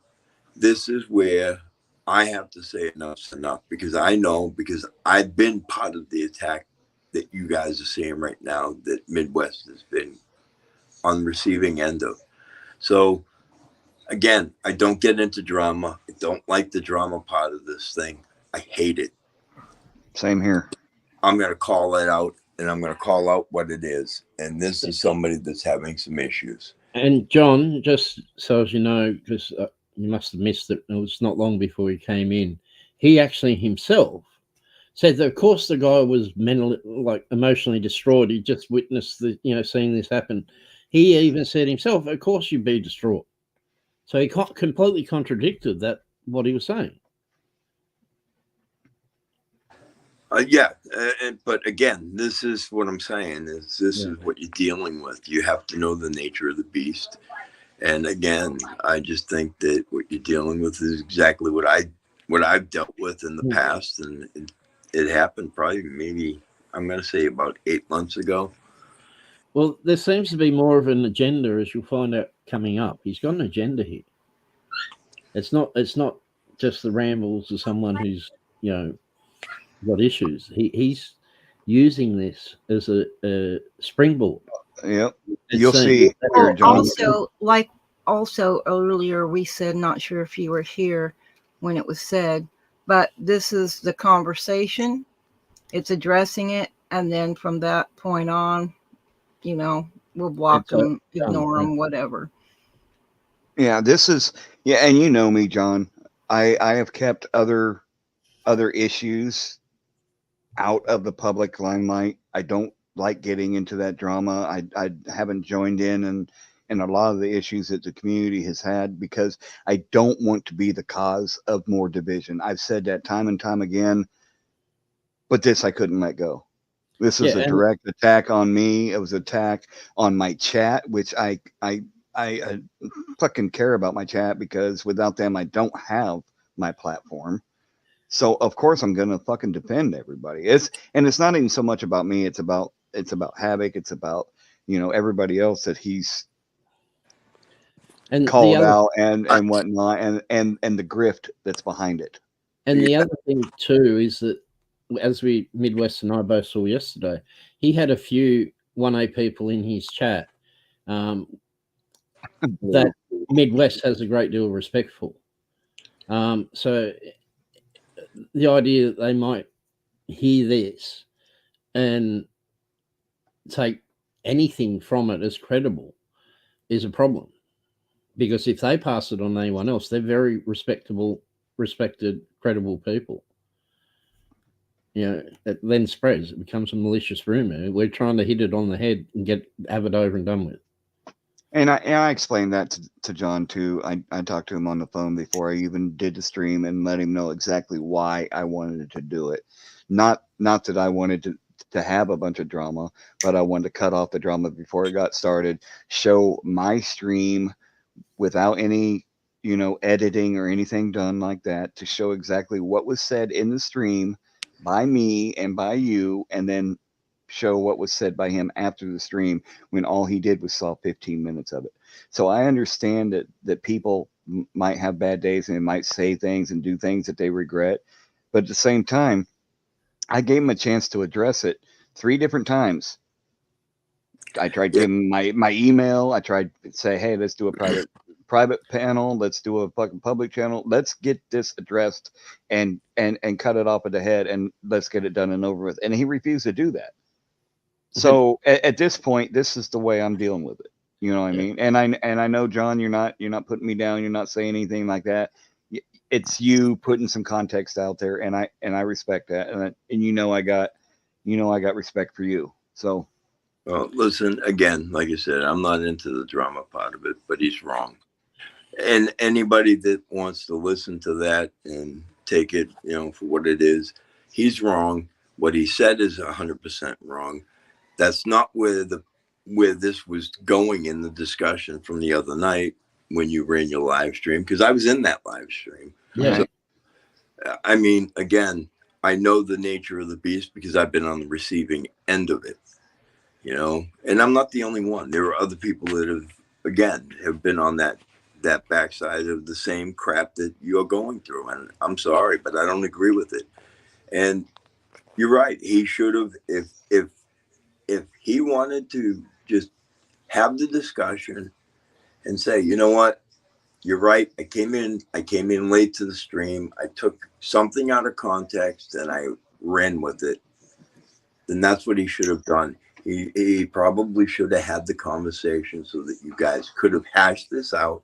this is where I have to say enough's enough, because I know, because I've been part of the attack that you guys are seeing right now that Midwest has been on the receiving end of. So again, I don't get into drama. I don't like the drama part of this thing. I hate it. Same here. I'm going to call it out, and I'm going to call out what it is. And this is somebody that's having some issues. And John, just so as you know, because you must have missed it, it was not long before he came in, he actually himself said that, of course, the guy was mentally, like, emotionally destroyed. He just witnessed the, seeing this happen. He even said himself, of course you'd be distraught. So he completely contradicted what he was saying. But again, this is what I'm saying. This is what you're dealing with. You have to know the nature of the beast. And again, I just think that what you're dealing with is exactly what I've dealt with in the past, and it happened probably maybe, I'm going to say, about 8 months ago. Well, there seems to be more of an agenda, as you'll find out coming up. He's got an agenda here. It's not just the rambles of someone who's got issues. He's using this as a springboard. Yep. You'll see. Also earlier we said, not sure if you were here when it was said, but this is the conversation. It's addressing it, and then from that point on, we'll block them, ignore them, whatever. Yeah, and you know me, John. I have kept other issues out of the public limelight. I don't like getting into that drama. I haven't joined in a lot of the issues that the community has had, because I don't want to be the cause of more division. I've said that time and time again, but this I couldn't let go. This is a direct attack on me. It was an attack on my chat, which I fucking care about my chat, because without them, I don't have my platform. So of course I'm gonna fucking defend everybody. It's not even so much about me. It's about Havoc. It's about everybody else that he's called out and whatnot, and the grift that's behind it. And the other thing too is that, as Midwest and I both saw yesterday, he had a few 1A people in his chat that Midwest has a great deal of respect for. So the idea that they might hear this and take anything from it as credible is a problem, because if they pass it on to anyone else, they're very respected, credible people. It then spreads. It becomes a malicious rumor. We're trying to hit it on the head and have it over and done with. And I explained that to John too. I talked to him on the phone before I even did the stream and let him know exactly why I wanted to do it. Not that I wanted to have a bunch of drama, but I wanted to cut off the drama before it got started, show my stream without any, editing or anything done like that, to show exactly what was said in the stream by me and by you, and then show what was said by him after the stream, when all he did was saw 15 minutes of it. So I understand that people might have bad days and they might say things and do things that they regret, but at the same time, I gave him a chance to address it 3 different times. I tried to give him my email. I tried to say, hey, let's do a private panel. Let's do a fucking public channel. Let's get this addressed and cut it off at the head, and let's get it done and over with. And he refused to do that. So at this point, this is the way I'm dealing with it. You know what I mean? And I know, John, you're not putting me down. You're not saying anything like that. It's you putting some context out there, and I respect that. And I got respect for you. So, well, listen, again, like I said, I'm not into the drama part of it, but he's wrong. And anybody that wants to listen to that and take it, for what it is, he's wrong. What he said is 100% wrong. That's not where this was going in the discussion from the other night when you ran your live stream, because I was in that live stream. Yeah. So, I mean, again, I know the nature of the beast because I've been on the receiving end of it, and I'm not the only one. There are other people that have been on that backside of the same crap that you're going through. And I'm sorry, but I don't agree with it. And you're right. He should have, if he wanted to just have the discussion and say, you know what, you're right. I came in late to the stream. I took something out of context and I ran with it. Then that's what he should have done. He probably should have had the conversation so that you guys could have hashed this out,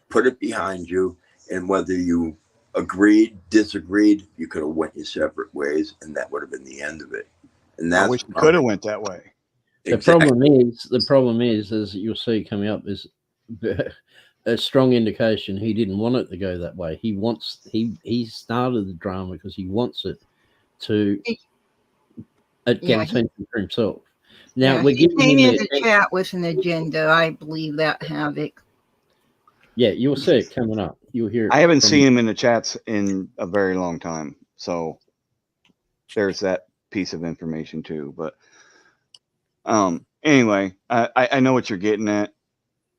put it behind you, and whether you agreed, disagreed, you could have went your separate ways, and that would have been the end of it. And that's I wish we could have went that way. Exactly. The problem is, as you'll see coming up, is a strong indication he didn't want it to go that way. He started the drama because he wants it to get attention for himself. Now we're he giving came him in the chat with an agenda. I believe that, Havoc. Yeah, you'll see it coming up. You'll hear it. I haven't seen him in the chats in a very long time, so there's that piece of information too. But anyway, I know what you're getting at,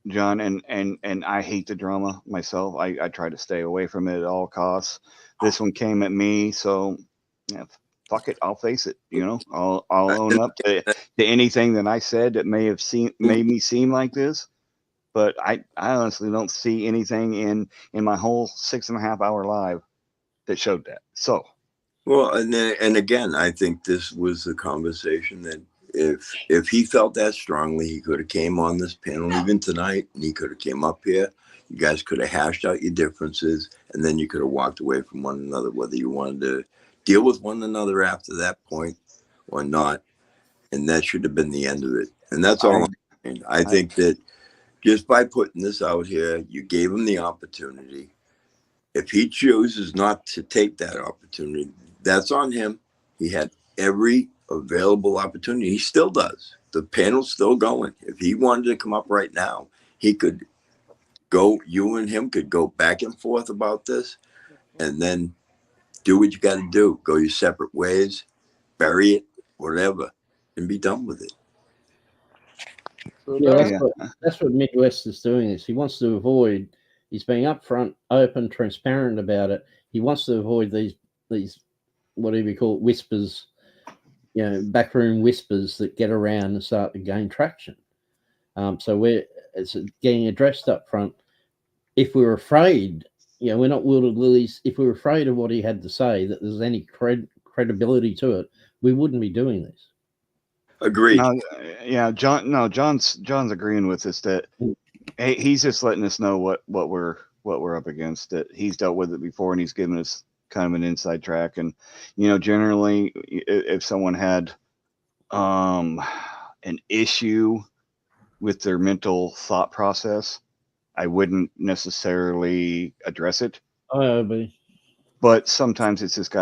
John, and I hate the drama myself. I try to stay away from it at all costs. This one came at me, so yeah, fuck it, I'll face it. I'll own up to anything that I said that may have made me seem like this. But I honestly don't see anything in my whole 6.5 hour live that showed that. So, well, and again, I think this was a conversation that if he felt that strongly, he could have came on this panel even tonight, and he could have came up here. You guys could have hashed out your differences, and then you could have walked away from one another, whether you wanted to deal with one another after that point or not. And that should have been the end of it. And that's all I'm saying. I think that just by putting this out here, you gave him the opportunity. If he chooses not to take that opportunity, that's on him. He had every available opportunity. He still does. The panel's still going. If he wanted to come up right now, he could go, you and him could go back and forth about this and then do what you got to do. Go your separate ways, bury it, whatever, and be done with it. Yeah, that's what Midwest is doing. Is he wants to avoid. He's being upfront, open, transparent about it. He wants to avoid these whatever you call it, whispers, backroom whispers that get around and start to gain traction. So it's getting addressed up front. If we're afraid, we're not wilted lilies. If we're afraid of what he had to say, that there's any credibility to it, we wouldn't be doing this. Agreed. No, yeah, John. No, John's agreeing with us that he's just letting us know what we're up against. That he's dealt with it before, and he's given us kind of an inside track. And generally, if someone had an issue with their mental thought process, I wouldn't necessarily address it. But sometimes it's just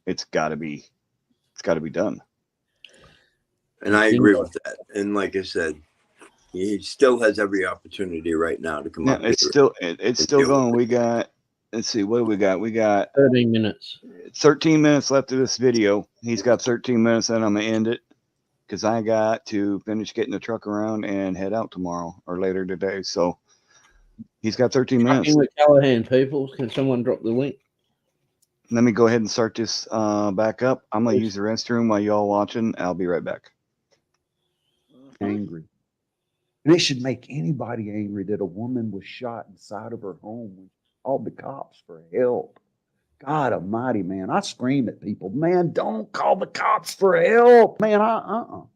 it's got to be done. And I agree with that. And like I said, he still has every opportunity right now to come up. It's still going. We got, let's see, what do we got? We got 13 minutes. 13 minutes left of this video. He's got 13 minutes, and I'm gonna end it because I got to finish getting the truck around and head out tomorrow or later today. So he's got 13 minutes. With Callahan, people, can someone drop the link? Let me go ahead and start this back up. I'm gonna use the restroom while y'all watching. I'll be right back. Angry. And it should make anybody angry that a woman was shot inside of her home when she called the cops for help. God almighty, man. I scream at people, man, don't call the cops for help. Man,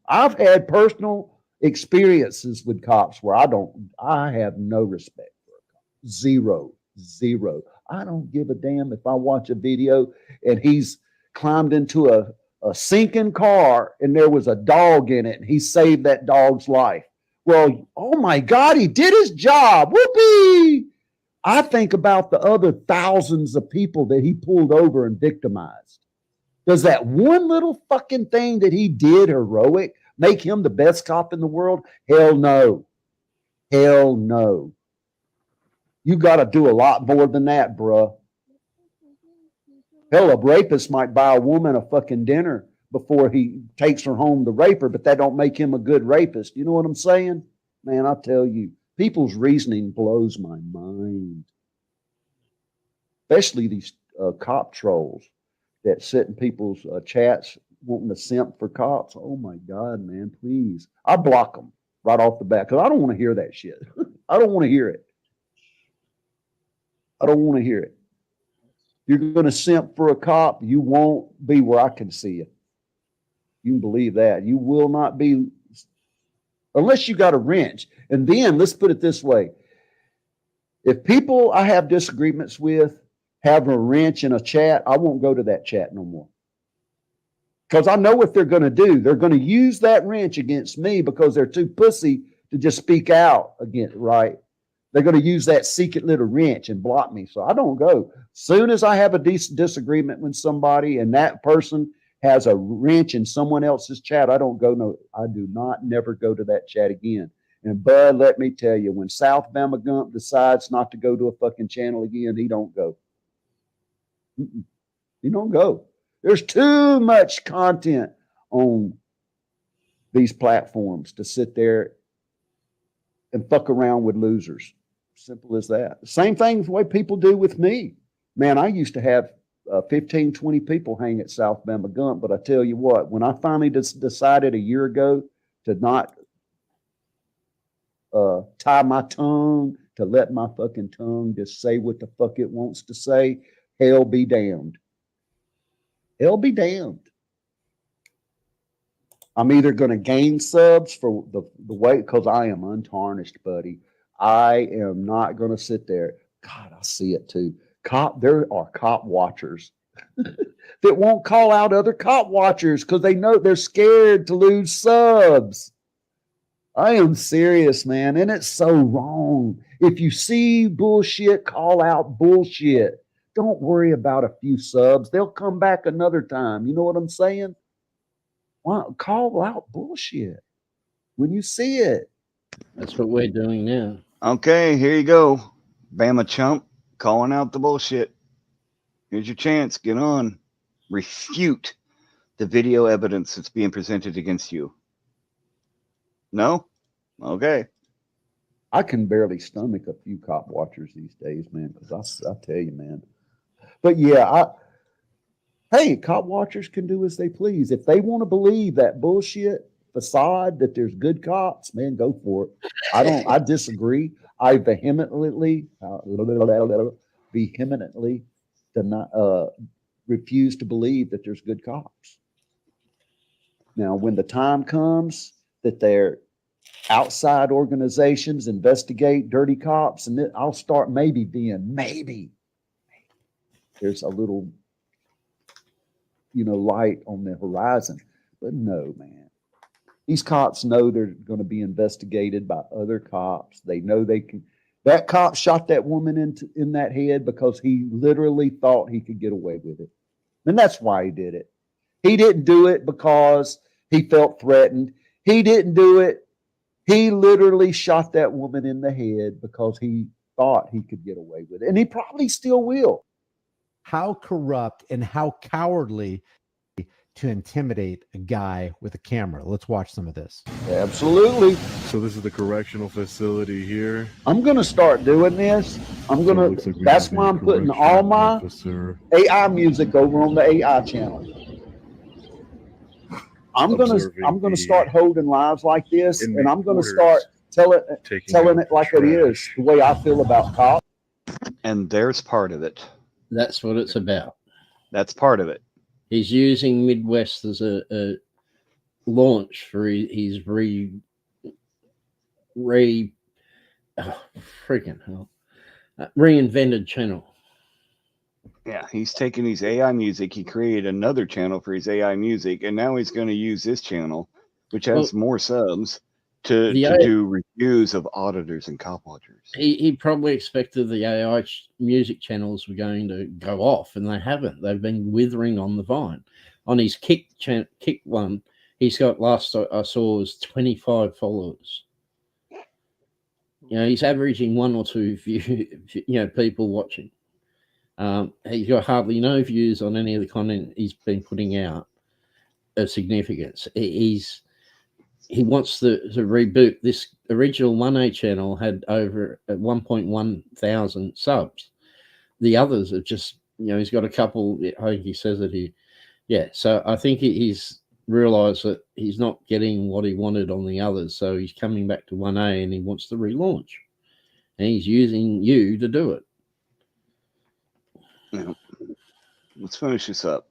I've had personal experiences with cops where I have no respect for a cop. Zero. I don't give a damn if I watch a video and he's climbed into a sinking car and there was a dog in it and he saved that dog's life. Well, oh my God, he did his job. Whoopee! I think about the other thousands of people that he pulled over and victimized. Does that one little fucking thing that he did heroic make him the best cop in the world? Hell no. Hell no. You got to do a lot more than that, bruh. Hell, a rapist might buy a woman a fucking dinner before he takes her home to rape her, but that don't make him a good rapist. You know what I'm saying? Man, I tell you, people's reasoning blows my mind. Especially these cop trolls that sit in people's chats wanting to simp for cops. Oh my God, man, please. I block them right off the bat because I don't want to hear that shit. I don't want to hear it. I don't want to hear it. You're going to simp for a cop, you won't be where I can see you. You can believe that. You will not be, unless you got a wrench. And then, let's put it this way. If people I have disagreements with have a wrench in a chat, I won't go to that chat no more. Because I know what they're going to do. They're going to use that wrench against me because they're too pussy to just speak out against it, right? They're going to use that secret little wrench and block me. So I don't go. Soon as I have a disagreement with somebody and that person has a wrench in someone else's chat, I don't go. No, I do not never go to that chat again. And Bud, let me tell you, when South Bama Gump decides not to go to a fucking channel again, he don't go. He don't go. There's too much content on these platforms to sit there and fuck around with losers. Simple as that. Same thing the way people do with me. Man, I used to have 15, 20 people hang at South Bama Gump, but I tell you what, when I finally decided a year ago to not tie my tongue, to let my fucking tongue just say what the fuck it wants to say, hell be damned. Hell be damned. I'm either going to gain subs for the way, because I am untarnished, buddy. I am not going to sit there. God, I see it too. There are cop watchers that won't call out other cop watchers because they know they're scared to lose subs. I am serious, man, and it's so wrong. If you see bullshit, call out bullshit. Don't worry about a few subs. They'll come back another time. You know what I'm saying? Well, call out bullshit when you see it. That's what we're doing now. Okay, here you go. Bama chump calling out the bullshit. Here's your chance. Get on. Refute the video evidence that's being presented against you. No? Okay. I can barely stomach a few cop watchers these days, man, because I tell you, man. But yeah, hey, cop watchers can do as they please. If they want to believe that bullshit facade that there's good cops, man, go for it. I disagree. I vehemently refuse to believe that there's good cops. Now, when the time comes that their outside organizations investigate dirty cops, and then I'll start maybe there's a little, light on the horizon. But no, man. These cops know they're going to be investigated by other cops. They know they can. That cop shot that woman in that head because he literally thought he could get away with it. And that's why he did it. He didn't do it because he felt threatened. He didn't do it. He literally shot that woman in the head because he thought he could get away with it. And he probably still will. How corrupt and how cowardly to intimidate a guy with a camera. Let's watch some of this. Absolutely. So this is the correctional facility here. I'm going to start doing this. That's why I'm putting all my AI music over on the AI channel. I'm going to start holding lives like this, and I'm going to start telling it like it is, the way I feel about cops. And there's part of it. That's what it's about. That's part of it. He's using Midwest as a launch for his freaking hell, reinvented channel. Yeah, he's taking his AI music. He created another channel for his AI music, and now he's going to use this channel, which has more subs, to do reviews of auditors and cop watchers. He probably expected the AI music channels were going to go off, and they haven't. They've been withering on the vine. On his Kick one, he's got, last I saw, was 25 followers. You know, he's averaging 1 or 2 people watching. He's got hardly no views on any of the content he's been putting out of significance. He wants to reboot. This original 1A channel had over 1.1 thousand subs. The others are just, he's got a couple. I think he says it here. Yeah, so I think he's realised that he's not getting what he wanted on the others, so he's coming back to 1A and he wants to relaunch. And he's using you to do it. Yeah. Let's finish this up.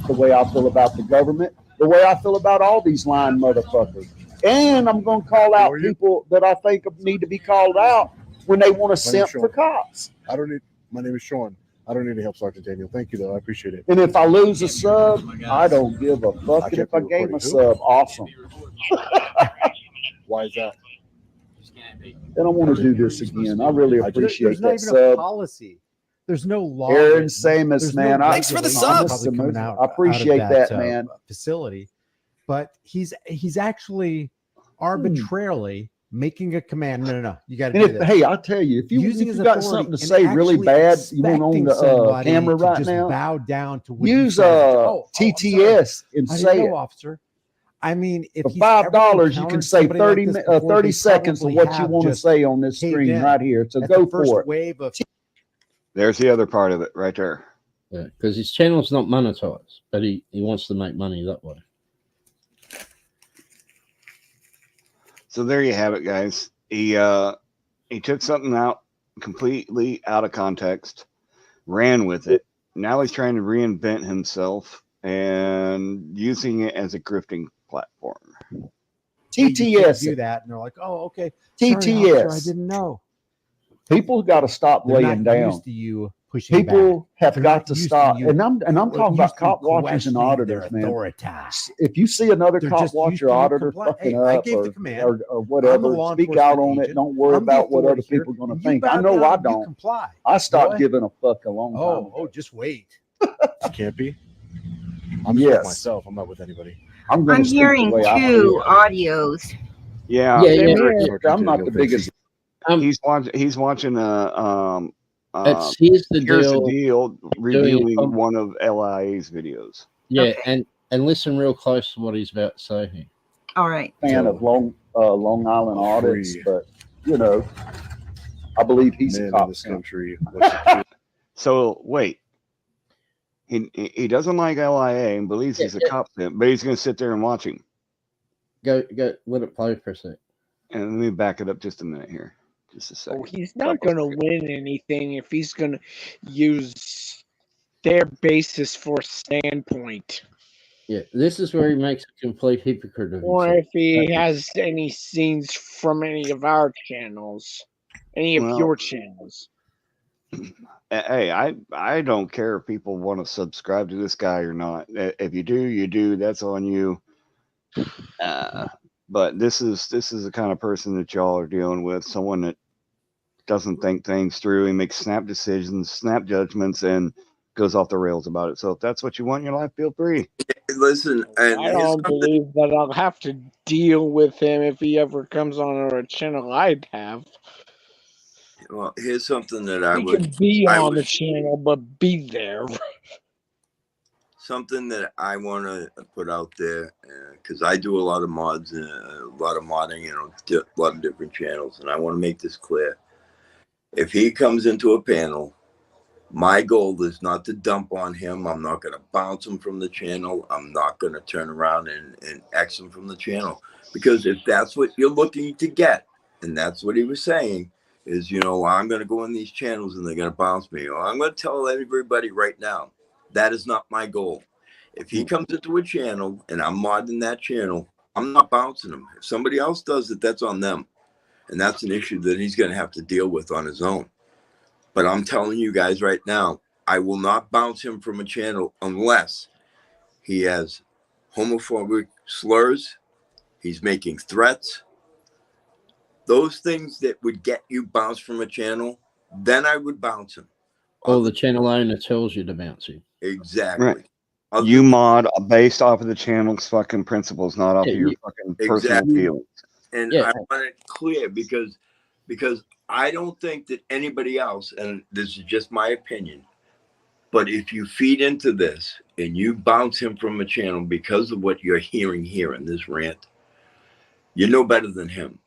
The way I feel about the government, the way I feel about all these lying motherfuckers. And I'm going to call out people that I think need to be called out when they want to simp for cops. My name is Sean. I don't need any help, Sergeant Daniel. Thank you, though. I appreciate it. And if I lose a sub, I don't give a fuck. And if I gain a sub, awesome. Why is that? And I want to do this again. I really appreciate that There's not even sub. a policy. There's no law. Aaron Samus, man. Thanks for the sub. I appreciate that, man. Facility, but he's actually arbitrarily making a command. No. You got to do this. Hey, I'll tell you, if you got something to say really bad, you want on the camera right now, bow down to use TTS and say it. Officer. I mean, if for $5, you can say 30 seconds of what you want to say on this screen right here. So go for it. There's the other part of it right there. Yeah, because his channel's not monetized, but he wants to make money that way. So there you have it, guys. He took something out completely out of context, ran with it. Now he's trying to reinvent himself and using it as a grifting platform. TTS. Do that, and they're like, "Oh, okay." TTS. Sorry, I didn't know. People got to stop laying down. Used to you pushing People back. have They're got not to used stop. you And I'm talking about cop watchers and auditors, man. If you see another cop watcher auditor fucking up or whatever, speak out on it. Don't worry about what other people are going to think. I know I don't. I stopped giving a fuck a long time ago. Oh, just wait. It can't be. I'm just with myself. I'm not with anybody. I'm hearing 2 audios. Yeah. I'm not the biggest. He's watching Here's the deal reviewing one of LIA's videos. Yeah, and listen real close to what he's about to say here. All right. Fan of Long Island audits, but I believe he's a cop in this country. So wait, he doesn't like LIA and believes he's a cop, but he's going to sit there and watch him. Go, let it play for a sec. And let me back it up just a minute here. Just a second. Oh, he's not going to win anything if he's going to use their basis for standpoint. Yeah, this is where he makes a complete hypocrite of himself. Or if he has any scenes from any of our channels, any of your channels. Hey, I don't care if people want to subscribe to this guy or not. If you do, you do. That's on you. But this is the kind of person that y'all are dealing with. Someone that doesn't think things through. He makes snap decisions, snap judgments, and goes off the rails about it. So if that's what you want in your life, feel free. Listen, and I don't believe that I'll have to deal with him if he ever comes on a channel I'd have. Well, here's something that He could be on the channel, but be there. Something that I want to put out there, because I do a lot of mods and a lot of modding and a lot of different channels, and I want to make this clear. If he comes into a panel, my goal is not to dump on him. I'm not going to bounce him from the channel. I'm not going to turn around and X him from the channel. Because if that's what you're looking to get, and that's what he was saying, is, I'm going to go in these channels and they're going to bounce me. Or I'm going to tell everybody right now, that is not my goal. If he comes into a channel and I'm modding that channel, I'm not bouncing him. If somebody else does it, that's on them. And that's an issue that he's going to have to deal with on his own. But I'm telling you guys right now, I will not bounce him from a channel unless he has homophobic slurs, he's making threats, those things that would get you bounced from a channel, then I would bounce him. Or the channel owner tells you to bounce him. Exactly. Right. You mod based off of the channel's fucking principles, not off of your you- fucking personal Exactly. feelings. And I want it clear because I don't think that anybody else, and this is just my opinion, but if you feed into this and you bounce him from a channel because of what you're hearing here in this rant, you're no better than him.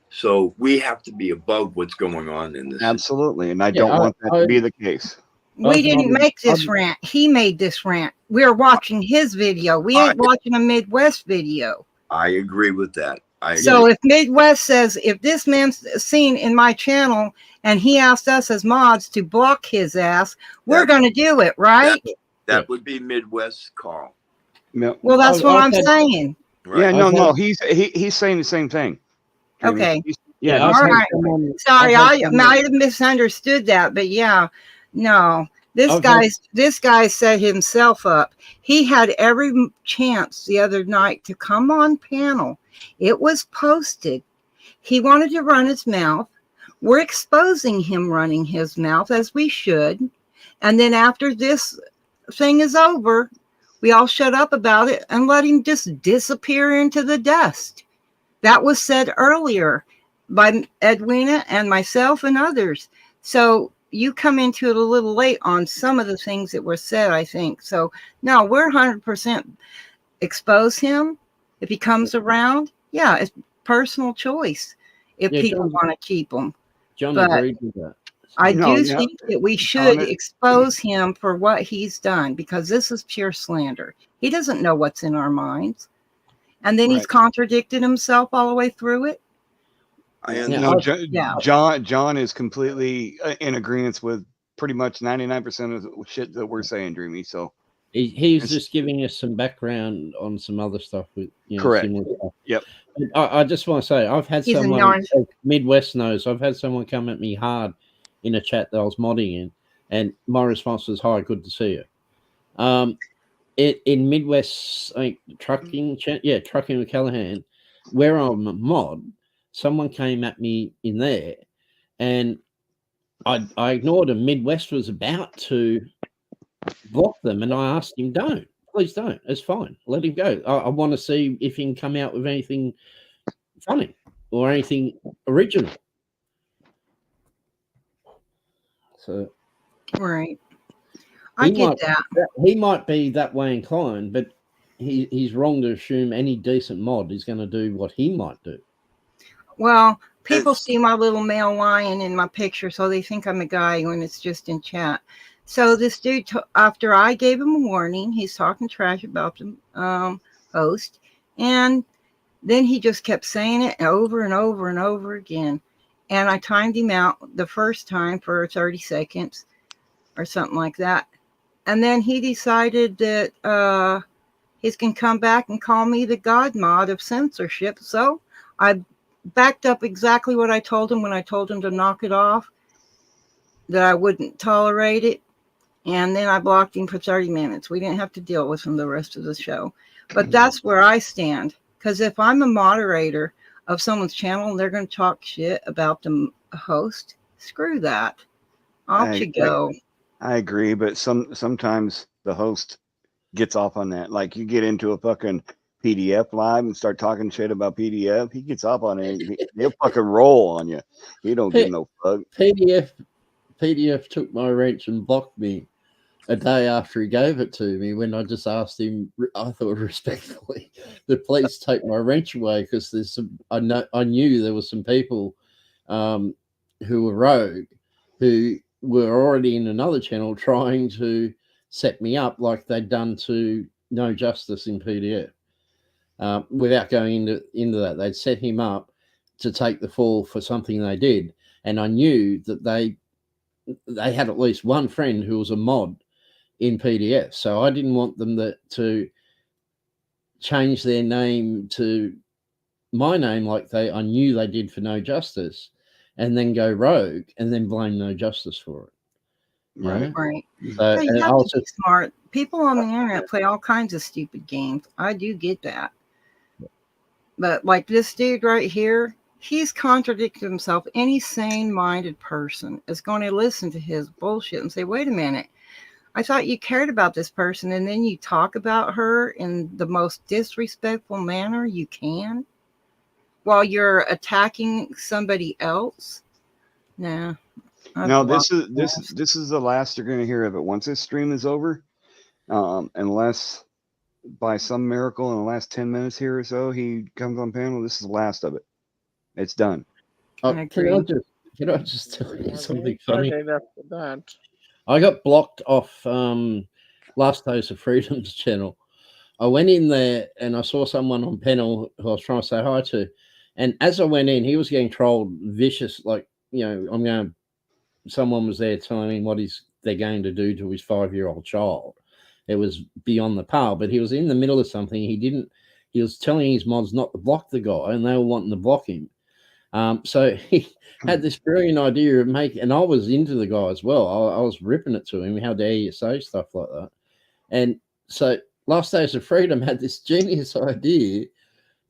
So we have to be above what's going on in this. Absolutely. And I don't want that to be the case. We didn't make this rant. He made this rant. We're watching his video. We ain't watching a Midwest video. I agree with that. I agree. So if Midwest says, if this man's seen in my channel and he asked us as mods to block his ass, we're going to do it, right? That would be Midwest's call. No. Well, that's what I'm saying. Yeah, no. He's saying the same thing. Okay. Yeah. All right. Sorry, I might have misunderstood that, but yeah, no. This guy set himself up. He had every chance the other night to come on panel. It was posted. He wanted to run his mouth. We're exposing him running his mouth, as we should. And then after this thing is over, we all shut up about it and let him just disappear into the dust. That was said earlier by Edwina and myself and others. So you come into it a little late on some of the things that were said, I think. So no, we're 100% expose him. If he comes around, yeah, it's personal choice. If people want to keep him. John But agreed with that. I do think that we should expose him for what he's done, because this is pure slander. He doesn't know what's in our minds. And then he's contradicted himself all the way through it. John is completely in agreement with pretty much 99% of the shit that we're saying, Dreamy. So he's just giving us some background on some other stuff with correct. Similar stuff. Yep. I just want to say I've had someone Midwest knows I've had someone come at me hard in a chat that I was modding in, and my response was, "Hi, good to see you." In Midwest trucking chat, trucking with Callahan, where I'm a mod, someone came at me in there, and I ignored him. Midwest was about to block them, and I asked him, please don't. It's fine. Let him go. I want to see if he can come out with anything funny or anything original. So, right. I get that. He might be that way inclined, but he's wrong to assume any decent mod is going to do what he might do. Well, people see my little male lion in my picture, so they think I'm a guy when it's just in chat. So this dude, after I gave him a warning, he's talking trash about the host, and then he just kept saying it over and over and over again. And I timed him out the first time for 30 seconds or something like that. And then he decided that he's going to come back and call me the god mod of censorship. So I backed up exactly what I told him when I told him to knock it off, that I wouldn't tolerate it. And then I blocked him for 30 minutes. We didn't have to deal with him the rest of the show. But that's where I stand. Because if I'm a moderator of someone's channel and they're going to talk shit about the host, screw that. Off you go. I agree, but sometimes the host gets off on that. Like you get into a fucking PDF live and start talking shit about PDF, he gets off on it. He'll fucking roll on you. He don't give no fuck. PDF took my wrench and blocked me a day after he gave it to me, when I just asked him, I thought respectfully, to please take my wrench away, because there's some. I knew there were some people who were rogue, who were already in another channel trying to set me up like they'd done to No Justice in PDF. Without going into that, they'd set him up to take the fall for something they did, and I knew that they had at least one friend who was a mod in PDF, so I didn't want them to change their name to my name like I knew they did for No Justice, and then go rogue and then blame No Justice for it. Right. Right. So, Yeah, you and have I to was be just, smart. People on the internet play all kinds of stupid games. I do get that. But like this dude right here, he's contradicted himself. Any sane-minded person is going to listen to his bullshit and say, wait a minute, I thought you cared about this person, and then you talk about her in the most disrespectful manner you can while you're attacking somebody else. Nah. Now this is the last you're going to hear of it. Once this stream is over, unless by some miracle in the last 10 minutes here or so he comes on panel, this is the last of it. It's done. can I just tell you something funny? Okay, that's that. I got blocked off Last Days of Freedom's channel. I went in there and I saw someone on panel who I was trying to say hi to. And as I went in, he was getting trolled vicious, like, someone was there telling him what they're going to do to his 5-year-old child. It was beyond the pale, but he was in the middle of something. He was telling his mods not to block the guy, and they were wanting to block him. So he had this brilliant idea of and I was into the guy as well. I was ripping it to him. How dare you say stuff like that? And so Last Days of Freedom had this genius idea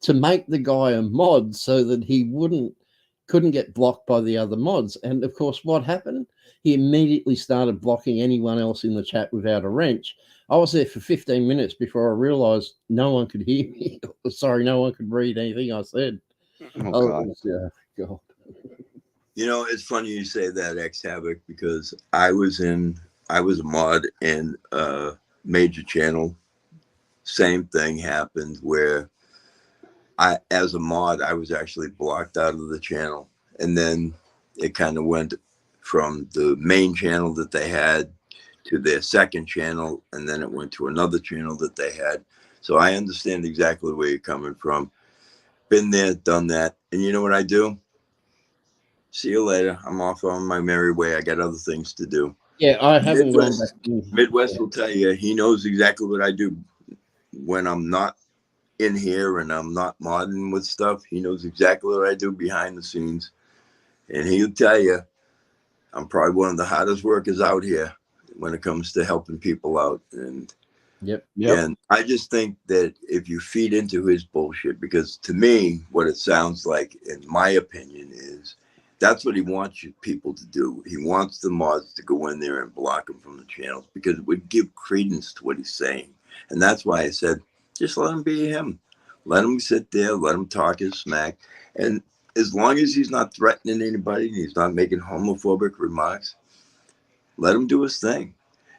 to make the guy a mod so that he couldn't get blocked by the other mods. And of course, what happened? He immediately started blocking anyone else in the chat without a wrench. I was there for 15 minutes before I realized no one could hear me. Sorry, no one could read anything I said. Oh, God. God. You know, it's funny you say that, X Havoc, because I was a mod in a major channel. Same thing happened where as a mod, I was actually blocked out of the channel. And then it kind of went from the main channel that they had to their second channel. And then it went to another channel that they had. So I understand exactly where you're coming from. Been there, done that. And you know what I do? See you later. I'm off on my merry way. I got other things to do. Yeah, I haven't gone back. Midwest will tell you, he knows exactly what I do when I'm not in here and I'm not modding with stuff. He knows exactly what I do behind the scenes. And he'll tell you, I'm probably one of the hardest workers out here when it comes to helping people out. And and I just think that if you feed into his bullshit, because to me, what it sounds like, in my opinion, is that's what he wants you people to do. He wants the mods to go in there and block him from the channels because it would give credence to what he's saying. And that's why I said, just let him be him. Let him sit there, let him talk his smack. And as long as he's not threatening anybody and he's not making homophobic remarks, let him do his thing.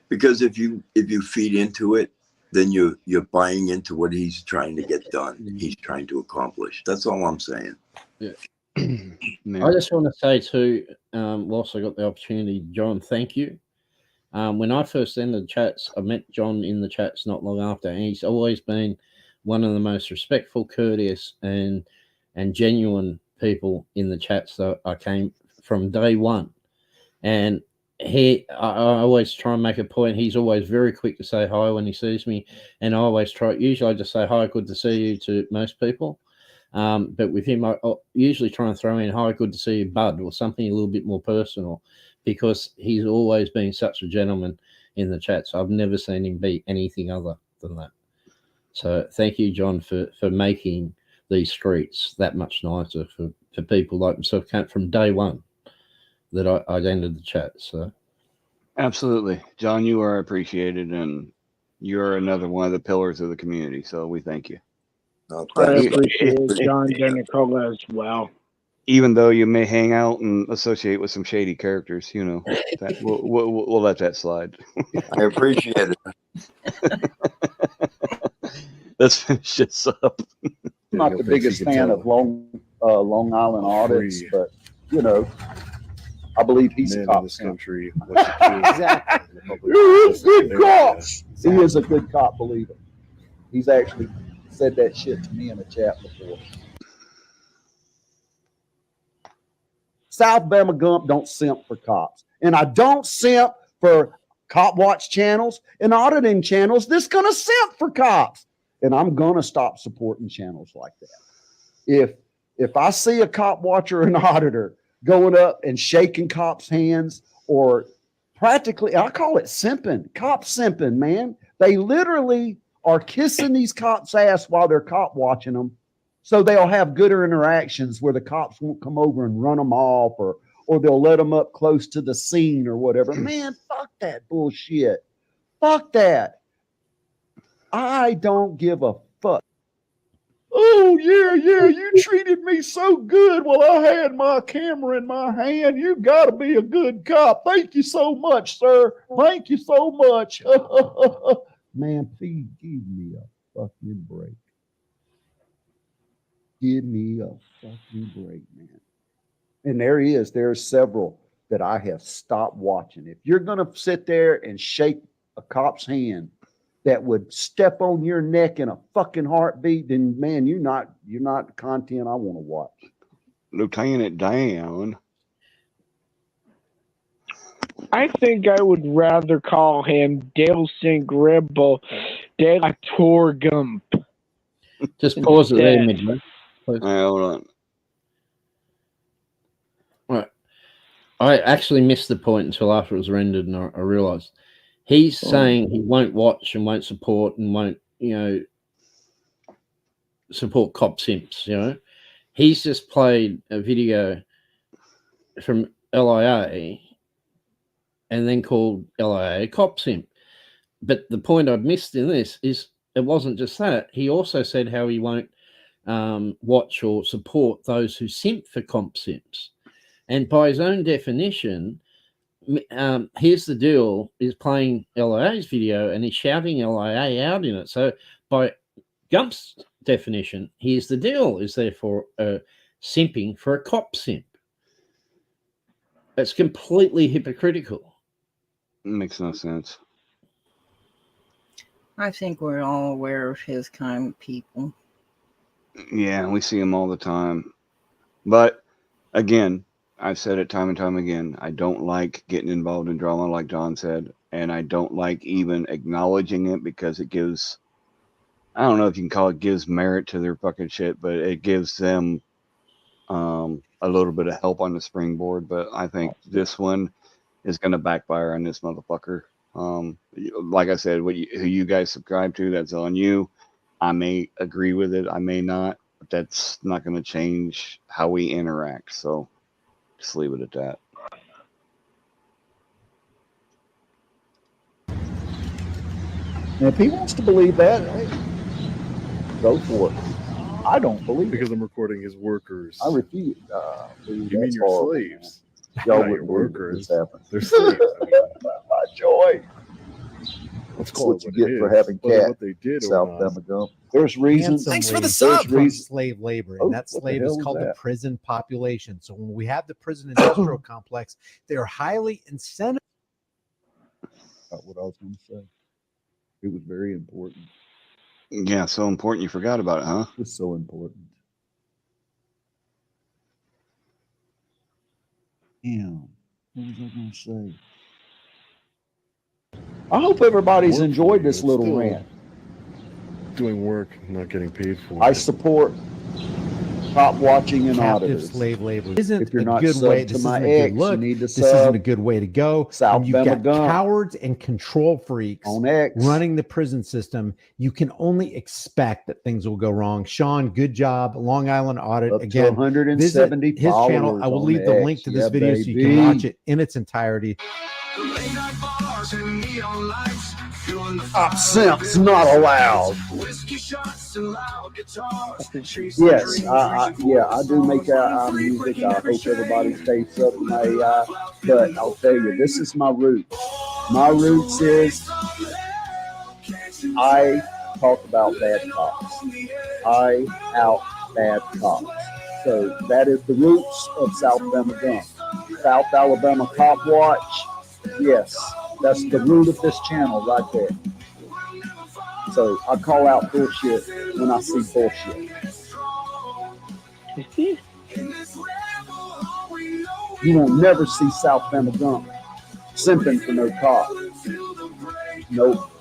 Because if you feed into it, then you're buying into what he's trying to get done. He's trying to accomplish. That's all I'm saying. Yeah. I just want to say too, whilst I got the opportunity, John, thank you. When I first entered the chats, I met John in the chats not long after, and he's always been one of the most respectful, courteous, and genuine people in the chats that I came from day one. And I always try and make a point. He's always very quick to say hi when he sees me, and I always usually I just say hi, good to see you to most people. But with him, I usually try and throw in, hi, good to see you, bud, or something a little bit more personal, because he's always been such a gentleman in the chats. I've never seen him be anything other than that. So thank you, John, for making these streets that much nicer for people like myself from day one that I entered the chat. So absolutely, John, you are appreciated, and you're another one of the pillars of the community. So we thank you. I appreciate John Denicola as well. Even though you may hang out and associate with some shady characters, that we'll let that slide. I appreciate it. Let's finish this up. I'm not the biggest fan of Long Island audits, but I believe he's a cop. This country. Exactly. He's good cops. He is a good cop, believe it. He's actually said that shit to me in a chat before. South Bama Gump don't simp for cops. And I don't simp for cop watch channels and auditing channels that's going to simp for cops. and I'm gonna stop supporting channels like that. If I see a cop watcher or an auditor going up and shaking cops' hands, or practically, I call it simping, cop simping, man. They literally are kissing these cops' ass while they're cop watching them, so they'll have gooder interactions where the cops won't come over and run them off, or they'll let them up close to the scene or whatever. Man, fuck that bullshit. Fuck that. I don't give a fuck. Oh, yeah, you treated me so good while I had my camera in my hand. You got to be a good cop. Thank you so much, sir. Thank you so much. Man, please give me a fucking break. Give me a fucking break, man. And there he is. There's several that I have stopped watching. If you're going to sit there and shake a cop's hand that would step on your neck in a fucking heartbeat, then man, you're not the content I want to watch. Lieutenant Dan. I think I would rather call him Dale Rebel de la Torgump. Just pause it there, midway. Hold on. Right. I actually missed the point until after it was rendered, and I realised he's saying he won't watch and won't support and won't, support cop simps. He's just played a video from LIA and then called LIA a cop simp. But the point I've missed in this is it wasn't just that. He also said how he won't watch or support those who simp for comp simps. And by his own definition, here's the deal, is playing LIA's video and he's shouting LIA out in it. So by Gump's definition, here's the deal, is therefore simping for a cop simp. It's completely hypocritical. Makes no sense. I think we're all aware of his kind of people. Yeah, we see him all the time. But again, I've said it time and time again. I don't like getting involved in drama, like John said, and I don't like even acknowledging it because it gives, I don't know if you can call it gives merit to their fucking shit, but it gives them a little bit of help on the springboard. But I think this one is going to backfire on this motherfucker. Like I said, who you guys subscribe to, that's on you. I may agree with it, I may not, but that's not going to change how we interact. So just leave it at that. And if he wants to believe that, hey, go for it. I don't believe because it. I'm recording his workers. I refuse. You mean your slaves? Y'all Not your wouldn't workers. workers. They're slaves. My joy. That's what you get for having cat. What they did South Alabama. There's reasons. Thanks for the sub. Slave labor, and that slave is called the prison population. So when we have the prison industrial complex, they are highly incentivized. That's what I was going to say. It was very important. Yeah, so important you forgot about it, huh? It was so important. Damn. What was I going to say? I hope everybody's enjoyed this little rant. Doing work, not getting paid for. I support cop watching and Captive auditors. slave labor isn't If you're a not good way. subbed This to my isn't a ex, good look. you need to This isn't sub a good way to go. South And you've got Bama cowards and control freaks on X running the prison system. You can only expect that things will go wrong. Sean, good job. Long Island Audit. Up to Again, 170 visit his channel. I will followers leave the on link X. to this Yeah, video so you baby. can watch it in its entirety. Cop simps not allowed. Yes, I do make music. I hope everybody stays up to my AI. But I'll tell you, this is my roots. My roots is I talk about bad cops. I out bad cops. So that is the roots of South Alabama. South Alabama Cop Watch. Yes, that's the root of this channel right there. So I call out bullshit when I see bullshit. You won't never see South Bama Gump simping for no cop. Nope.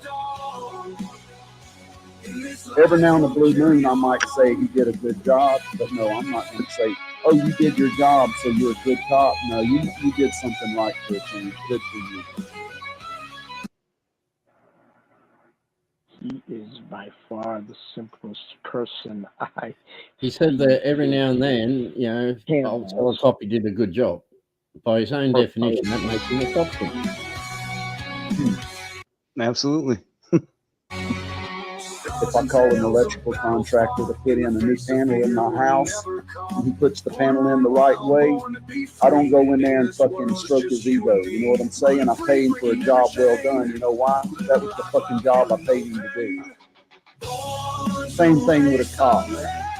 Every now and the blue moon, I might say he did a good job, but no, I'm not going to say, oh, you did your job, so you're a good cop. No, you did something right for a change. Good for you. He is by far the simplest person I. He said that every now and then, you know, I'll tell a cop he did a good job. By his own definition, that makes him a cop. Absolutely. If I call an electrical contractor to put in a new panel in my house, and he puts the panel in the right way, I don't go in there and fucking stroke his ego. You know what I'm saying? I pay him for a job well done. You know why? That was the fucking job I paid him to do. Same thing with a cop.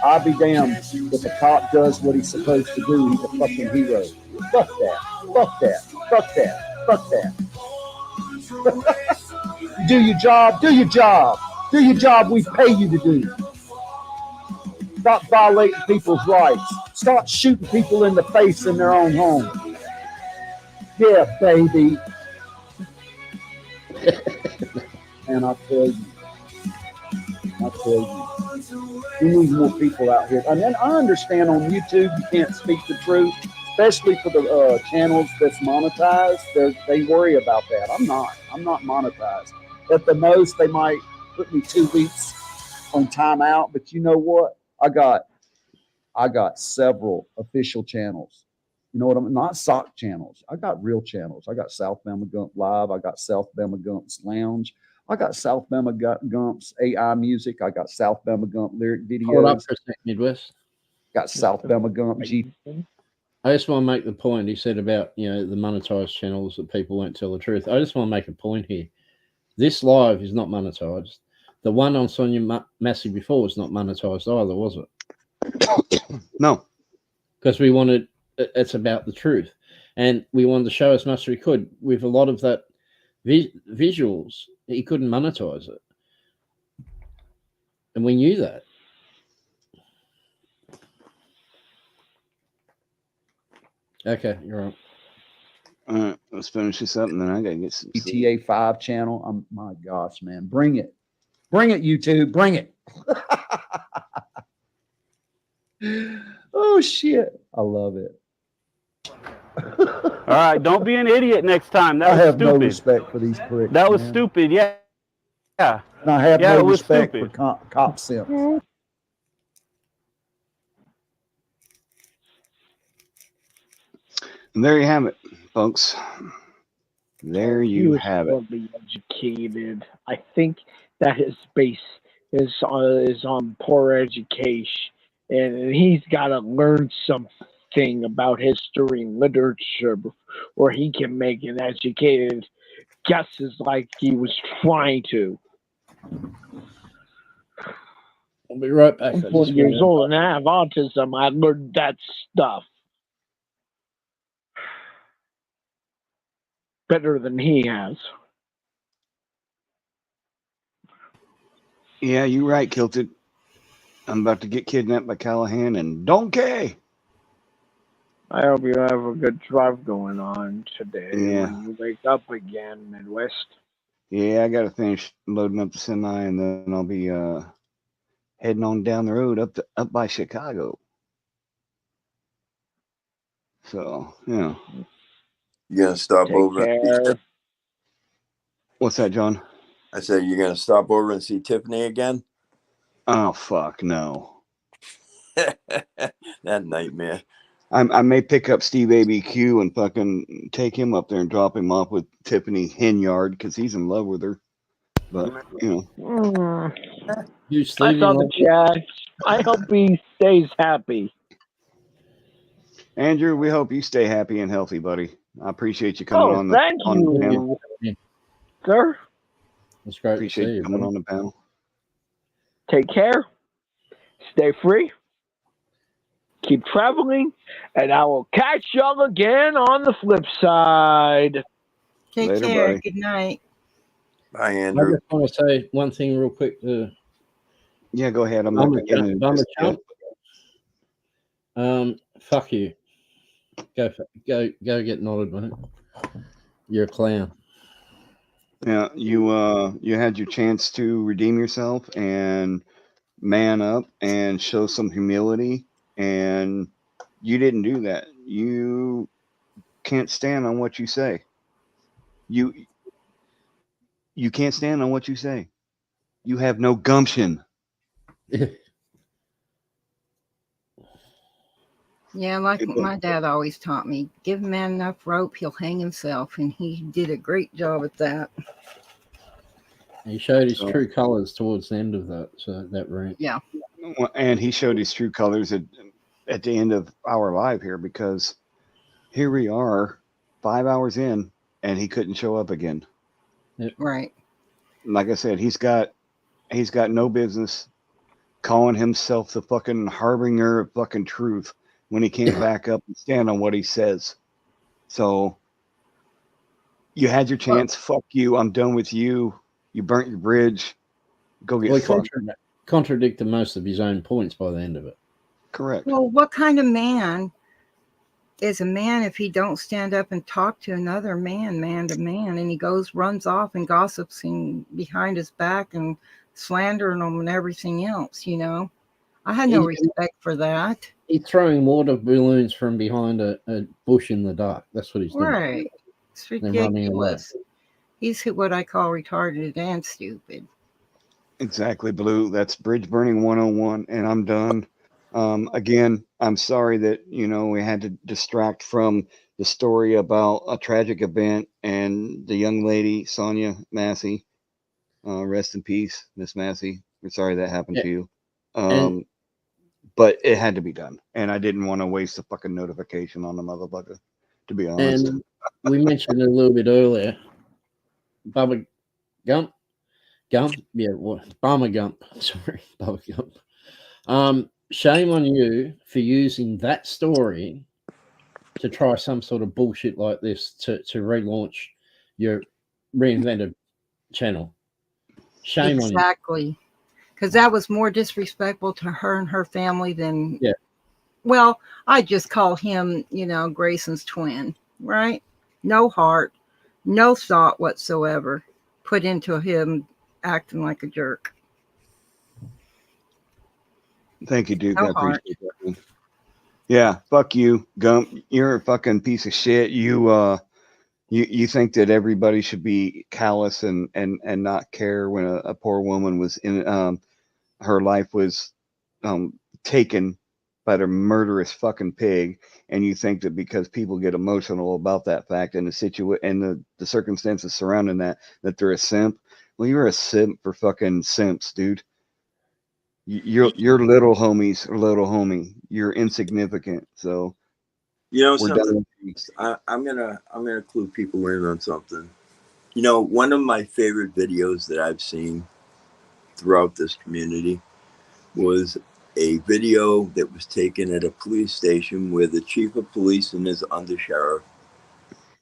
I'll be damned if a cop does what he's supposed to do. He's a fucking hero. Fuck that. Fuck that. Fuck that. Fuck that. Do your job. Do your job. Do your job we pay you to do. Stop violating people's rights. Stop shooting people in the face in their own home. Yeah, baby. And I tell you, we need more people out here. And then I understand on YouTube you can't speak the truth, especially for the channels that's monetized. They worry about that. I'm not monetized. At the most, they might put me 2 weeks on timeout. But you know what? I got several official channels. You know what I'm not sock channels. I got real channels. I got South Bama Gump Live. I got South Bama Gump's Lounge. I got South Bama Gump's AI music. I got South Bama Gump lyric videos. Hold up for a second, Midwest. Got South Bama Gump G. I just want to make the point he said about, you know, the monetized channels that people won't tell the truth. I just want to make a point here. This live is not monetized. The one on Sonya Massey before was not monetized either, was it? No. Because we wanted, it's about the truth. And we wanted to show as much as we could. With a lot of that visuals, he couldn't monetize it. And we knew that. Okay, you're right. All right, let's finish this up, and then I gotta get some GTA 5 channel. My gosh, man, bring it, YouTube, bring it. Oh shit, I love it. All right, don't be an idiot next time. That I was have stupid. no respect for these pricks. That was man. stupid. Yeah. Yeah. And I have Yeah, no it was respect stupid. for cop simps. And there you have it, folks. There He you was have it. poorly educated. I think that his base is on poor education, and he's got to learn something about history and literature where he can make an educated guesses like he was trying to. I'll be right back. I'm 40 years old and I have autism. I learned that stuff better than he has. Yeah, you're right, Kilted. I'm about to get kidnapped by Callahan and Donkey. I hope you have a good drive going on today Yeah. when you wake up again, Midwest. Yeah, I gotta finish loading up the semi, and then I'll be heading on down the road up by Chicago. So, yeah. You gonna stop Take over? care. What's that, John? I said you're gonna stop over and see Tiffany again. Oh fuck no! That nightmare. I may pick up Steve ABQ and fucking take him up there and drop him off with Tiffany Henyard because he's in love with her. But you know, I saw the chat. I hope he stays happy. Andrew, we hope you stay happy and healthy, buddy. I appreciate you coming on the thank on the you, panel. sir. It's great. Appreciate you coming on the panel. Take care. Stay free. Keep traveling, and I will catch y'all again on the flip side. Take Later, care. buddy. Good night. Bye, I Andrew. just want to say one thing real quick to Yeah, go ahead. I'm not Bummer getting into Bummer this. Chump. Fuck you. Go get nodded, mate. You're a clown. Yeah, you had your chance to redeem yourself, and man up and show some humility, and you didn't do that. You can't stand on what you say. You can't stand on what you say. You have no gumption. Yeah, like my dad always taught me, give a man enough rope, he'll hang himself, and he did a great job at that. He showed his true colors towards the end of that rant. Yeah. And he showed his true colors at the end of our live here, because here we are 5 hours in and he couldn't show up again. Right. Like I said, he's got no business calling himself the fucking harbinger of fucking truth when he can't back up and stand on what he says. So you had your chance. Fuck you. I'm done with you. You burnt your bridge. Go get fucked. Contradicted most of his own points by the end of it. Correct. Well, what kind of man is a man if he don't stand up and talk to another man to man, and he runs off and gossips behind his back and slandering him and everything else, I had no respect for that. He's throwing water balloons from behind a bush in the dark. That's what he's doing. Right. It's ridiculous. He's what I call retarded and stupid. Exactly, Blue. That's bridge burning 101, and I'm done. Again, I'm sorry that, we had to distract from the story about a tragic event and the young lady, Sonya Massey. Rest in peace, Miss Massey. We're sorry that happened to you. But it had to be done. And I didn't want to waste a fucking notification on the motherfucker, to be honest. And we mentioned it a little bit earlier. Bubba Gump. Yeah, Bummer Gump. Sorry, Bubba Gump. Shame on you for using that story to try some sort of bullshit like this to relaunch your reinvented channel. Shame on you. Exactly. Because that was more disrespectful to her and her family than. Yeah. Well, I just call him, Grayson's twin, right? No heart, no thought whatsoever put into him acting like a jerk. Thank you, Duke. No I appreciate that. Yeah, fuck you, Gump. You're a fucking piece of shit. You think that everybody should be callous and not care when a poor woman was in her life was taken by the murderous fucking pig, and you think that because people get emotional about that fact and the circumstances surrounding that they're a simp. Well, you're a simp for fucking simps, dude. Your little homie's little homie. You're insignificant. So something. I'm gonna clue people in on something. One of my favorite videos that I've seen throughout this community was a video that was taken at a police station where the chief of police and his undersheriff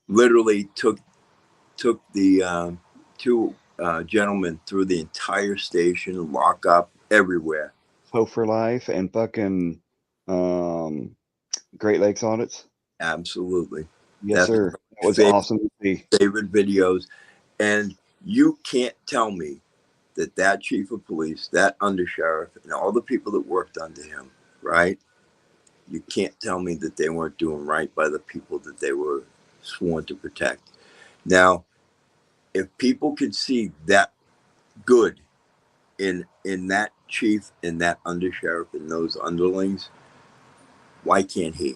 literally took the two gentlemen through the entire station, lock up everywhere. Hope for Life and fucking Great Lakes audits. Absolutely. Yes, sir. That was awesome to see. Favorite videos. And you can't tell me that chief of police, that undersheriff, and all the people that worked under him, right? You can't tell me that they weren't doing right by the people that they were sworn to protect. Now, if people could see that good in that chief and that undersheriff and those underlings, why can't he?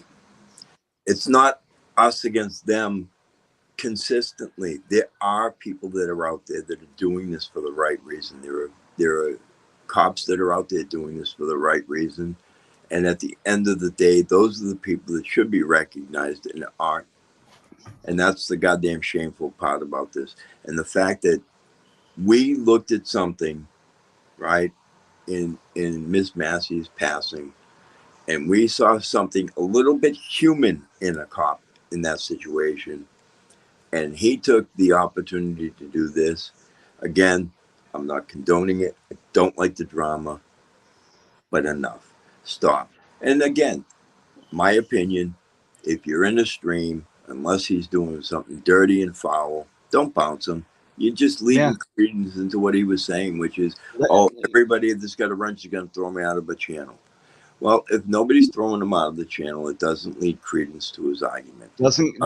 It's not us against them consistently. There are people that are out there that are doing this for the right reason. There are cops that are out there doing this for the right reason. And at the end of the day, those are the people that should be recognized and aren't. And that's the goddamn shameful part about this. And the fact that we looked at something, right, in Miss Massey's passing, and we saw something a little bit human in a cop in that situation. And he took the opportunity to do this. Again, I'm not condoning it. I don't like the drama, but enough. Stop. And again, my opinion, if you're in a stream, unless he's doing something dirty and foul, don't bounce him. You're just leaving credence into what he was saying, which is, oh, everybody that's got a wrench is going to throw me out of a channel. Well, if nobody's throwing him out of the channel, it doesn't lead credence to his argument.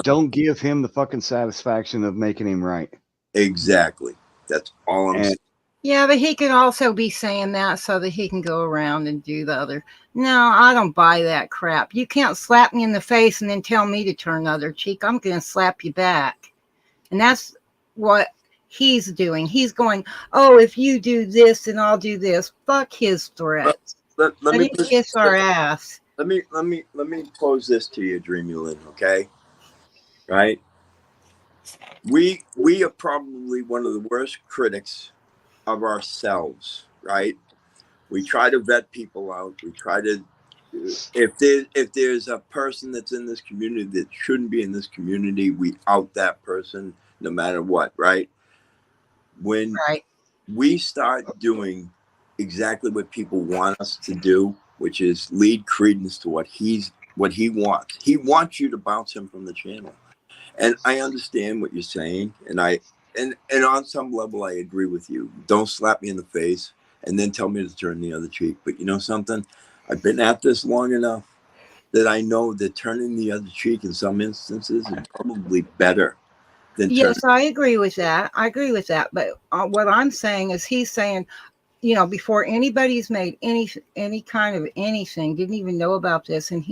Don't give him the fucking satisfaction of making him right. Exactly. That's all I'm saying. Yeah, but he could also be saying that so that he can go around and do the other. No, I don't buy that crap. You can't slap me in the face and then tell me to turn the other cheek. I'm going to slap you back. And that's what he's doing. He's going, oh, if you do this, then I'll do this. Fuck his threats. Let me kiss our ass. Let me pose this to you, Dreamulin, okay? Right? We are probably one of the worst critics of ourselves, right? We try to vet people out. We try to, if there's a person that's in this community that shouldn't be in this community, we out that person no matter what, right? When we start doing exactly what people want us to do, which is lead credence to what he wants. He wants you to bounce him from the channel. And I understand what you're saying, and on some level I agree with you. Don't slap me in the face and then tell me to turn the other cheek. But you know something? I've been at this long enough that I know that turning the other cheek in some instances is probably better than Yes, I agree with that. But what I'm saying is he's saying, you know, before anybody's made any kind of anything, didn't even know about this, and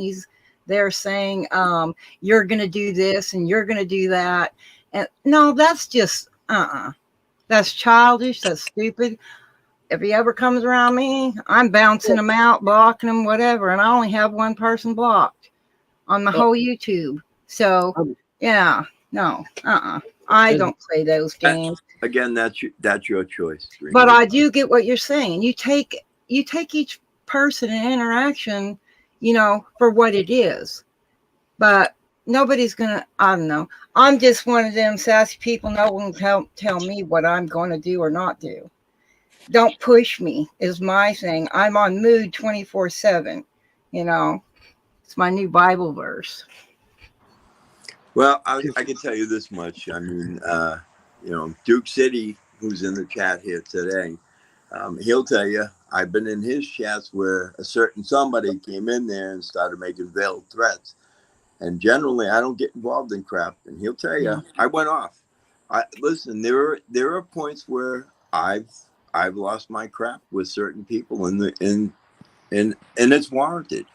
they're saying, you're going to do this and you're going to do that. And no, that's just, that's childish. That's stupid. If he ever comes around me, I'm bouncing him out, blocking him, whatever. And I only have one person blocked on my whole YouTube. So yeah, no, I don't play those games. Again, that's your choice. But I do get what you're saying. You take each person and interaction, you know, for what it is. But nobody's gonna, I don't know. I'm just one of them sassy people. No one can tell me what I'm going to do or not do. Don't push me is my thing. I'm on mood 24/7. You know, it's my new Bible verse. Well, I can tell you this much. I mean, you know, Duke City, who's in the chat here today, he'll tell you, I've been in his chats where a certain somebody came in there and started making veiled threats. And generally, I don't get involved in crap. And he'll tell you, I went off. Listen, there are points where I've lost my crap with certain people, and it's warranted.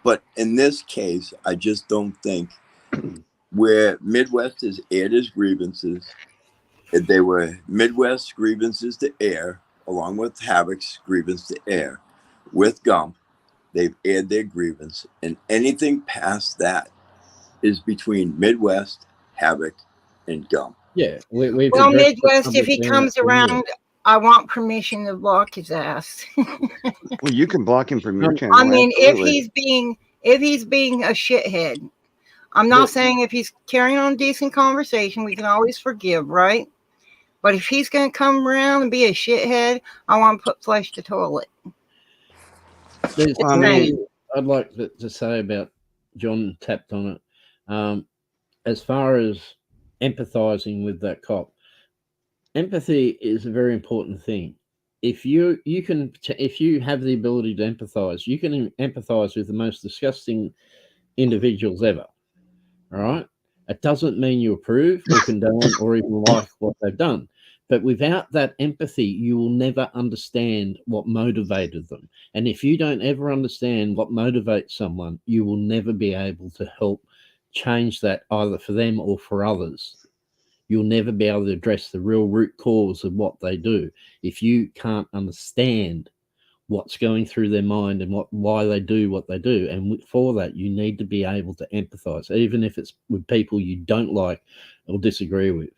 But in this case, I just don't think where Midwest has aired his grievances, they were Midwest grievances to air, along with Havoc's grievance to air. With Gump, they've aired their grievance, and anything past that is between Midwest, Havoc, and Gump. Yeah, well, Midwest, if he comes around, I want permission to block his ass. Well, you can block him from your channel. I mean, absolutely. if he's being a shithead, I'm not saying if he's carrying on a decent conversation, we can always forgive, right? But if he's going to come around and be a shithead, I want to put flesh to toilet. Well, I mean, I'd like to say about John tapped on it. As far as empathizing with that cop, empathy is a very important thing. If you have the ability to empathize, you can empathize with the most disgusting individuals ever. All right. It doesn't mean you approve or condone or even like what they've done. But without that empathy, you will never understand what motivated them. And if you don't ever understand what motivates someone, you will never be able to help change that either for them or for others. You'll never be able to address the real root cause of what they do if you can't understand what's going through their mind and why they do what they do. And for that, you need to be able to empathize, even if it's with people you don't like or disagree with.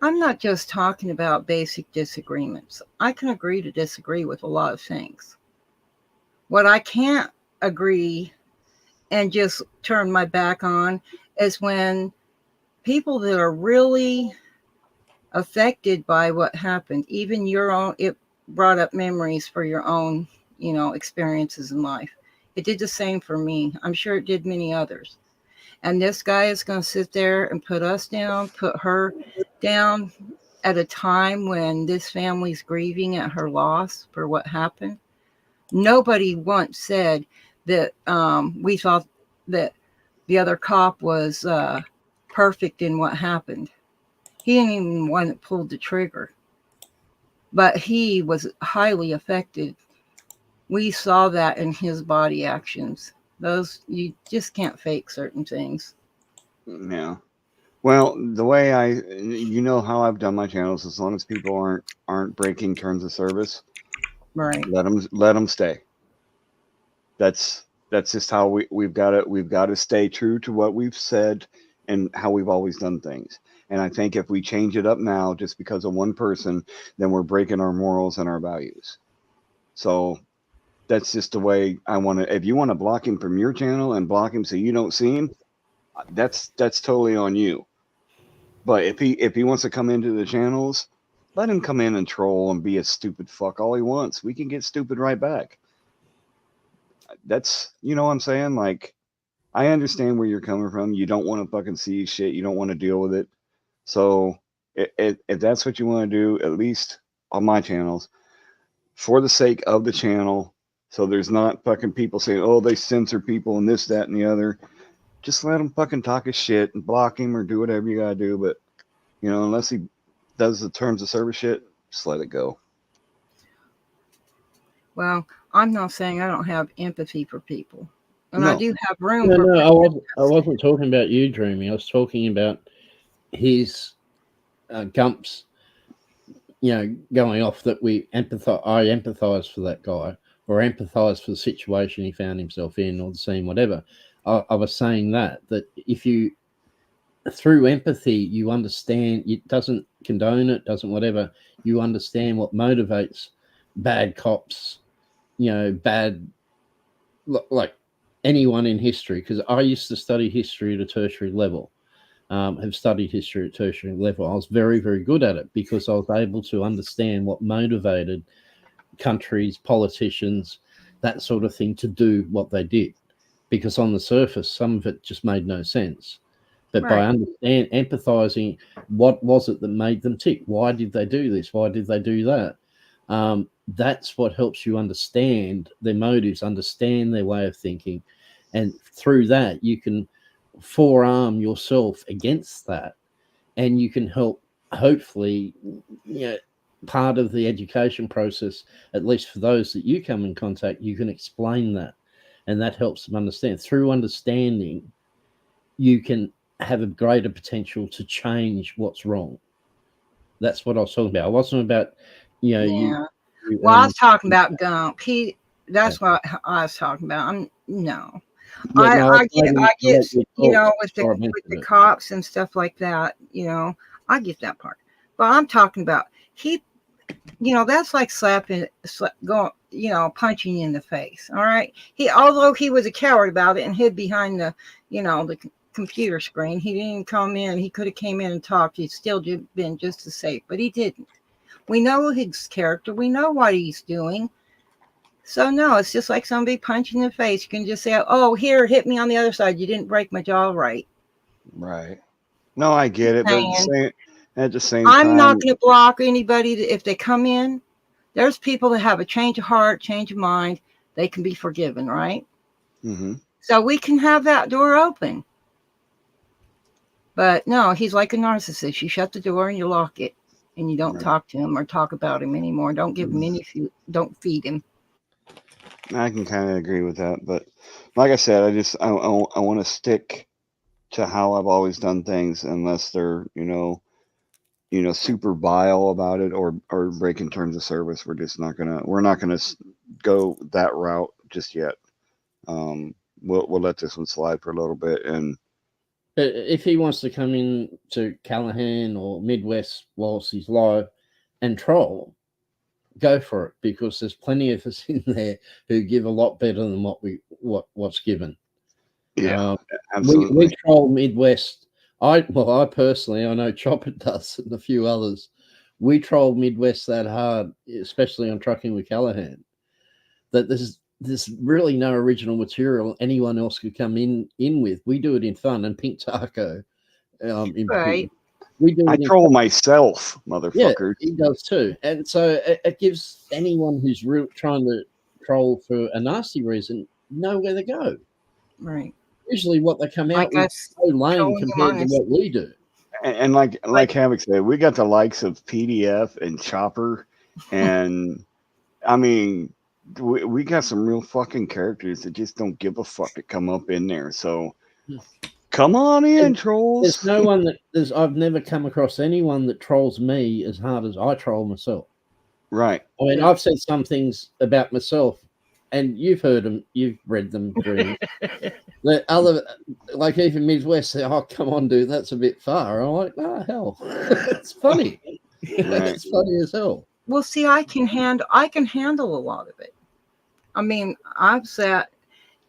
I'm not just talking about basic disagreements. I can agree to disagree with a lot of things. What I can't agree and just turn my back on is when people that are really affected by what happened, even your own, it brought up memories for your own, you know, experiences in life. It did the same for me. I'm sure it did many others. And this guy is going to sit there and put us down, put her down at a time when this family's grieving at her loss for what happened. Nobody once said that we thought that the other cop was perfect in what happened. He didn't even want to pull the trigger, but he was highly affected. We saw that in his body actions. Those, you just can't fake certain things. Yeah. Well, the way you know how I've done my channels, as long as people aren't breaking terms of service, right? Let them stay. That's just how we've got to stay true to what we've said and how we've always done things. And I think if we change it up now just because of one person, then we're breaking our morals and our values. So that's just the way I want to. If you want to block him from your channel and block him so you don't see him, that's totally on you. But if he wants to come into the channels, let him come in and troll and be a stupid fuck all he wants. We can get stupid right back. That's, you know what I'm saying? Like, I understand where you're coming from. You don't want to fucking see shit. You don't want to deal with it. So if that's what you want to do, at least on my channels, for the sake of the channel, so there's not fucking people saying, oh, they censor people and this, that, and the other. Just let him fucking talk his shit and block him or do whatever you gotta do. But, you know, unless he does the terms of service shit, just let it go. Well, I'm not saying I don't have empathy for people. And No. I do have room No, for no, I wasn't talking about you, Dreamy. I was talking about his Gump's, you know, going off that I empathize for that guy, or empathize for the situation he found himself in, or the scene, whatever. I was saying that if you, through empathy, you understand, it doesn't condone it, doesn't whatever, you understand what motivates bad cops, you know, bad, like anyone in history, because I used to study history at a tertiary level. Have studied history at tertiary level. I was very, very good at it because I was able to understand what motivated countries, politicians, that sort of thing to do what they did. Because on the surface, some of it just made no sense. But by empathizing, what was it that made them tick? Why did they do this? Why did they do that? That's what helps you understand their motives, understand their way of thinking. And through that, you can forearm yourself against that, and you can help, hopefully, you know, part of the education process, at least for those that you come in contact, you can explain that, and that helps them understand. Through understanding, you can have a greater potential to change what's wrong. That's what I was talking about. I wasn't about, you know, well, I was talking about Gump. That's what I was talking about. I get, you know, with the cops and stuff like that, you know, I get that part. But I'm talking about you know, that's like you know, punching you in the face. All right. Although he was a coward about it and hid behind the, you know, the computer screen, he didn't come in. He could have came in and talked. He'd still been just as safe, but he didn't. We know his character. We know what he's doing. So no, it's just like somebody punching in the face. You can just say, "Oh, here, hit me on the other side. You didn't break my jaw right." Right. No, I get it, but at the same I'm time, not going to block anybody if they come in. There's people that have a change of heart, change of mind. They can be forgiven, right? Mm-hmm. So we can have that door open. But no, he's like a narcissist. You shut the door and you lock it, and you don't talk to him or talk about him anymore. Don't give him any food. Don't feed him. I can kind of agree with that, but like I said, I want to stick to how I've always done things, unless they're you know super vile about it or breaking terms of service. We're not gonna go that route just yet. We'll let this one slide for a little bit. And if he wants to come in to Callahan or Midwest whilst he's live and troll, go for it, because there's plenty of us in there who give a lot better than what's given. Yeah, absolutely. We troll Midwest. I personally, I know Chopper does and a few others. We troll Midwest that hard, especially on Trucking with Callahan, that there's really no original material anyone else could come in with. We do it in fun, and Pink Taco in right. We do. I troll myself, motherfucker. Yeah, he does too. And so it gives anyone who's trying to troll for a nasty reason nowhere to go. Right. Usually, what they come out Like with us is so lame trolling compared among to us. what we do. And like Havoc said, we got the likes of PDF and Chopper, and I mean, we got some real fucking characters that just don't give a fuck to come up in there. So come on in, trolls. There's no one I've never come across anyone that trolls me as hard as I troll myself. Right. I mean, I've said some things about myself, and you've heard them, you've read them, Dream. The other, like even Midwest, say, "Oh, come on, dude, that's a bit far." I'm like, "Oh, hell, it's funny. It's funny as hell." Well, see, I can handle a lot of it. I mean, I've sat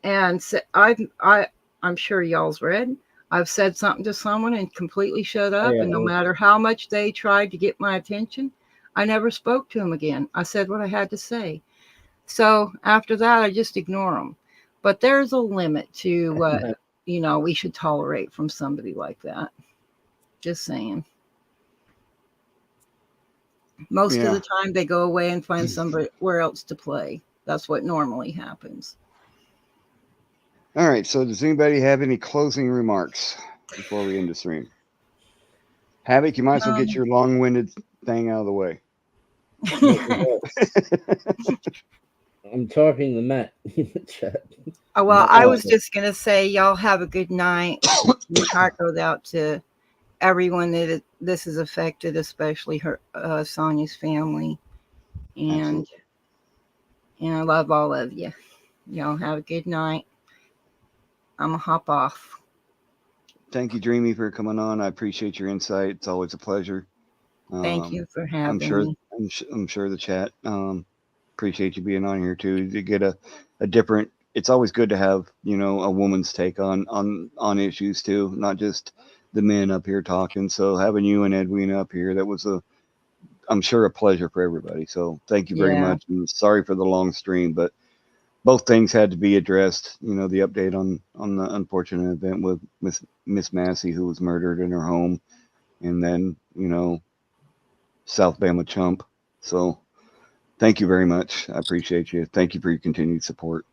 and I'm sure y'all's read. I've said something to someone and completely shut up, and no matter how much they tried to get my attention, I never spoke to them again. I said what I had to say. So after that, I just ignore them. But there's a limit to what we should tolerate from somebody like that. Just saying. Most of the time, they go away and find somewhere else to play. That's what normally happens. All right. So does anybody have any closing remarks before we end the stream? Havoc, you might as well get your long-winded thing out of the way. I'm typing the mat in the chat. Well, I was just going to say, y'all have a good night. My heart goes out to everyone that this has affected, especially her, Sonia's family. And I love all of you. Y'all have a good night. I'm going to hop off. Thank you, Dreamy, for coming on. I appreciate your insight. It's always a pleasure. Thank you for having me. I'm sure the chat appreciate you being on here too. To get a different. It's always good to have a woman's take on issues too, not just the men up here talking. So having you and Edwina up here, that was I'm sure a pleasure for everybody. So thank you very much. And sorry for the long stream, but both things had to be addressed. The update on the unfortunate event with Miss Massey, who was murdered in her home, and then South Bama Chump. So thank you very much. I appreciate you. Thank you for your continued support.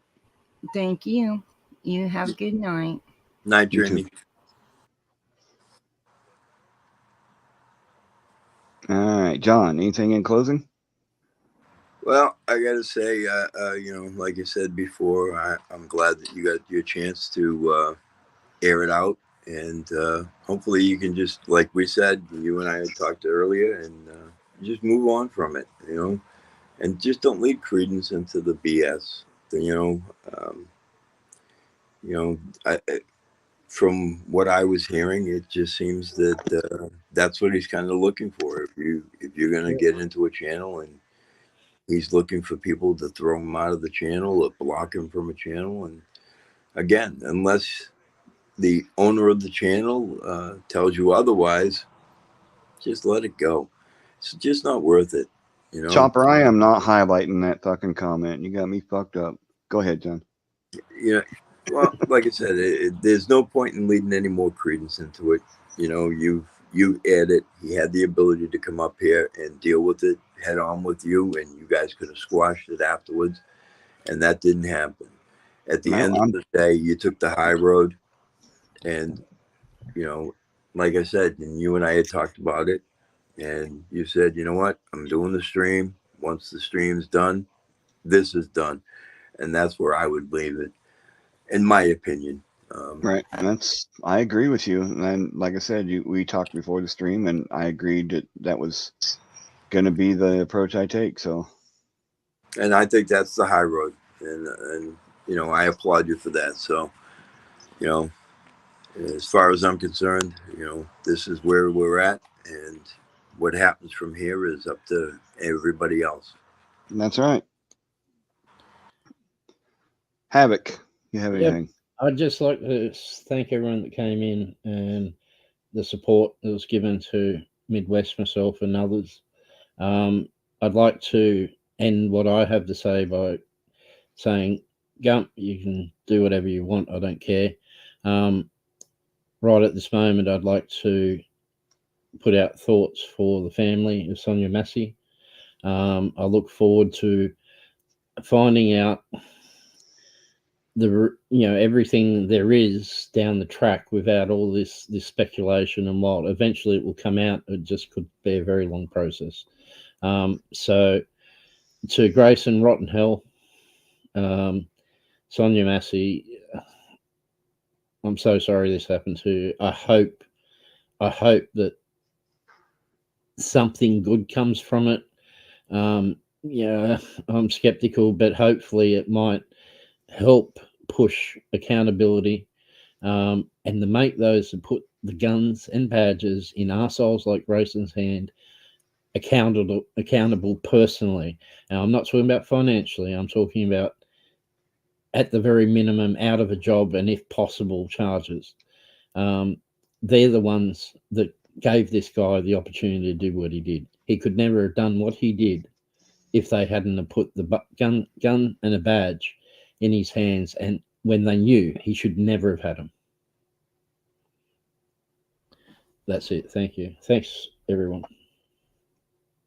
Thank you. You have a good night. Night, Dreamy. All right, John, anything in closing? Well, I got to say, like I said before, I'm glad that you got your chance to air it out. And hopefully you can just, like we said, you and I had talked earlier, and just move on from it, and just don't leave credence into the BS. From what I was hearing, it just seems that that's what he's kind of looking for. If you're going to get into a channel and he's looking for people to throw him out of the channel or block him from a channel. And again, unless the owner of the channel tells you otherwise, just let it go. It's just not worth it. Chopper, I am not highlighting that fucking comment. You got me fucked up. Go ahead, John. Well, like I said, there's no point in leading any more credence into it. You aired it. He had the ability to come up here and deal with it head on with you, and you guys could have squashed it afterwards, and that didn't happen. At the end of the day, you took the high road, and like I said, and you and I had talked about it, and you said, you know what, I'm doing the stream. Once the stream's done, this is done, and that's where I would leave it, in my opinion. Right, and I agree with you. And like I said, we talked before the stream, and I agreed that was going to be the approach I take. So, and I think that's the high road, and I applaud you for that. So, as far as I'm concerned, this is where we're at, and what happens from here is up to everybody else. That's right. Havoc, you have anything? I'd just like to thank everyone that came in and the support that was given to Midwest, myself, and others. I'd like to end what I have to say by saying, Gump, you can do whatever you want. I don't care. Right at this moment, I'd like to put out thoughts for the family of Sonya Massey. I look forward to finding out everything there is down the track without all this speculation, and while eventually it will come out, it just could be a very long process. So to Grace and Rotten Hell, Sonya Massey, I'm so sorry this happened to you. I hope that something good comes from it. I'm skeptical, but hopefully it might help push accountability, and to make those that put the guns and badges in arseholes like Grayson's hand accountable personally. Now, I'm not talking about financially. I'm talking about, at the very minimum, out of a job, and if possible, charges. They're the ones that gave this guy the opportunity to do what he did. He could never have done what he did if they hadn't have put the gun and a badge in his hands, and when they knew he should never have had them. That's it. Thank you. Thanks, everyone.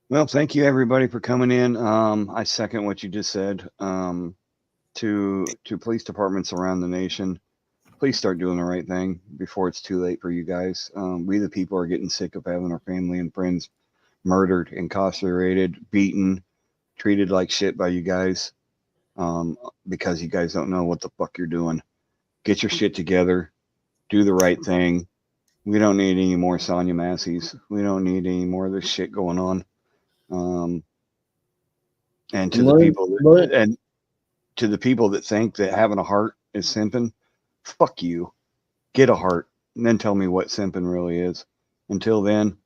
Well, thank you, everybody, for coming in. I second what you just said. To police departments around the nation, please start doing the right thing before it's too late for you guys. We, the people, are getting sick of having our family and friends murdered, incarcerated, beaten, treated like shit by you guys, because you guys don't know what the fuck you're doing. Get your shit together. Do the right thing. We don't need any more Sonya Masseys. We don't need any more of this shit going on. And to the people that think that having a heart is simping, fuck you. Get a heart, and then tell me what simping really is. Until then,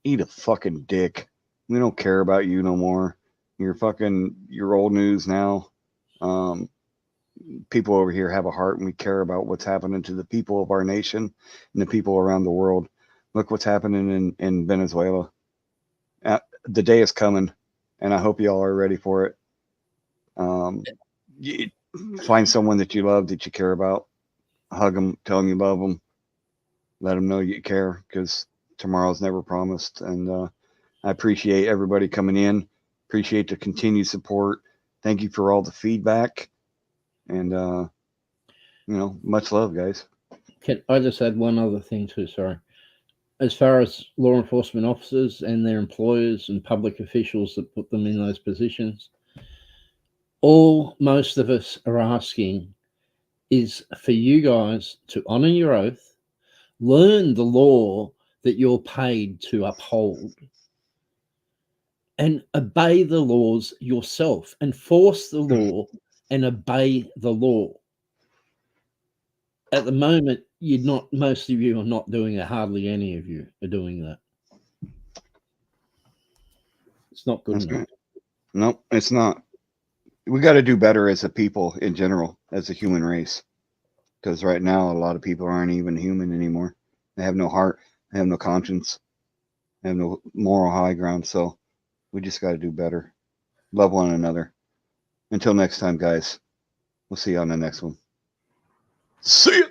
eat a fucking dick. We don't care about you no more. You're old news now. People over here have a heart, and we care about what's happening to the people of our nation and the people around the world. Look what's happening in Venezuela. The day is coming, and I hope y'all are ready for it. Find someone that you love, that you care about. Hug them, tell them you love them. Let them know you care, because tomorrow's never promised. And I appreciate everybody coming in. Appreciate the continued support. Thank you for all the feedback. And, much love, guys. Can I just add one other thing too? Sorry. As far as law enforcement officers and their employers and public officials that put them in those positions, all most of us are asking is for you guys to honor your oath, learn the law that you're paid to uphold, and obey the laws yourself, enforce the law and obey the law. At the moment, most of you are not doing it. Hardly any of you are doing that. It's not good enough. No, it's not. We got to do better as a people in general, as a human race. Because right now, a lot of people aren't even human anymore. They have no heart. They have no conscience. They have no moral high ground. So we just got to do better. Love one another. Until next time, guys. We'll see you on the next one. See ya.